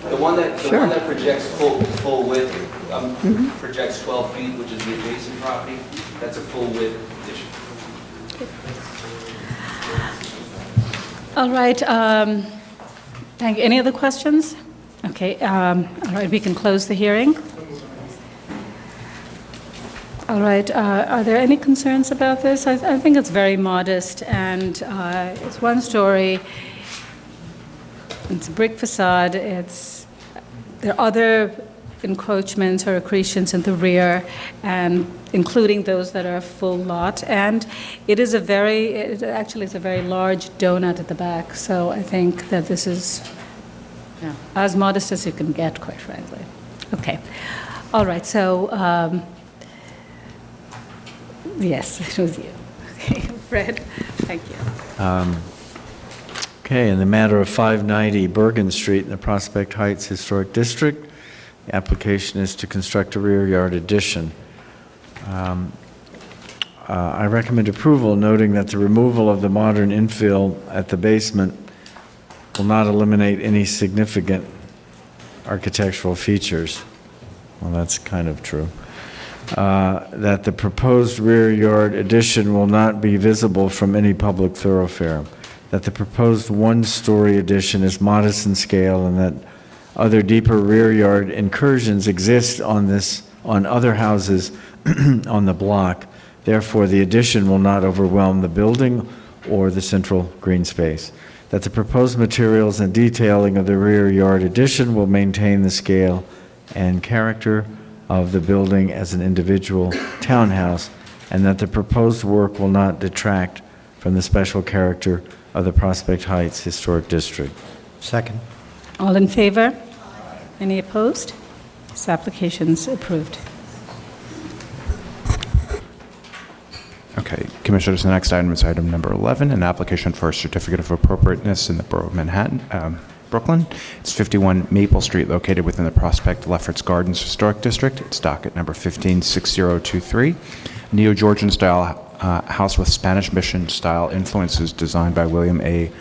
The one that projects full width, Mm-hmm. projects 12 feet, which is the adjacent property, that's a full width addition. All right, thank you. Any other questions? Okay, all right, we can close the hearing. All right, are there any concerns about this? I think it's very modest, and it's one story. It's a brick facade. There are other encroachments or accretions in the rear, and including those that are full lot. And it is actually it's a very large donut at the back. So I think that this is as modest as you can get, quite frankly. Okay. All right. So yes, it was you. Okay, Fred. Thank you. Okay, in the matter of 590 Bergen Street in the Prospect Heights Historic District, the application is to construct a rear yard addition. I recommend approval, noting that the removal of the modern infill at the basement will not eliminate any significant architectural features. Well, that's kind of true. That the proposed rear yard addition will not be visible from any public thoroughfare. That the proposed one-story addition is modest in scale, and that other deeper rear yard incursions exist on other houses on the block. Therefore, the addition will not overwhelm the building or the central green space. That the proposed materials and detailing of the rear yard addition will maintain the scale and character of the building as an individual townhouse, and that the proposed work will not detract from the special character of the Prospect Heights Historic District. Second. All in favor? Any opposed? This application's approved. Okay, Commissioners, the next item is item number 11, an application for a certificate of appropriateness in the borough of Manhattan, Brooklyn. It's 51 Maple Street, located within the Prospect Lefferts Gardens Historic District. It's docket number 156023. Neo-Georgian style house with Spanish Mission style influences, designed by William A.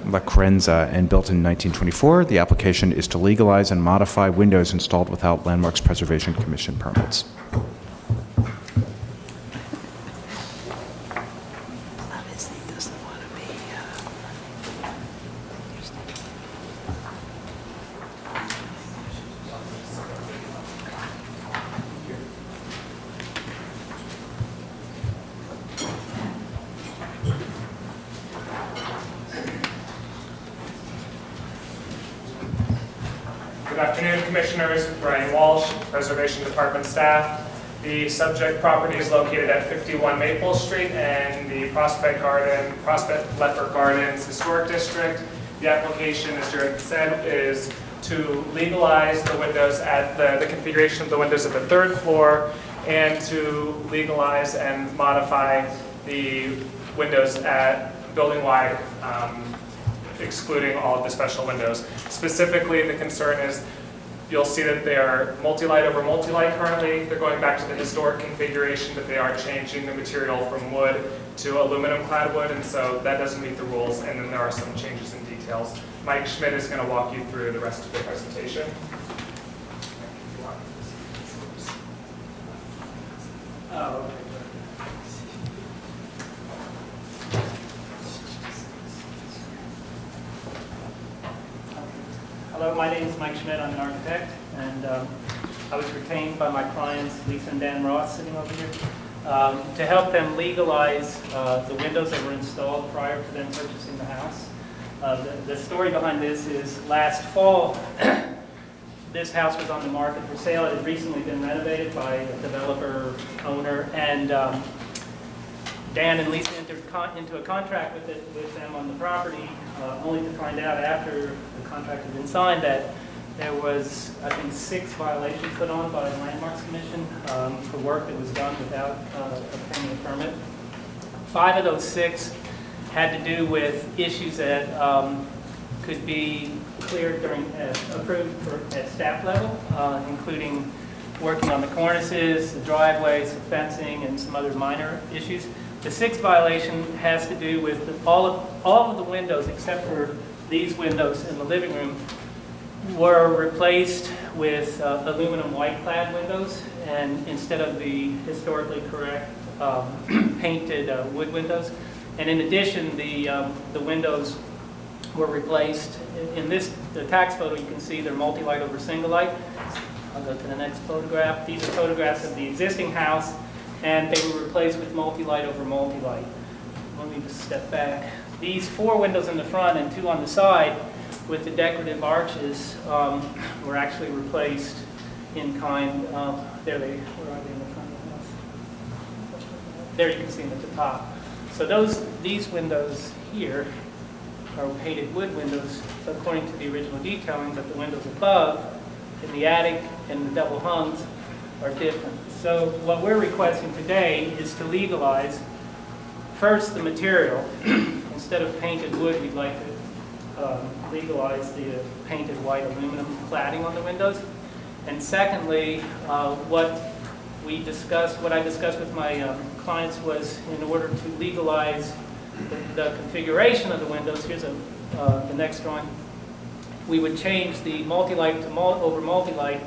Lacrenza and built in 1924. The application is to legalize and modify windows installed without Landmarks Preservation Commission permits. Good afternoon, Commissioners. Brian Walsh, Preservation Department staff. The subject property is located at 51 Maple Street and the Prospect Lefferts Gardens Historic District. The application, as Jared said, is to legalize the windows at the configuration of the windows at the third floor, and to legalize and modify the windows at building-wide, excluding all of the special windows. Specifically, the concern is you'll see that they are multi-light over multi-light currently. They're going back to the historic configuration, but they are changing the material from wood to aluminum clad wood, and so that doesn't meet the rules, and then there are some changes in details. Mike Schmidt is going to walk you through the rest of the presentation. Hello, my name is Mike Schmidt. I'm an architect, and I was retained by my clients, Lisa and Dan Ross, sitting over here, to help them legalize the windows that were installed prior to them purchasing the house. The story behind this is last fall, this house was on the market for sale. It had recently been renovated by a developer owner, and Dan and Lisa entered into a contract with them on the property, only to find out after the contract had been signed that there was, I think, 6 violations put on by the Landmarks Commission for work that was done without obtaining a permit. 5 of those 6 had to do with issues that could be cleared approved at staff level, including working on the cornices, the driveways, the fencing, and some other minor issues. The 6th violation has to do with all of the windows except for these windows in the living room were replaced with aluminum white clad windows, and instead of the historically correct painted wood windows. And in addition, the windows were replaced. In the tax photo, you can see they're multi-light over single light. I'll go to the next photograph. These are photographs of the existing house, and they were replaced with multi-light over multi-light. Let me just step back. These 4 windows in the front and 2 on the side with the decorative arches were actually replaced in kind. Where are they in the front of the house? There you can see them at the top. So these windows here are painted wood windows according to the original detailing, but the windows above in the attic and the double hungs are different. So what we're requesting today is to legalize first the material. Instead of painted wood, we'd like to legalize the painted white aluminum cladding on the windows. And secondly, what I discussed with my clients was, in order to legalize the configuration of the windows, here's the next drawing, we would change the multi-light to over multi-light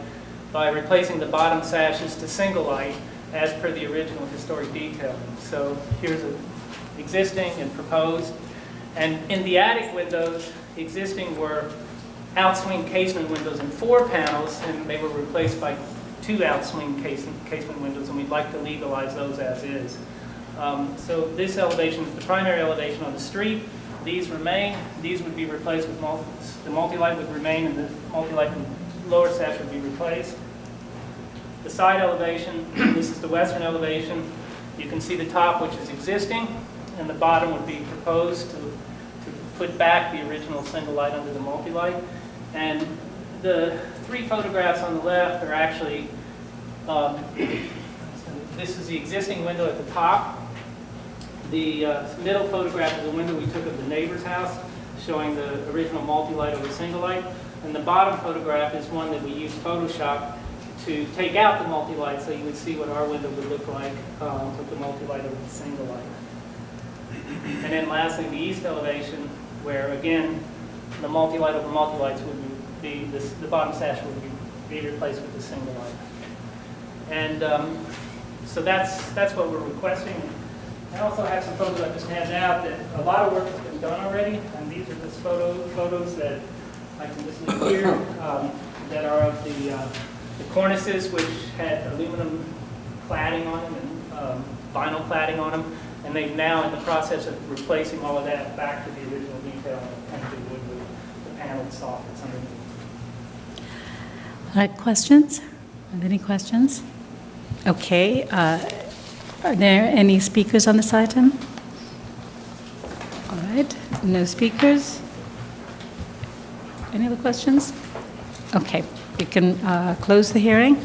by replacing the bottom sashes to single light as per the original historic detailing. So here's an existing and proposed. And in the attic windows, existing were outswing casement windows in 4 panels, and they were replaced by 2 outswing casement windows, and we'd like to legalize those as is. So this elevation is the primary elevation on the street. These remain. These would be replaced with the multi-light would remain, and the multi-light and lower sash would be replaced. The side elevation, this is the western elevation. You can see the top, which is existing, and the bottom would be proposed to put back the original single light under the multi-light. And the 3 photographs on the left are actually, this is the existing window at the top. The middle photograph is a window we took of the neighbor's house, showing the original multi-light over single light. And the bottom photograph is one that we used Photoshop to take out the multi-light, so you would see what our window would look like with the multi-light over the single light. And then lastly, the east elevation, where again, the multi-light over multi-lights would be, the bottom sash would be replaced with the single light. And so that's what we're requesting. I also have some photos I just handed out that a lot of work has been done already, and these are just photos that I can just leave here that are of the cornices, which had aluminum cladding on them and vinyl cladding on them, and they've now in the process of replacing all of that back to the original detail and painted wood with the paneled soffits underneath. All right, questions? Are there any questions? Okay. Are there any speakers on this item? All right, no speakers. Any other questions? Okay, we can close the hearing.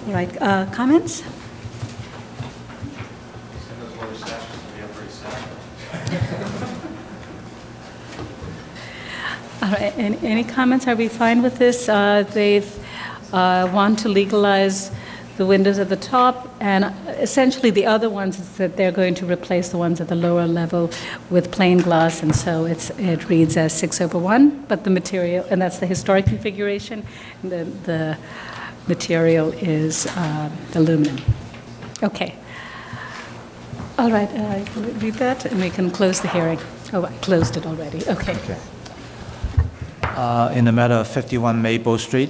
All right, comments? All right, any comments? Are we fine with this? They want to legalize the windows at the top, and essentially the other ones is that they're going to replace the ones at the lower level with plain glass, and so it reads as 6/1, but the material, and that's the historic configuration, the material is aluminum. Okay. All right, read that, and we can close the hearing. Oh, I closed it already. Okay. In the matter of 51 Maple Street,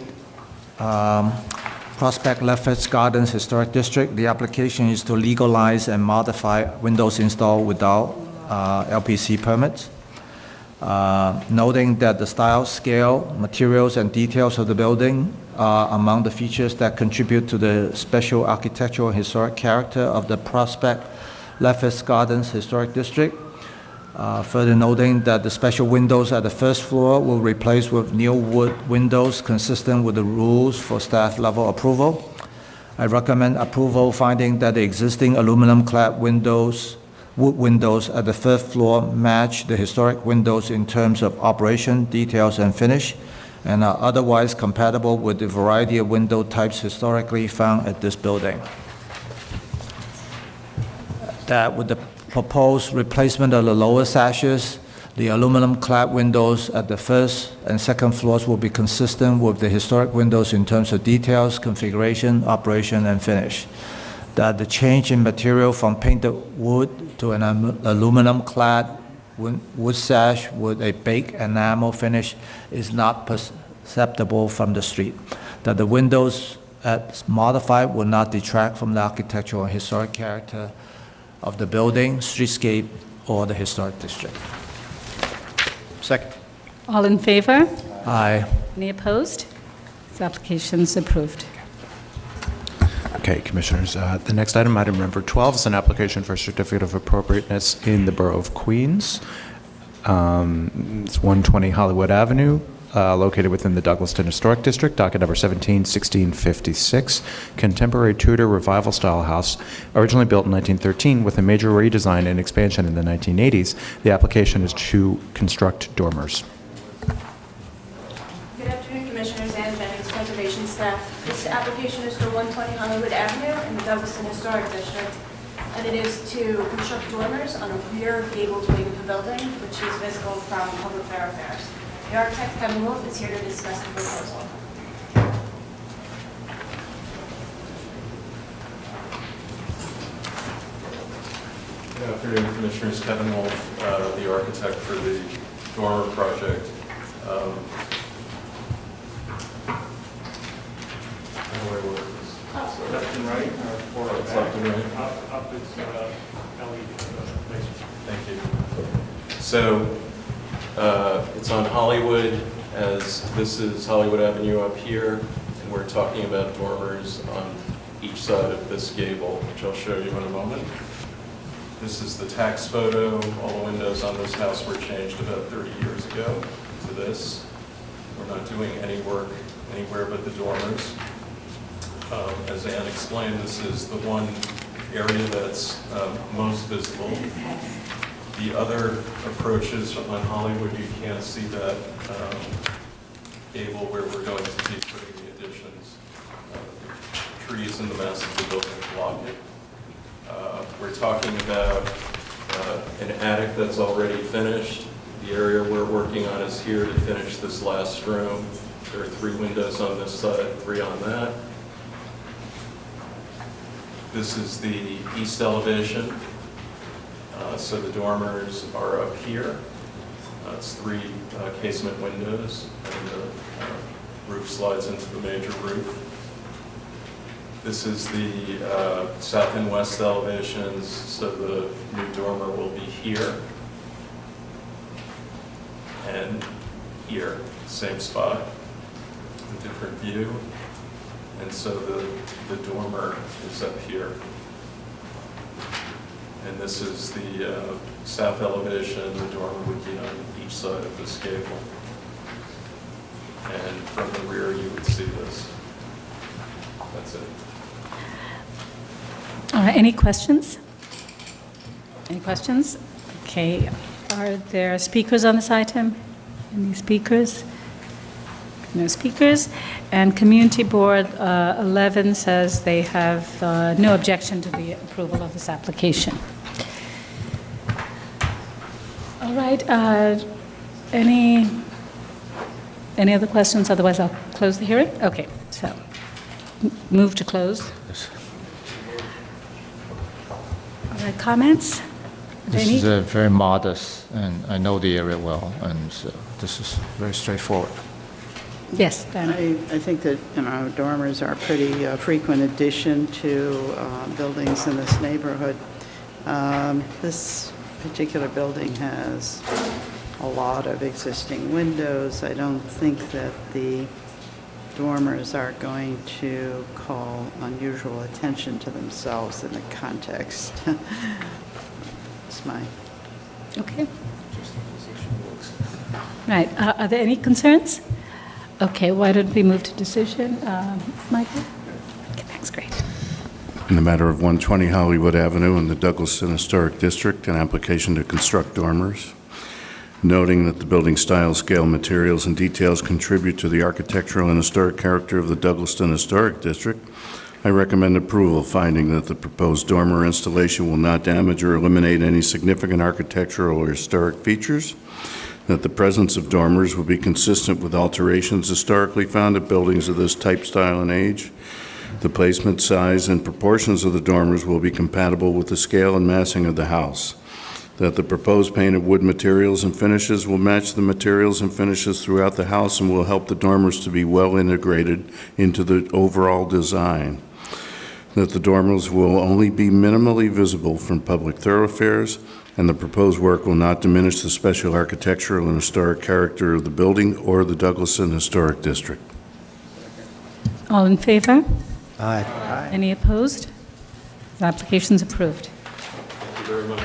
Prospect Lefferts Gardens Historic District, the application is to legalize and modify windows installed without LPC permits. Noting that the style, scale, materials, and details of the building are among the features that contribute to the special architectural and historic character of the Prospect Lefferts Gardens Historic District. Further noting that the special windows at the first floor will replace with new wood windows consistent with the rules for staff level approval. I recommend approval, finding that the existing aluminum clad wood windows at the third floor match the historic windows in terms of operation, details, and finish, and are otherwise compatible with the variety of window types historically found at this building. That with the proposed replacement of the lower sashes, The aluminum-clad windows at the first and second floors will be consistent with the historic windows in terms of details, configuration, operation, and finish. That the change in material from painted wood to an aluminum-clad wood sash with a baked enamel finish is not perceptible from the street. That the windows as modified will not detract from the architectural and historic character of the building, streetscape, or the historic district. Second. All in favor? Aye. Any opposed? This application is approved. Okay, Commissioners, the next item, item number 12, is an application for a certificate of appropriateness in the Borough of Queens. It's 120 Hollywood Avenue, located within the Douglaston Historic District, docket number 171656, contemporary Tudor revival style house, originally built in 1913 with a major redesign and expansion in the 1980s. The application is to construct dormers. Good afternoon, Commissioners and Jennings Preservation staff. This application is for 120 Hollywood Avenue in the Douglaston Historic District, and it is to construct dormers on a rear gabled wing of the building, which is visible from public thoroughfares. The architect, Kevin Wolf, is here to discuss the proposal. Good afternoon, Commissioners. Kevin Wolf, the architect for the dormer project. Left and right, or It's left and right. Up is LED placement. Thank you. So it's on Hollywood, as this is Hollywood Avenue up here, and we're talking about dormers on each side of this gable, which I'll show you in a moment. This is the tax photo. All the windows on this house were changed about 30 years ago to this. We're not doing any work anywhere but the dormers. As Ann explained, this is the one area that's most visible. The other approaches on Hollywood, you can't see that gable where we're going to be putting the additions. Trees in the mass of the building block it. We're talking about an attic that's already finished. The area we're working on is here to finish this last room. There are 3 windows on this side, 3 on that. This is the east elevation. So the dormers are up here. It's 3 casement windows, and the roof slides into the major roof. This is the south and west elevations, so the new dormer will be here and here, same spot, a different view. And so the dormer is up here. And this is the south elevation. The dormer would be on each side of this gable. And from the rear, you would see this. That's it. All right, any questions? Any questions? Okay, are there speakers on this item? Any speakers? No speakers. And Community Board 11 says they have no objection to the approval of this application. All right, any other questions? Otherwise, I'll close the hearing. Okay, so move to close. All right, comments? This is very modest, and I know the area well, and so this is very straightforward. Yes, I think that, dormers are a pretty frequent addition to buildings in this neighborhood. This particular building has a lot of existing windows. I don't think that the dormers are going to call unusual attention to themselves in the context. It's my... Okay. Right, are there any concerns? Okay, why don't we move to decision? Michael? Okay, thanks, great. In the matter of 120 Hollywood Avenue in the Douglaston Historic District, an application to construct dormers, noting that the building style, scale, materials, and details contribute to the architectural and historic character of the Douglaston Historic District, I recommend approval, finding that the proposed dormer installation will not damage or eliminate any significant architectural or historic features, that the presence of dormers will be consistent with alterations historically found at buildings of this type, style, and age. The placement, size, and proportions of the dormers will be compatible with the scale and massing of the house, that the proposed painted wood materials and finishes will match the materials and finishes throughout the house and will help the dormers to be well integrated into the overall design, that the dormers will only be minimally visible from public thoroughfares, and the proposed work will not diminish the special architectural and historic character of the building or the Douglaston Historic District. All in favor? Aye. Any opposed? The application's approved. Thank you very much.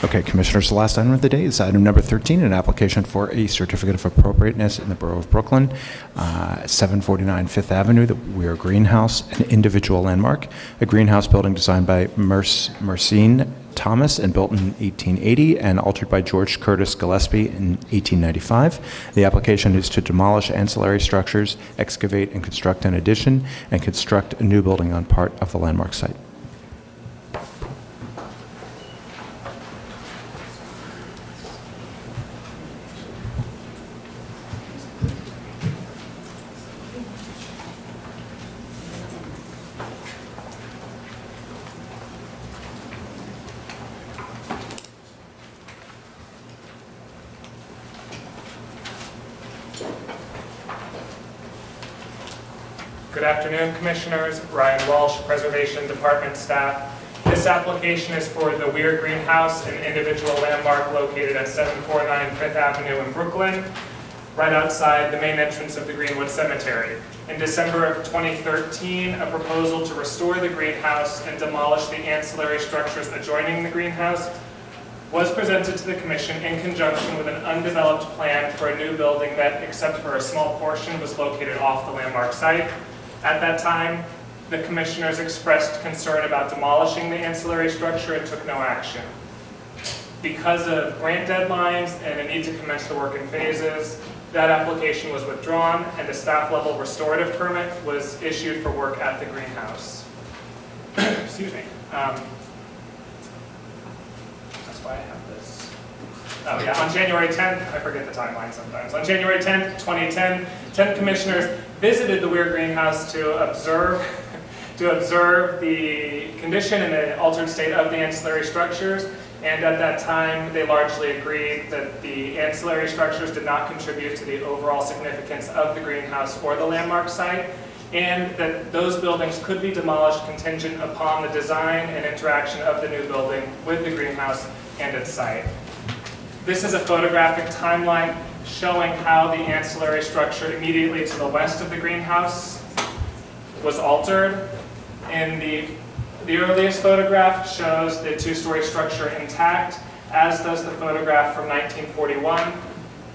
Okay, Commissioners, the last item of the day is item number 13, an application for a certificate of appropriateness in the Borough of Brooklyn, 749 Fifth Avenue, the Weir Greenhouse, an individual landmark, a greenhouse building designed by Mercine Thomas and built in 1880 and altered by George Curtis Gillespie in 1895. The application is to demolish ancillary structures, excavate and construct an addition, and construct a new building on part of the landmark site. Good afternoon, Commissioners. Ryan Walsh, Preservation Department staff. This application is for the Weir Greenhouse, an individual landmark located at 749 Fifth Avenue in Brooklyn, right outside the main entrance of the Greenwood Cemetery. In December of 2013, a proposal to restore the greenhouse and demolish the ancillary structures adjoining the greenhouse was presented to the Commission in conjunction with an undeveloped plan for a new building that, except for a small portion, was located off the landmark site. At that time, the Commissioners expressed concern about demolishing the ancillary structure and took no action. Because of grant deadlines and a need to commence the work in phases, that application was withdrawn and a staff-level restorative permit was issued for work at the greenhouse. Excuse me. That's why I have this. Oh yeah, on January 10th, I forget the timeline sometimes. On January 10th, 2010, 10 commissioners visited the Weir Greenhouse to observe the condition and the altered state of the ancillary structures. And at that time, they largely agreed that the ancillary structures did not contribute to the overall significance of the greenhouse or the landmark site, and that those buildings could be demolished contingent upon the design and interaction of the new building with the greenhouse and its site. This is a photographic timeline showing how the ancillary structure immediately to the west of the greenhouse was altered. In the earliest photograph shows the two-story structure intact, as does the photograph from 1941.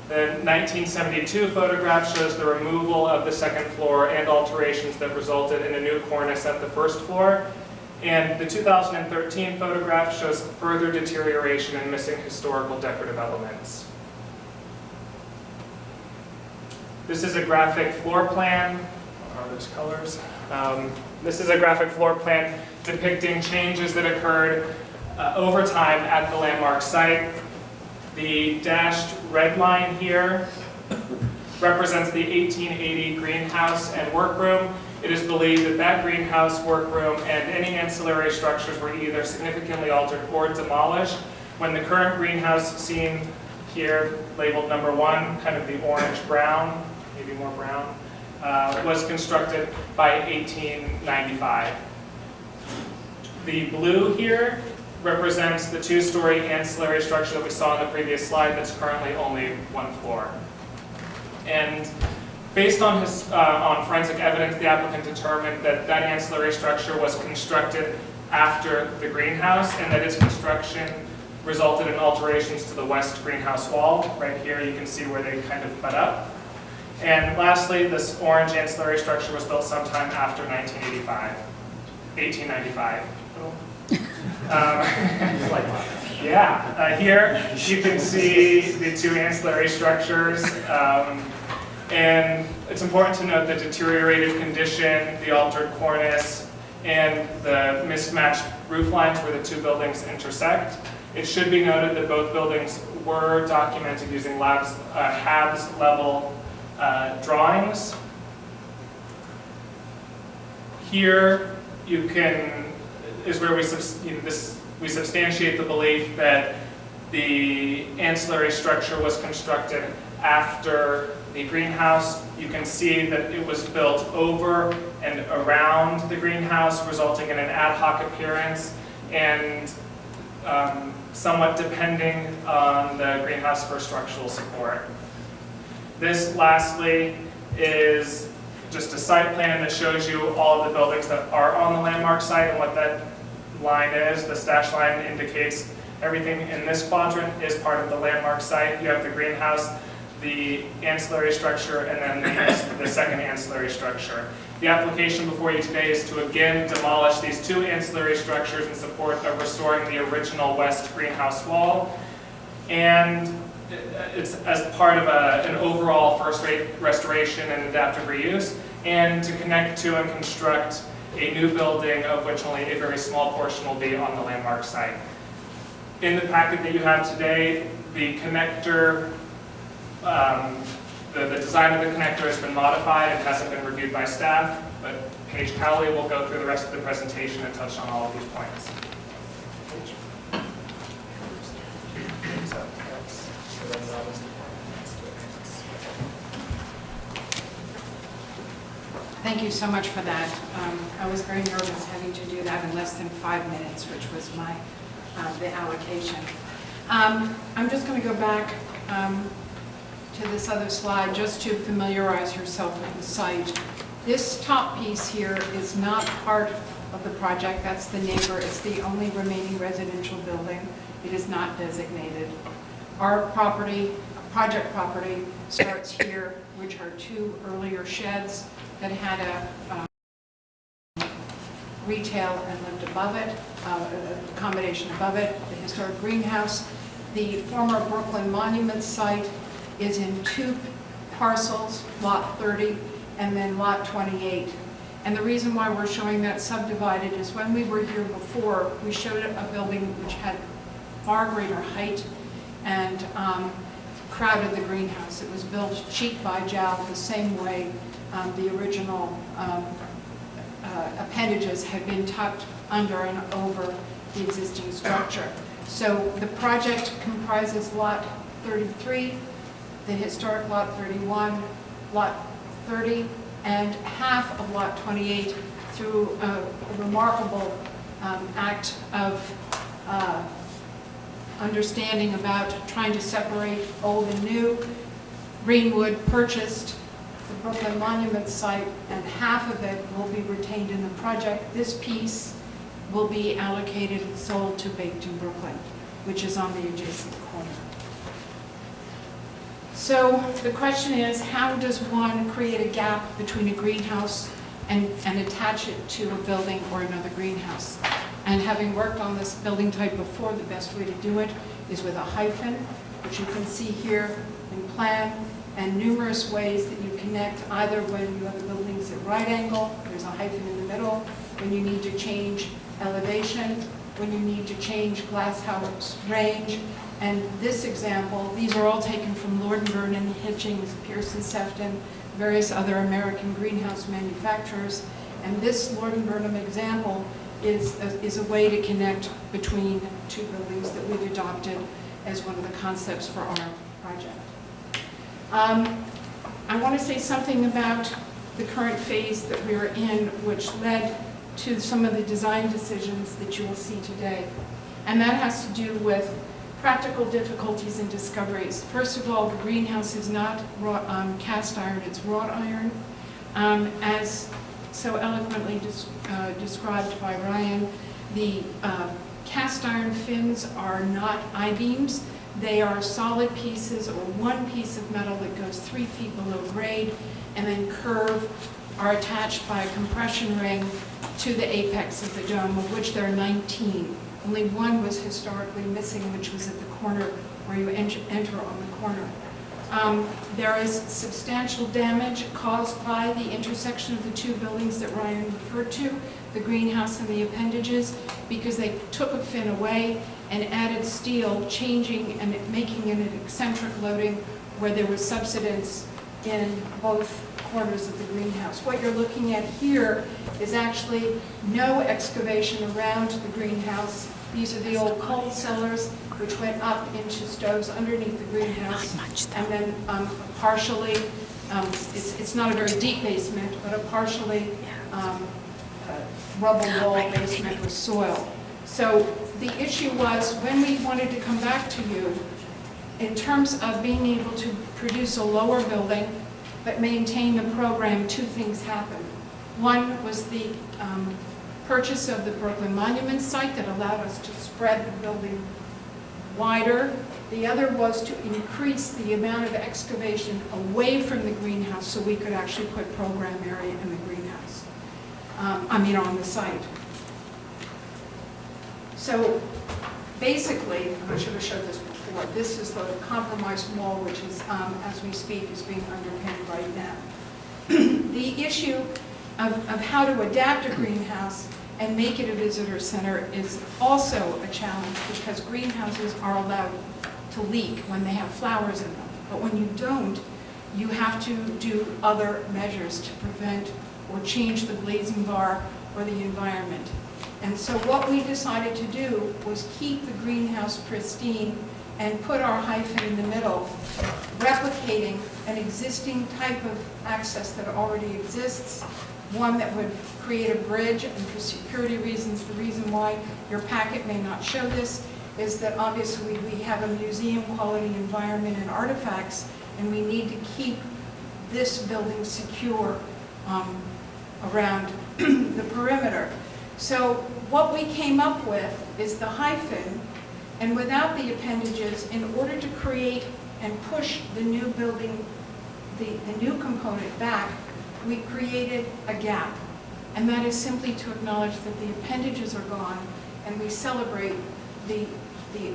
The 1972 photograph shows the removal of the second floor and alterations that resulted in a new cornice at the first floor. And the 2013 photograph shows further deterioration and missing historical decorative elements. This is a graphic floor plan. What are those colors? This is a graphic floor plan depicting changes that occurred over time at the landmark site. The dashed red line here represents the 1880 greenhouse and workroom. It is believed that that greenhouse, workroom, and any ancillary structures were either significantly altered or demolished when the current greenhouse seen here, labeled number 1, kind of the orange-brown, maybe more brown, was constructed by 1895. The blue here represents the two-story ancillary structure that we saw in the previous slide that's currently only 1 floor. And based on forensic evidence, the applicant determined that that ancillary structure was constructed after the greenhouse and that its construction resulted in alterations to the west greenhouse wall. Right here you can see where they kind of butt up. And lastly, this orange ancillary structure was built sometime after 1895. Yeah, here you can see the two ancillary structures. And it's important to note the deteriorated condition, the altered cornice, and the mismatched roof lines where the two buildings intersect. It should be noted that both buildings were documented using HABS level drawings. Here is where we substantiate the belief that the ancillary structure was constructed after the greenhouse. You can see that it was built over and around the greenhouse, resulting in an ad hoc appearance and somewhat depending on the greenhouse for structural support. This, lastly, is just a site plan that shows you all of the buildings that are on the landmark site and what that line is. The dashed line indicates everything in this quadrant is part of the landmark site. You have the greenhouse, the ancillary structure, and then the second ancillary structure. The application before you today is to again demolish these two ancillary structures in support of restoring the original west greenhouse wall. And it's as part of an overall first-rate restoration and adaptive reuse, and to connect to and construct a new building of which only a very small portion will be on the landmark site. In the packet that you have today, the connector, the design of the connector has been modified and hasn't been reviewed by staff, but Paige Cowley will go through the rest of the presentation and touch on all of these points. Thank you so much for that. I was very nervous having to do that in less than 5 minutes, which was the allocation. I'm just going to go back to this other slide just to familiarize yourself with the site. This top piece here is not part of the project. That's the neighbor. It's the only remaining residential building. It is not designated. Our property, project property, starts here, which are two earlier sheds that had a retail and lived above it, accommodation above it, the historic greenhouse. The former Brooklyn Monument site is in two parcels, lot 30 and then lot 28. And the reason why we're showing that subdivided is when we were here before, we showed a building which had far greater height and crowded the greenhouse. It was built cheek by jowl the same way the original appendages had been tucked under and over the existing structure. So the project comprises lot 33, the historic lot 31, lot 30, and half of lot 28 through a remarkable act of understanding about trying to separate old and new. Greenwood purchased the Brooklyn Monument site, and half of it will be retained in the project. This piece will be allocated and sold to Baked Brooklyn, which is on the adjacent corner. So the question is, how does one create a gap between a greenhouse and attach it to a building or another greenhouse? And having worked on this building type before, the best way to do it is with a hyphen, which you can see here in plan, and numerous ways that you connect, either when you have the buildings at right angle, there's a hyphen in the middle, when you need to change elevation, when you need to change glass house range. And this example, these are all taken from Lord & Vernon, Hitchings, Pearson Sefton, various other American greenhouse manufacturers. And this Lord & Vernon example is a way to connect between two buildings that we've adopted as one of the concepts for our project. I want to say something about the current phase that we're in, which led to some of the design decisions that you will see today. And that has to do with practical difficulties and discoveries. First of all, the greenhouse is not cast iron, it's wrought iron. As so eloquently described by Ryan, the cast iron fins are not I-beams. They are solid pieces or one piece of metal that goes 3 feet below grade and then are attached by a compression ring to the apex of the dome, of which there are 19 Only one was historically missing, which was at the corner where you enter on the corner. There is substantial damage caused by the intersection of the two buildings that Ryan referred to, the greenhouse and the appendages, because they took a fin away and added steel, changing and making it an eccentric loading where there was subsidence in both corners of the greenhouse. What you're looking at here is actually no excavation around the greenhouse. These are the old coal cellars which went up into stoves underneath the greenhouse. And then partially, it's not a very deep basement, but a partially rubble wall basement with soil. So the issue was, when we wanted to come back to you, in terms of being able to produce a lower building but maintain the program, two things happened. One was the purchase of the Brooklyn Monument site that allowed us to spread the building wider. The other was to increase the amount of excavation away from the greenhouse so we could actually put program area in the greenhouse. On the site. So basically, I should have showed this before, this is the compromised wall, which is, as we speak, is being underpinned right now. The issue of how to adapt a greenhouse and make it a visitor center is also a challenge, because greenhouses are allowed to leak when they have flowers in them. But when you don't, you have to do other measures to prevent or change the glazing bar or the environment. And so what we decided to do was keep the greenhouse pristine and put our hyphen in the middle, replicating an existing type of access that already exists, one that would create a bridge. And for security reasons, the reason why your packet may not show this is that obviously we have a museum quality environment and artifacts, and we need to keep this building secure around the perimeter. So what we came up with is the hyphen, and without the appendages, in order to create and push the new building, the new component back, we created a gap. And that is simply to acknowledge that the appendages are gone, and we celebrate the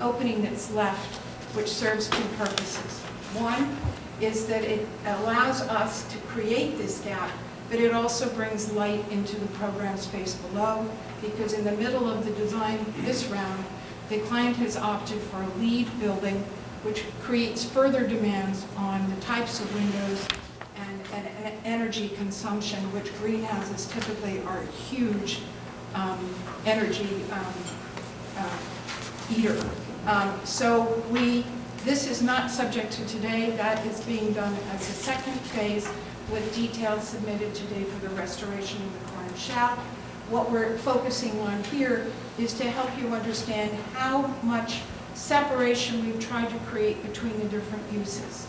opening that's left, which serves two purposes. One is that it allows us to create this gap, but it also brings light into the program space below, because in the middle of the design this round, the client has opted for a lead building, which creates further demands on the types of windows and energy consumption, which greenhouses typically are a huge energy eater. So this is not subject to today. That is being done as a second phase, with details submitted today for the restoration of the corner shaft. What we're focusing on here is to help you understand how much separation we've tried to create between the different uses.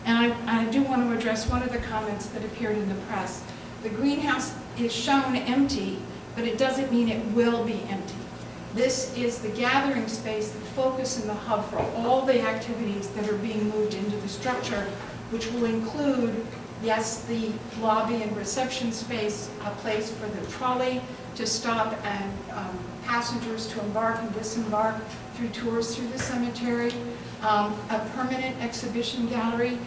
And I do want to address one of the comments that appeared in the press. The greenhouse is shown empty, but it doesn't mean it will be empty. This is the gathering space, the focus and the hub for all the activities that are being moved into the structure, which will include, yes, the lobby and reception space, a place for the trolley to stop and passengers to embark and disembark through tours through the cemetery, a permanent exhibition gallery.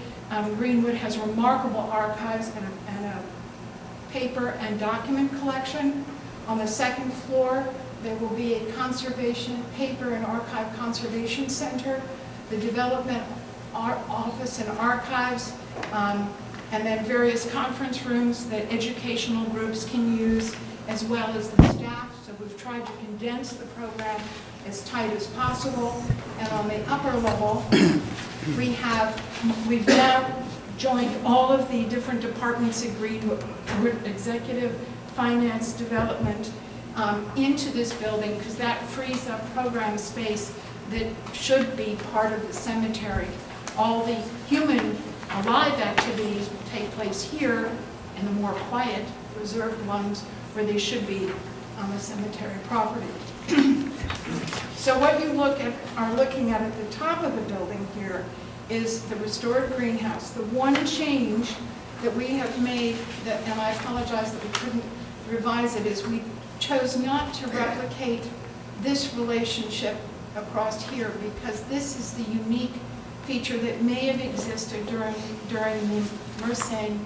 Greenwood has remarkable archives and a paper and document collection. On the second floor, there will be a conservation, paper and archive conservation center, the development office and archives, and then various conference rooms that educational groups can use, as well as the staff. So we've tried to condense the program as tight as possible. And on the upper level, we've now joined all of the different departments at Greenwood, executive, finance, development, into this building, because that frees up program space that should be part of the cemetery. All the human alive activities will take place here, and the more quiet, reserved ones where they should be on the cemetery property. So what you are looking at the top of the building here is the restored greenhouse. The one change that we have made, and I apologize that we couldn't revise it, is we chose not to replicate this relationship across here, because this is the unique feature that may have existed during the Mersenne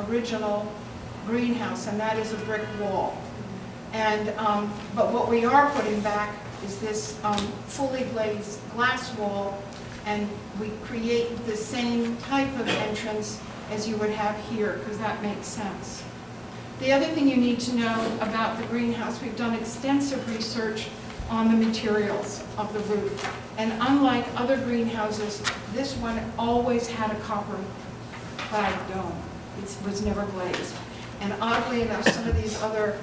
original greenhouse, and that is a brick wall. And but what we are putting back is this fully glazed glass wall, and we create the same type of entrance as you would have here, because that makes sense. The other thing you need to know about the greenhouse, we've done extensive research on the materials of the roof. And unlike other greenhouses, this one always had a copper clad dome. It was never glazed. And oddly enough, some of these other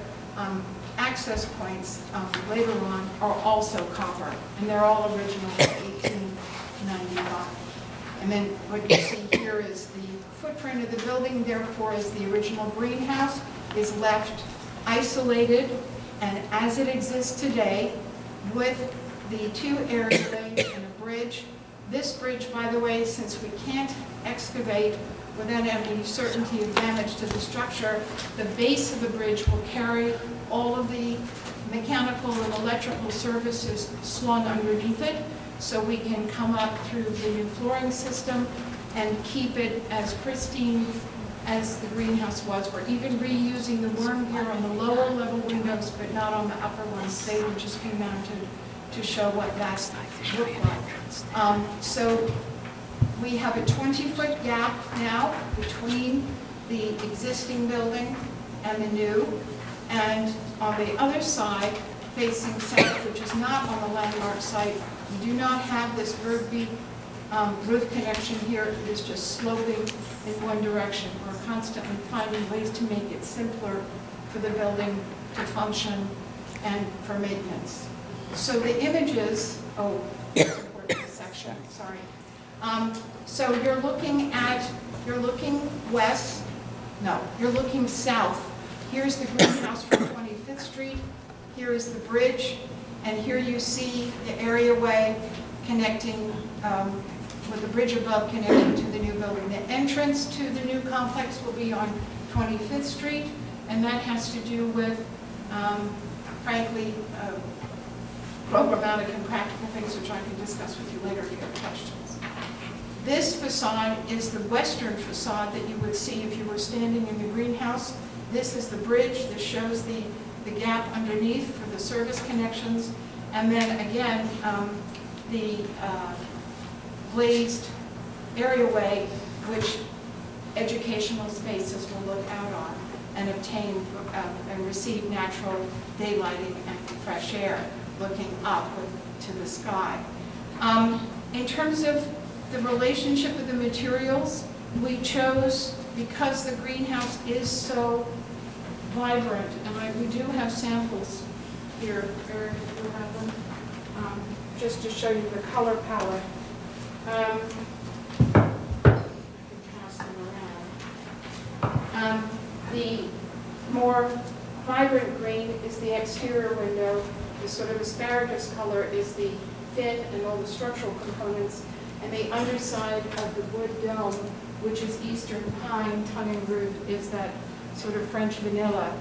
access points later on are also copper, and they're all original 1895. And then what you see here is the footprint of the building, therefore, as the original greenhouse is left isolated and as it exists today, with the 2 areaways and a bridge. This bridge, by the way, since we can't excavate without any certainty of damage to the structure, the base of the bridge will carry all of the mechanical and electrical services slung underneath it, so we can come up through the new flooring system and keep it as pristine as the greenhouse was. We're even reusing the worm gear on the lower level windows, but not on the upper ones. They would just be mounted to show what that look like. So we have a 20-foot gap now between the existing building and the new. And on the other side, facing south, which is not on the landmark site, we do not have this Garvey roof connection here. It is just sloping in one direction. We're constantly finding ways to make it simpler for the building to function and for maintenance. So the images, section, sorry. So you're looking west, no, you're looking south. Here's the greenhouse from 25th Street. Here is the bridge, and here you see the areaway connecting, with the bridge above connecting to the new building. The entrance to the new complex will be on 25th Street, and that has to do with, frankly, programmatic and practical things which I can discuss with you later if you have questions. This facade is the western facade that you would see if you were standing in the greenhouse. This is the bridge. This shows the gap underneath for the service connections. And then again, the glazed areaway, which educational spaces will look out on and obtain and receive natural daylighting and fresh air looking up to the sky. In terms of the relationship of the materials, we chose, because the greenhouse is so vibrant, and we do have samples here, Eric, if you have them, just to show you the color palette. I can pass them around. The more vibrant green is the exterior window. The sort of asparagus color is the fin and all the structural components. And the underside of the wood dome, which is eastern pine tongue root, is that sort of French vanilla.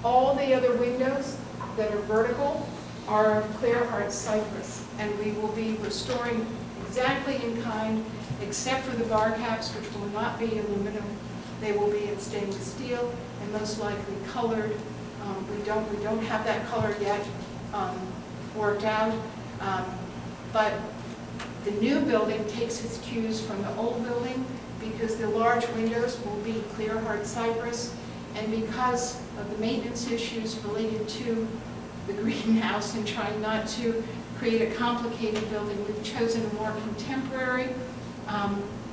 All the other windows that are vertical are clear heart cypress, and we will be restoring exactly in kind, except for the bar caps, which will not be aluminum. They will be in stainless steel and most likely colored. We don't have that color yet worked out, but the new building takes its cues from the old building because the large windows will be clear hard cypress, and because of the maintenance issues related to the greenhouse and trying not to create a complicated building, we've chosen a more contemporary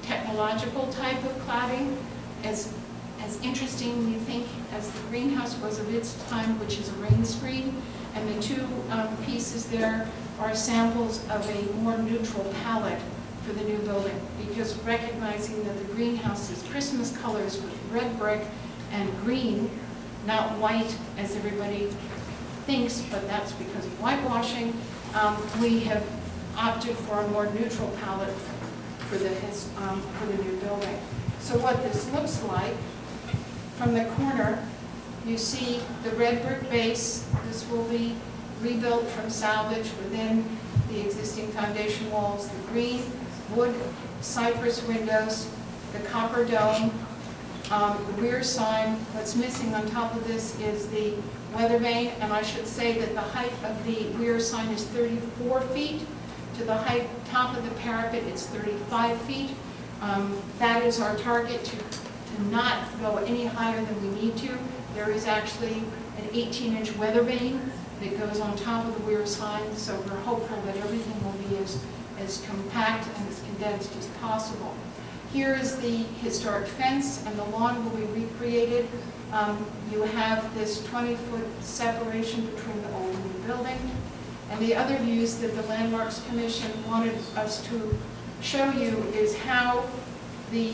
technological type of cladding. As interesting, we think, as the greenhouse was of its time, which is a rain screen, and the two pieces there are samples of a more neutral palette for the new building, because recognizing that the greenhouse is Christmas colors with red brick and green, not white as everybody thinks, but that's because of whitewashing, we have opted for a more neutral palette for the new building. So what this looks like, from the corner, you see the red brick base. This will be rebuilt from salvage within the existing foundation walls, the green wood cypress windows, the copper dome, the Weir sign. What's missing on top of this is the weather vane, and I should say that the height of the Weir sign is 34 feet. To the height, top of the parapet, it's 35 feet. That is our target, to not go any higher than we need to. There is actually an 18-inch weather vane that goes on top of the Weir sign, so we're hopeful that everything will be as compact and as condensed as possible. Here is the historic fence, and the lawn will be recreated. You have this 20-foot separation between the old and new building. And the other views that the Landmarks Commission wanted us to show you is how the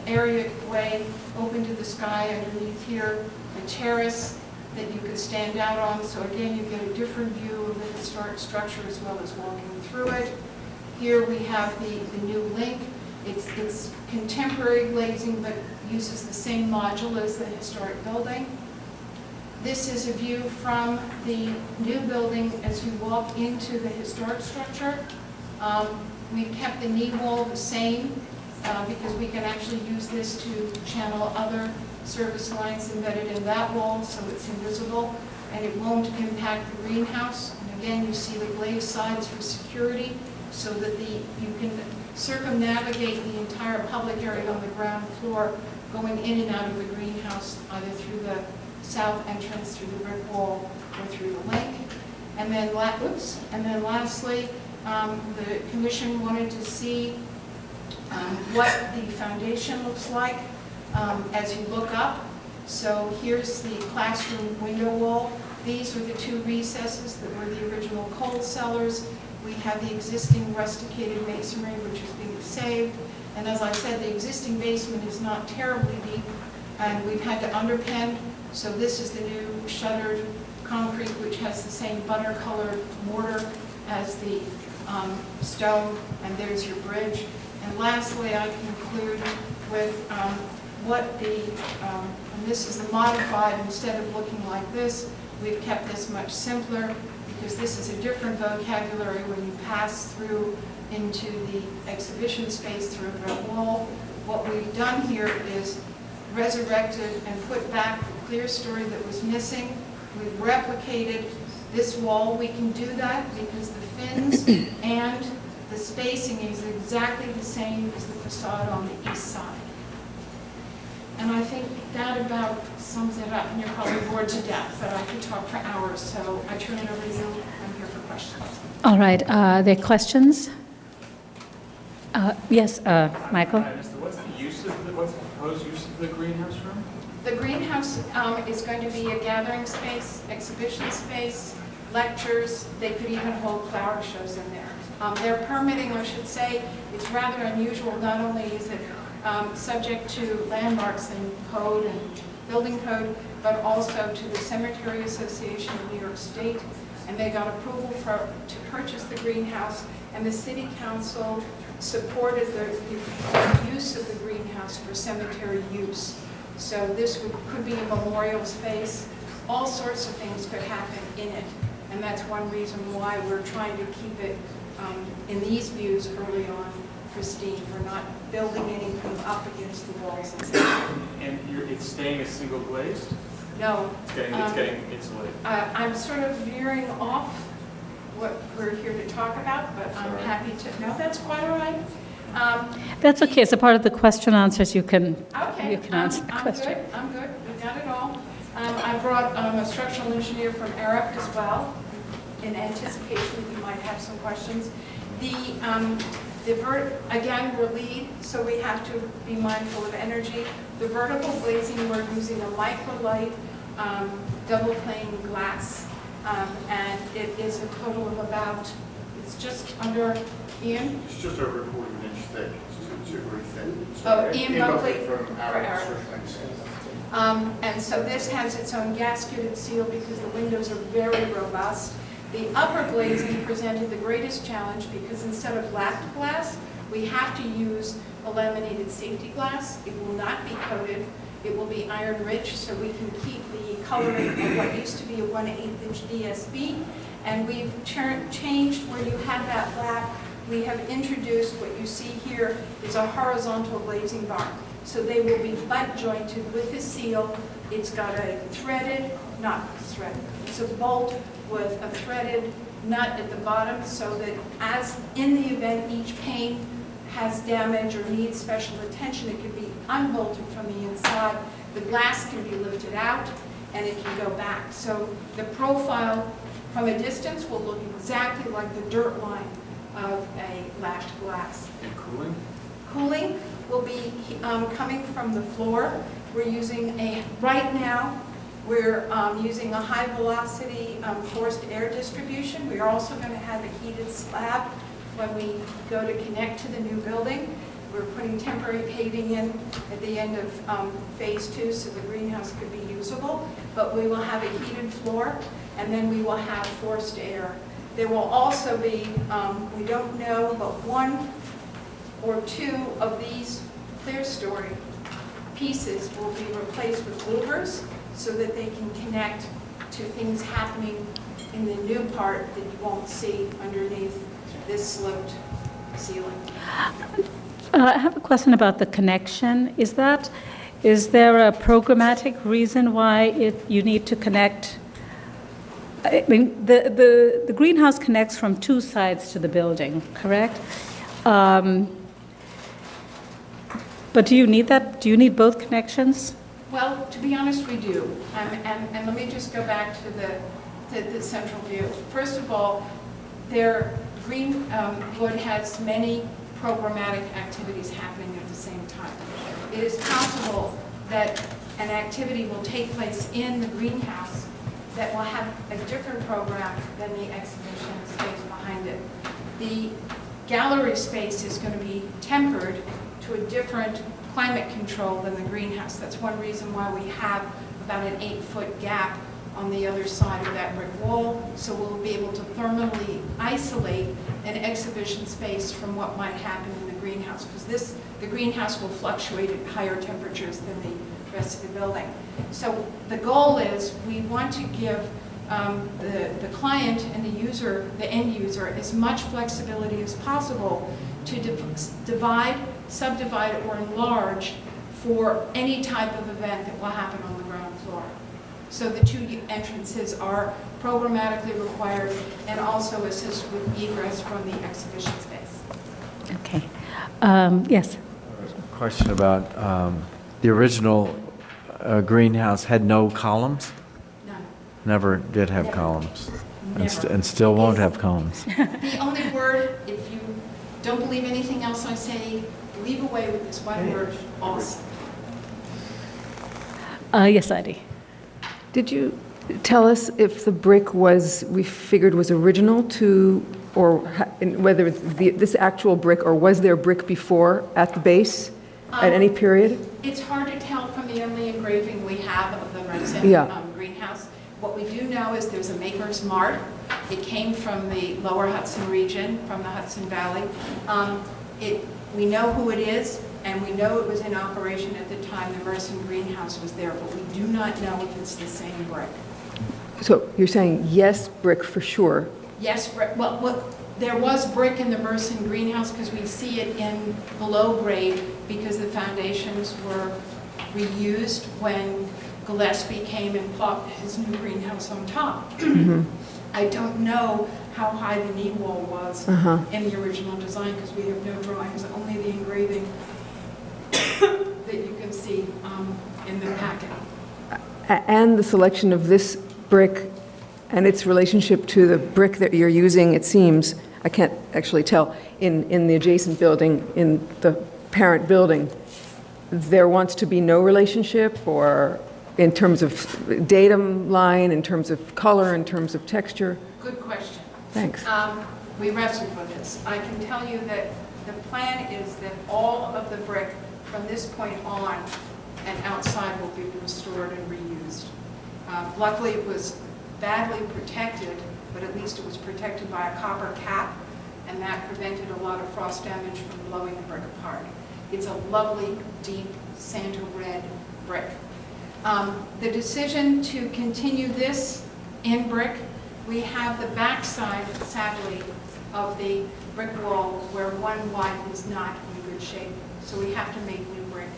areaway open to the sky underneath here, the terrace that you could stand out on. So again, you get a different view of the historic structure as well as walking through it. Here we have the new link. It's contemporary glazing, but uses the same module as the historic building. This is a view from the new building as you walk into the historic structure. We've kept the knee wall the same because we can actually use this to channel other service lines embedded in that wall, so it's invisible and it won't impact the greenhouse. And again, you see the glazed sides for security, so that you can circumnavigate the entire public area on the ground floor going in and out of the greenhouse, either through the south entrance, through the brick wall, or through the lake. And then, lastly, the commission wanted to see what the foundation looks like as you look up. So here's the classroom window wall. These were the two recesses that were the original coal cellars. We have the existing rusticated masonry, which is being saved. And as I said, the existing basement is not terribly deep, and we've had to underpin. So this is the new shuttered concrete, which has the same butter-colored mortar as the stone, and there's your bridge. And lastly, I conclude with and this is the modified. Instead of looking like this, we've kept this much simpler, because this is a different vocabulary when you pass through into the exhibition space through a brick wall. What we've done here is resurrected and put back the clear story that was missing. We've replicated this wall. We can do that because the fins and the spacing is exactly the same as the facade on the east side. And I think that about sums it up, and you're probably bored to death, but I could talk for hours, so I turn it over to you. I'm here for questions. All right, there are questions? Yes, Michael? What's the proposed use of the greenhouse room? The greenhouse is going to be a gathering space, exhibition space, lectures. They could even hold flower shows in there. Their permitting, I should say, is rather unusual. Not only is it subject to landmarks and code and building code, but also to the Cemetery Association of New York State. And they got approval to purchase the greenhouse, and the City Council supported the use of the greenhouse for cemetery use. So this could be a memorial space. All sorts of things could happen in it. And that's one reason why we're trying to keep it in these views early on pristine. We're not building anything up against the walls. And it's staying a single glazed? No. It's getting insulated. I'm sort of veering off what we're here to talk about, but I'm happy to. No, that's quite all right. That's okay. It's a part of the question answers. You can answer the question. I'm good. We got it all. I brought a structural engineer from Arup as well, in anticipation that you might have some questions. Again, we're LEED, so we have to be mindful of energy. The vertical glazing, we're using a microlight double pane glass, and it is a total of about, it's just under, Ian? It's just over a quarter of an inch thick. It's very thin. Oh, Ian Buckley from Arup. And so this has its own gasketed seal because the windows are very robust. The upper glazing presented the greatest challenge because instead of lapped glass, we have to use a laminated safety glass. It will not be coated. It will be iron rich, so we can keep the coloring of what used to be a 1/8" DSB. And we've changed where you have that black. We have introduced what you see here is a horizontal glazing bar. So they will be butt jointed with a seal. It's got a threaded, not threaded, it's a bolt with a threaded nut at the bottom, so that as in the event each pane has damage or needs special attention, it can be unbolted from the inside. The glass can be lifted out and it can go back. So the profile from a distance will look exactly like the dirt line of a lashed glass. And cooling? Cooling will be coming from the floor. We're using right now, we're using a high velocity forced air distribution. We are also going to have a heated slab when we go to connect to the new building. We're putting temporary paving in at the end of phase 2 so the greenhouse could be usable. But we will have a heated floor, and then we will have forced air. There will also be, we don't know, but 1 or 2 of these clear story pieces will be replaced with louvers so that they can connect to things happening in the new part that you won't see underneath this sloped ceiling. I have a question about the connection. Is there a programmatic reason why you need to connect? I mean, the greenhouse connects from 2 sides to the building, correct? But do you need that? Do you need both connections? Well, to be honest, we do. And let me just go back to the central view. First of all, Greenwood has many programmatic activities happening at the same time. It is possible that an activity will take place in the greenhouse that will have a different program than the exhibition space behind it. The gallery space is going to be tempered to a different climate control than the greenhouse. That's one reason why we have about an 8-foot gap on the other side of that brick wall, so we'll be able to thermally isolate an exhibition space from what might happen in the greenhouse, because the greenhouse will fluctuate at higher temperatures than the rest of the building. So the goal is we want to give the client and the user, the end user, as much flexibility as possible to divide, subdivide, or enlarge for any type of event that will happen on the ground floor. So the 2 entrances are programmatically required and also assist with egress from the exhibition space. Okay. Yes. Question about the original greenhouse had no columns? None. Never did have columns. Never. And still won't have columns. The only word, if you don't believe anything else I say, leave away with this one word, also. Yes, Adi. Did you tell us if the brick we figured was original to, or whether it's this actual brick, or was there brick before at the base at any period? It's hard to tell from the only engraving we have of the Remsen greenhouse. What we do know is there's a maker's mark. It came from the lower Hudson region, from the Hudson Valley. We know who it is, and we know it was in operation at the time the Merson greenhouse was there, but we do not know if it's the same brick. So you're saying yes, brick for sure? Yes, brick. Well, there was brick in the Merson greenhouse because we see it in below grade because the foundations were reused when Gillespie came and plopped his new greenhouse on top. I don't know how high the knee wall was in the original design because we have no drawings, only the engraving that you can see in the packet. And the selection of this brick and its relationship to the brick that you're using, it seems, I can't actually tell, in the adjacent building, in the parent building, there wants to be no relationship, or in terms of datum line, in terms of color, in terms of texture? Good question. Thanks. We wrestled with this. I can tell you that the plan is that all of the brick from this point on and outside will be restored and reused. Luckily, it was badly protected, but at least it was protected by a copper cap, and that prevented a lot of frost damage from blowing the brick apart. It's a lovely, deep Santa red brick. The decision to continue this in brick, we have the backside, sadly, of the brick wall where one wide was not in good shape. So we have to make new brick.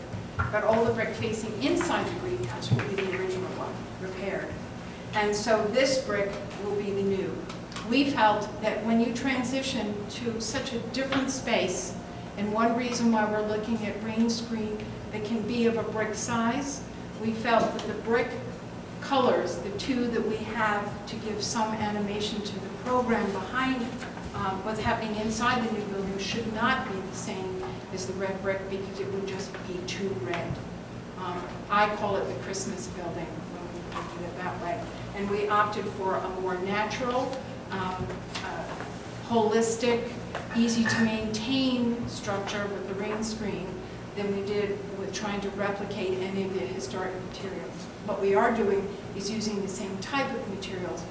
But all the brick facing inside the greenhouse will be the original one, repaired. And so this brick will be the new. We felt that when you transition to such a different space, and one reason why we're looking at green screen that can be of a brick size, we felt that the brick colors, the two that we have to give some animation to the program behind what's happening inside the new building, should not be the same as the red brick because it would just be too red. I call it the Christmas building when we looked at it that way. And we opted for a more natural, holistic, easy to maintain structure with the rain screen than we did with trying to replicate any of the historic materials. What we are doing is using the same type of materials,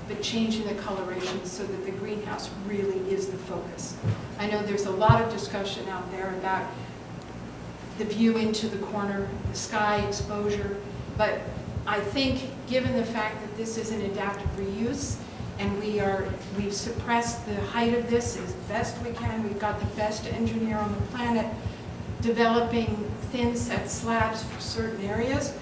but changing the coloration so that the greenhouse really is the focus. I know there's a lot of discussion out there about the view into the corner, the sky exposure, but I think given the fact that this is an adaptive reuse, and we've suppressed the height of this as best we can. We've got the best engineer on the planet developing thin set slabs for certain areas,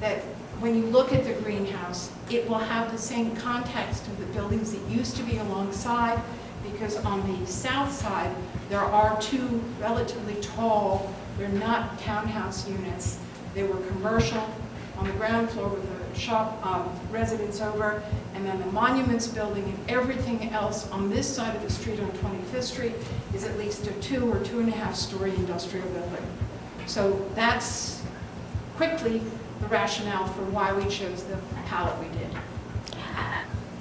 that when you look at the greenhouse, it will have the same context of the buildings that used to be alongside, because on the south side, there are two relatively tall, they're not townhouse units. They were commercial on the ground floor with a shop residence over, and then the Monuments Building, and everything else on this side of the street on 25th Street is at least a 2 or 2.5 story industrial building. So that's quickly the rationale for why we chose the palette we did.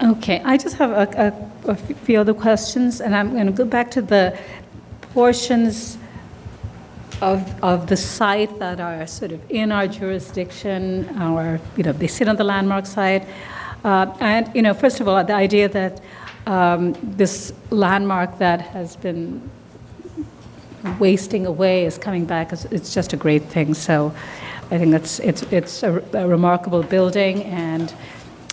Okay, I just have a few other questions, and I'm going to go back to the portions of the site that are sort of in our jurisdiction, or, they sit on the landmark site. And, first of all, the idea that this landmark that has been wasting away is coming back, it's just a great thing. So I think it's a remarkable building, and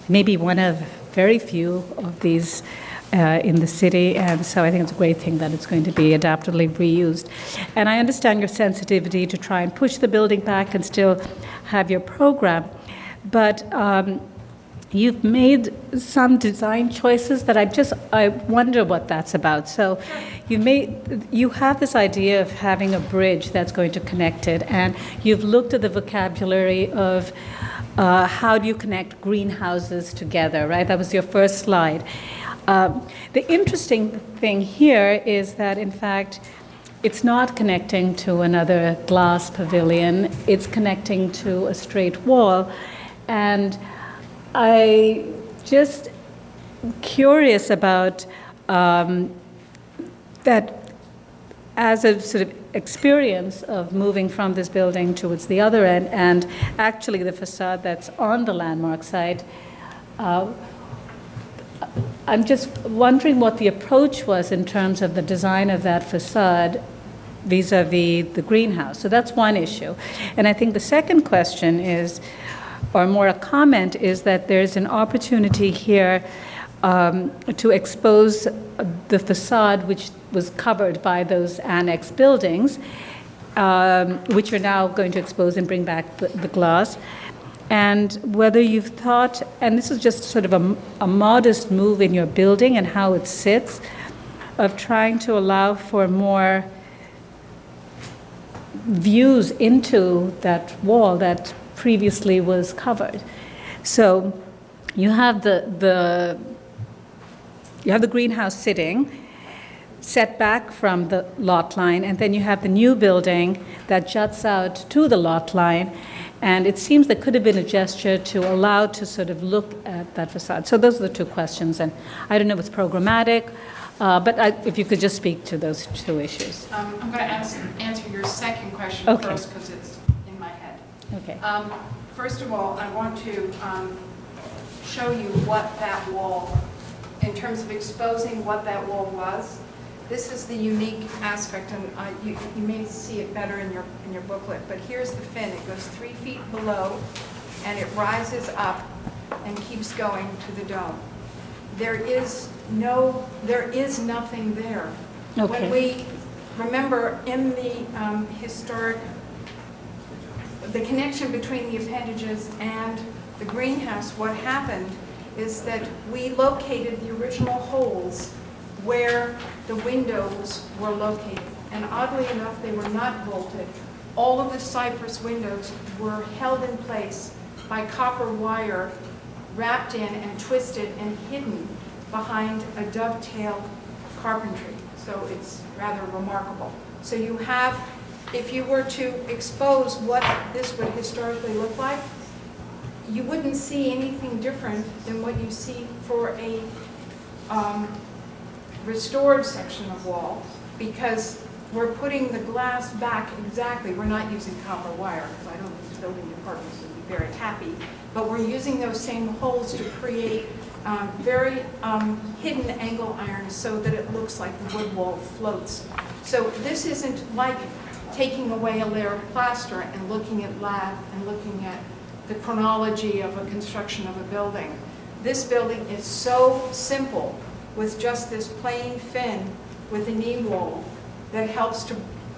maybe one of very few of these in the city, and so I think it's a great thing that it's going to be adaptively reused. And I understand your sensitivity to try and push the building back and still have your program, but you've made some design choices that I wonder what that's about. So you have this idea of having a bridge that's going to connect it, and you've looked at the vocabulary of how do you connect greenhouses together, right? That was your first slide. The interesting thing here is that, in fact, it's not connecting to another glass pavilion. It's connecting to a straight wall. And I just curious about that as a sort of experience of moving from this building towards the other end, and actually the facade that's on the landmark side. I'm just wondering what the approach was in terms of the design of that facade vis-a-vis the greenhouse. So that's one issue. And I think the second question is, or more a comment, is that there's an opportunity here to expose the facade which was covered by those annex buildings, which are now going to expose and bring back the glass. And whether you've thought, and this is just sort of a modest move in your building and how it sits, of trying to allow for more views into that wall that previously was covered. So you have the greenhouse sitting set back from the lot line, and then you have the new building that juts out to the lot line. And it seems there could have been a gesture to allow to sort of look at that facade. So those are the two questions, and I don't know if it's programmatic, but if you could just speak to those two issues. I'm going to answer your second question first, because it's in my head. Okay. First of all, I want to show you what that wall, in terms of exposing what that wall was. This is the unique aspect, and you may see it better in your booklet, but here's the fin. It goes 3 feet below, and it rises up and keeps going to the dome. There is nothing there. Okay. When we remember in the the connection between the appendages and the greenhouse, what happened is that we located the original holes where the windows were located. And oddly enough, they were not bolted. All of the cypress windows were held in place by copper wire wrapped in and twisted and hidden behind a dovetailed carpentry. So it's rather remarkable. So you have, if you were to expose what this would historically look like, you wouldn't see anything different than what you see for a restored section of wall, because we're putting the glass back exactly. We're not using copper wire, because I don't think the building departments would be very happy, but we're using those same holes to create very hidden angle irons so that it looks like the wood wall floats. So this isn't like taking away a layer of plaster and looking at lab and looking at the chronology of a construction of a building. This building is so simple with just this plain fin with a knee wall that helps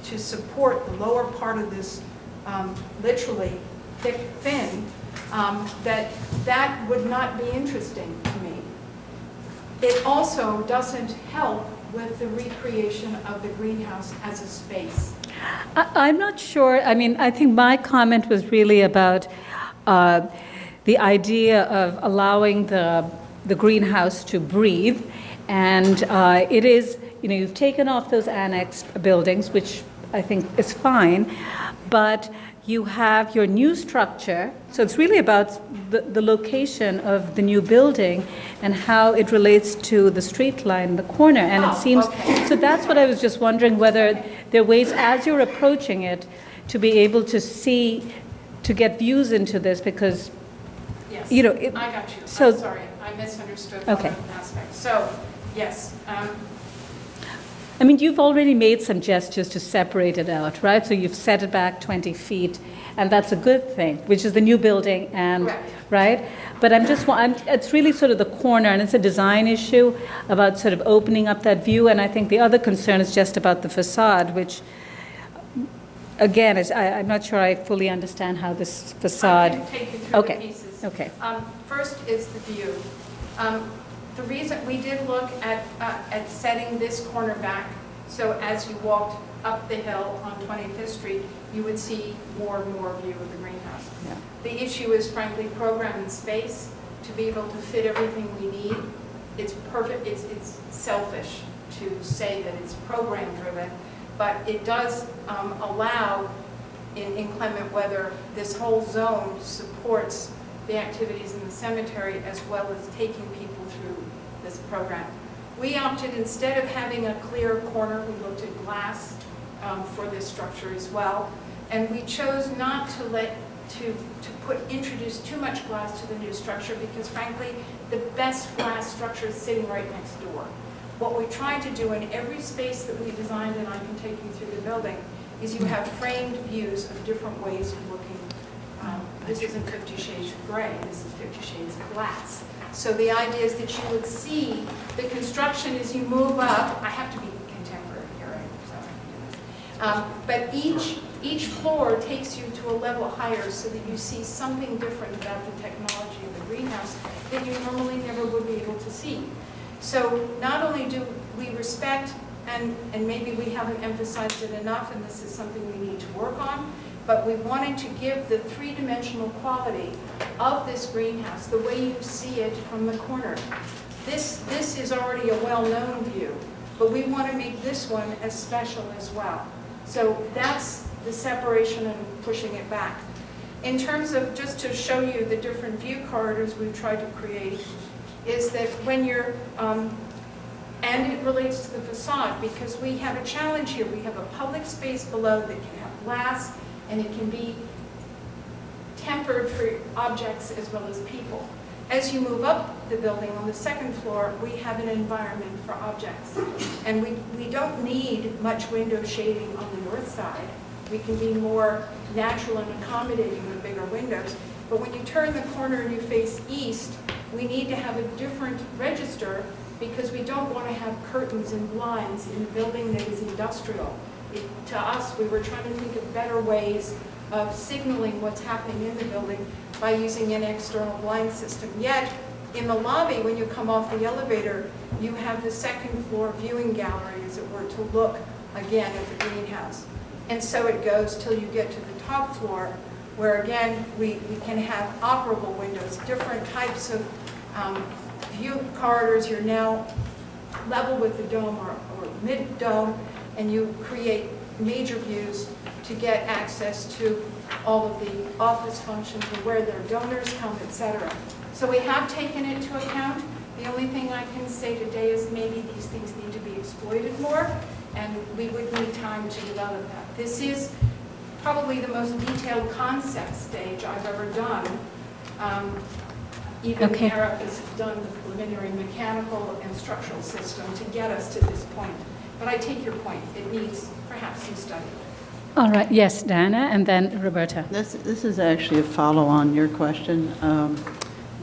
to support the lower part of this literally thick fin, that would not be interesting to me. It also doesn't help with the recreation of the greenhouse as a space. I'm not sure. I mean, I think my comment was really about the idea of allowing the greenhouse to breathe. And it is, you've taken off those annex buildings, which I think is fine, but you have your new structure. So it's really about the location of the new building and how it relates to the street line in the corner. And it seems, so that's what I was just wondering, whether there are ways, as you're approaching it, to be able to see, to get views into this, because, yes, I got you. So, I'm sorry, I misunderstood one aspect. So, yes. I mean, you've already made some gestures to separate it out, right? So you've set it back 20 feet, and that's a good thing, which is the new building, and correct. Right? But it's really sort of the corner, and it's a design issue about sort of opening up that view. And I think the other concern is just about the facade, which, again, I'm not sure I fully understand how this facade. I can take you through the pieces. Okay. First is the view. The reason we did look at setting this corner back, so as you walked up the hill on 25th Street, you would see more and more view of the greenhouse. Yeah. The issue is frankly programming space to be able to fit everything we need. It's perfect. It's selfish to say that it's program driven, but it does allow, in inclement weather, this whole zone supports the activities in the cemetery as well as taking people through this program. We opted, instead of having a clear corner, we looked at glass for this structure as well, and we chose not to introduce too much glass to the new structure, because frankly the best glass structure is sitting right next door. What we tried to do in every space that we designed, and I can take you through the building, is you have framed views of different ways of looking. This isn't 50 Shades of Gray, this is 50 Shades of Glass. So the idea is that you would see the construction as you move up. I have to be contemporary here, right? But each floor takes you to a level higher so that you see something different about the technology of the greenhouse that you normally never would be able to see. So not only do we respect, and maybe we haven't emphasized it enough, and this is something we need to work on, but we wanted to give the three-dimensional quality of this greenhouse the way you see it from the corner. This is already a well-known view, but we want to make this one as special as well. So that's the separation and pushing it back. In terms of, just to show you the different view corridors we've tried to create, is that when you're, and it relates to the facade, because we have a challenge here. We have a public space below that can have glass, and it can be tempered for objects as well as people. As you move up the building on the second floor, we have an environment for objects. And we don't need much window shading on the north side. We can be more natural and accommodating with bigger windows. But when you turn the corner and you face east, we need to have a different register because we don't want to have curtains and blinds in a building that is industrial. To us, we were trying to think of better ways of signaling what's happening in the building by using an external blind system. Yet, in the lobby, when you come off the elevator, you have the second floor viewing gallery, as it were, to look again at the greenhouse. And so it goes till you get to the top floor, where again, we can have operable windows, different types of view corridors. You're now level with the dome or mid-dome, and you create major views to get access to all of the office functions and where their donors come, etc. So we have taken it into account. The only thing I can say today is maybe these things need to be exploited more, and we would need time to develop that. This is probably the most detailed concept stage I've ever done. Even Okay. Eric has done the preliminary mechanical and structural system to get us to this point. But I take your point. It needs perhaps some study. All right, yes, Diana, and then Roberta. This is actually a follow-on your question.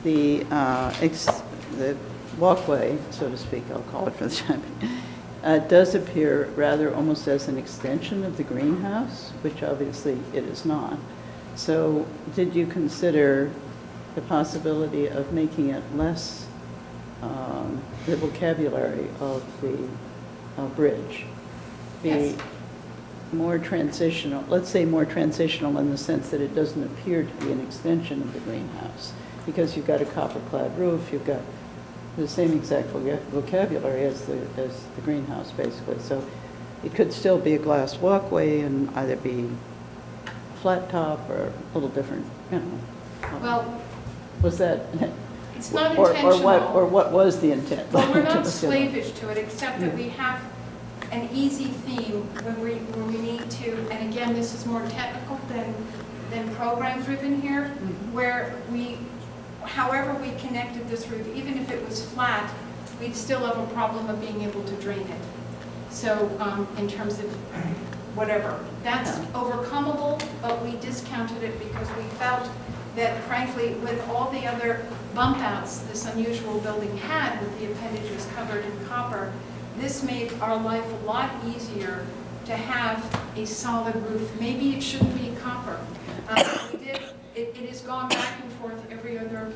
The walkway, so to speak, I'll call it for the time being, does appear rather almost as an extension of the greenhouse, which obviously it is not. So did you consider the possibility of making it less the vocabulary of the bridge? Yes. More transitional, let's say more transitional in the sense that it doesn't appear to be an extension of the greenhouse, because you've got a copper-clad roof, you've got the same exact vocabulary as the greenhouse, basically. So it could still be a glass walkway and either be flat top or a little different, you know. Well, was that? it's not intentional. Or what was the intent? Well, we're not slavish to it, except that we have an easy theme when we need to, and again, this is more technical than program-driven here, where however we connected this roof, even if it was flat, we'd still have a problem of being able to drain it. So in terms of whatever, that's overcomable, but we discounted it because we felt that, frankly, with all the other bump outs this unusual building had with the appendages covered in copper, this made our life a lot easier to have a solid roof. Maybe it shouldn't be copper. It has gone back and forth every other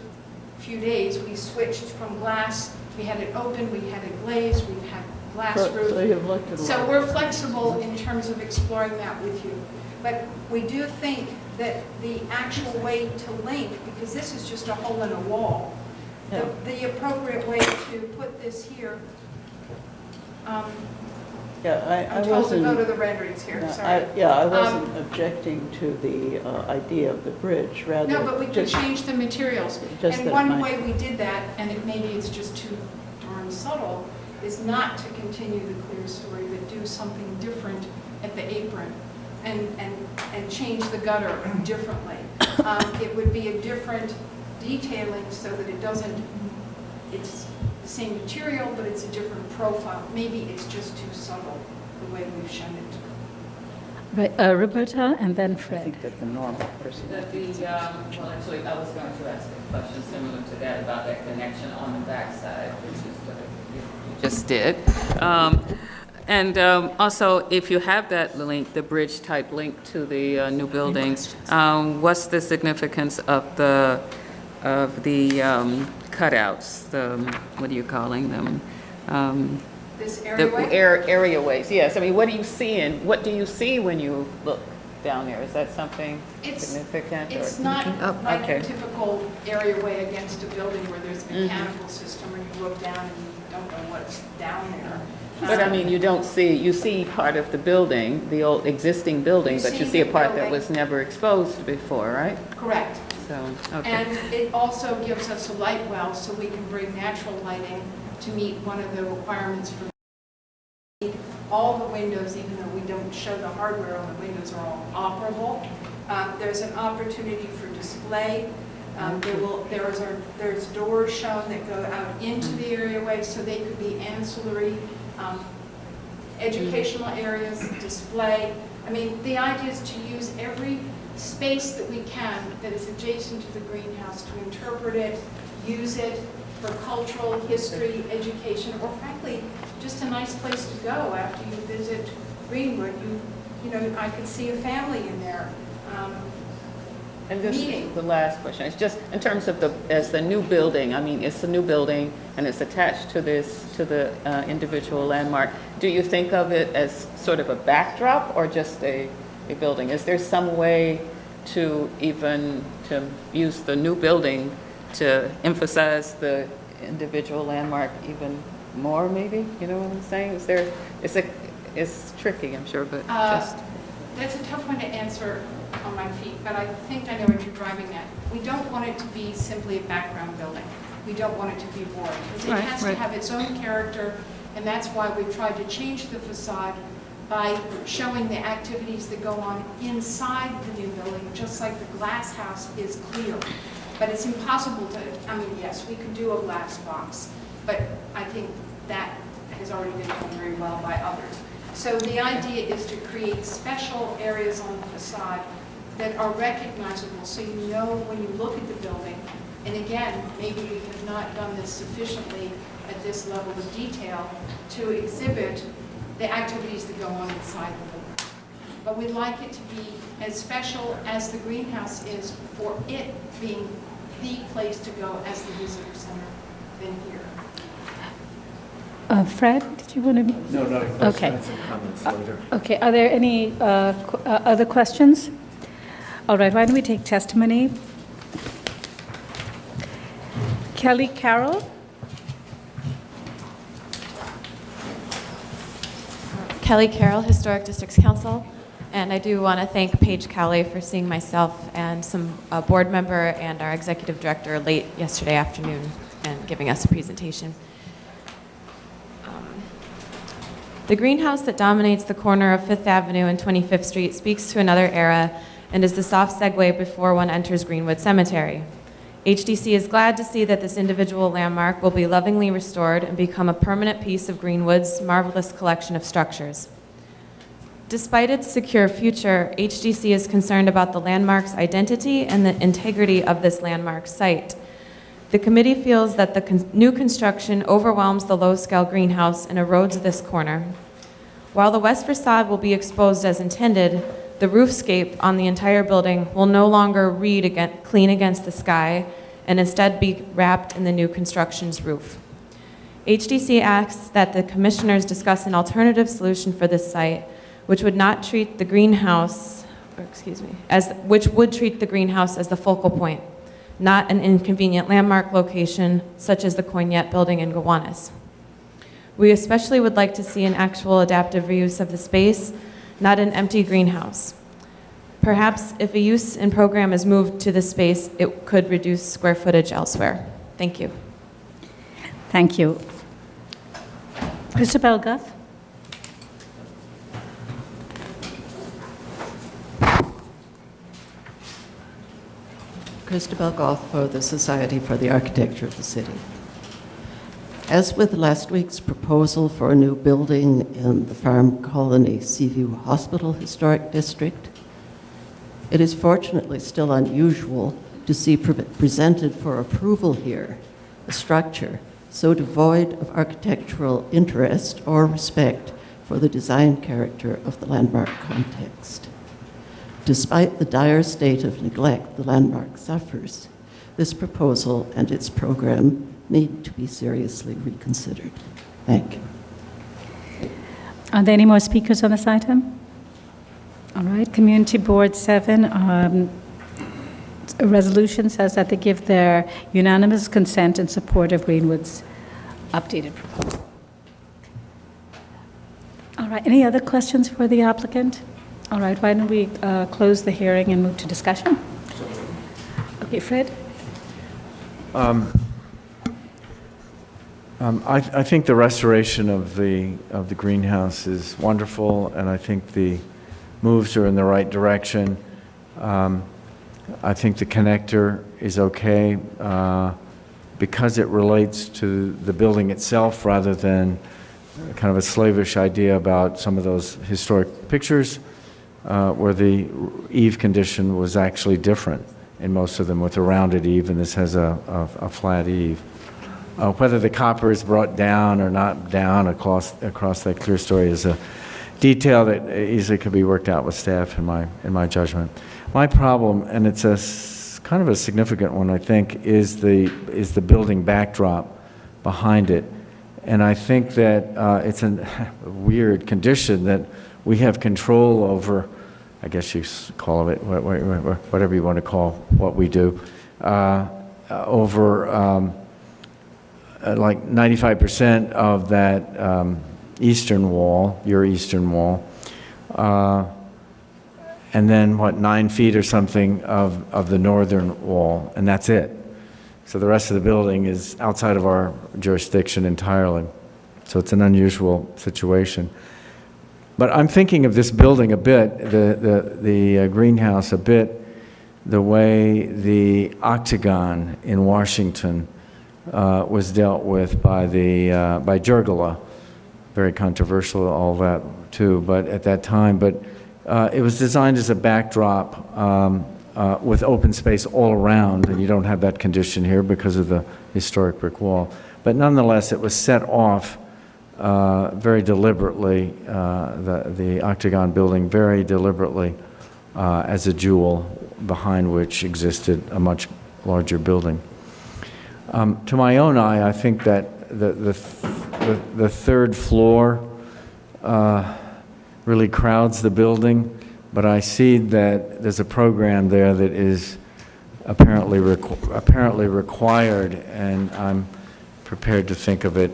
few days. We switched from glass. We had it open. We had it glazed. We've had glass roof. So you've looked at So we're flexible in terms of exploring that with you. But we do think that the actual way to link, because this is just a hole in a wall, the appropriate way to put this here. I I'm told to go to the renderings here, sorry. I wasn't objecting to the idea of the bridge, rather. No, but we could change the materials. And one way we did that, and maybe it's just too darn subtle, is not to continue the clear story, but do something different at the apron and change the gutter differently. It would be a different detailing so that it doesn't, it's the same material, but it's a different profile. Maybe it's just too subtle, the way we've shown it. Right, Roberta, and then Fred. I think that the normal person. Well, actually, I was going to ask a question similar to that about that connection on the backside, which is what you just did. And also, if you have that link, the bridge-type link to the new building, what's the significance of the cutouts? What are you calling them? This The areaway? areaways, yes. I mean, what do you see what do you see when you look down there? Is that something significant? It's or? not like Okay. a typical areaway against a building where there's a mechanical system and you look down and you don't know what's down there. But I mean, you see part of the building, the old existing building, but you see a part that was never exposed before, right? Correct. So, okay. And it also gives us a light well so we can bring natural lighting to meet one of the requirements for all the windows, even though we don't show the hardware on the windows, are all operable. There's an opportunity for display. There's doors shown that go out into the areaway, so they could be ancillary educational areas, display. I mean, the idea is to use every space that we can that is adjacent to the greenhouse to interpret it, use it for cultural, history, education, or frankly, just a nice place to go after you visit Greenwood. You know, I could see a family in there. And this Meeting. is the last question. It's just in terms of as the new building. I mean, it's a new building and it's attached to the individual landmark. Do you think of it as sort of a backdrop or just a building? Is there some way to use the new building to emphasize the individual landmark even more? Maybe, you know what I'm saying? It's tricky, I'm sure, but just. That's a tough one to answer on my feet, but I think I know what you're driving at. We don't want it to be simply a background building. We don't want it to be boring. It has to have its own character, and that's why we've tried to change the facade by showing the activities that go on inside the new building, just like the glass house is clear. But it's impossible to, I mean, yes, we could do a glass box, but I think that has already been done very well by others. So the idea is to create special areas on the facade that are recognizable, so you know when you look at the building. And again, maybe we have not done this sufficiently at this level of detail to exhibit the activities that go on inside the building. But we'd like it to be as special as the greenhouse is for it being the place to go as the visitor center than here. Fred, did you want to? No, not a question. Okay. I have some comments later. Okay, are there any other questions? All right, why don't we take testimony? Kelly Carroll? Kelly Carroll, Historic Districts Council. And I do want to thank Paige Cowley for seeing myself and some board member and our executive director late yesterday afternoon and giving us a presentation. The greenhouse that dominates the corner of 5th Avenue and 25th Street speaks to another era and is the soft segue before one enters Greenwood Cemetery. HDC is glad to see that this individual landmark will be lovingly restored and become a permanent piece of Greenwood's marvelous collection of structures. Despite its secure future, HDC is concerned about the landmark's identity and the integrity of this landmark site. The committee feels that the new construction overwhelms the low-scale greenhouse and erodes this corner. While the west facade will be exposed as intended, the roofscape on the entire building will no longer clean against the sky and instead be wrapped in the new construction's roof. HDC asks that the commissioners discuss an alternative solution for this site, which would treat the greenhouse as the focal point, not an inconvenient landmark location such as the Coignette building in Gowanus. We especially would like to see an actual adaptive reuse of the space, not an empty greenhouse. Perhaps if a use and program is moved to this space, it could reduce square footage elsewhere. Thank you. Thank you. Christabel Guth? Christabel Goff for the Society for the Architecture of the City. As with last week's proposal for a new building in the Farm Colony Seaview Hospital Historic District, it is fortunately still unusual to see presented for approval here a structure so devoid of architectural interest or respect for the design character of the landmark context. Despite the dire state of neglect the landmark suffers, this proposal and its program need to be seriously reconsidered. Thank you. Are there any more speakers on this item? All right, Community Board 7, a resolution says that they give their unanimous consent in support of Greenwood's updated proposal. All right, any other questions for the applicant? All right, why don't we close the hearing and move to discussion? Okay, Fred? I think the restoration of the greenhouse is wonderful, and I think the moves are in the right direction. I think the connector is okay because it relates to the building itself rather than kind of a slavish idea about some of those historic pictures where the eave condition was actually different in most of them with a rounded eave, and this has a flat eave. Whether the copper is brought down or not down across that clear story is a detail that easily could be worked out with staff in my judgment. My problem, and it's kind of a significant one, I think, is the building backdrop behind it. And I think that it's a weird condition that we have control over, I guess you call it whatever you want to call what we do, over like 95% of that eastern wall, your eastern wall, and then 9 feet or something of the northern wall, and that's it. So the rest of the building is outside of our jurisdiction entirely. So it's an unusual situation. But I'm thinking of this building a bit, the greenhouse a bit, the way the octagon in Washington was dealt with by Jurgala. Very controversial, all that too, but at that time. But it was designed as a backdrop with open space all around, and you don't have that condition here because of the historic brick wall. But nonetheless, it was set off very deliberately, the octagon building very deliberately as a jewel behind which existed a much larger building. To my own eye, I think that the third floor really crowds the building, but I see that there's a program there that is apparently required, and I'm prepared to think of it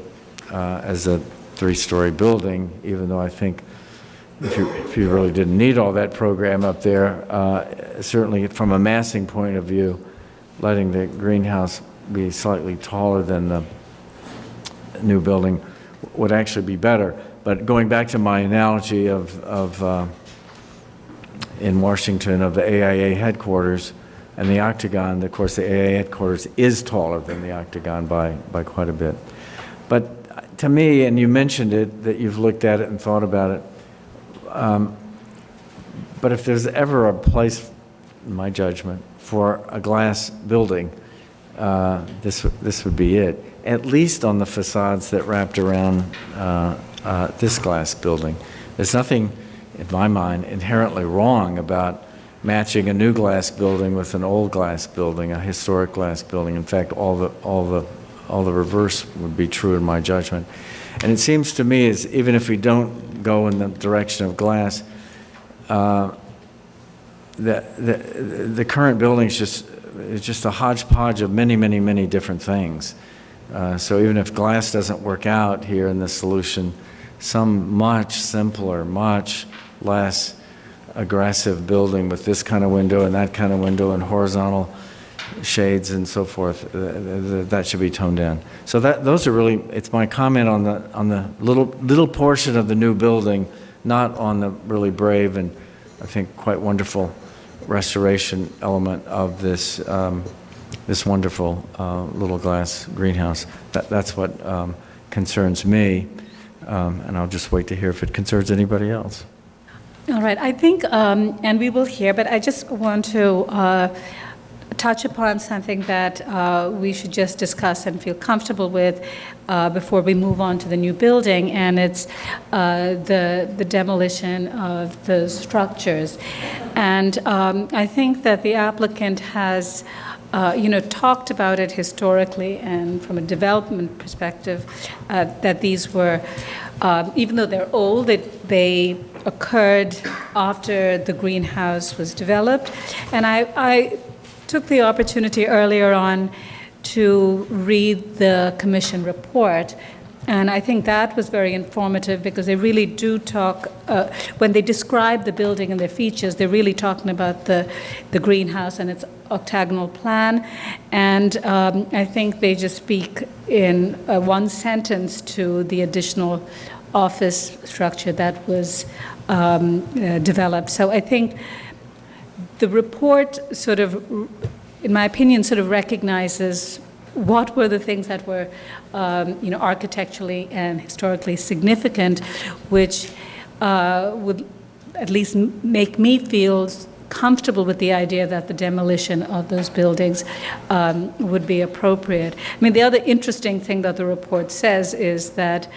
as a 3-story building, even though I think if you really didn't need all that program up there, certainly from a massing point of view, letting the greenhouse be slightly taller than the new building would actually be better. But going back to my analogy of in Washington of the AIA headquarters and the octagon, of course the AIA headquarters is taller than the octagon by quite a bit. But to me, and you mentioned it, that you've looked at it and thought about it, but if there's ever a place, in my judgment, for a glass building, this would be it, at least on the facades that wrapped around this glass building. There's nothing, in my mind, inherently wrong about matching a new glass building with an old glass building, a historic glass building. In fact, all the reverse would be true in my judgment. And it seems to me, as even if we don't go in the direction of glass, the current building is just a hodgepodge of many different things. So even if glass doesn't work out here in this solution, some much simpler, much less aggressive building with this kind of window and that kind of window and horizontal shades and so forth, that should be toned down. So those are really, it's my comment on the little portion of the new building, not on the really brave and I think quite wonderful restoration element of this this wonderful little glass greenhouse. That's what concerns me, and I'll just wait to hear if it concerns anybody else. All right, I think, and we will hear, but I just want to touch upon something that we should just discuss and feel comfortable with before we move on to the new building, and it's the demolition of the structures. And I think that the applicant has talked about it historically and from a development perspective, that these were, even though they're old, they occurred after the greenhouse was developed. And I took the opportunity earlier on to read the commission report, and I think that was very informative because they really do talk, when they describe the building and their features, they're really talking about the greenhouse and its octagonal plan, and I think they just speak in one sentence to the additional office structure that was developed. So I think the report sort of, in my opinion, sort of recognizes what were the things that were, architecturally and historically significant, which would at least make me feel comfortable with the idea that the demolition of those buildings would be appropriate. I mean, the other interesting thing that the report says is that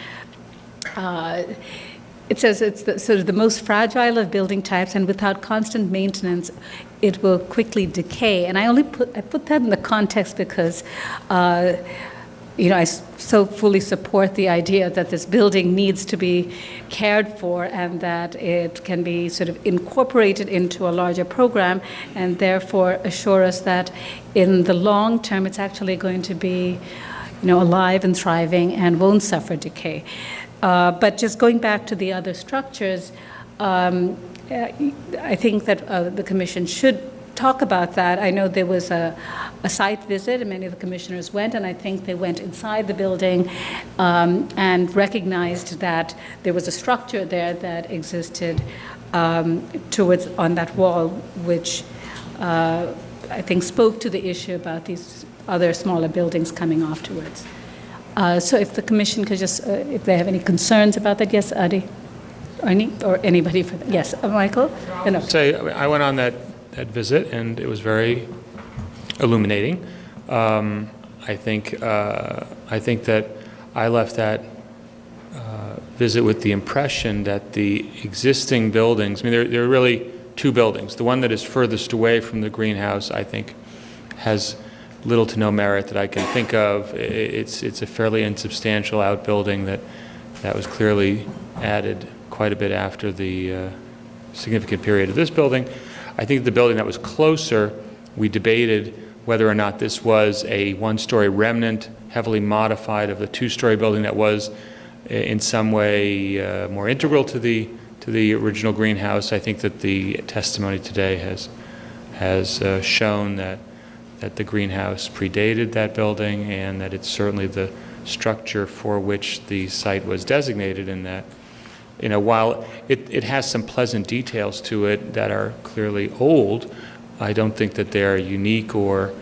it says it's sort of the most fragile of building types, and without constant maintenance, it will quickly decay. And I put that in the context because, I so fully support the idea that this building needs to be cared for and that it can be sort of incorporated into a larger program, and therefore assure us that in the long term it's actually going to be, alive and thriving and won't suffer decay. But just going back to the other structures, I think that the Commission should talk about that. I know there was a site visit, and many of the commissioners went, and I think they went inside the building and recognized that there was a structure there that existed on that wall, which I think spoke to the issue about these other smaller buildings coming afterwards. So if the Commission could just, if they have any concerns about that, yes, Adi, or anybody for that. Yes, Michael? I went on that visit, and it was very illuminating. I think that I left that visit with the impression that the existing buildings, I mean, there are really two buildings. The one that is furthest away from the greenhouse, I think, has little to no merit that I can think of. It's a fairly insubstantial outbuilding that was clearly added quite a bit after the significant period of this building. I think the building that was closer, we debated whether or not this was a one-story remnant, heavily modified of the two-story building that was in some way more integral to the original greenhouse. I think that the testimony today has shown that the greenhouse predated that building, and that it's certainly the structure for which the site was designated, and that, while it has some pleasant details to it that are clearly old, I don't think that they're unique or,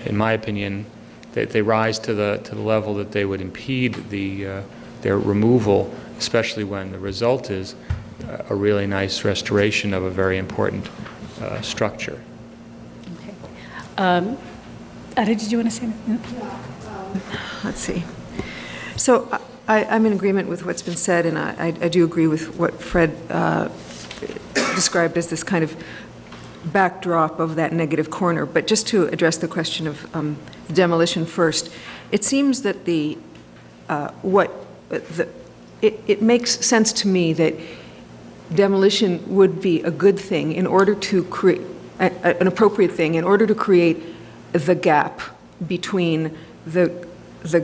in my opinion, that they rise to the level that they would impede their removal, especially when the result is a really nice restoration of a very important structure. Ada, did you want to say anything? Let's see. So I'm in agreement with what's been said, and I do agree with what Fred described as this kind of backdrop of that negative corner. But just to address the question of demolition first, it seems that it makes sense to me that demolition would be a good thing in order to create an appropriate thing in order to create the gap between the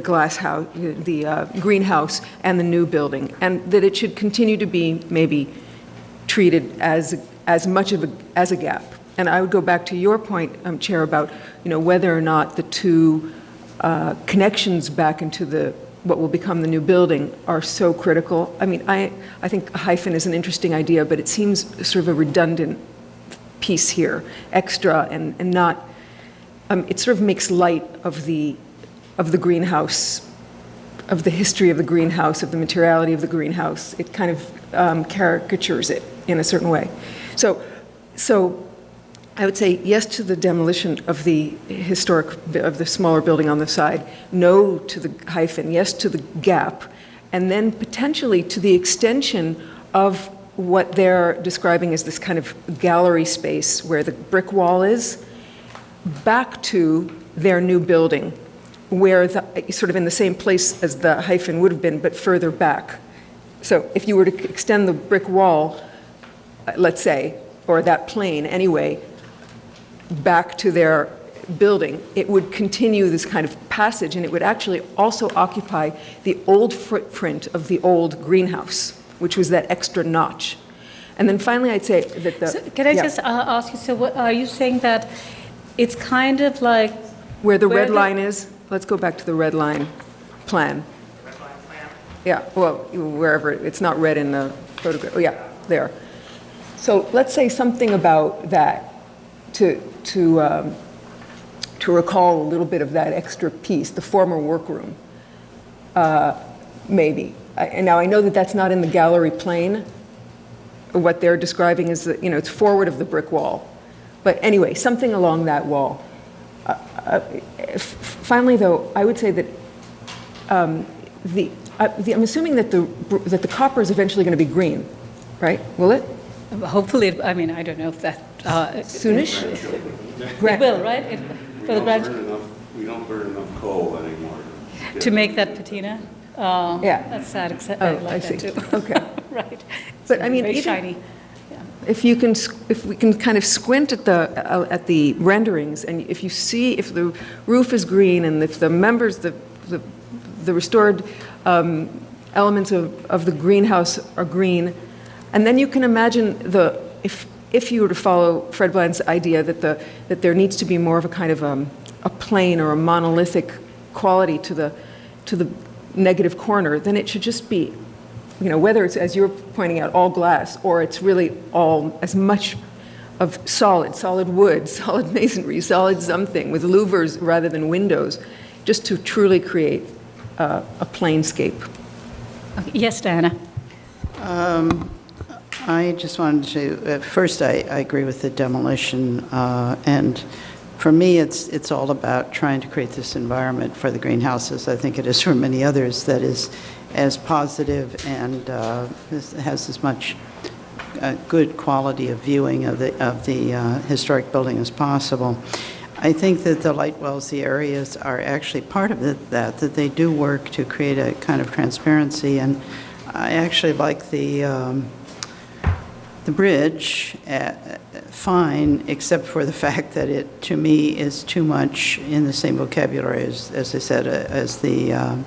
glass house, the greenhouse, and the new building, and that it should continue to be maybe treated as much of as a gap. And I would go back to your point, Chair, about whether or not the two connections back into what will become the new building are so critical. I mean, I think a hyphen is an interesting idea, but it seems sort of a redundant piece here, extra and not. It sort of makes light of the greenhouse, of the history of the greenhouse, of the materiality of the greenhouse. It kind of caricatures it in a certain way. So I would say yes to the demolition of the smaller building on the side, no to the hyphen, yes to the gap, and then potentially to the extension of what they're describing as this kind of gallery space where the brick wall is, back to their new building, where sort of in the same place as the hyphen would have been, but further back. So if you were to extend the brick wall, let's say, or that plane anyway, back to their building, it would continue this kind of passage, and it would actually also occupy the old footprint of the old greenhouse, which was that extra notch. And then finally, I'd say that So can I just ask you, so what, are you saying that it's kind of like... Where the red line is? Let's go back to the red line plan. Red line plan? Yeah, well, wherever, it's not red in the photograph. Oh, yeah, there. So let's say something about that. to recall a little bit of that extra piece, the former workroom, maybe. And now I know that that's not in the gallery plane. What they're describing is that, it's forward of the brick wall. But anyway, something along that wall. Finally, though, I would say that I'm assuming that the copper is eventually going to be green, right? Will it? Hopefully, I mean, I don't know if that... Soonish? It will, right? We don't burn enough coal anymore. To make that patina? Yeah. That's sad, except I like that too. Okay. Right. But I mean, very even shiny. if we can kind of squint at the renderings, and if you see if the roof is green and if the restored elements of the greenhouse are green, and then you can imagine if you were to follow Fred Bland's idea that there needs to be more of a kind of a plain or a monolithic quality to the negative corner, then it should just be, whether it's, as you're pointing out, all glass, or it's really all as much of solid wood, solid masonry, solid something with louvers rather than windows, just to truly create a plainscape. Okay. Yes, Diana. I just wanted to, first I agree with the demolition, and for me it's all about trying to create this environment for the greenhouses. I think it is for many others that is as positive and has as much good quality of viewing of the historic building as possible. I think that the light wells, the areas are actually part of that they do work to create a kind of transparency, and I actually like the bridge, fine, except for the fact that it, to me, is too much in the same vocabulary as I said, as the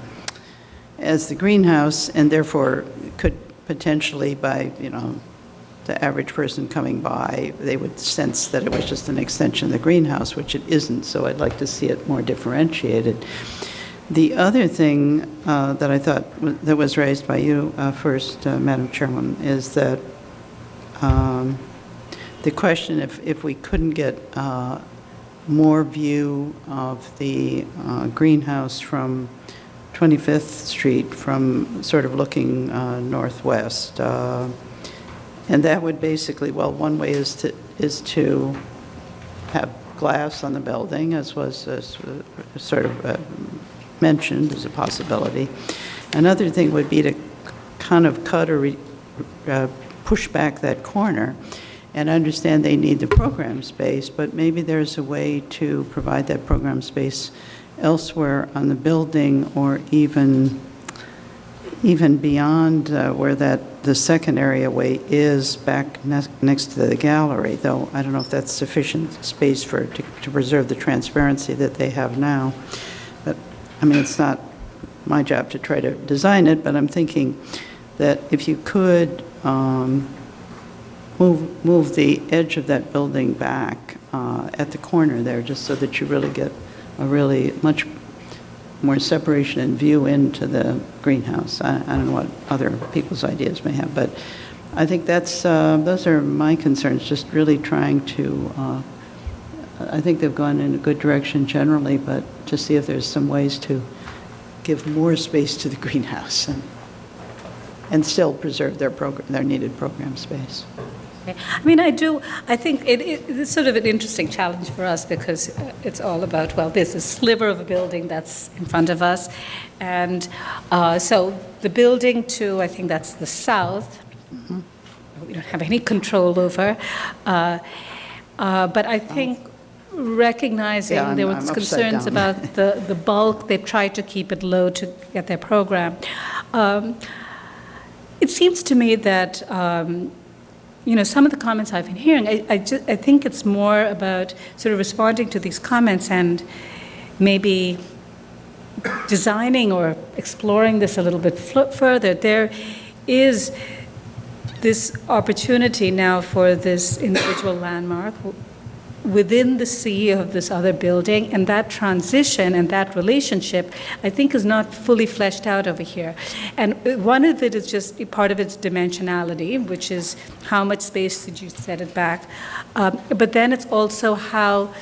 greenhouse, and therefore could potentially, by the average person coming by, they would sense that it was just an extension of the greenhouse, which it isn't. So I'd like to see it more differentiated. The other thing that I thought that was raised by you first, Madam Chairman, is that the question if we couldn't get more view of the greenhouse from 25th Street, from sort of looking northwest, and that would basically, well, one way is to have glass on the building, as was sort of mentioned as a possibility. Another thing would be to kind of cut or push back that corner, and understand they need the program space, but maybe there's a way to provide that program space elsewhere on the building, or even beyond where the second areaway is, back next to the gallery, though I don't know if that's sufficient space to preserve the transparency that they have now. But I mean, it's not my job to try to design it, but I'm thinking that if you could move the edge of that building back at the corner there, just so that you really get a really much more separation and view into the greenhouse. I don't know what other people's ideas may have, but I think those are my concerns, just really trying to, I think they've gone in a good direction generally, but to see if there's some ways to give more space to the greenhouse and still preserve their needed program space. I mean, I think it's sort of an interesting challenge for us, because it's all about, well, there's a sliver of a building that's in front of us. And so the building to, I think that's the south, we don't have any control over. But I think recognizing there was concerns about the bulk, they've tried to keep it low to get their program. It seems to me that some of the comments I've been hearing, I think it's more about sort of responding to these comments and maybe designing or exploring this a little bit further. There is this opportunity now for this individual landmark, within the sea of this other building, and that transition and that relationship, I think, is not fully fleshed out over here. And one of it is just part of its dimensionality, which is how much space did you set it back. But then it's also how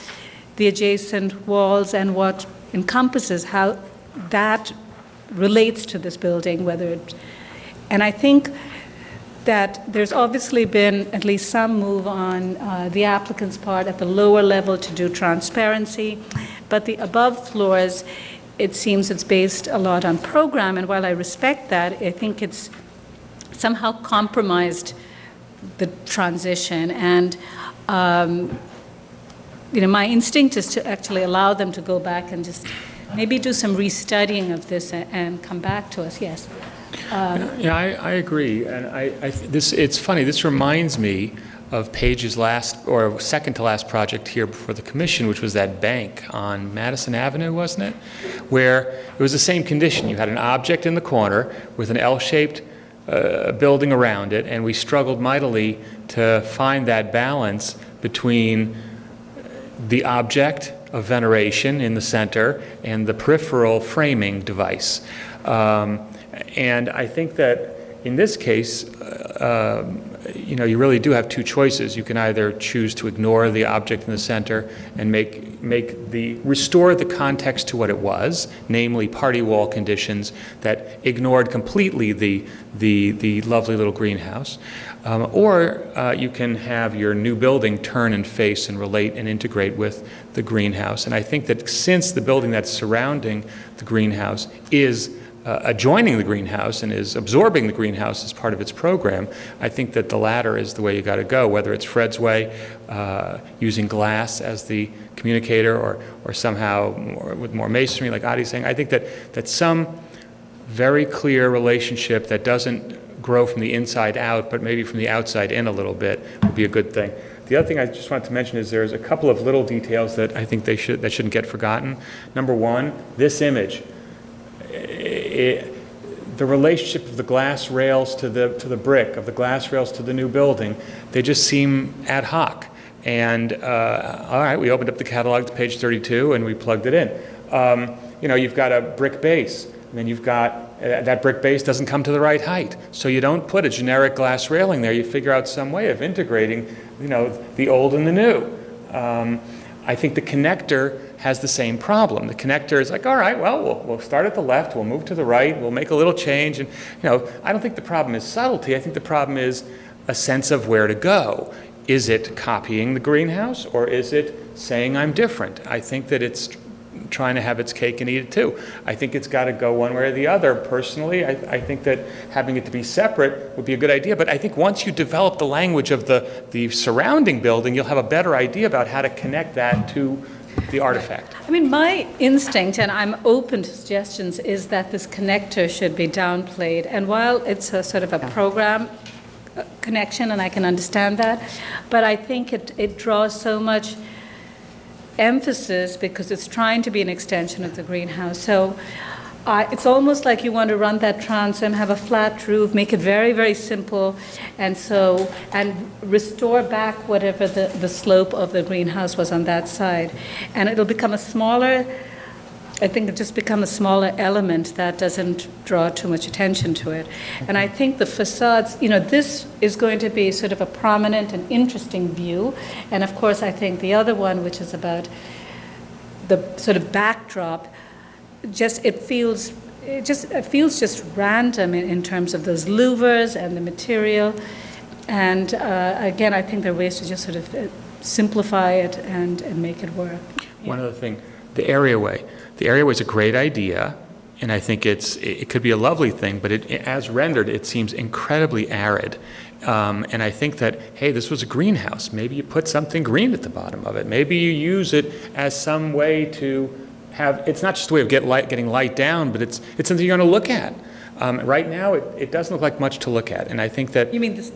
the adjacent walls and what encompasses, how that relates to this building, whether it, and I think that there's obviously been at least some move on the applicant's part at the lower level to do transparency, but the above floors, it seems it's based a lot on program, and while I respect that, I think it's somehow compromised the transition, and my instinct is to actually allow them to go back and just maybe do some restudying of this and come back to us. Yes. Yeah, I agree, and it's funny. This reminds me of Page's second to last project here before the commission, which was that bank on Madison Avenue, wasn't it? Where it was the same condition. You had an object in the corner with an L-shaped building around it, and we struggled mightily to find that balance between the object of veneration in the center and the peripheral framing device. And I think that in this case, you really do have two choices. You can either choose to ignore the object in the center and restore the context to what it was, namely party wall conditions that ignored completely the lovely little greenhouse. Or you can have your new building turn and face and relate and integrate with the greenhouse. And I think that since the building that's surrounding the greenhouse is adjoining the greenhouse and is absorbing the greenhouse as part of its program, I think that the latter is the way you got to go, whether it's Fred's way, using glass as the communicator, or somehow with more masonry, like Adi's saying. I think that some very clear relationship that doesn't grow from the inside out, but maybe from the outside in a little bit, would be a good thing. The other thing I just wanted to mention is there's a couple of little details that I think that shouldn't get forgotten. Number one, this image. The relationship of the glass rails to the brick, of the glass rails to the new building, they just seem ad hoc. And all right, we opened up the catalog to page 32 and we plugged it in. You've got a brick base, and then you've got that brick base doesn't come to the right height, so you don't put a generic glass railing there. You figure out some way of integrating, the old and the new. I think the connector has the same problem. The connector is like, all right, well, we'll start at the left, we'll move to the right, we'll make a little change. And, I don't think the problem is subtlety. I think the problem is a sense of where to go. Is it copying the greenhouse, or is it saying I'm different? I think that it's trying to have its cake and eat it too. I think it's got to go one way or the other. Personally, I think that having it to be separate would be a good idea. But I think once you develop the language of the surrounding building, you'll have a better idea about how to connect that to the artifact. I mean, my instinct, and I'm open to suggestions, is that this connector should be downplayed. And while it's a sort of a program connection, and I can understand that, but I think it draws so much emphasis because it's trying to be an extension of the greenhouse. So it's almost like you want to run that transom, have a flat roof, make it very, very simple, and restore back whatever the slope of the greenhouse was on that side. And it'll become a smaller, I think it'll just become a smaller element that doesn't draw too much attention to it. And I think the facades, this is going to be sort of a prominent and interesting view. And of course, I think the other one, which is about the sort of backdrop, it feels just random in terms of those louvers and the material. And again, I think there are ways to just sort of simplify it and make it work. One other thing, the areaway. The areaway is a great idea, and I think it could be a lovely thing, but as rendered, it seems incredibly arid. And I think that, hey, this was a greenhouse. Maybe you put something green at the bottom of it. Maybe you use it as some way to it's not just a way of getting light down, but it's something you're going to look at. Right now, it doesn't look like much to look at, and I think that... You mean this.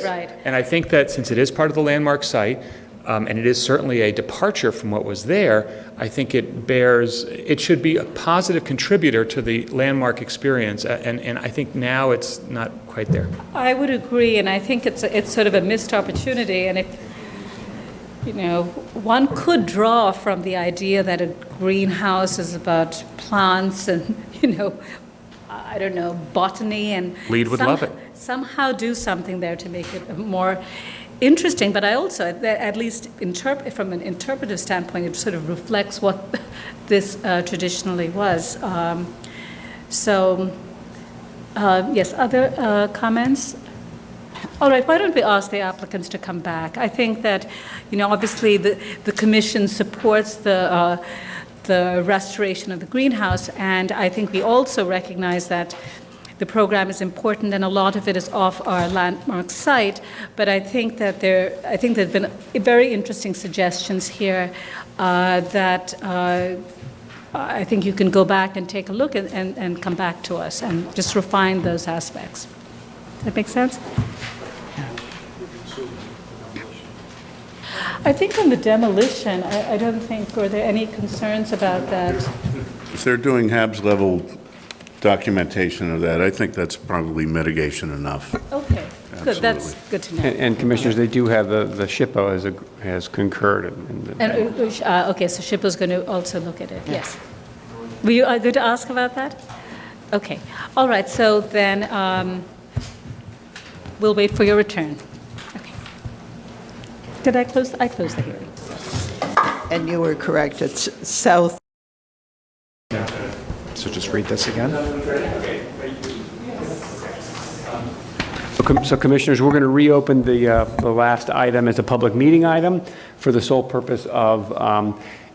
Right. And I think that since it is part of the landmark site, and it is certainly a departure from what was there, I think it should be a positive contributor to the landmark experience, and I think now it's not quite there. I would agree, and I think it's sort of a missed opportunity, and one could draw from the idea that a greenhouse is about plants and, I don't know, botany and... Lead would love it. Somehow do something there to make it more interesting. But I also, at least from an interpretive standpoint, it sort of reflects what this traditionally was. Yes, other comments? All right, why don't we ask the applicants to come back? I think that, obviously the commission supports the restoration of the greenhouse, and I think we also recognize that the program is important and a lot of it is off our landmark site, but I think that there have been very interesting suggestions here that I think you can go back and take a look and come back to us and just refine those aspects. Does that make sense? I think on the demolition, I don't think, were there any concerns about that? If they're doing HABs level documentation of that, I think that's probably mitigation enough. Okay, good, that's good to know. And commissioners, they do have, the SHPO has concurred. Okay, so SHPO's going to also look at it, yes. Were you going to ask about that? Okay, all right, so then we'll wait for your return. Did I close? I closed the hearing. And you were correct, it's south. So just read this again. So commissioners, we're going to reopen the last item as a public meeting item for the sole purpose of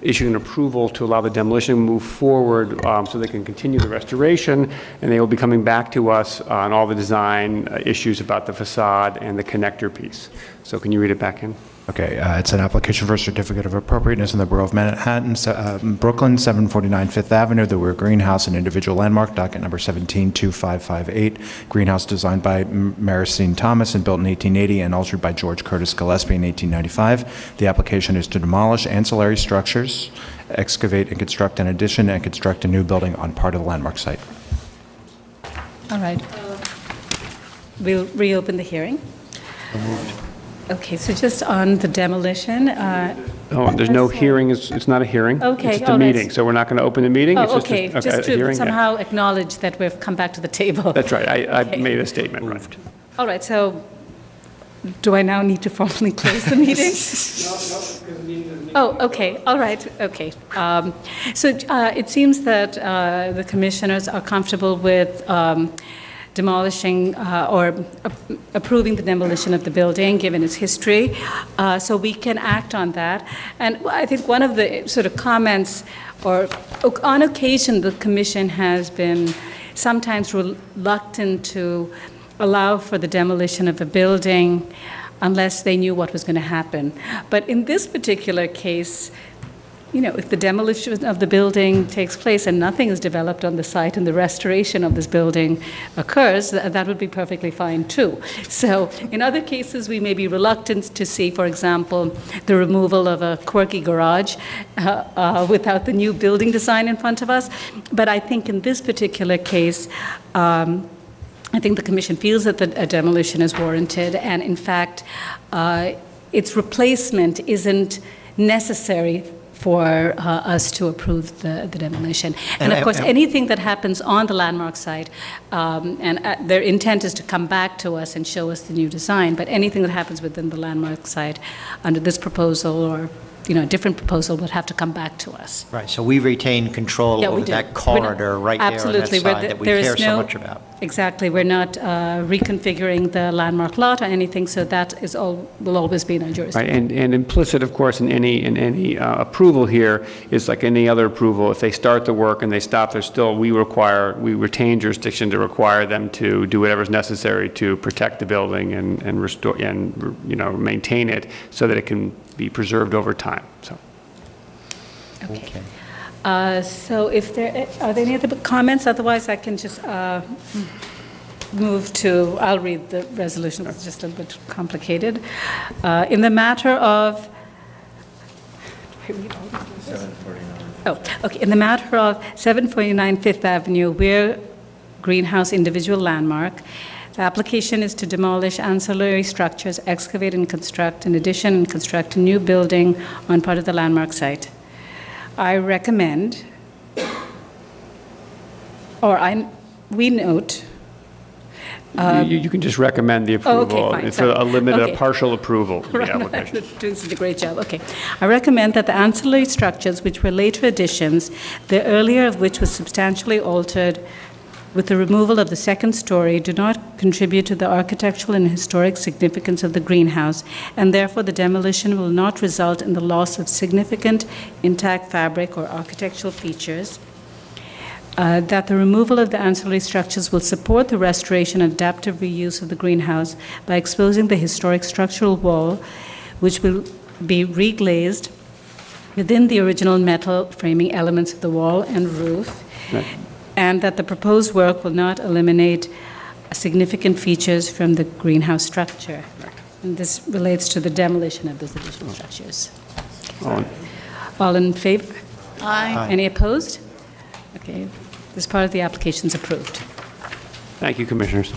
issuing an approval to allow the demolition to move forward so they can continue the restoration, and they will be coming back to us on all the design issues about the facade and the connector piece. So can you read it back in? Okay, it's an application for a certificate of appropriateness in the Borough of Manhattan, Brooklyn, 749 Fifth Avenue, the Weir Greenhouse, an individual landmark, docket number 172558. Greenhouse designed by Maricine Thomas and built in 1880 and altered by George Curtis Gillespie in 1895. The application is to demolish ancillary structures, excavate and construct an addition, and construct a new building on part of the landmark site. All right. We'll reopen the hearing. Okay, so just on the demolition. There's no hearing. It's not a hearing. Okay, it's a meeting. So we're not going to open the meeting. Oh, it's okay. Just to hearing, somehow acknowledge that we've come back to the table. That's right. I Okay. made a statement. Right. All right. So, do I now need to formally close the meeting? Oh, okay. All right. Okay. So it seems that the commissioners are comfortable with demolishing or approving the demolition of the building, given its history. So we can act on that. And I think one of the sort of comments, or on occasion, the commission has been sometimes reluctant to allow for the demolition of a building unless they knew what was going to happen. But in this particular case, if the demolition of the building takes place and nothing is developed on the site and the restoration of this building occurs, that would be perfectly fine too. So in other cases, we may be reluctant to see, for example, the removal of a quirky garage without the new building design in front of us. But I think in this particular case, I think the commission feels that a demolition is warranted, and in fact, its replacement isn't necessary for us to approve the demolition. And of course, anything that happens on the landmark site, and their intent is to come back to us and show us the new design, but anything that happens within the landmark site under this proposal or a different proposal would have to come back to us. Right, so we retain control over that corridor right there on that Absolutely. side that we care so much about. Exactly. We're not reconfiguring the landmark lot or anything, so that will always be in our jurisdiction. Right, and implicit, of course, in any approval here is like any other approval. If they start the work and they stop, we retain jurisdiction to require them to do whatever is necessary to protect the building and restore and maintain it so that it can be preserved over time. So. Okay. So if are there any other comments? Otherwise, I can just move to, I'll read the resolution, it's just a little bit complicated. In the matter of, do I read all of this? 749. Oh, okay. In the matter of 749 Fifth Avenue, Weir Greenhouse individual landmark, The application is to demolish ancillary structures, excavate and construct, in addition, and construct a new building on part of the landmark site. I recommend, we note. You can just recommend the approval. fine, It's sorry. a limited, Okay. a partial approval of the Right, application. doing such a great job, okay. I recommend that the ancillary structures, which were later additions, the earlier of which was substantially altered with the removal of the second story, do not contribute to the architectural and historic significance of the greenhouse, and therefore the demolition will not result in the loss of significant intact fabric or architectural features. That the removal of the ancillary structures will support the restoration and adaptive reuse of the greenhouse by exposing the historic structural wall, which will be reglazed within the original metal framing elements of the wall and roof, and that the proposed work will not eliminate significant features from the greenhouse structure. And this relates to the demolition of those additional structures. All in favor? Aye. Any opposed? Okay, this part of the application is approved. Thank you, Commissioners.